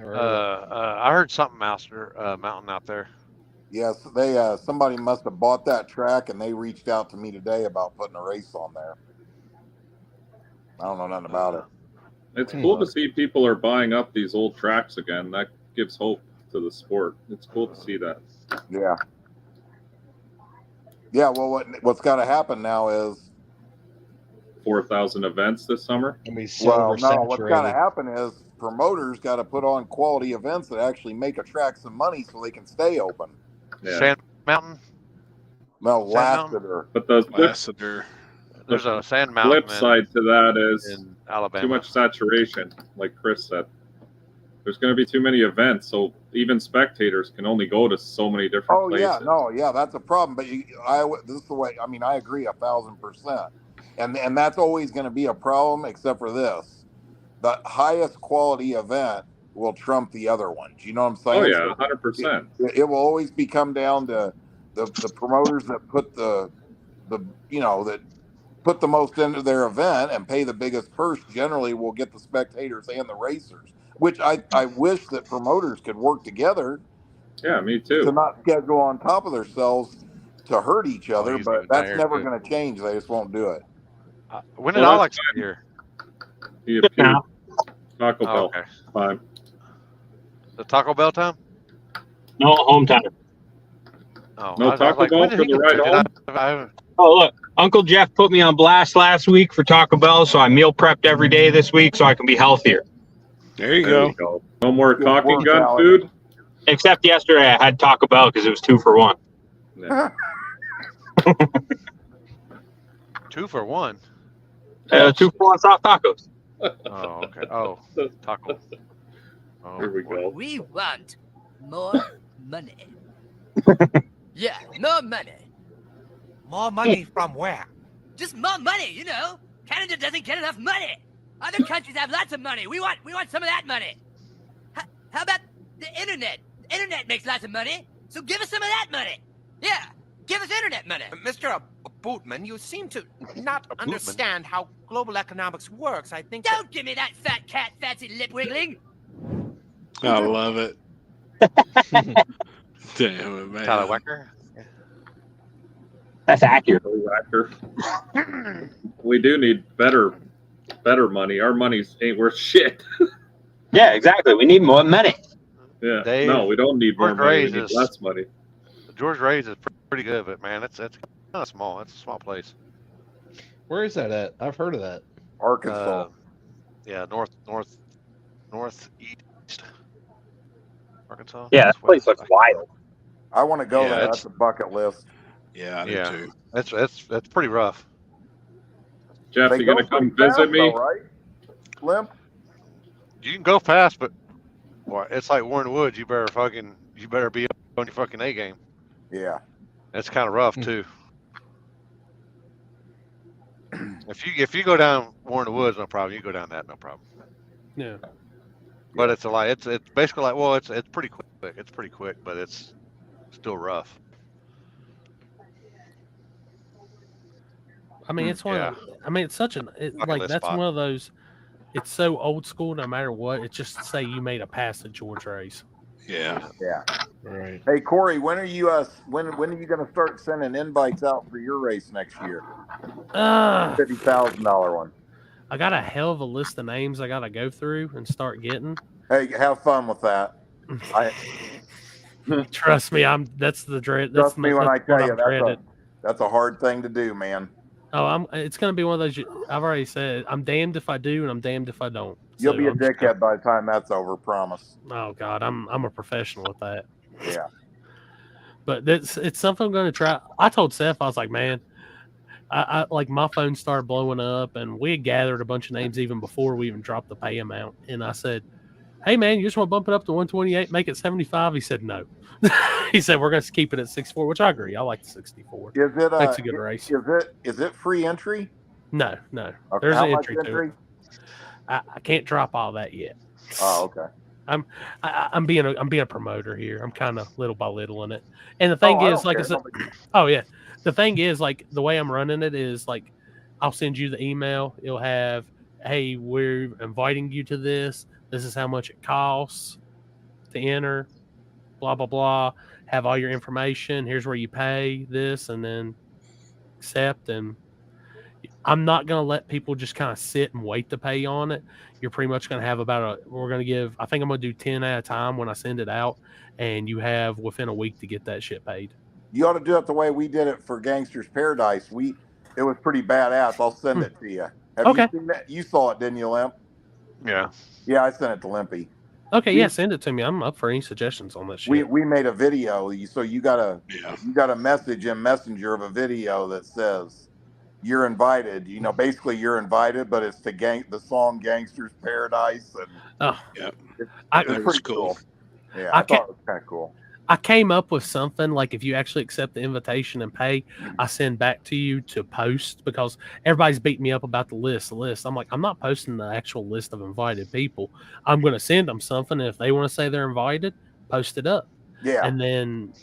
I heard something mountain out there. Yes, they somebody must have bought that track and they reached out to me today about putting a race on there. I don't know nothing about it. It's cool to see people are buying up these old tracks again. That gives hope to the sport. It's cool to see that. Yeah. Yeah, well, what's got to happen now is 4,000 events this summer. Well, no, what's got to happen is promoters got to put on quality events that actually make a track some money so they can stay open. Yeah. Sand Mountain. No, Sand Mountain? Lassiter. But the Lassiter. There's a Sand Mountain. flip side to that is in Alabama. too much saturation, like Chris said. There's going to be too many events, so even spectators can only go to so many different Oh places. yeah, no, yeah, that's a problem. But this is the way. I mean, I agree 1,000%, and that's always going to be a problem, except for this: the highest quality event will trump the other ones. You know what I'm saying? Oh yeah, 100%. It will always come down to the promoters that put that put the most into their event and pay the biggest purse. Generally, will get the spectators and the racers. which I wish that promoters could work together. Yeah, me too. To not schedule on top of themselves to hurt each other, he's but even that's tired, never too. going to change. They just won't do it. When did Well, Alex that's get here? He appeared. Taco Oh, Bell. okay. Time. The Taco Bell time? No, home time. Oh, No Taco Bell when did for he the get ride there? home? I haven't. Oh, look, Uncle Jeff put me on blast last week for Taco Bell, so I meal prepped every day this week so I can be healthier. There you There we go. go. No more Good caulking work, gun Alex. food. Except yesterday I had Taco Bell because it was 2 for $1. Yeah. 2 for $1. 2 for $1 soft tacos. Oh, okay. Oh, taco. Oh, Here we go. We want more money. Yeah, more money. More money from where? Just more money, you know. Canada doesn't get enough money. Other countries have lots of money. We want some of that money. How about the internet? The internet makes lots of money, so give us some of that money. Yeah, give us internet money. Mr. Bootman, you seem to not understand how global economics works. I think. Don't give me that fat cat fancy lip wiggling. I love it. Damn it, man. Tyler Wecker? That's accurate. We do need better money. Our money ain't worth shit. Yeah, exactly. We need more money. Yeah. Dave, No, we don't need more George money. We Ray's need is- less money. George Ray's is pretty good, but man, it's kind of small. It's a small place. Where is that at? I've heard of that. Arkansas. Yeah, northeast. Arkansas. Yeah, that place looks wild. I want to go Yeah, there. it's- That's a bucket list. Yeah, I do Yeah, too. it's pretty rough. Jeff, They you go gonna come pretty fast, visit me? though, right? Limp? You can go fast, but well, it's like Warren Woods. You better be on your fucking A game. Yeah. It's kind of rough too. If you go down Warren Woods, no problem. You go down that, no problem. Yeah. But it's it's basically like, well, it's pretty quick. It's pretty quick, but it's still rough. I mean, it's one. Yeah. Of the, I mean, it's such an Bucket like list that's spot. one of those. It's so old school. No matter what, it's just say you made a pass at George Ray's. Yeah. Yeah. Right. Hey Corey, when are you when are you going to start sending invites out for your race next year? $50,000 one. I got a hell of a list of names I got to go through and start getting. Hey, have fun with that. Trust me, that's the dread. That's Trust me when I that's tell what you I'm dreaded. that's a hard thing to do, man. Oh, it's going to be one of those. I've already said I'm damned if I do, and I'm damned if I don't. You'll So be a I'm just dickhead by the time that's over. Promise. Oh God, I'm a professional at that. Yeah. But it's something I'm going to try. I told Seth, I was like, man, I like my phone started blowing up, and we had gathered a bunch of names even before we even dropped the pay amount. And I said, hey man, you just want to bump it up to 128, make it 75? He said no. He said we're going to keep it at 64, which I agree. I like the 64. Is it Makes a good race. Is it free entry? No. Okay. There's How an much entry to it. I can't drop all that yet. Oh, okay. I'm being a promoter here. I'm kind of little by little in it. And the thing I is, don't like I care. said, oh yeah, the thing is, like the way I'm running it is like I'll send you the email. It'll have, hey, we're inviting you to this. This is how much it costs to enter. Blah blah blah. Have all your information. Here's where you pay this, and then accept. And I'm not going to let people just kind of sit and wait to pay on it. You're pretty much going to have we're going to give, I think I'm going to do 10 at a time when I send it out, and you have within a week to get that shit paid. You ought to do it the way we did it for Gangster's Paradise. It was pretty badass. I'll send it to you. Have Okay. you seen that? You saw it, didn't you, Limp? Yeah. Yeah, I sent it to Limpy. Okay, yeah, send it to me. I'm up for any suggestions on that shit. We made a video, so you got a message in Messenger of a video that says you're invited. You know, basically you're invited, but it's the song "Gangster's Paradise," and yeah, it's pretty cool. Yeah, I I thought it was kind of cool. I came up with something like if you actually accept the invitation and pay, I send back to you to post, because everybody's beating me up about the list. I'm like, I'm not posting the actual list of invited people. I'm going to send them something. And if they want to say they're invited, post it up. Yeah. And then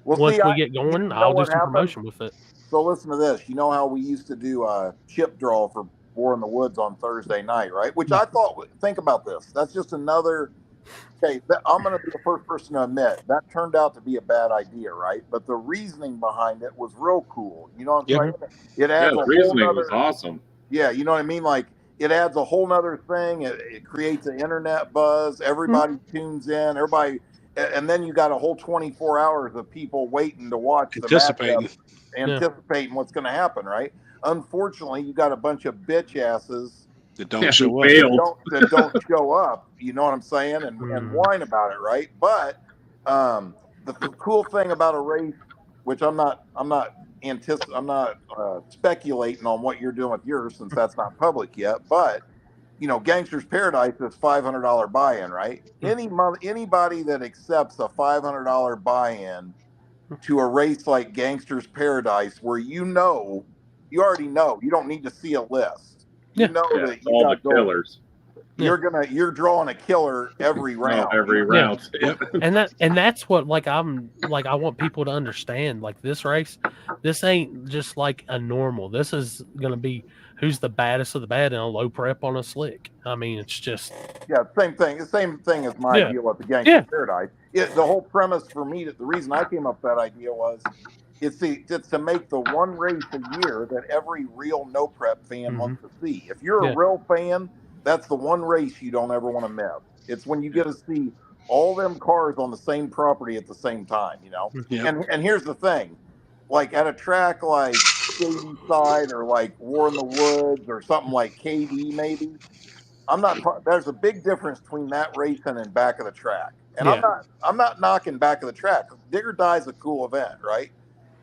Well, once see, we get going, you know I'll do what some happened? promotion with it. So listen to this. You know how we used to do a chip draw for War in the Woods on Thursday night, right? Which I thought, think about this. That's just another, okay, I'm going to be the first person to admit that turned out to be a bad idea, right? But the reasoning behind it was real cool. You know what I'm saying? It adds the a whole reasoning nother, was awesome. yeah, you know what I mean? Like, it adds a whole nother thing. It creates an internet buzz. Everybody tunes in. Everybody, and then you got a whole 24 hours of people waiting to watch the matchup, anticipating what's going to happen, right? Unfortunately, you got a bunch of bitch asses that don't show up. That don't show up. You know what I'm saying? And whine about it, right? But the cool thing about a race, which I'm not speculating on what you're doing with yours since that's not public yet, but you know, Gangster's Paradise is $500 buy-in, right? Anybody that accepts a $500 buy-in to a race like Gangster's Paradise, where you already know, you don't need to see a list. You know that you all got the killers. You're drawing a killer every round. Every round. And that's what I want people to understand. Like, this race, this ain't just like a normal. This is gonna be who's the baddest of the bad in a low prep on a slick. I mean, it's just same thing. The same thing as my deal with the Gangster's Paradise. The whole premise for me, the reason I came up with that idea was it's to make the one race a year that every real no prep fan wants to see. If you're a real fan, that's the one race you don't ever want to miss. It's when you get to see all them cars on the same property at the same time, you know? And here's the thing, like at a track like Shady Side or like War in the Woods or something like KD maybe, there's a big difference between that racing and back of the track. And I'm not knocking back of the track. Dig or Die is a cool event, right?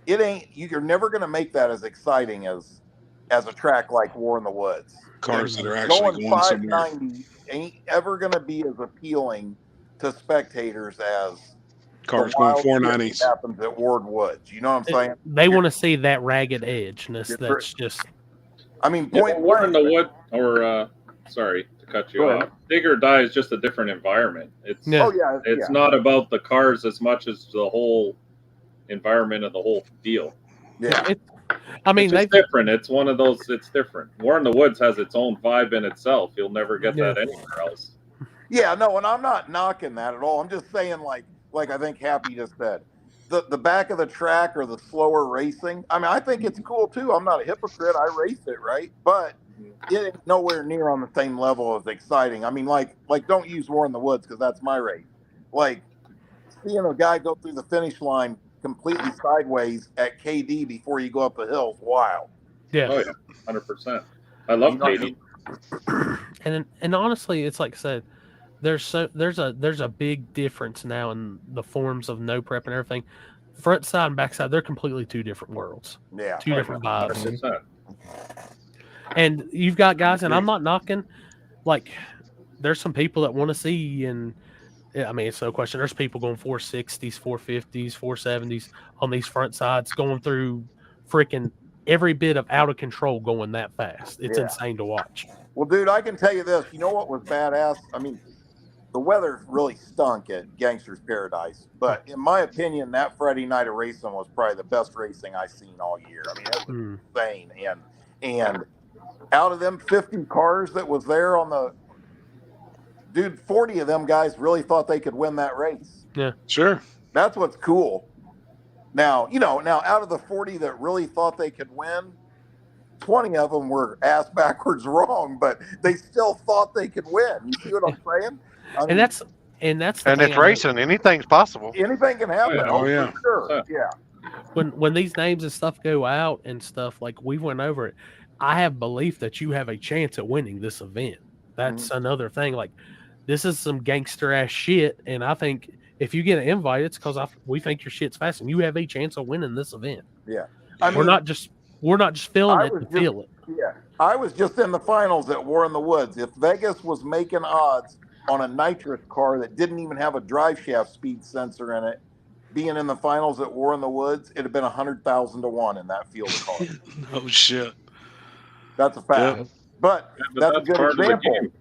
It ain't, you're never going to make that as exciting as a track like War in the Woods. Cars that are actually going somewhere. 590 ain't ever going to be as appealing to spectators as cars going 490s. That happens at Ward Woods. You know what I'm saying? They want to see that ragged edgeness. That's just. I mean, War in the Wood, or sorry to cut you off. Dig or Die is just a different environment. It's not about the cars as much as the whole environment of the whole deal. Yeah. It's different. It's one of those. It's different. War in the Woods has its own vibe in itself. You'll never get that anywhere else. Yeah, no, and I'm not knocking that at all. I'm just saying, like I think Happy just said, the back of the track or the slower racing. I mean, I think it's cool too. I'm not a hypocrite. I race it, right? But it ain't nowhere near on the same level as exciting. I mean, like don't use War in the Woods because that's my race. Like seeing a guy go through the finish line completely sideways at KD before you go up the hills, wild. Yeah. Oh yeah, 100%. I love KD. And honestly, it's like I said, there's a big difference now in the forms of no prep and everything. Front side and back side, they're completely two different worlds. Yeah. Two different vibes. 100%. And you've got guys, and I'm not knocking, like, there's some people that want to see, and I mean, it's no question. There's people going 460s, 450s, 470s on these front sides, going through freaking every bit of out of control going that fast. It's insane to watch. Well, dude, I can tell you this. You know what was badass? I mean, the weather really stunk at Gangster's Paradise, but in my opinion, that Friday night of racing was probably the best racing I've seen all year. I mean, it was insane. And out of them 50 cars that was there on the, dude, 40 of them guys really thought they could win that race. Yeah, sure. That's what's cool. Now, out of the 40 that really thought they could win, 20 of them were ass backwards wrong, but they still thought they could win. You see what I'm saying? I mean, and it's racing. Anything's possible. Anything can happen. Oh yeah. For sure. Yeah. When these names and stuff go out and stuff, like we went over it, I have belief that you have a chance at winning this event. That's another thing. Like, this is some gangster ass shit, and I think if you get an invite, it's because we think your shit's fast, and you have a chance of winning this event. Yeah, we're not just feeling it to feel it. Yeah, I was just in the finals at War in the Woods. If Vegas was making odds on a nitrous car that didn't even have a drive shaft speed sensor in it, being in the finals at War in the Woods, it'd have been 100,000 to 1 in that field of cars. Oh shit, that's a fact. Yeah. But that's a good example.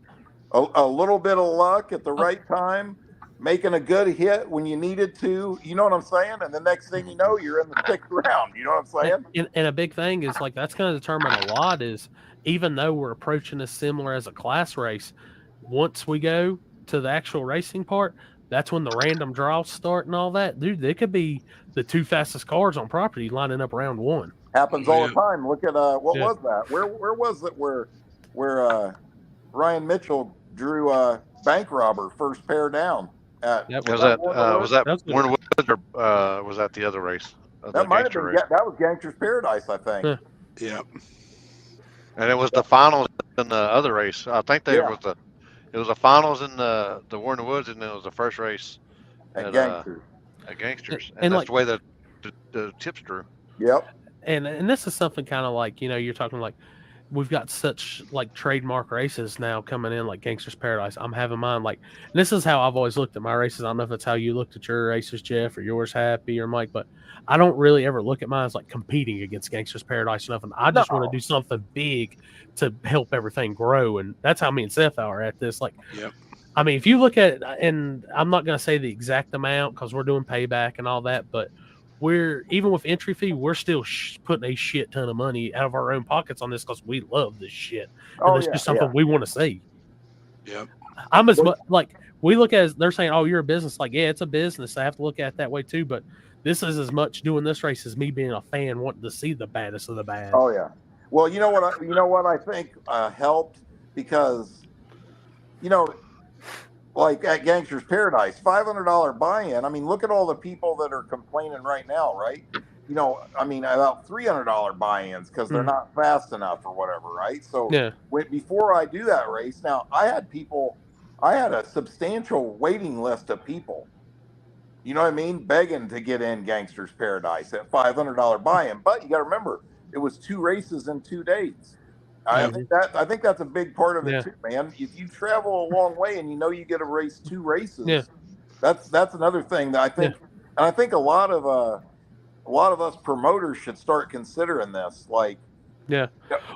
A little bit of luck at the right time. making a good hit when you needed to. You know what I'm saying? And the next thing you know, you're in the sixth round. You know what I'm saying? And a big thing is like that's going to determine a lot. Is even though we're approaching this similar as a class race, once we go to the actual racing part, that's when the random draws start and all that. Dude, they could be the 2 fastest cars on property lining up round 1. Happens all the time. Look at what was that? Where was it? Where Ryan Mitchell drew bank robber first pair down at? Was that Warner Woods or was that the other race? That might have been. That was Gangster's Paradise, I think. Yeah. And it was the finals in the other race. I think it was the finals in the Warner Woods, and then it was the first race at Gangsters. At Gangsters, and that's the way the tips drew. Yep. And this is something kind of like, you're talking like we've got such like trademark races now coming in like Gangster's Paradise. I'm having mine like, and this is how I've always looked at my races. I don't know if it's how you looked at your races, Jeff, or yours, Happy, or Mike, but I don't really ever look at mine as like competing against Gangster's Paradise or nothing. I just want to do something big to help everything grow. And that's how me and Seth are at this. Like, I mean, if you look at, and I'm not going to say the exact amount because we're doing payback and all that, but we're, even with entry fee, we're still putting a shit ton of money out of our own pockets on this because we love this shit. And it's just something we want to see. Yep. I'm as much like, we look at, they're saying, oh, you're a business. Like, yeah, it's a business. I have to look at it that way too. But this is as much doing this race as me being a fan wanting to see the baddest of the bad. Oh yeah. Well, you know what I think helped, because like at Gangster's Paradise, $500 buy-in. I mean, look at all the people that are complaining right now, right? I mean, about $300 buy-ins because they're not fast enough or whatever, right? So before I do that race, now I had a substantial waiting list of people. You know what I mean? Begging to get in Gangster's Paradise at $500 buy-in. But you got to remember, it was 2 races in 2 days. I think that's a big part of it too, man. If you travel a long way and you get to race 2 races, that's another thing that I think, and I think a lot of us promoters should start considering this. Like,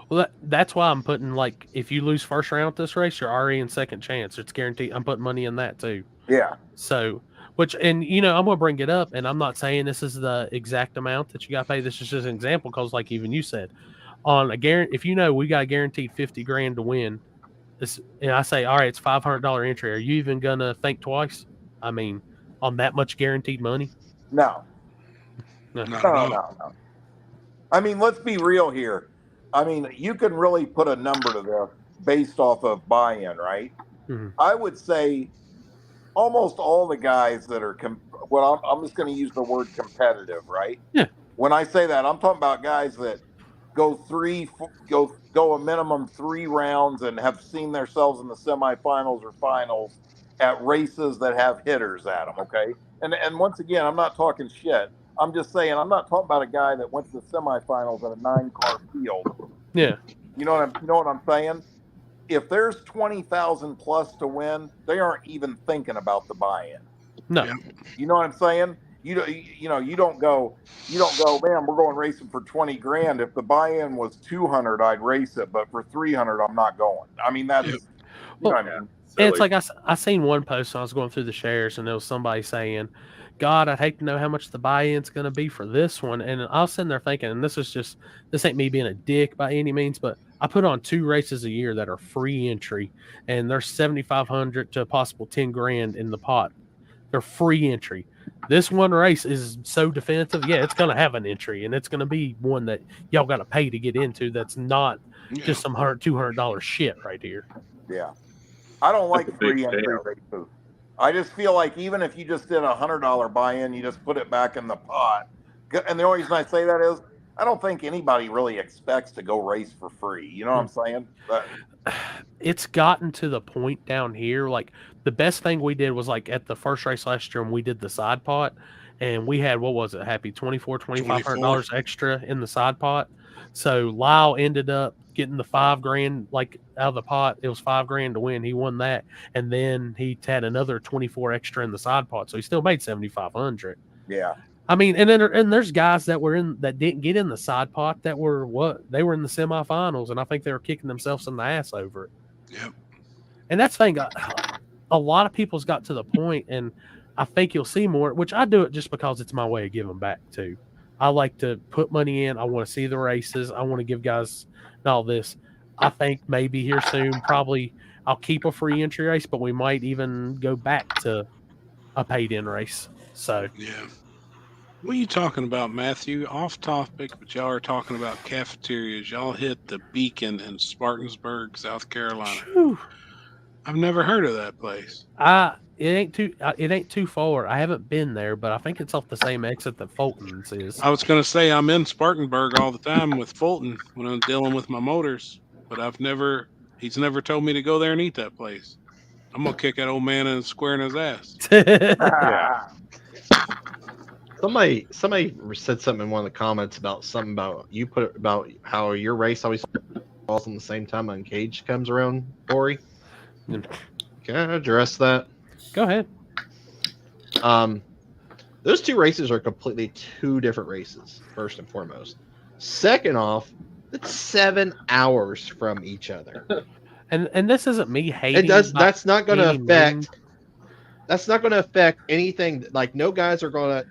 well, that's why I'm putting, like, if you lose first round at this race, you're already in second chance. It's guaranteed. I'm putting money in that too. Yeah. So, and I'm gonna bring it up, and I'm not saying this is the exact amount that you got to pay. This is just an example, because like even you said, on a if we got a guaranteed $50,000 to win this, and I say, all right, it's $500 entry, are you even gonna think twice? I mean, on that much guaranteed money? No. I mean, let's be real here. I mean, you can really put a number to this based off of buy-in, right? I would say almost all the guys that are I'm just going to use the word competitive, right? Yeah. When I say that, I'm talking about guys that go a minimum 3 rounds and have seen themselves in the semifinals or finals at races that have hitters at them. Okay. And once again, I'm not talking shit. I'm just saying, I'm not talking about a guy that went to the semifinals in a 9-car field. Yeah. You know what I'm saying? If there's 20,000 plus to win, they aren't even thinking about the buy-in. No. You know what I'm saying? You don't go, man, we're going racing for 20 grand. If the buy-in was 200, I'd race it, but for 300, I'm not going. I mean, that's, you know what I mean? And it's like I seen one post when I was going through the shares, and there was somebody saying, God, I'd hate to know how much the buy-in's going to be for this one. And I was sitting there thinking, and this ain't me being a dick by any means, but I put on 2 races a year that are free entry, and there's 7,500 to a possible 10 grand in the pot. They're free entry. This one race is so definitive. Yeah, it's going to have an entry, and it's going to be one that y'all got to pay to get into. That's not just some $200 shit right here. Yeah. I don't like free entry races. I just feel like even if you just did $100 buy-in, you just put it back in the pot. And the only reason I say that is I don't think anybody really expects to go race for free. You know what I'm saying? But it's gotten to the point down here. Like the best thing we did was like at the first race last year, and we did the side pot, and we had, what was it, Happy, $2,500 extra in the side pot. So Lyle ended up getting the $5,000 like out of the pot. It was $5,000 to win. He won that, and then he had another 24 extra in the side pot, so he still made 7,500. Yeah. I mean, and there's guys that didn't get in the side pot that were they were in the semifinals, and I think they were kicking themselves in the ass over it. Yep. And that's the thing. a lot of people's got to the point, and I think you'll see more, which I do it just because it's my way of giving back too. I like to put money in. I want to see the races. I want to give guys all this. I think maybe here soon, probably I'll keep a free entry race, but we might even go back to a paid in race. So yeah. What are you talking about, Matthew? Off topic, but y'all are talking about cafeterias. Y'all hit the Beacon in Spartansburg, South Carolina. Whew. I've never heard of that place. It ain't too far. I haven't been there, but I think it's off the same exit that Fulton's is. I was going to say I'm in Spartanburg all the time with Fulton when I'm dealing with my motors, but he's never told me to go there and eat that place. I'm going to kick that old man in square in his ass. Yeah. Somebody said something in one of the comments about something about you put about how your race always falls on the same time Uncaged comes around, Corey. Can I address that? Go ahead. Those two races are completely two different races, first and foremost. Second off, it's 7 hours from each other. And this isn't me hating. That's not going to affect. That's not going to affect anything. Like, no guys are going to.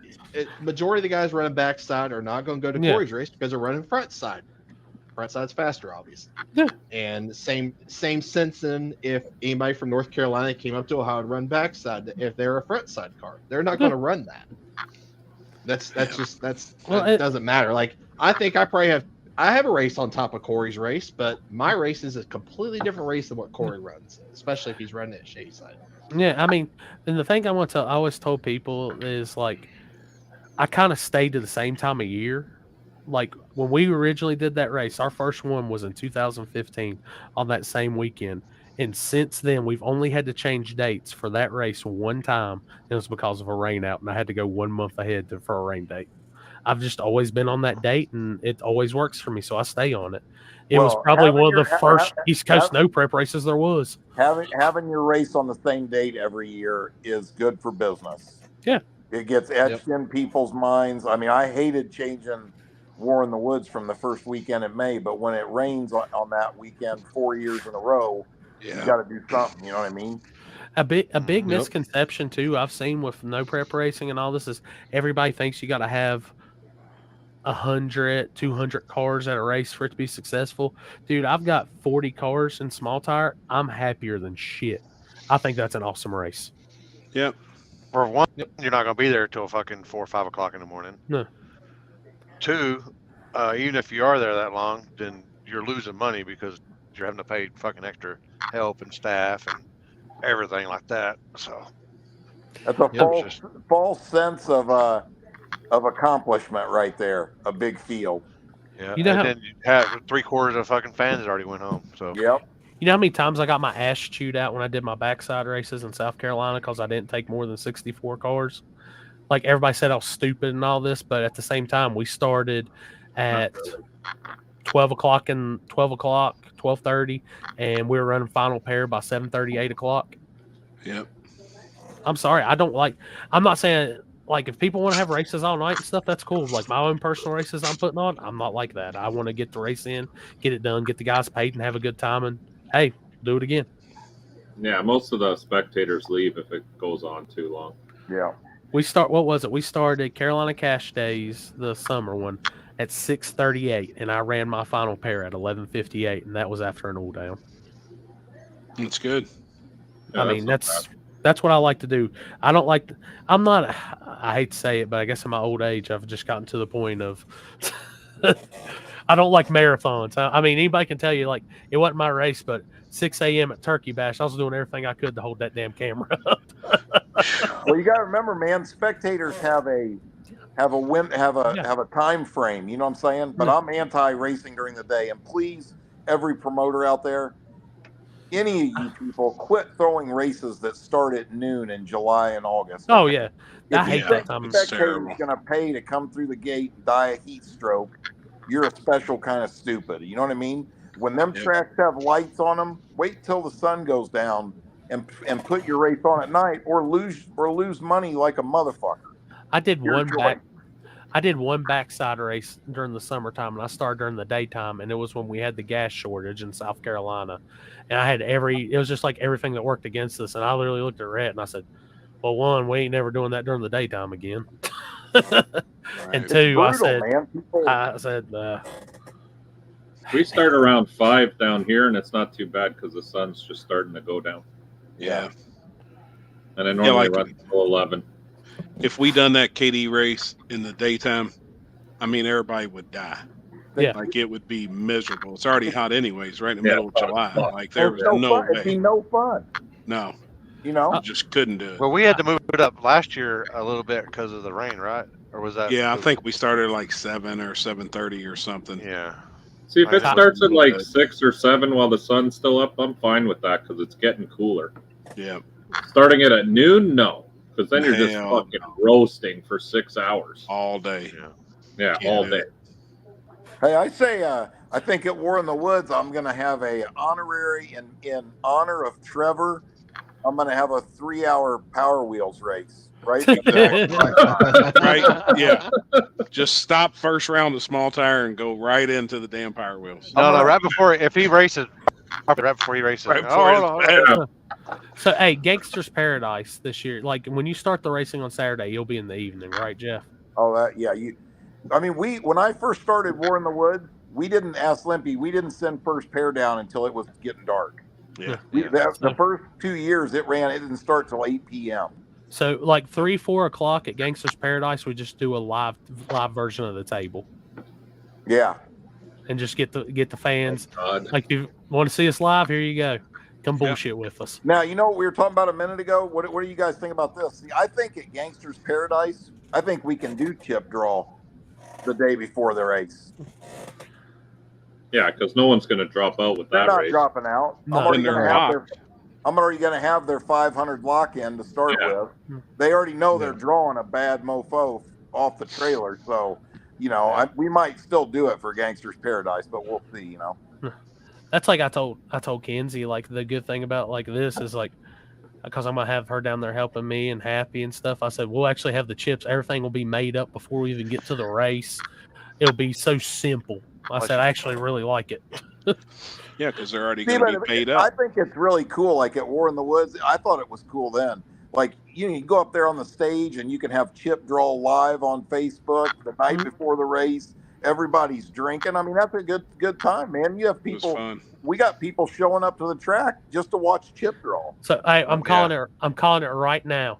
Majority of the guys running backside are not going to go to Corey's race because they're running front side. Front side's faster, obviously. Yeah. And same sense in if anybody from North Carolina came up to Ohio and run backside, if they're a front side car, they're not going to run that. It doesn't matter. Like, I think I have a race on top of Corey's race, but my race is a completely different race than what Corey runs, especially if he's running at Shady Side. Yeah, I mean, and the thing I always told people is, like, I kind of stayed to the same time of year. Like, when we originally did that race, our first one was in 2015 on that same weekend. And since then, we've only had to change dates for that race one time. And it was because of a rain out, and I had to go 1 month ahead for a rain date. I've just always been on that date, and it always works for me, so I stay on it. It was probably one of the first East Coast no prep races there was. Having your race on the same date every year is good for business. Yeah. It gets etched in people's minds. I mean, I hated changing War in the Woods from the first weekend in May, but when it rains on that weekend 4 years in a row, you got to do something. You know what I mean? A big misconception too I've seen with no prep racing and all this is everybody thinks you got to have 100, 200 cars at a race for it to be successful. Dude, I've got 40 cars in small tire. I'm happier than shit. I think that's an awesome race. Yep. For one, you're not going to be there till fucking 4 or 5 o'clock in the morning. No. Two, even if you are there that long, then you're losing money because you're having to pay fucking extra help and staff and everything like that. So that's a false sense of accomplishment right there. A big field. Yeah. Then you have 3/4 of the fucking fans that already went home. So yep. You know how many times I got my ass chewed out when I did my backside races in South Carolina because I didn't take more than 64 cars? Like, everybody said I was stupid and all this, but at the same time, we started at 12:30, and we were running final pair by 7:30, 8 o'clock. Yep. I'm sorry. I'm not saying, like, if people want to have races all night and stuff, that's cool. Like, my own personal races I'm putting on, I'm not like that. I want to get the race in, get it done, get the guys paid, and have a good time, and, hey, do it again. Yeah, most of the spectators leave if it goes on too long. Yeah. We started Carolina Cash Days, the summer one, at 6:38, and I ran my final pair at 11:58, and that was after an all down. That's good. Yeah, I mean, that's what I like to do. I hate to say it, but I guess in my old age, I've just gotten to the point of I don't like marathons. I mean, anybody can tell you, like, it wasn't my race, but 6 a.m. at Turkey Bash, I was doing everything I could to hold that damn camera up. Well, you got to remember, man, spectators have a time frame. You know what I'm saying? But I'm anti-racing during the day. And please, every promoter out there, any of you people, quit throwing races that start at noon in July and August. Oh yeah, If I hate you that think time. spectators going to pay to come through the gate and die a heat stroke, you're a special kind of stupid. You know what I mean? When them tracks have lights on them, wait till the sun goes down and put your race on at night, or lose money like a motherfucker. I did I did one backside race during the summertime, and I started during the daytime, and it was when we had the gas shortage in South Carolina, and I had it was just like everything that worked against us, and I literally looked at Rhett and I said, well, one, we ain't never doing that during the daytime again. And two, I said, we start around 5 down here, and it's not too bad because the sun's just starting to go down. Yeah. And I normally run until 11. If we done that KD race in the daytime, I mean, everybody would die. Yeah. Like it would be miserable. It's already hot anyways, right in the middle of July. Like there was no no fun. way. It'd be no fun. No. You know? Just couldn't do it. Well, we had to move it up last year a little bit because of the rain, right? Or was that? Yeah, I think we started like 7 or 7:30 or something. Yeah. See, if it starts at like 6 or 7 while the sun's still up, I'm fine with that because it's getting cooler. Yeah. Starting it at noon, no, because then you're just Hell fucking roasting for 6 hours all day. Yeah, Can't all do day. it. Hey, I say, I think at War in the Woods, I'm going to have a honorary in honor of Trevor. I'm going to have a 3-hour Power Wheels race, right? Right? Yeah. Just stop first round of small tire and go right into the damn Power Wheels. No, right before, if he races, right before he races. Right before So, hey, Gangster's Paradise this year. Like when you start the racing on Saturday, you'll be in the evening, right, Jeff? Oh, yeah. I mean, when I first started War in the Woods, we didn't ask Limpy. We didn't send first pair down until it was getting dark. Yeah. The first 2 years it didn't start till 8 p.m. So, like 3-4 o'clock at Gangster's Paradise, we just do a live version of the table. Yeah. And just get the fans. Like, if you want to see us live, here you go. Come bullshit with us. Now, you know what we were talking about a minute ago? What do you guys think about this? See, I think at Gangster's Paradise, I think we can do chip draw the day before the race. Yeah, because no one's going to drop out with They're that not race. dropping out. No. I'm already going to have their 500 lock-in to start with. They already know they're drawing a bad mofo off the trailer, so you know we might still do it for Gangster's Paradise, but we'll see. You know, that's like I told Kenzie. Like the good thing about like this is like because I'm gonna have her down there helping me and happy and stuff. I said we'll actually have the chips. Everything will be made up before we even get to the race. It'll be so simple. I said I actually really like it. Yeah, because they're already going to be paid up. I think it's really cool. Like at War in the Woods, I thought it was cool then. Like you go up there on the stage and you can have chip draw live on Facebook the night before the race. Everybody's drinking. I mean, that's a good time, man. You have people. We got people showing up to the track just to watch chip draw. So I'm calling it. I'm calling it right now.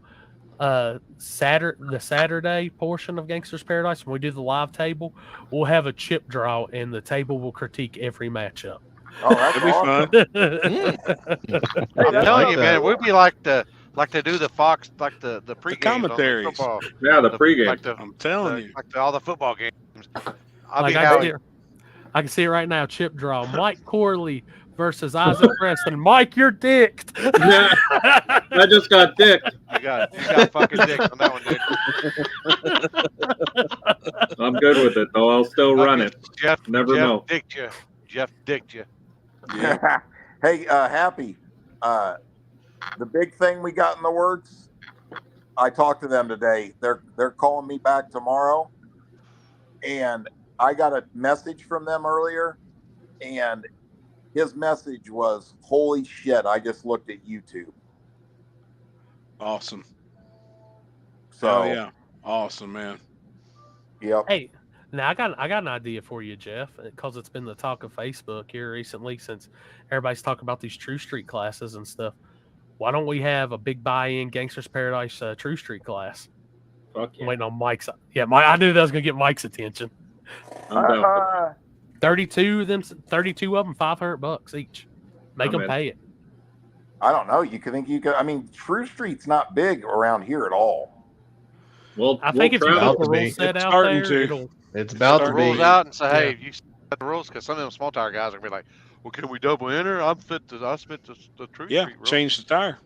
The Saturday portion of Gangster's Paradise, when we do the live table, we'll have a chip draw, and the table will critique every matchup. Oh, that'd be fun. I'm telling you, man, we'd be like to do the Fox, like the pregame commentaries. Football. Yeah, the pregame. Like I'm telling you, like all the football games. I can see it right now. Chip draw: Mike Corley versus Isaac Preston. Mike, you're dicked. Yeah, I just got dicked. You got fucking dicked on that one, dude. I'm good with it though. I'll still run it. Jeff know. Dicked you. Jeff dicked you. Yeah. Hey, Happy. The big thing we got in the works. I talked to them today. They're calling me back tomorrow, and I got a message from them earlier, and his message was, "Holy shit! I just looked at YouTube." Awesome. So yeah, awesome, man. Yep. Hey, now I got an idea for you, Jeff, because it's been the talk of Facebook here recently since everybody's talking about these True Street classes and stuff. Why don't we have a big buy-in Gangster's Paradise True Street class? Fuck yeah. I'm waiting on Mike's. Yeah, I knew that was gonna get Mike's attention. 32 of them, $500 each. Make them pay it. I don't know. You could. I mean, True Street's not big around here at all. Well, I think if you put the rule set out there, it's about to the rules be out and say, hey, you set the rules, because some of them small tire guys are gonna be like, well, can we double enter? I spent the True Street rules. Change the tire.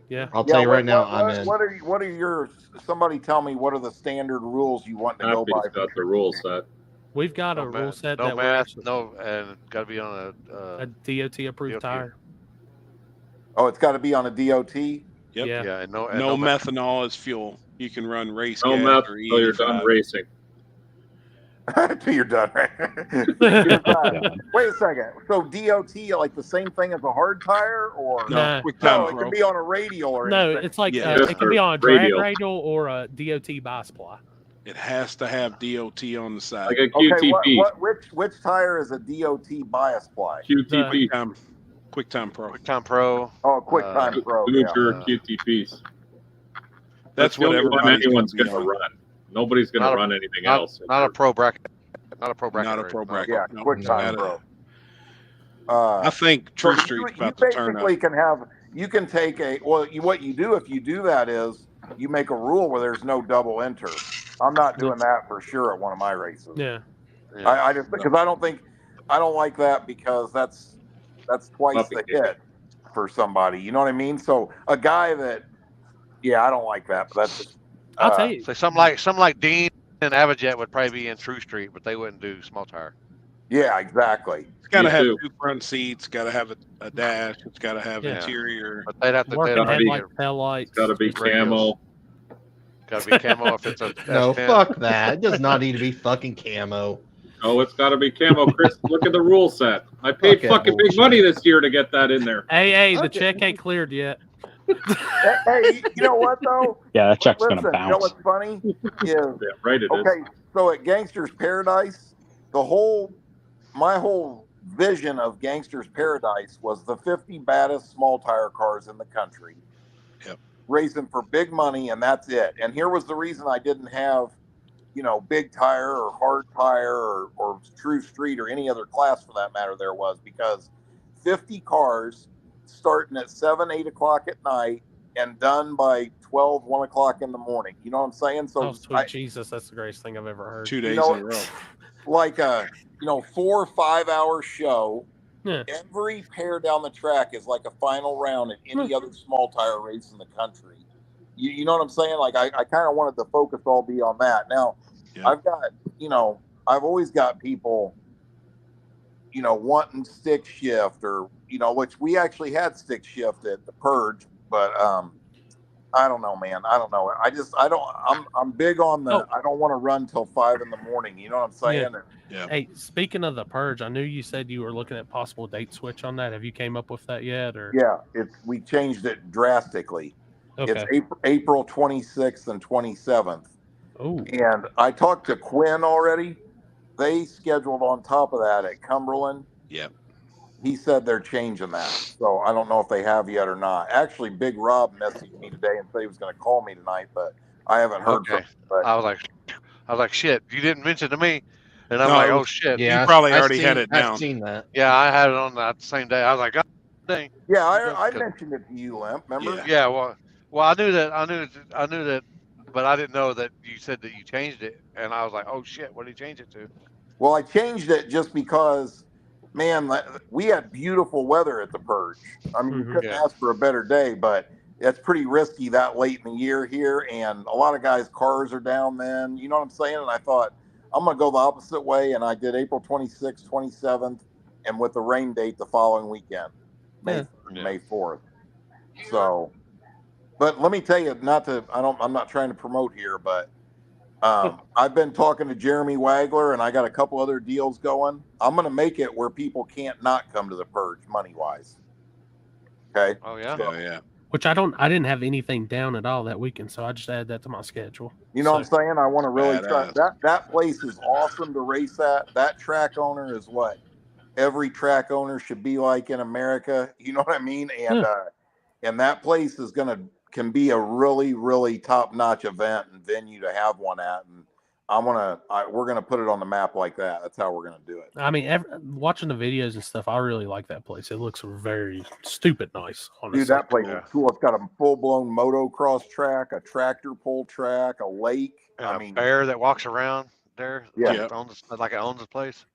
Yeah, I'll tell you right now, I'm in. What are your? Somebody tell me what are the standard rules you want to go by? Happy's got the rule set. We've got a rule set no that math, and got to be on a DOT approved tire. Oh, it's got to be on a DOT. Yep. Yeah, and no methanol as fuel. You can run race no gas meth or until you're done racing. Till you're done, right? Wait a second. So DOT, like the same thing as a hard tire, or No. no? It can be on a radial or No, anything. it's like Yeah. it can be on a drag radial or a DOT bi-supply. It has to have DOT on the side. Like a Okay, QTP. which tire is a DOT bias ply? QTP. QuickTime Pro. QuickTime Pro. Oh, QuickTime Pro. Those Yeah. are QTPs. That's the what only one everybody's anyone's gonna going be to run. Nobody's going to run anything else. Not a pro bracket. Not a pro bracket. Not a pro bracket. Yeah, No, QuickTime gotta- Pro. I think True so Street's you about to turn basically up. you can take what you do if you do that is you make a rule where there's no double enter. I'm not doing that for sure at one of my races. Yeah. I just because I don't like that because that's twice the hit for somebody. You know what I mean? So a guy that, I don't like that. But that's just, I'll tell you. So something like Dean and Avajet would probably be in True Street, but they wouldn't do small tire. Yeah, exactly. It's got to have 2 front seats. Got to have a dash. It's got to have interior. But they'd have to. Working headlight, tail lights. Got to be camo. Got to be camo if it's a No, S10. fuck that. It does not need to be fucking camo. Oh, it's got to be camo. Chris, look at the rule set. I paid fucking big money this year to get that in there. Hey, the check ain't cleared yet. Hey, you know what though? Yeah, that check's Listen, gonna bounce. You know what's funny is right. It is. okay. So at Gangster's Paradise, my whole vision of Gangster's Paradise was the 50 baddest small tire cars in the country. Yep. Racing for big money, and that's it. And here was the reason I didn't have, big tire or hard tire or True Street or any other class for that matter. There was because 50 cars starting at 7, 8 o'clock at night and done by 12, 1 o'clock in the morning. You know what I'm saying? So Oh, sweet Jesus, that's the greatest thing I've ever heard. 2 days in a row. Like a 4 or 5 hour show. Yeah. Every pair down the track is like a final round at any other small tire race in the country. You know what I'm saying? Like I kind of wanted the focus all be on that. Now I've got, I've always got people, wanting stick shift or, which we actually had stick shift at the Purge, but I don't know, man. I don't know. I'm big on the, I don't want to run till 5 in the morning. You know what I'm saying? Yeah. Hey, speaking of the Purge, I knew you said you were looking at possible date switch on that. Have you came up with that yet? Or Yeah, we changed it drastically. Okay. It's April 26th and 27th. Oh. And I talked to Quinn already. They scheduled on top of that at Cumberland. Yep. He said they're changing that. So I don't know if they have yet or not. Actually, Big Rob messaged me today and said he was going to call me tonight, but I haven't heard from him. But I was like, shit, you didn't mention to me. And I'm like, oh shit. You probably already had it down. I've seen that. Yeah, I had it on that same day. I was like, God dang. Yeah, I mentioned it to you, Limp. Remember? Yeah, well, I knew that, but I didn't know that you said that you changed it, and I was like, oh shit, what did you change it to? Well, I changed it just because, man, we had beautiful weather at the Purge. I mean, you couldn't ask for a better day, but it's pretty risky that late in the year here, and a lot of guys' cars are down then. You know what I'm saying? And I thought, I'm going to go the opposite way, and I did April 26th, 27th, and with the rain date the following weekend, May 4th. So, but let me tell you, I'm not trying to promote here, but I've been talking to Jeremy Wagler, and I got a couple other deals going. I'm going to make it where people can't not come to the Purge money wise. Okay. Oh yeah. So, yeah. Which I didn't have anything down at all that weekend, so I just added that to my schedule. You know what I'm saying? I want to really try badass. that place is awesome to race at. That track owner is what every track owner should be like in America. You know what I mean? And that place is can be a really, really top-notch event and venue to have one at. And we're gonna put it on the map like that. That's how we're gonna do it. I mean, watching the videos and stuff, I really like that place. It looks very stupid nice. Honestly. Dude, that place is cool. It's got a full-blown motocross track, a tractor pull track, a lake. And a bear that walks around there. Yeah. Like it owns the place.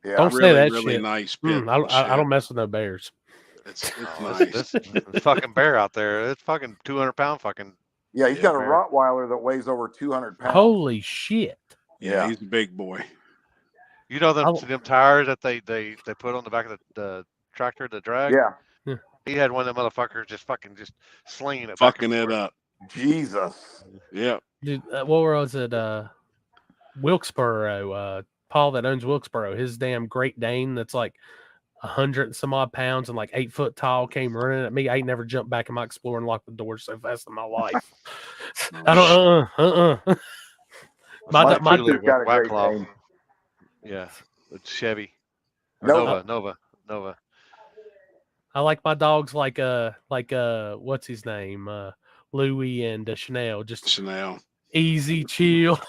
Yeah. Don't say that really shit. nice. I don't mess with no bears. It's Nice. This fucking bear out there. It's fucking 200-pound fucking. Yeah, he's got a Rottweiler that weighs over 200 pounds. Holy shit! Yeah, he's a big boy. You know them tires that they put on the back of the tractor to drag. Yeah. He had one of them motherfuckers just slinging it. Fucking it up. Jesus. Yeah. Dude, what was it? Wilkesboro, Paul that owns Wilkesboro, his damn Great Dane that's like 100 and some odd pounds and like 8 foot tall came running at me. I ain't never jumped back in my Explorer and locked the door so fast in my life. I don't. My My White Claw. Yeah, it's Chevy. Or Nova. I like my dogs like what's his name? Louis and Chanel. Just Chanel. Easy, chill.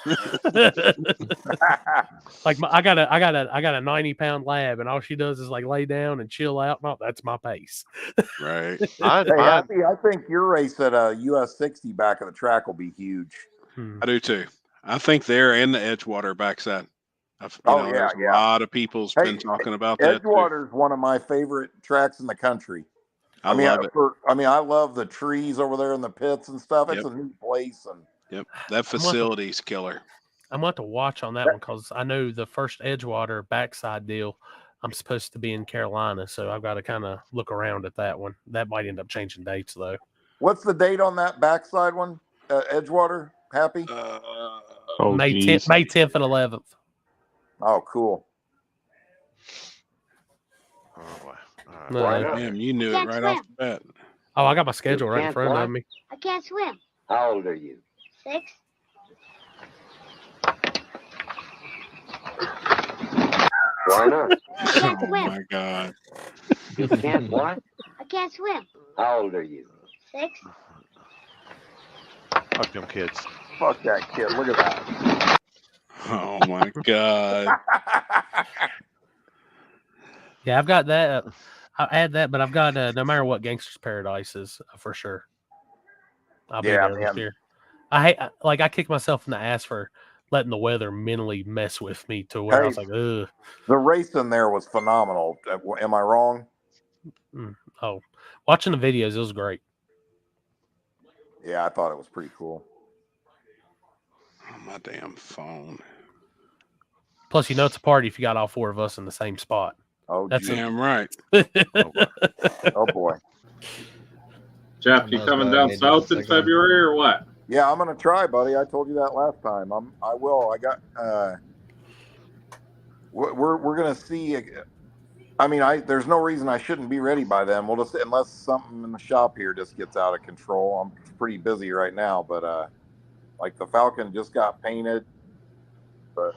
Like I got a 90-pound lab, and all she does is like lay down and chill out. No, that's my pace. Right. I think your race at a US 60 back of the track will be huge. I do too. I think there and the Edgewater backside. There's a lot of people's been talking about that. Edgewater's one of my favorite tracks in the country. I love it. I love the trees over there in the pits and stuff. It's a neat place. And that facility's killer. I'm going to watch on that one because I know the first Edgewater backside deal, I'm supposed to be in Carolina, so I've got to kind of look around at that one. That might end up changing dates, though. What's the date on that backside one? Edgewater, Happy? May 10th and 11th. Oh, cool. Damn, you knew it right off the bat. Oh, I got my schedule right in front of me. I can't swim. How old are you? 6. Why not? I can't Oh swim. my God. You can't what? I can't swim. How old are you? 6. Fuck them kids. Fuck that kid. Look at that. Oh my God. Yeah, I've got that. I'll add that, but I've got no matter what Gangster's Paradise is for sure. I'll be there this year. I kicked myself in the ass for letting the weather mentally mess with me to where I was like, ugh. The race in there was phenomenal. Am I wrong? Oh, watching the videos, it was great. Yeah, I thought it was pretty cool. Oh, my damn phone. Plus, it's a party if you got all 4 of us in the same spot. Oh, that's damn right. Oh boy. Jeff, you coming down south in February or what? Yeah, I'm gonna try, buddy. I told you that last time. I will. I got. We're gonna see. I mean, there's no reason I shouldn't be ready by then. We'll just, unless something in the shop here just gets out of control. I'm pretty busy right now, but like the Falcon just got painted. But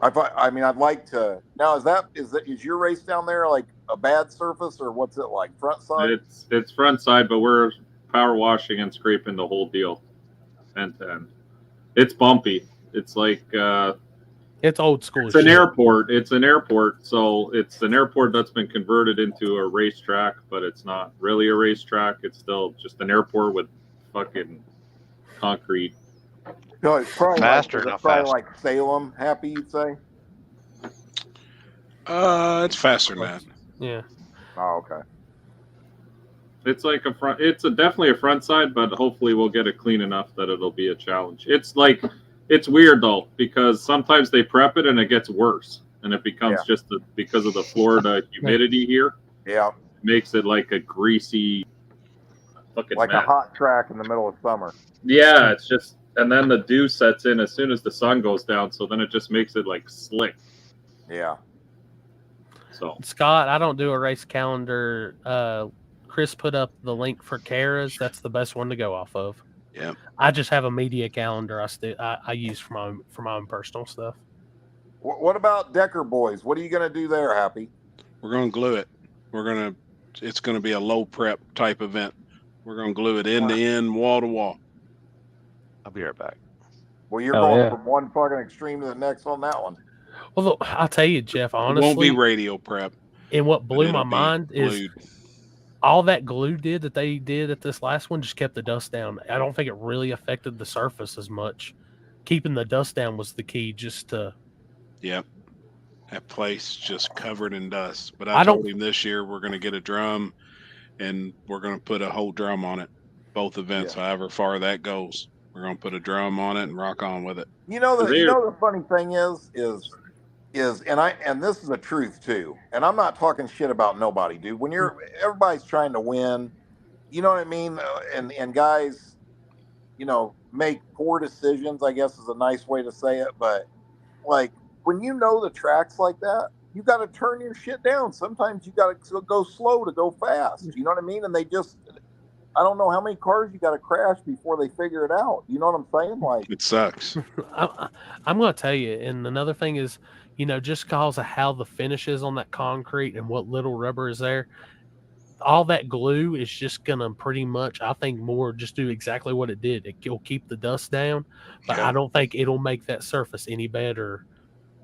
I'd like to. Now, is your race down there like a bad surface or what's it like? Front side? It's front side, but we're power washing and scraping the whole deal end to end. It's bumpy. It's like it's old school. It's an airport. It's an airport, so it's an airport that's been converted into a racetrack, but it's not really a racetrack. It's still just an airport with fucking concrete. No, it's probably faster, not fast. Like Salem, Happy, you'd say. It's faster than that. Yeah. Oh, okay. It's like a front. It's definitely a front side, but hopefully we'll get it clean enough that it'll be a challenge. It's weird though because sometimes they prep it and it gets worse, and it becomes just because of the Florida humidity here. Yeah. It makes it like a greasy, fucking like mess. a hot track in the middle of summer. Yeah, it's just, and then the dew sets in as soon as the sun goes down, so then it just makes it like slick. Yeah. So Scott, I don't do a race calendar. Chris put up the link for Kara's. That's the best one to go off of. Yeah. I just have a media calendar I use for my own personal stuff. What about Decker Boys? What are you going to do there, Happy? We're going to glue it. It's going to be a low prep type event. We're going to glue it end to end, wall to wall. I'll be right back. Well, you're going from one fucking extreme to the next on that one. Well, look, I'll tell you, Jeff, honestly. It won't be radio prep. And what blew my mind is all that glue that they did at this last one just kept the dust down. I don't think it really affected the surface as much. Keeping the dust down was the key just to. Yep. That place just covered in dust. But I told him this year we're going to get a drum and we're going to put a whole drum on it. Both events, however far that goes. We're going to put a drum on it and rock on with it. The funny thing is and this is the truth too. And I'm not talking shit about nobody, dude. When everybody's trying to win, you know what I mean? And guys, make poor decisions, I guess is a nice way to say it. But like when you know the tracks like that, you got to turn your shit down. Sometimes you got to go slow to go fast. You know what I mean? And they just, I don't know how many cars you got to crash before they figure it out. You know what I'm saying? Like it sucks. I'm going to tell you. And another thing is, you know, just because of how the finish is on that concrete and what little rubber is there, all that glue is just going to pretty much, I think, more just do exactly what it did. It'll keep the dust down, but I don't think it'll make that surface any better,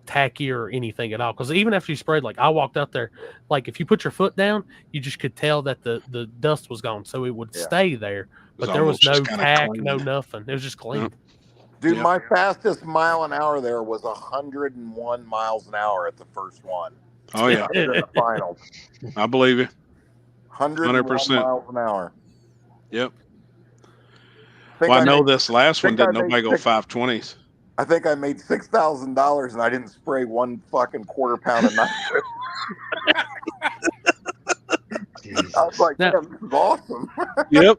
tacky or anything at all. Because even after you sprayed, like I walked out there, like if you put your foot down, you just could tell that the dust was gone, so it would stay there. But there was no tack, no nothing. It was just clean. Dude, my fastest mile an hour there was 101 miles an hour at the first one. Oh yeah, in the finals. I believe you. 100% miles an hour. Yep. Well, I know this last one didn't nobody go 520s. I think I made $6,000 and I didn't spray one fucking quarter pound of nitrous. I was like, now, this is awesome. Yep.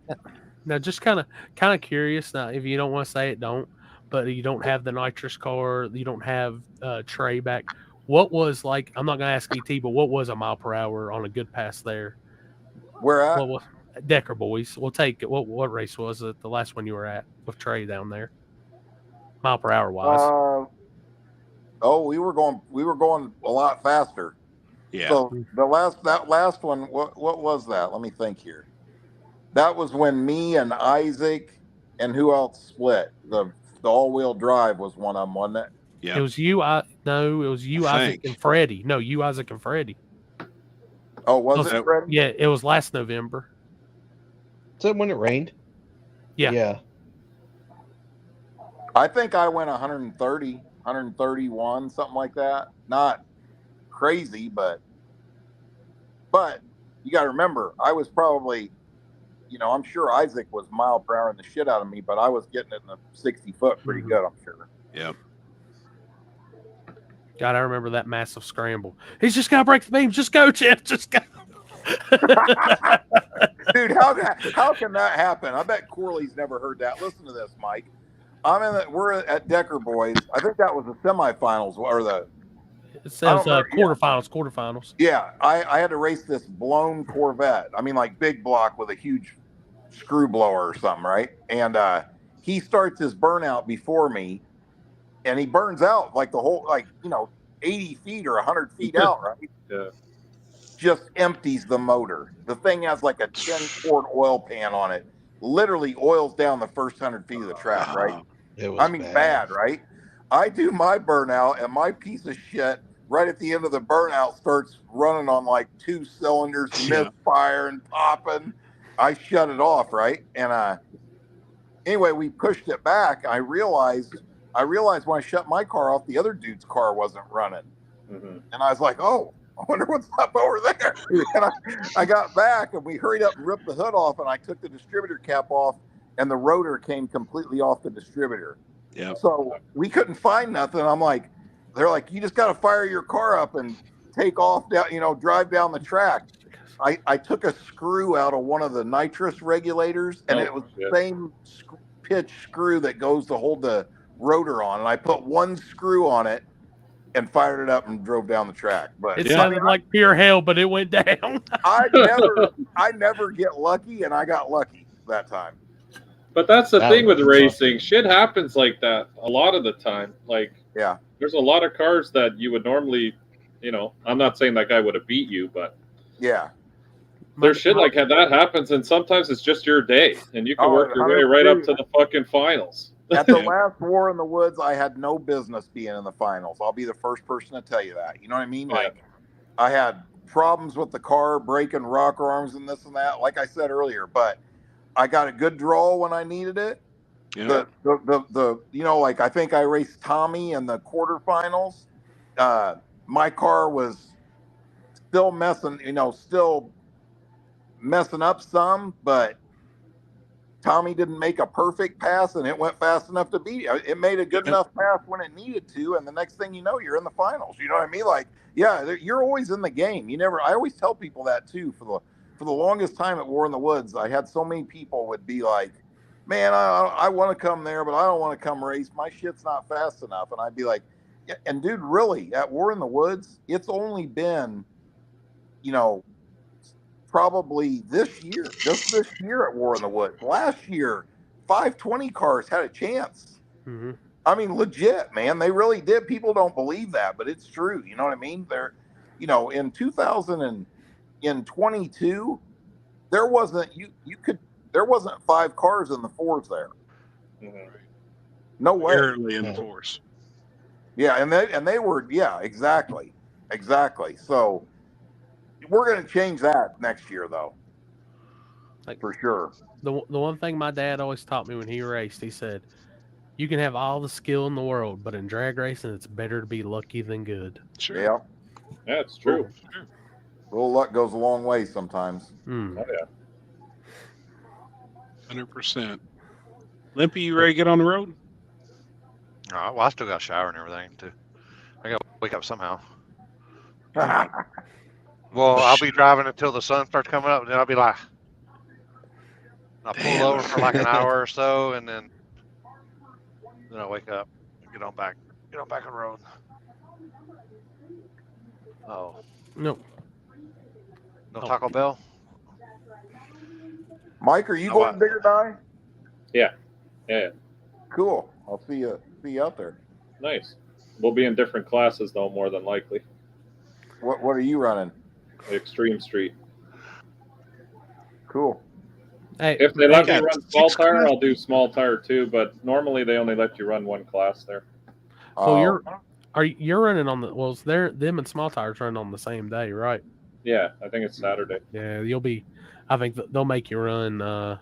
Now, just kind of curious. Now, if you don't want to say it, don't. But you don't have the nitrous car. You don't have Trey back. What was like? I'm not going to ask ET, but what was a mile per hour on a good pass there? Where at? What was Decker boys? We'll take it. What race was it? The last one you were at with Trey down there, mile per hour wise. We were going a lot faster. Yeah. So that last one, what was that? Let me think here. That was when me and Isaac and who else split. The all-wheel drive was one of them, wasn't it? Yeah. It was you. No, it was you, Isaac, and Freddie. No, you, Isaac, and Freddie. Oh, was it Freddie? Yeah, it was last November. Is that when it rained? Yeah. Yeah. I think I went 130, 131, something like that. Not crazy, but you got to remember, I was probably, I'm sure Isaac was mile per hour in the shit out of me, but I was getting it in the 60 foot pretty good, I'm sure. Yeah. God, I remember that massive scramble. He's just got to break the beam. Just go, Jeff. Just go. Dude, how can that happen? I bet Corley's never heard that. Listen to this, Mike. We're at Decker Boys. I think that was the semifinals or it says quarterfinals. Yeah, I had to race this blown Corvette. I mean, like big block with a huge screw blower or something, right? And he starts his burnout before me, and he burns out like the whole 80 feet or 100 feet out, right? Yeah. Just empties the motor. The thing has like a 10-quart oil pan on it. Literally oils down the first 100 feet of the track, right? Bad, right? I do my burnout, and my piece of shit right at the end of the burnout starts running on like 2 cylinders, misfire and popping. I shut it off, right? And anyway, we pushed it back. I realized when I shut my car off, the other dude's car wasn't running. Mm-hmm. And I was like, oh, I wonder what's up over there. And I got back, and we hurried up and ripped the hood off, and I took the distributor cap off, and the rotor came completely off the distributor. Yeah. So we couldn't find nothing. I'm like, they're like, you just got to fire your car up and take off down, drive down the track. I took a screw out of one of the nitrous regulators, and it was the same pitch screw that goes to hold the rotor on. And I put one screw on it and fired it up and drove down the track. But it sounded like pure hell, but it went down. I never get lucky, and I got lucky that time. But that's the thing with racing. Shit happens like that a lot of the time. Like, yeah, there's a lot of cars that you would normally, I'm not saying that guy would have beat you, but yeah, there's shit like that happens, and sometimes it's just your day, and you can work your way right up to the fucking finals. At the last War in the Woods, I had no business being in the finals. I'll be the first person to tell you that. You know what I mean? Like, I had problems with the car, breaking rocker arms and this and that, like I said earlier, but I got a good draw when I needed it. Yeah. Like I think I raced Tommy in the quarterfinals. My car was still messing up some, but Tommy didn't make a perfect pass, and it went fast enough to beat it. It made a good enough pass when it needed to, and the next thing you know, you're in the finals. You know what I mean? Like, yeah, you're always in the game. I always tell people that too. For the longest time at War in the Woods, I had so many people would be like, man, I want to come there, but I don't want to come race. My shit's not fast enough. And I'd be like, yeah, and dude, really, at War in the Woods, it's only been, probably this year, just this year at War in the Woods. Last year, 520 cars had a chance. Mm-hmm. I mean, legit, man. They really did. People don't believe that, but it's true. You know what I mean? They're, in 2022, there wasn't there wasn't 5 cars in the 4s there. Mm-hmm. No way. Barely in the 4s. Yeah, and they were, yeah, exactly. So we're going to change that next year, though. For sure. The one thing my dad always taught me when he raced, he said, you can have all the skill in the world, but in drag racing, it's better to be lucky than good. Sure. Yeah. That's true. A little luck goes a long way sometimes. Mm. Oh, yeah. 100%. Limpy, you ready to get on the road? Well, I still got a shower and everything, too. I got to wake up somehow. Well, I'll be driving until the sun starts coming up, and then I'll be like, I'll pull over for like an hour or so, and then I'll wake up and get on back on the road. Oh. No. No Taco Bell? Mike, are you going to Bigger Die? Yeah. Yeah. Cool. I'll see you out there. Nice. We'll be in different classes, though, more than likely. What are you running? Extreme Street. Cool. Hey, if they let me run small tire, I'll do small tire too. But normally they only let you run one class there. Well, you're running on them and small tires running on the same day, right? Yeah, I think it's Saturday. Yeah, I think they'll make you run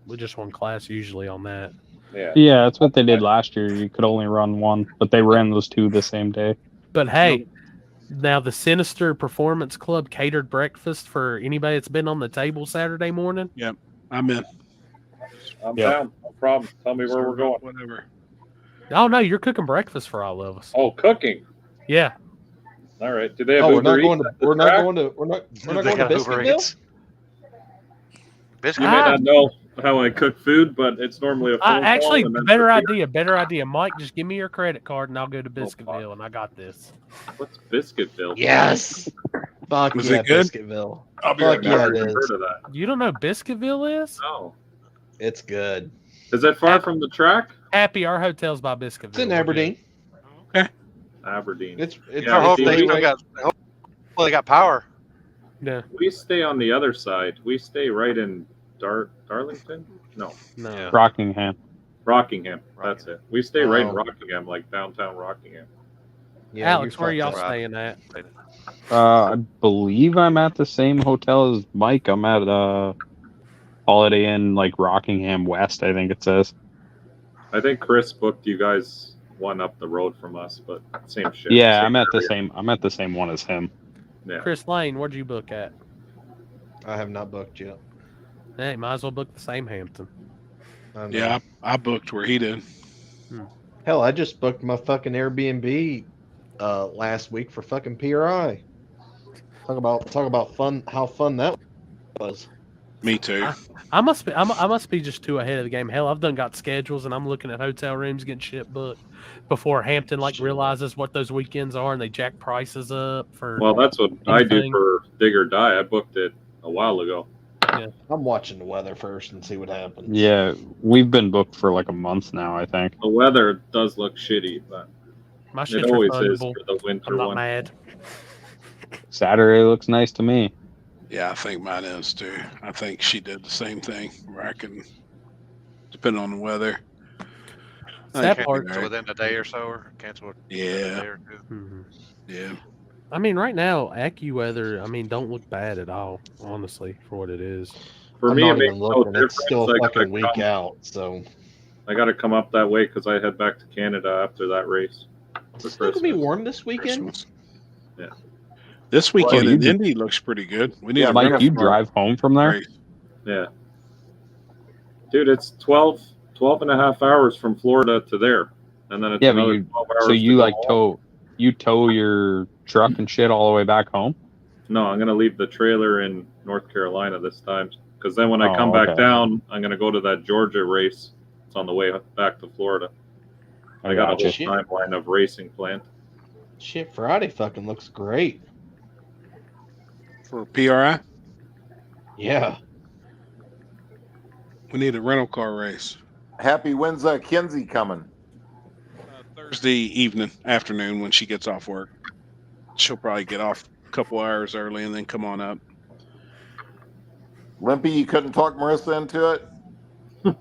with just one class usually on that. Yeah, that's what they did last year. You could only run one, but they ran those 2 the same day. But hey, now the Sinister Performance Club catered breakfast for anybody that's been on the table Saturday morning. Yep, I'm in. I'm down. No problem. Tell me where we're going. Whatever. Oh no, you're cooking breakfast for all of us. Oh, cooking. Yeah. All right. Do they have we're Uber not going Eats to Biscuitville? You may not know how I cook food, but it's normally a phone actually call and then better idea. Mike, just give me your credit card and I'll go to Biscuitville and I got this. What's Biscuitville? Yes. Fuck Was yeah, it good? Biscuitville. Fuck yeah, it is. Heard of that. You don't know Biscuitville is? No. It's good. Is that far from the track? Happy, our hotel's by Biscuitville. It's in Aberdeen. Okay. Aberdeen. I hope they still got. They got power. Yeah. We stay on the other side. We stay right in Darlington. No. No. Rockingham. Rockingham. That's it. We stay right in Rockingham, like downtown Rockingham. Yeah, Alex, where are y'all staying at? I believe I'm at the same hotel as Mike. I'm at Holiday Inn, like Rockingham West, I think it says. I think Chris booked you guys one up the road from us, but same shit. Yeah, same I'm at the area. same one as him. Yeah. Chris Lane, where'd you book at? I have not booked yet. Hey, might as well book the same Hampton. Yeah, I booked where he did. Hell, I just booked my fucking Airbnb last week for fucking PRI. Talk about fun. How fun that was. Me too. I must be just too ahead of the game. Hell, I've done got schedules and I'm looking at hotel rooms getting shit booked before Hampton realizes what those weekends are and they jack prices up for. Well, that's what I do for Dig or Die. I booked it a while ago. Yeah. I'm watching the weather first and see what happens. Yeah, we've been booked for like a month now, I think. The weather does look shitty, but My it shit's always refundable. is for the winter I'm not one. mad. Saturday looks nice to me. Yeah, I think mine is too. I think she did the same thing where I can, depending on the weather. That Cancel part. within a day or so, or cancel it within a day or two. Mhm. Yeah. I mean, right now, AccuWeather, don't look bad at all, honestly, for what it is. For I'm me, not it makes even no looking. difference. It's still I a gotta fucking week come- out, so I got to come up that way because I head back to Canada after that race. it's still gonna be warm this weekend. Yeah. This weekend Well, in you- Indy looks pretty good. We need Yeah, to Mike, bring you a drive home from there? race. Yeah. Dude, it's 12 and a half hours from Florida to there. And then it's Yeah, but another you 12 hours. so you to go like home. tow your truck and shit all the way back home? No, I'm going to leave the trailer in North Carolina this time Because then when I Oh, come back okay. down, I'm going to go to that Georgia race. It's on the way back to Florida. I got a whole Shit. timeline of racing planned. Shit, Friday fucking looks great. For PRI, Yeah. we need a rental car race. Happy, when's Kinsey coming? Thursday evening, afternoon when she gets off work. She'll probably get off a couple hours early and then come on up. Limpy, you couldn't talk Marissa into it?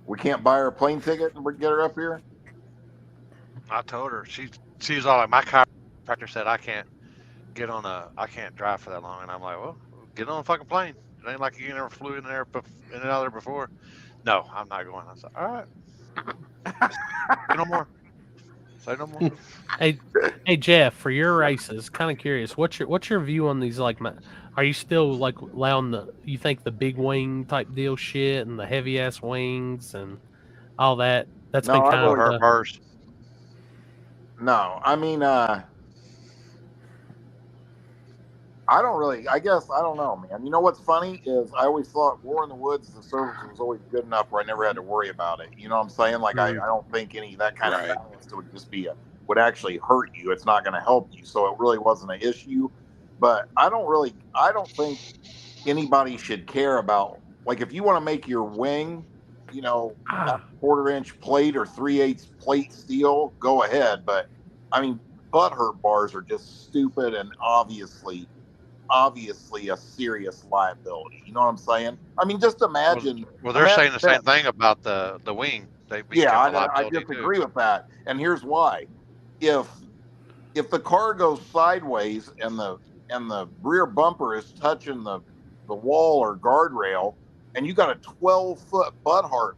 We can't buy her a plane ticket and get her up here? I told her she's all like, my chiropractor said I can't drive for that long, and I'm like, well, get on a fucking plane. It ain't like you never flew in and out of there before. No, I'm not going. I said, all right. Say no more. Say no more. Hey Jeff, for your races, kind of curious, what's your view on these? Like, are you still like allowing you think the big wing type deal shit and the heavy ass wings and all that? That's been kind of her first. No, I mean, I guess, I don't know, man. You know what's funny is I always thought War in the Woods, the service was always good enough where I never had to worry about it. You know what I'm saying? Like, I don't think any of that kind of balance would just would actually hurt you. It's not going to help you. So it really wasn't an issue. But I don't think anybody should care about, like, if you want to make your wing, you know, a 1/4-inch plate or 3/8 plate steel, go ahead. But I mean, butt hurt bars are just stupid and obviously a serious liability. You know what I'm saying? I mean, just imagine. Well, they're saying the same thing about the wing. I disagree with that, and here's why. If the car goes sideways and the rear bumper is touching the wall or guardrail, and you got a 12-foot butt hurt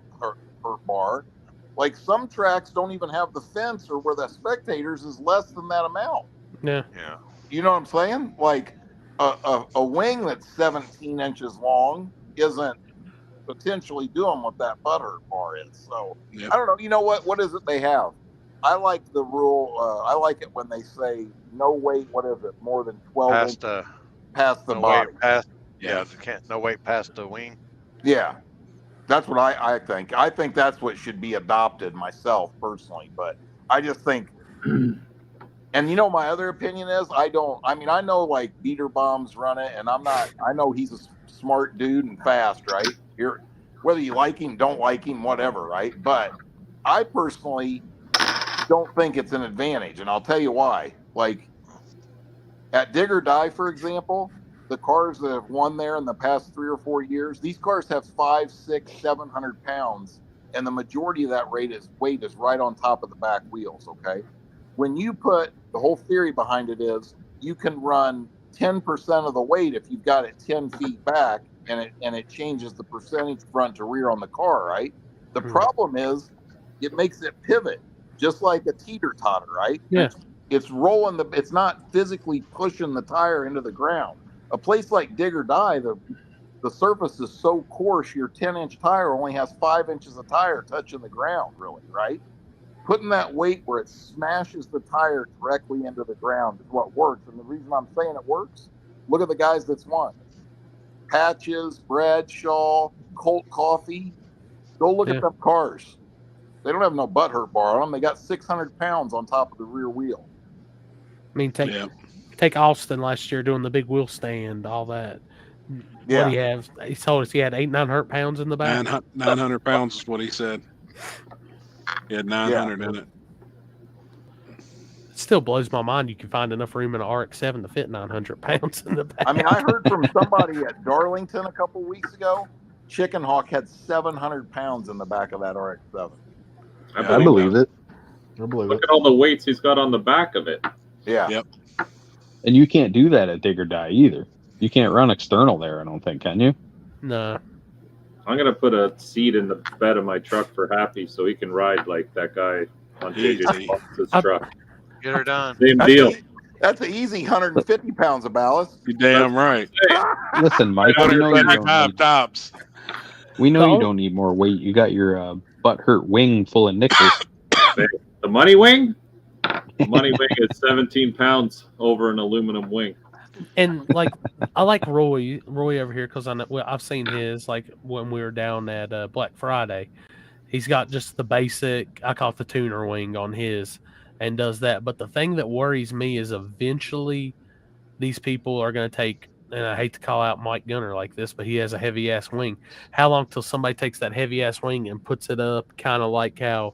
bar, like some tracks don't even have the fence or where the spectators is less than that amount. Yeah. You know what I'm saying? Like a wing that's 17 inches long isn't potentially doing what that butt hurt bar is. So I don't know. You know what? What is it they have? I like the rule. I like it when they say no weight. What is it? More than 12 inches past the body. No weight past the wing. Yeah, that's what I think. I think that's what should be adopted myself personally. But I just think, and you know, my other opinion is I know like Beater Bombs run it, and I know he's a smart dude and fast, right? Whether you like him, don't like him, whatever, right? But I personally don't think it's an advantage, and I'll tell you why. Like at Dig or Die, for example, the cars that have won there in the past 3 or 4 years, these cars have 500, 600, 700 pounds, and the majority of that weight is right on top of the back wheels. Okay, when you put the whole theory behind it is you can run 10% of the weight if you've got it 10 feet back, and it changes the percentage front to rear on the car, right? The problem is it makes it pivot just like a teeter-totter, right? Yeah. It's rolling it's not physically pushing the tire into the ground. A place like Dig or Die, the surface is so coarse, your 10-inch tire only has 5 inches of tire touching the ground, really, right? Putting that weight where it smashes the tire directly into the ground is what works. And the reason I'm saying it works, look at the guys that's won. Patches, Bradshaw, Colt Coffee. Go look at them cars. They don't have no butt hurt bar on them. They got 600 pounds on top of the rear wheel. I mean, take Austin last year doing the big wheel stand, all that. Yeah. What do you have? He told us he had 900 pounds in the back. 900 pounds is what he said. He had 900 in it. It still blows my mind you can find enough room in an RX-7 to fit 900 pounds in the back. I mean, I heard from somebody at Darlington a couple weeks ago, Chicken Hawk had 700 pounds in the back of that RX-7. I believe it. Look at all the weights he's got on the back of it. Yeah. Yep. And you can't do that at Dig or Die either. You can't run external there, I don't think, can you? No. I'm going to put a seat in the bed of my truck for Happy so he can ride like that guy on JJ's truck. Get her done. Same deal. That's an easy 150 pounds of ballast. You're damn right. Listen, Mike, we know you don't tops. We know you don't need more weight. You got your butt hurt wing full of nickels. The money wing? The money wing is 17 pounds over an aluminum wing. And like I like Roy over here because I've seen his like when we were down at Black Friday. He's got just the basic, I call it the tuner wing on his, and does that. But the thing that worries me is eventually these people are going to take, and I hate to call out Mike Gunner like this, but he has a heavy ass wing. How long till somebody takes that heavy ass wing and puts it up, kind of like how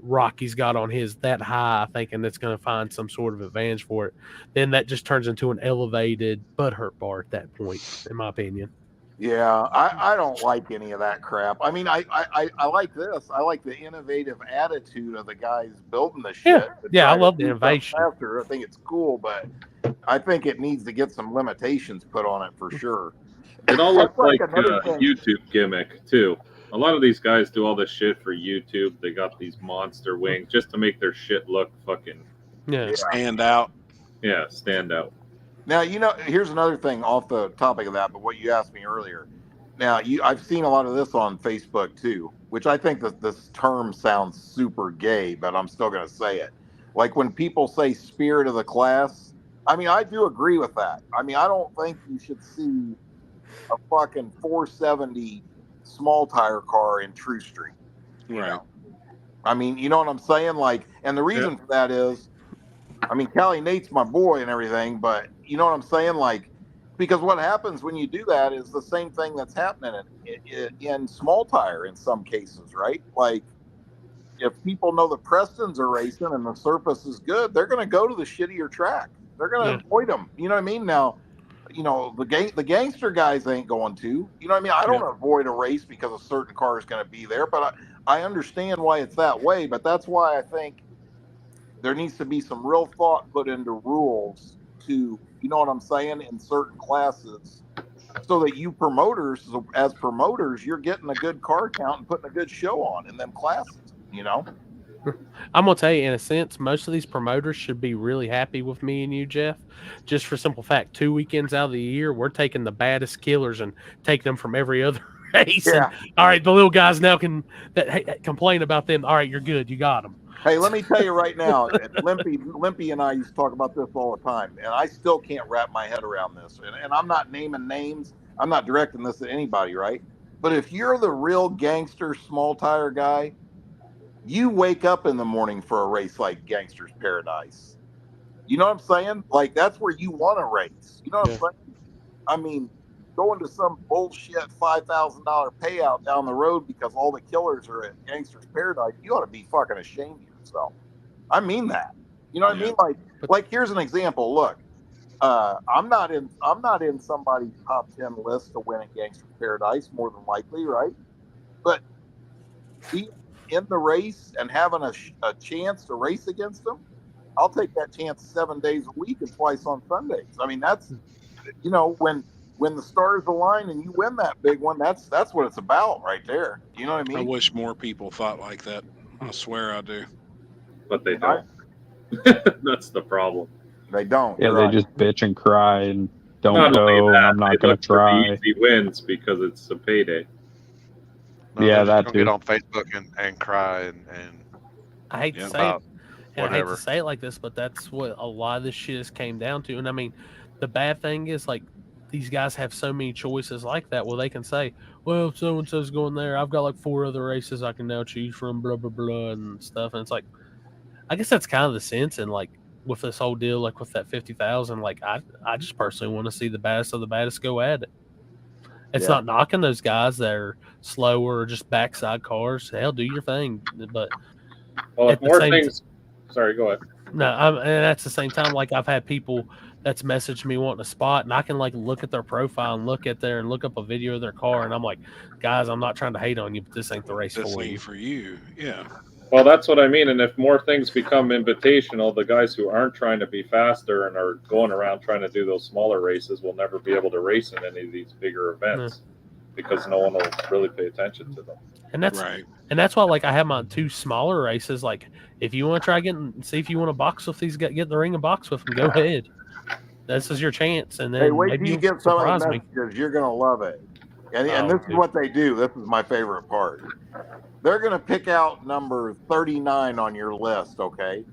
Rocky's got on his that high, thinking it's going to find some sort of advantage for it? Then that just turns into an elevated butthurt bar at that point, in my opinion. Yeah, I don't like any of that crap. I mean, I like this. I like the innovative attitude of the guys building the shit. Yeah, I love the innovation. Faster. I think it's cool, but I think it needs to get some limitations put on it for sure. It all looks like a thing. YouTube gimmick too. A lot of these guys do all this shit for YouTube. They got these monster wings just to make their shit look fucking stand out. Yeah, stand out. Now, here's another thing off the topic of that, but what you asked me earlier. Now, I've seen a lot of this on Facebook too, which I think that this term sounds super gay, but I'm still going to say it. Like when people say spirit of the class, I mean, I do agree with that. I mean, I don't think you should see a fucking 470 small tire car in True Street. Right. I mean, you know what I'm saying? Like, and the reason for that is, I mean, Callie Nate's my boy and everything, but you know what I'm saying? Like, because what happens when you do that is the same thing that's happening in small tire in some cases, right? Like, if people know the Prestons are racing and the surface is good, they're going to go to the shittier track. They're going to avoid them. You know what I mean? Now, the gangster guys ain't going to. You know what I mean? I don't avoid a race because a certain car is going to be there, but I understand why it's that way. But that's why I think there needs to be some real thought put into rules to, you know what I'm saying, in certain classes, so that you promoters, as promoters, you're getting a good car count and putting a good show on in them classes, you know? I'm going to tell you, in a sense, most of these promoters should be really happy with me and you, Jeff, just for simple fact, 2 weekends out of the year, we're taking the baddest killers and taking them from every other race. Yeah. And, all right, the little guys now can complain about them. All right, you're good. You got them. Hey, let me tell you right now, Limpy and I used to talk about this all the time, and I still can't wrap my head around this. And I'm not naming names. I'm not directing this at anybody, right? But if you're the real gangster small tire guy, you wake up in the morning for a race like Gangster's Paradise. You know what I'm saying? Like, that's where you want to race. You know what I'm saying? I mean, going to some bullshit $5,000 payout down the road because all the killers are at Gangster's Paradise, you ought to be fucking ashamed of yourself. I mean that. You know what I mean? Like here's an example. Look, I'm not in somebody's top 10 list to win at Gangster's Paradise, more than likely, right? But being in the race and having a chance to race against them, I'll take that chance 7 days a week and twice on Sundays. I mean, that's, you know, when the stars align and you win that big one, that's what it's about right there. You know what I mean? I wish more people thought like that. I swear I do. But they don't. That's the problem. They don't. Yeah, they just bitch and cry and don't go. I'm not going to try. Easy wins because it's a payday. No, yeah, that too. Get on Facebook and cry and I hate to say it, and I hate to say it like this, but that's what a lot of this shit has came down to. And I mean, the bad thing is, like, these guys have so many choices like that. Well, they can say, well, if so and so's going there, I've got like 4 other races I can now choose from, blah blah blah and stuff. And it's like, I guess that's kind of the sense. And like with this whole deal, like with that 50,000, like I just personally want to see the baddest of the baddest go at it. It's not knocking those guys that are slower or just backside cars. Hell, do your thing. But well, if more things. Sorry, go ahead. No, and that's the same time. Like I've had people that's messaged me wanting a spot, and I can like look at their profile and look up a video of their car, and I'm like, guys, I'm not trying to hate on you, but this ain't the race This for ain't you. for you. Yeah. Well, that's what I mean. And if more things become invitational, the guys who aren't trying to be faster and are going around trying to do those smaller races will never be able to race in any of these bigger events because no one will really pay attention to them. And that's right. And that's why, like, I have my 2 smaller races. Like, if you want to try see if you want to box with these, get in the ring and box with them, go ahead. This is your chance. And then hey, wait till you get some of the me. messages. You're gonna love it. And this is what they do. This is my favorite part. They're going to pick out number 39 on your list, okay?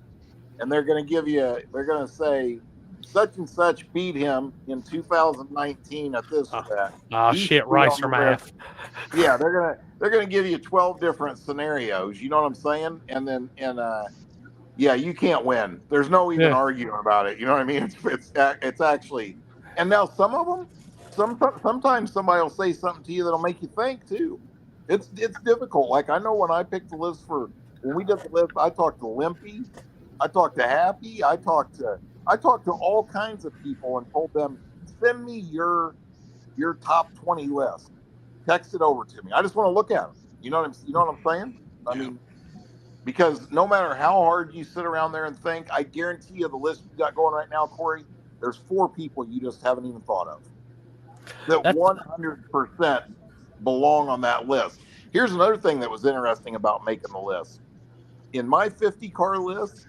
And they're going to give you, they're going to say, such and such beat him in 2019 at this or that. Oh He shit, should be on Rice the or list. math. Yeah, they're gonna give you 12 different scenarios. You know what I'm saying? And yeah, you can't win. There's no even arguing about it. You know what I mean? It's actually, and now some of them, sometimes somebody will say something to you that'll make you think too. It's difficult. Like I know when I picked the list when we did the list, I talked to Limpy, I talked to Happy, I talked to all kinds of people and told them, send me your top 20 list. Text it over to me. I just want to look at them. You know what I'm saying? I mean, because no matter how hard you sit around there and think, I guarantee you the list you got going right now, Corey, there's 4 people you just haven't even thought of that 100% belong on that list. Here's another thing that was interesting about making the list. In my 50 car list,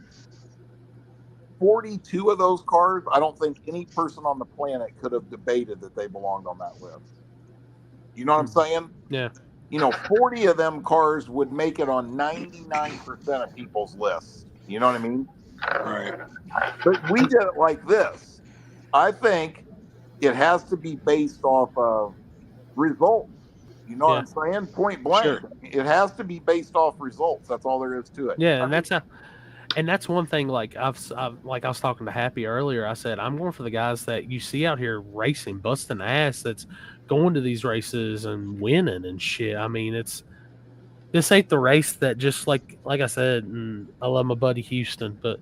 42 of those cars, I don't think any person on the planet could have debated that they belonged on that list. You know what I'm saying? Yeah. 40 of them cars would make it on 99% of people's lists. You know what I mean? Right. But we did it like this. I think it has to be based off of results. You know what I'm saying? Point blank. Sure. It has to be based off results. That's all there is to it. Yeah, and that's one thing. Like I was talking to Happy earlier. I said I'm going for the guys that you see out here racing, busting ass. That's going to these races and winning and shit. I mean, this ain't the race that just like I said. And I love my buddy Houston, but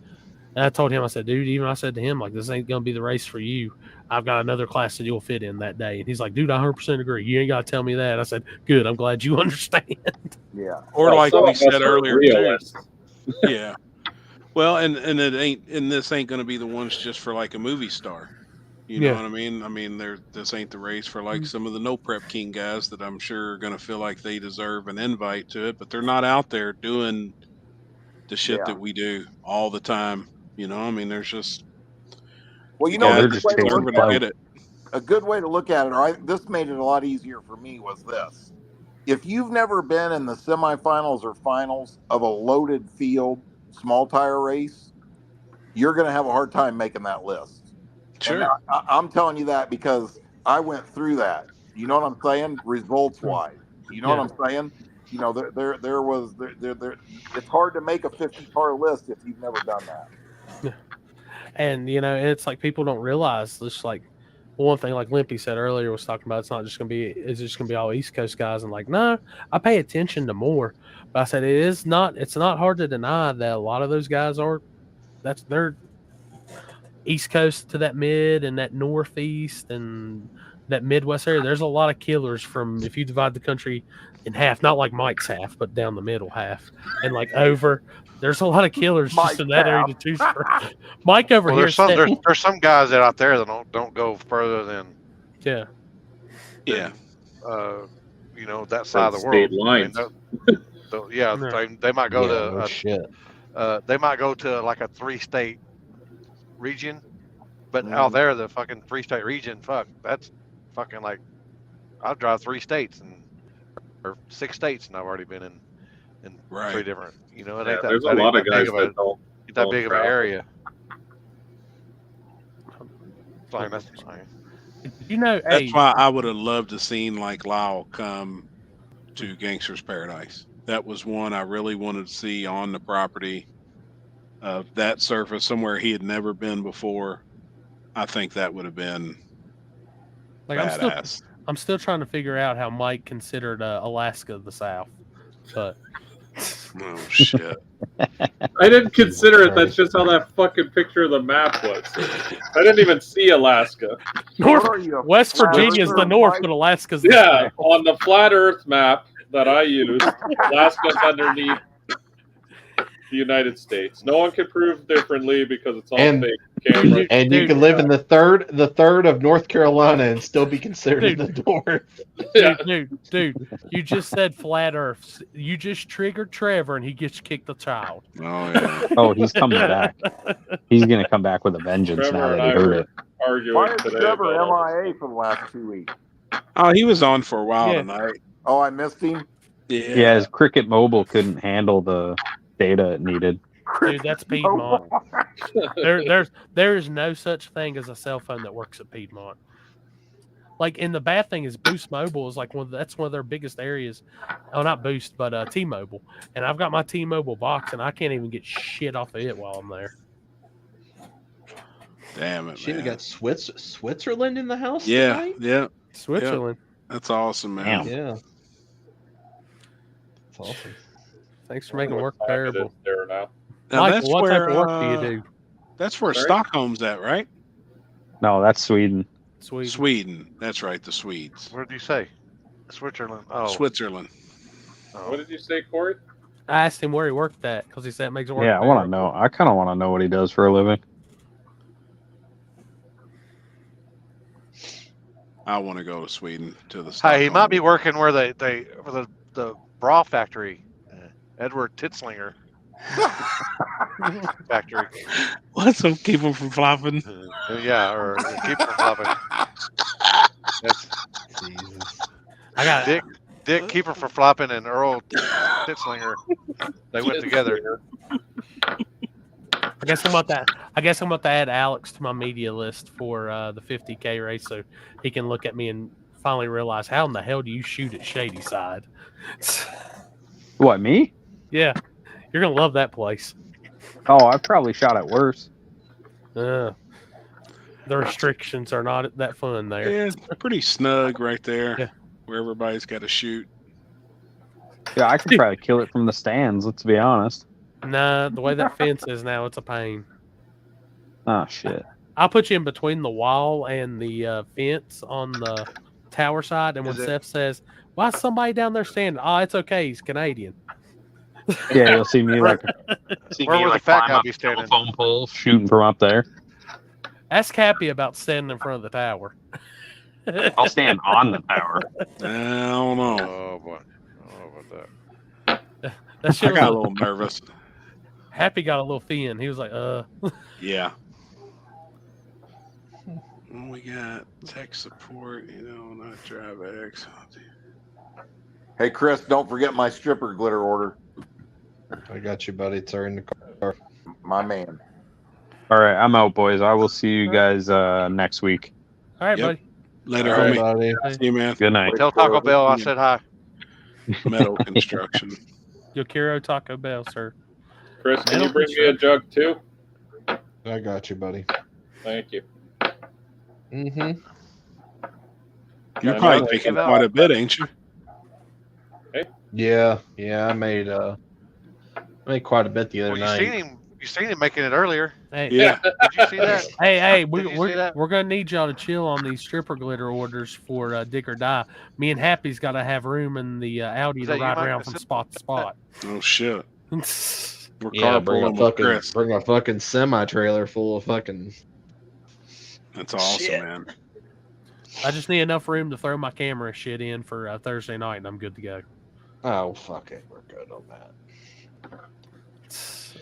I told him, I said, dude, I said to him, like, this ain't gonna be the race for you. I've got another class that you'll fit in that day. And he's like, dude, I 100% agree. You ain't got to tell me that. I said, good. I'm glad you understand. Yeah. Or like we said earlier, too. Realist. Yeah. Well, and this ain't going to be the ones just for like a movie star. You know what I mean? I mean, this ain't the race for like some of the No Prep King guys that I'm sure are going to feel like they deserve an invite to it, but they're not out there doing the shit that we do all the time. You know, I mean, there's just a good way to look at it, or this made it a lot easier for me, was this. If you've never been in the semifinals or finals of a loaded field small tire race, you're going to have a hard time making that list. Sure. And I'm telling you that because I went through that. You know what I'm saying? Results wise. You know what I'm saying? You know, it's hard to make a 50-car list if you've never done that. And it's like people don't realize this. Like one thing, like Limpy said earlier, was talking about, it's just gonna be all East Coast guys. And like, no, I pay attention to more. But I said it's not hard to deny that a lot of those guys they're East Coast to that mid and that Northeast and that Midwest area. There's a lot of killers from, if you divide the country in half, not like Mike's half, but down the middle half, and like over. There's a lot of killers just in that area to choose from. Mike over here. There's some guys out there that don't go further than that side of the world. Lines. I mean, they might go they might go to like a 3-state region, but out there the fucking 3-state region, that's fucking like I'll drive 3 states or 6 states and I've already been in 3 different. It ain't there's a lot of guys that don't big of an area. Fine, that's fine. That's why I would have loved to seen like Lyle come to Gangster's Paradise. That was one I really wanted to see on the property of that surface somewhere he had never been before. I think that would have been like badass. I'm still trying to figure out how Mike considered Alaska the South, but oh shit. I didn't consider it. That's just how that fucking picture of the map was. I didn't even see Alaska. West Virginia is the north, but Alaska's the south. On the flat Earth map that I use, Alaska's underneath the United States. No one can prove differently because it's all fake cameras. And you can live in the third of North Carolina and still be considered in the north. Dude, you just said flat Earth. You just triggered Trevor, and he gets kicked the child. Oh yeah. Oh, he's coming back. He's gonna come back with a vengeance now that he heard it. Why is Trevor MIA for the last 2 weeks? Oh, he was on for a while tonight. Oh, I missed him. Yeah, his Cricket Mobile couldn't handle the data it needed. Dude, that's Piedmont. There is no such thing as a cell phone that works at Piedmont. Like, and the bad thing is Boost Mobile is like that's one of their biggest areas. Oh, not Boost, but T-Mobile. And I've got my T-Mobile box, and I can't even get shit off of it while I'm there. Damn it, She man. got Switzerland in the house Yeah, tonight? yeah. Switzerland. Yeah. That's awesome, man. Yeah. That's awesome. Thanks for making work bearable. There now. Now Michael, that's what where, type of work do you do? That's where Sorry? Stockholm's at, right? No, that's Sweden. Sweden. That's right, the Swedes. What did you say? Switzerland. Oh, Switzerland. What did you say, Corey? I asked him where he worked at because he said it makes it work. Yeah, I want to know. I kind of want to know what he does for a living. I want to go to Sweden to the. Hey, he might be working where for the bra factory, Edward Titzlinger factory. What's up? Keep him from flopping. Yeah, or keep him from flopping. That's Jesus. I got Dick Keeper for flopping and Earl Titzlinger. They went together. I guess I'm about to add Alex to my media list for the 50K race, so he can look at me and finally realize how in the hell do you shoot at Shady Side? What, me? Yeah, you're gonna love that place. Oh, I probably shot at worse. The restrictions are not that fun there. Yeah, it's pretty snug right there. Yeah. Where everybody's got to shoot. Yeah, I could probably kill it from the stands. Let's be honest. Nah, the way that fence is now, it's a pain. Oh shit. I'll put you in between the wall and the fence on the tower side, and when Seth says, "Why is somebody down there standing?" Oh, it's okay. He's Canadian. Yeah, you'll see me like Where would the fat guy be standing? telephone pole shooting from up there. Ask Happy about standing in front of the tower. I'll stand on the tower. I don't know. Oh boy, I don't know about that. That shit I got a was little nervous. Happy got a little thin. He was like, Yeah. We got tech support, not drive X. Hey, Chris, don't forget my stripper glitter order. I got you, buddy. It's in the car. My man. All right, I'm out, boys. I will see you guys next week. All right, buddy. Later, All right, homie. buddy. See you, man. Good night. Tell Taco Bell I said hi. Metal construction. Yokiro Taco Bell, sir. Chris, can you bring me a jug too? I got you, buddy. Thank you. Mm-hmm. You're probably making quite a bit, ain't you? Yeah, I made quite a bit the other Well, night. you seen him making it earlier. Hey, Yeah. Did you see that? Hey, Did you see we're that? gonna need y'all to chill on these stripper glitter orders for Dick or Die. Me and Happy's got to have room in the Audi Is to that you, ride Mike? around from spot to spot. Oh shit. We're Yeah, bring carpooling a fucking semi trailer full of fucking. That's awesome, Shit. man. I just need enough room to throw my camera shit in for Thursday night, and I'm good to go. Oh fuck it, we're good on that.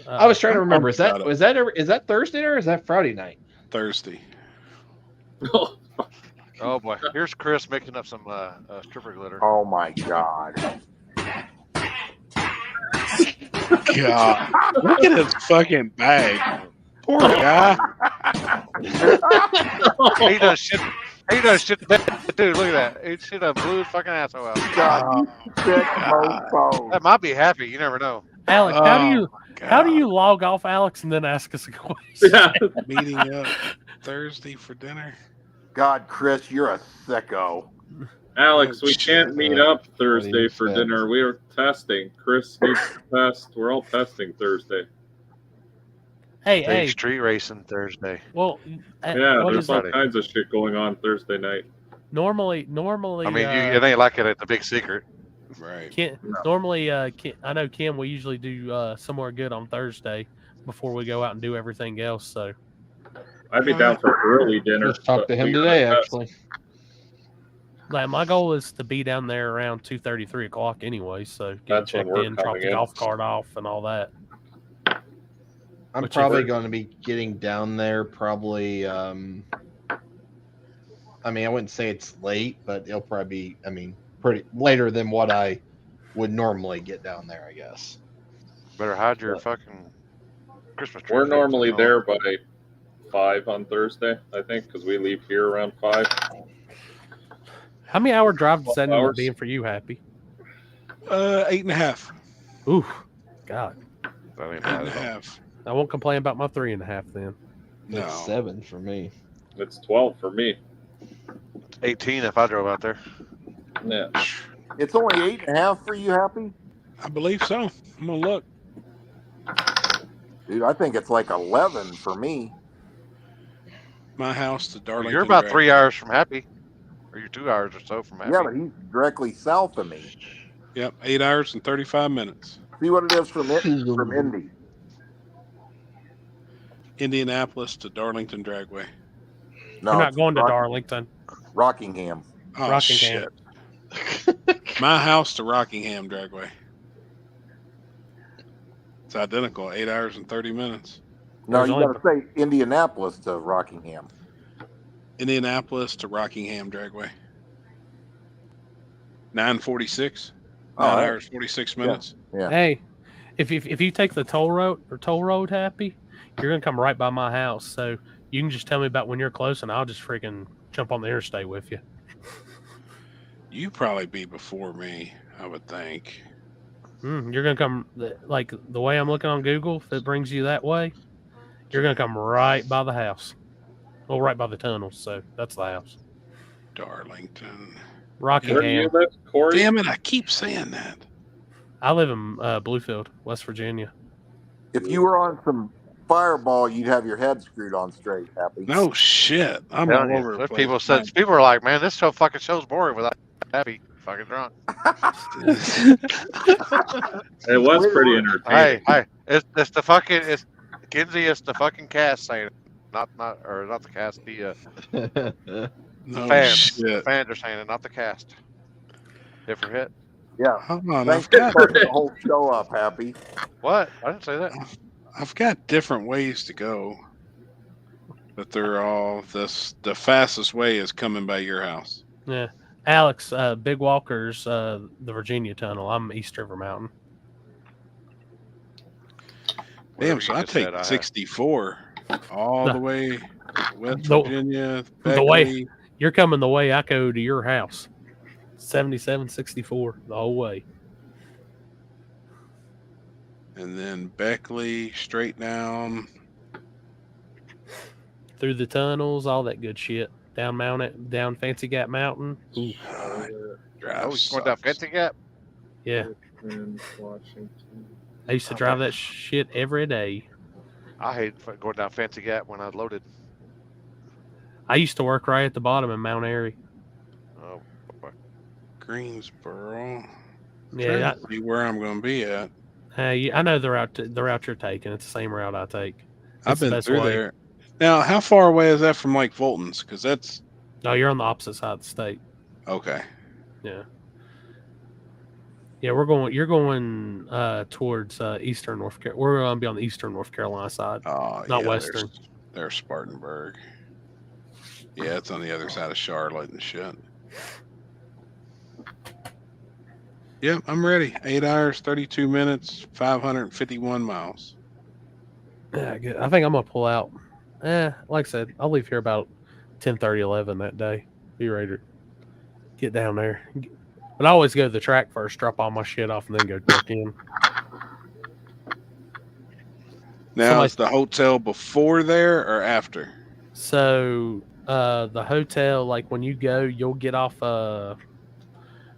I was trying to remember. Is that Thursday or is that Friday night? Thursday. Oh boy, here's Chris mixing up some stripper glitter. Oh my God. God. Look at his fucking bag. Poor guy. He does shit. He does shit. Dude, look at that. He should have blew his fucking asshole out. God, That might be happy. You never know. Alex, how do you log off, Alex, and then ask us a question? Meeting up Thursday for dinner. God, Chris, you're a sicko. Alex, we can't meet up Thursday for dinner. We are testing. Chris needs to test. We're all testing Thursday. Big street racing Thursday. Well, Yeah, what there's is all it? kinds of shit going on Thursday night. Normally. I mean, it ain't like it. It's a big secret. Right. Normally, I know Kim. We usually do somewhere good on Thursday before we go out and do everything else. So I'd be down for early dinner. Just talked to but him we today, gotta test. actually. like, my goal is to be down there around 2:30, 3 o'clock anyway. So get That's when checked we're in, drop coming the in. golf cart off, and all that. I'm Which probably is- going to be getting down there probably. I mean, I wouldn't say it's late, but it'll probably be. Pretty later than what I would normally get down there, I guess. Better hide your fucking Christmas tree. We're normally there by 5 on Thursday, I think, because we leave here around 5. How many hour drive does that end up hours. being for you, Happy? 8.5. Ooh, God. That ain't 8.5. I won't complain about my 3.5 then. No. It's 7 for me. It's 12 for me. 18 if I drove out there. Yeah. It's only 8.5 for you, Happy? I believe so. I'm gonna look. Dude, I think it's like 11 for me. My house to Darlington. You're about Drag. 3 hours from Happy. Or you're 2 hours or so from Happy. Yeah, but he's directly south of me. Yep, 8 hours and 35 minutes. See what it is from Indy. Indianapolis to Darlington Dragway. No, You're not it's going to Darlington. Rockingham. Oh, Rockingham. shit. My house to Rockingham Dragway. It's identical, 8 hours and 30 minutes. No, There's you only- got to say Indianapolis to Rockingham. Indianapolis to Rockingham Dragway. 9:46. Oh, 9 hey. hours 46 minutes. Yeah. Hey, if you take the toll road, Happy, you're gonna come right by my house. So you can just tell me about when you're close, and I'll just freaking jump on the interstate with you. You probably be before me, I would think. You're gonna come like the way I'm looking on Google. If it brings you that way, you're gonna come right by the house. Well, right by the tunnels. So that's the house. Darlington. Where do you Rockingham. live, Corey? Damn it, I keep saying that. I live in Bluefield, West Virginia. If you were on some Fireball, you'd have your head screwed on straight, Happy. No shit. I'm Telling all you, over the there's place. people are like, man, this fucking show's boring without Happy fucking drunk. It was pretty entertaining. Hey, it's the fucking Kinsey. It's the fucking cast saying it, not the cast. The No fans. shit. The fans are saying it, not the cast. Different hit. Yeah. Hold on, Thanks I've for got fucking the whole show up, Happy. What? I didn't say that. I've got different ways to go. But they're all the fastest way is coming by your house. Yeah, Alex, Big Walker's the Virginia Tunnel. I'm East River Mountain. Damn, so I take 64 all the way West Virginia. The way Beckley. you're coming, the way I go to your house, 77, 64 the whole way. And then Beckley straight down. Through the tunnels, all that good shit. Down Fancy Gap Mountain. Ooh. Drive Oh, going down Fancy Gap. Yeah. Washington. I used to drive that shit every day. I hate going down Fancy Gap when I loaded. I used to work right at the bottom in Mount Airy. Oh, boy. Greensboro. Yeah, Trying to see where I'm going to be at. I know the route you're taking. It's the same route I take. I've been through there. Now, how far away is that from like Fulton's? Because that's. No, you're on the opposite side of the state. Okay. Yeah. Yeah, you're going towards eastern North Carolina. We're going to be on the eastern North Carolina side, not yeah, western. There's Spartanburg. Yeah, it's on the other side of Charlotte and shit. Yep, I'm ready. 8 hours, 32 minutes, 551 miles. Yeah, good. I think I'm going to pull out. Like I said, I'll leave here about 10:30, 11 that day. Be ready to get down there. But I always go to the track first, drop all my shit off, and then go check in. Now, is the hotel before there or after? So the hotel, like when you go, you'll get off.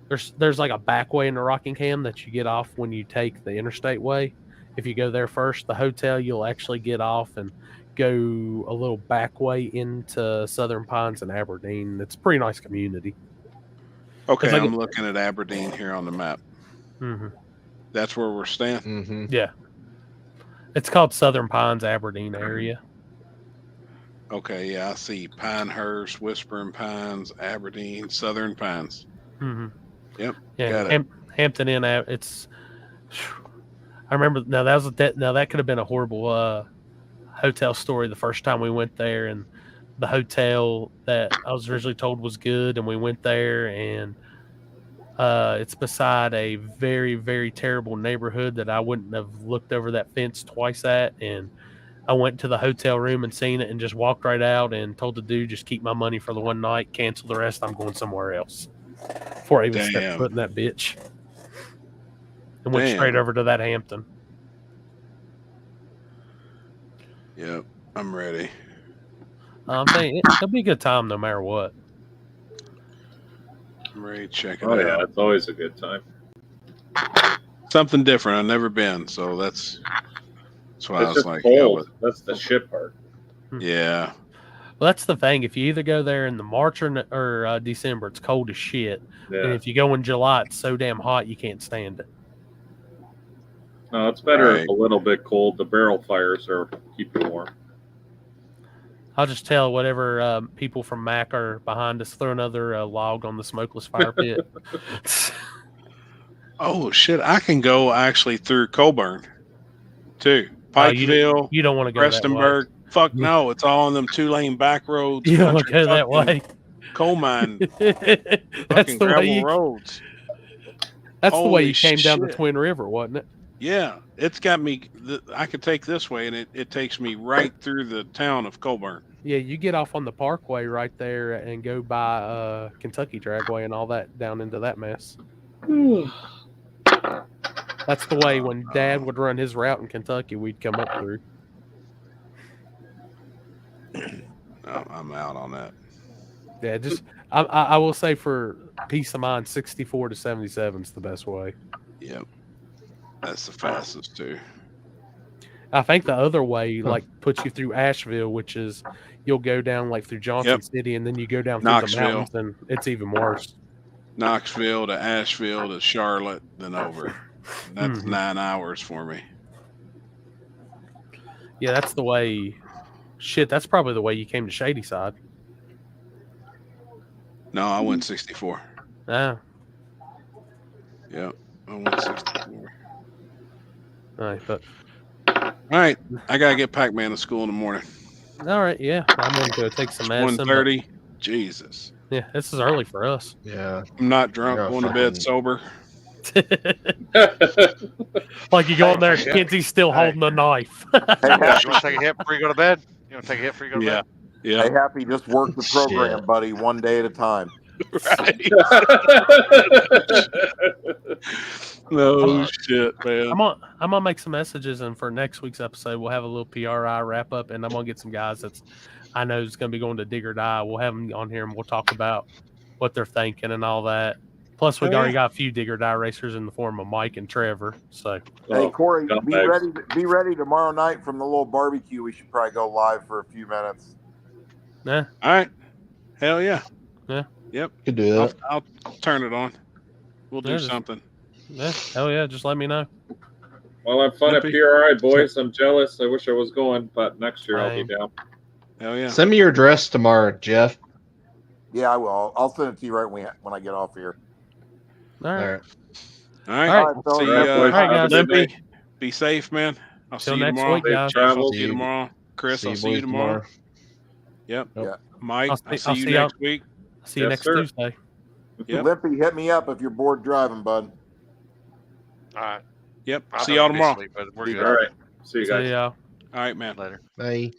There's like a back way into Rockingham that you get off when you take the interstate way. If you go there first, the hotel, you'll actually get off and go a little back way into Southern Pines and Aberdeen. It's a pretty nice community. Okay, like I'm looking at Aberdeen here on the map. Mm-hmm. That's where we're staying? Mm-hmm. Yeah. It's called Southern Pines, Aberdeen area. Okay, yeah, I see Pinehurst, Whispering Pines, Aberdeen, Southern Pines. Mm-hmm. Yep, Yeah, got it. Hampton Inn. It's. I remember now. That could have been a horrible hotel story the first time we went there, and the hotel that I was originally told was good, and we went there, and It's beside a very, very terrible neighborhood that I wouldn't have looked over that fence twice at. And I went to the hotel room and seen it and just walked right out and told the dude, just keep my money for the one night, cancel the rest. I'm going somewhere else. Before I even stepped foot in that bitch. And went straight over to that Hampton. Yep, I'm ready. I'm saying it'll be a good time no matter what. I'm ready to check it Oh, out. yeah, it's always a good time. Something different. I've never been, so that's why I It's was just like, cold. That's the shit part. yeah. Well, that's the thing. If you either go there in the March or December, it's cold as shit. Yeah. And if you go in July, it's so damn hot you can't stand it. No, it's better Right. if a little bit cold. The barrel fires are keep you warm. I'll just tell whatever people from Mac are behind us, throw another log on the smokeless fire pit. Oh shit! I can go actually through Coburn, too. Pikeville. You don't want to go that way. Prestonburg. Fuck no! It's all on them 2-lane back roads. You don't want to country go that fucking way. Coal mine. That's fucking the way gravel you. roads. That's the way Holy you came down the shit. Twin River, wasn't it? Yeah, it's got me. I could take this way, and it takes me right through the town of Coburn. Yeah, you get off on the Parkway right there and go by Kentucky Dragway and all that down into that mess. That's the way when Dad would run his route in Kentucky, we'd come up through. No, I'm out on that. Yeah, just I will say for peace of mind, 64 to 77 is the best way. Yep, that's the fastest too. I think the other way like puts you through Asheville, which is you'll go down like through Johnson City and then you go down through the Knoxville. mountains and it's even worse. Knoxville to Asheville to Charlotte, then over. That's 9 hours for me. Yeah, that's the way. Shit, that's probably the way you came to Shadyside. No, I went 64. Ah. Yep, I went 64. All right, but all right, I gotta get Pac-Man to school in the morning. all right, yeah, I'm going to go take some medicine. 1:30. Jesus. Yeah, this is early for us. Yeah, I'm not drunk. Going to bed sober. Like you go in there, Kenzie's still holding the knife. You want to take a hit before you go to bed? You want to take a hit before you go to bed? Yeah. Hey, Happy, just work the program, buddy, one day at a time. Right. No shit, man. I'm gonna make some messages, and for next week's episode, we'll have a little PRI wrap up, and I'm gonna get some guys that's I know is gonna be going to Dig or Die. We'll have them on here, and we'll talk about what they're thinking and all that. Plus, we've already got a few Dig or Die racers in the form of Mike and Trevor. So, Hey, Corey, be ready tomorrow night from the little barbecue. We should probably go live for a few minutes. Yeah. All right. Hell yeah. Yeah. Yep. Could do that. I'll turn it on. We'll do Yeah, something. Yeah. Hell yeah. Just let me know. Well, have fun at PRI, boys. I'm jealous. I wish I was going, but next year I'll be down. Hell yeah. Send me your address tomorrow, Jeff. Yeah, I will. I'll send it to you right when I get off here. All right. All right. All right. All right. See you, All right, guys. Limpy. Be safe, man. I'll Till see you next tomorrow. week, guys. Jeff, I'll see you tomorrow. Chris, I'll see you boys tomorrow. Yep. Yeah. Mike, I'll see you y'all- next week. See you Yes, next sir. Tuesday. Yep. Lippy, hit me up if you're bored driving, bud. All right. Yep. I'll See know y'all this tomorrow. week, but we're See good. you. All right. See you guys. See y'all. All right, man. Later. Bye.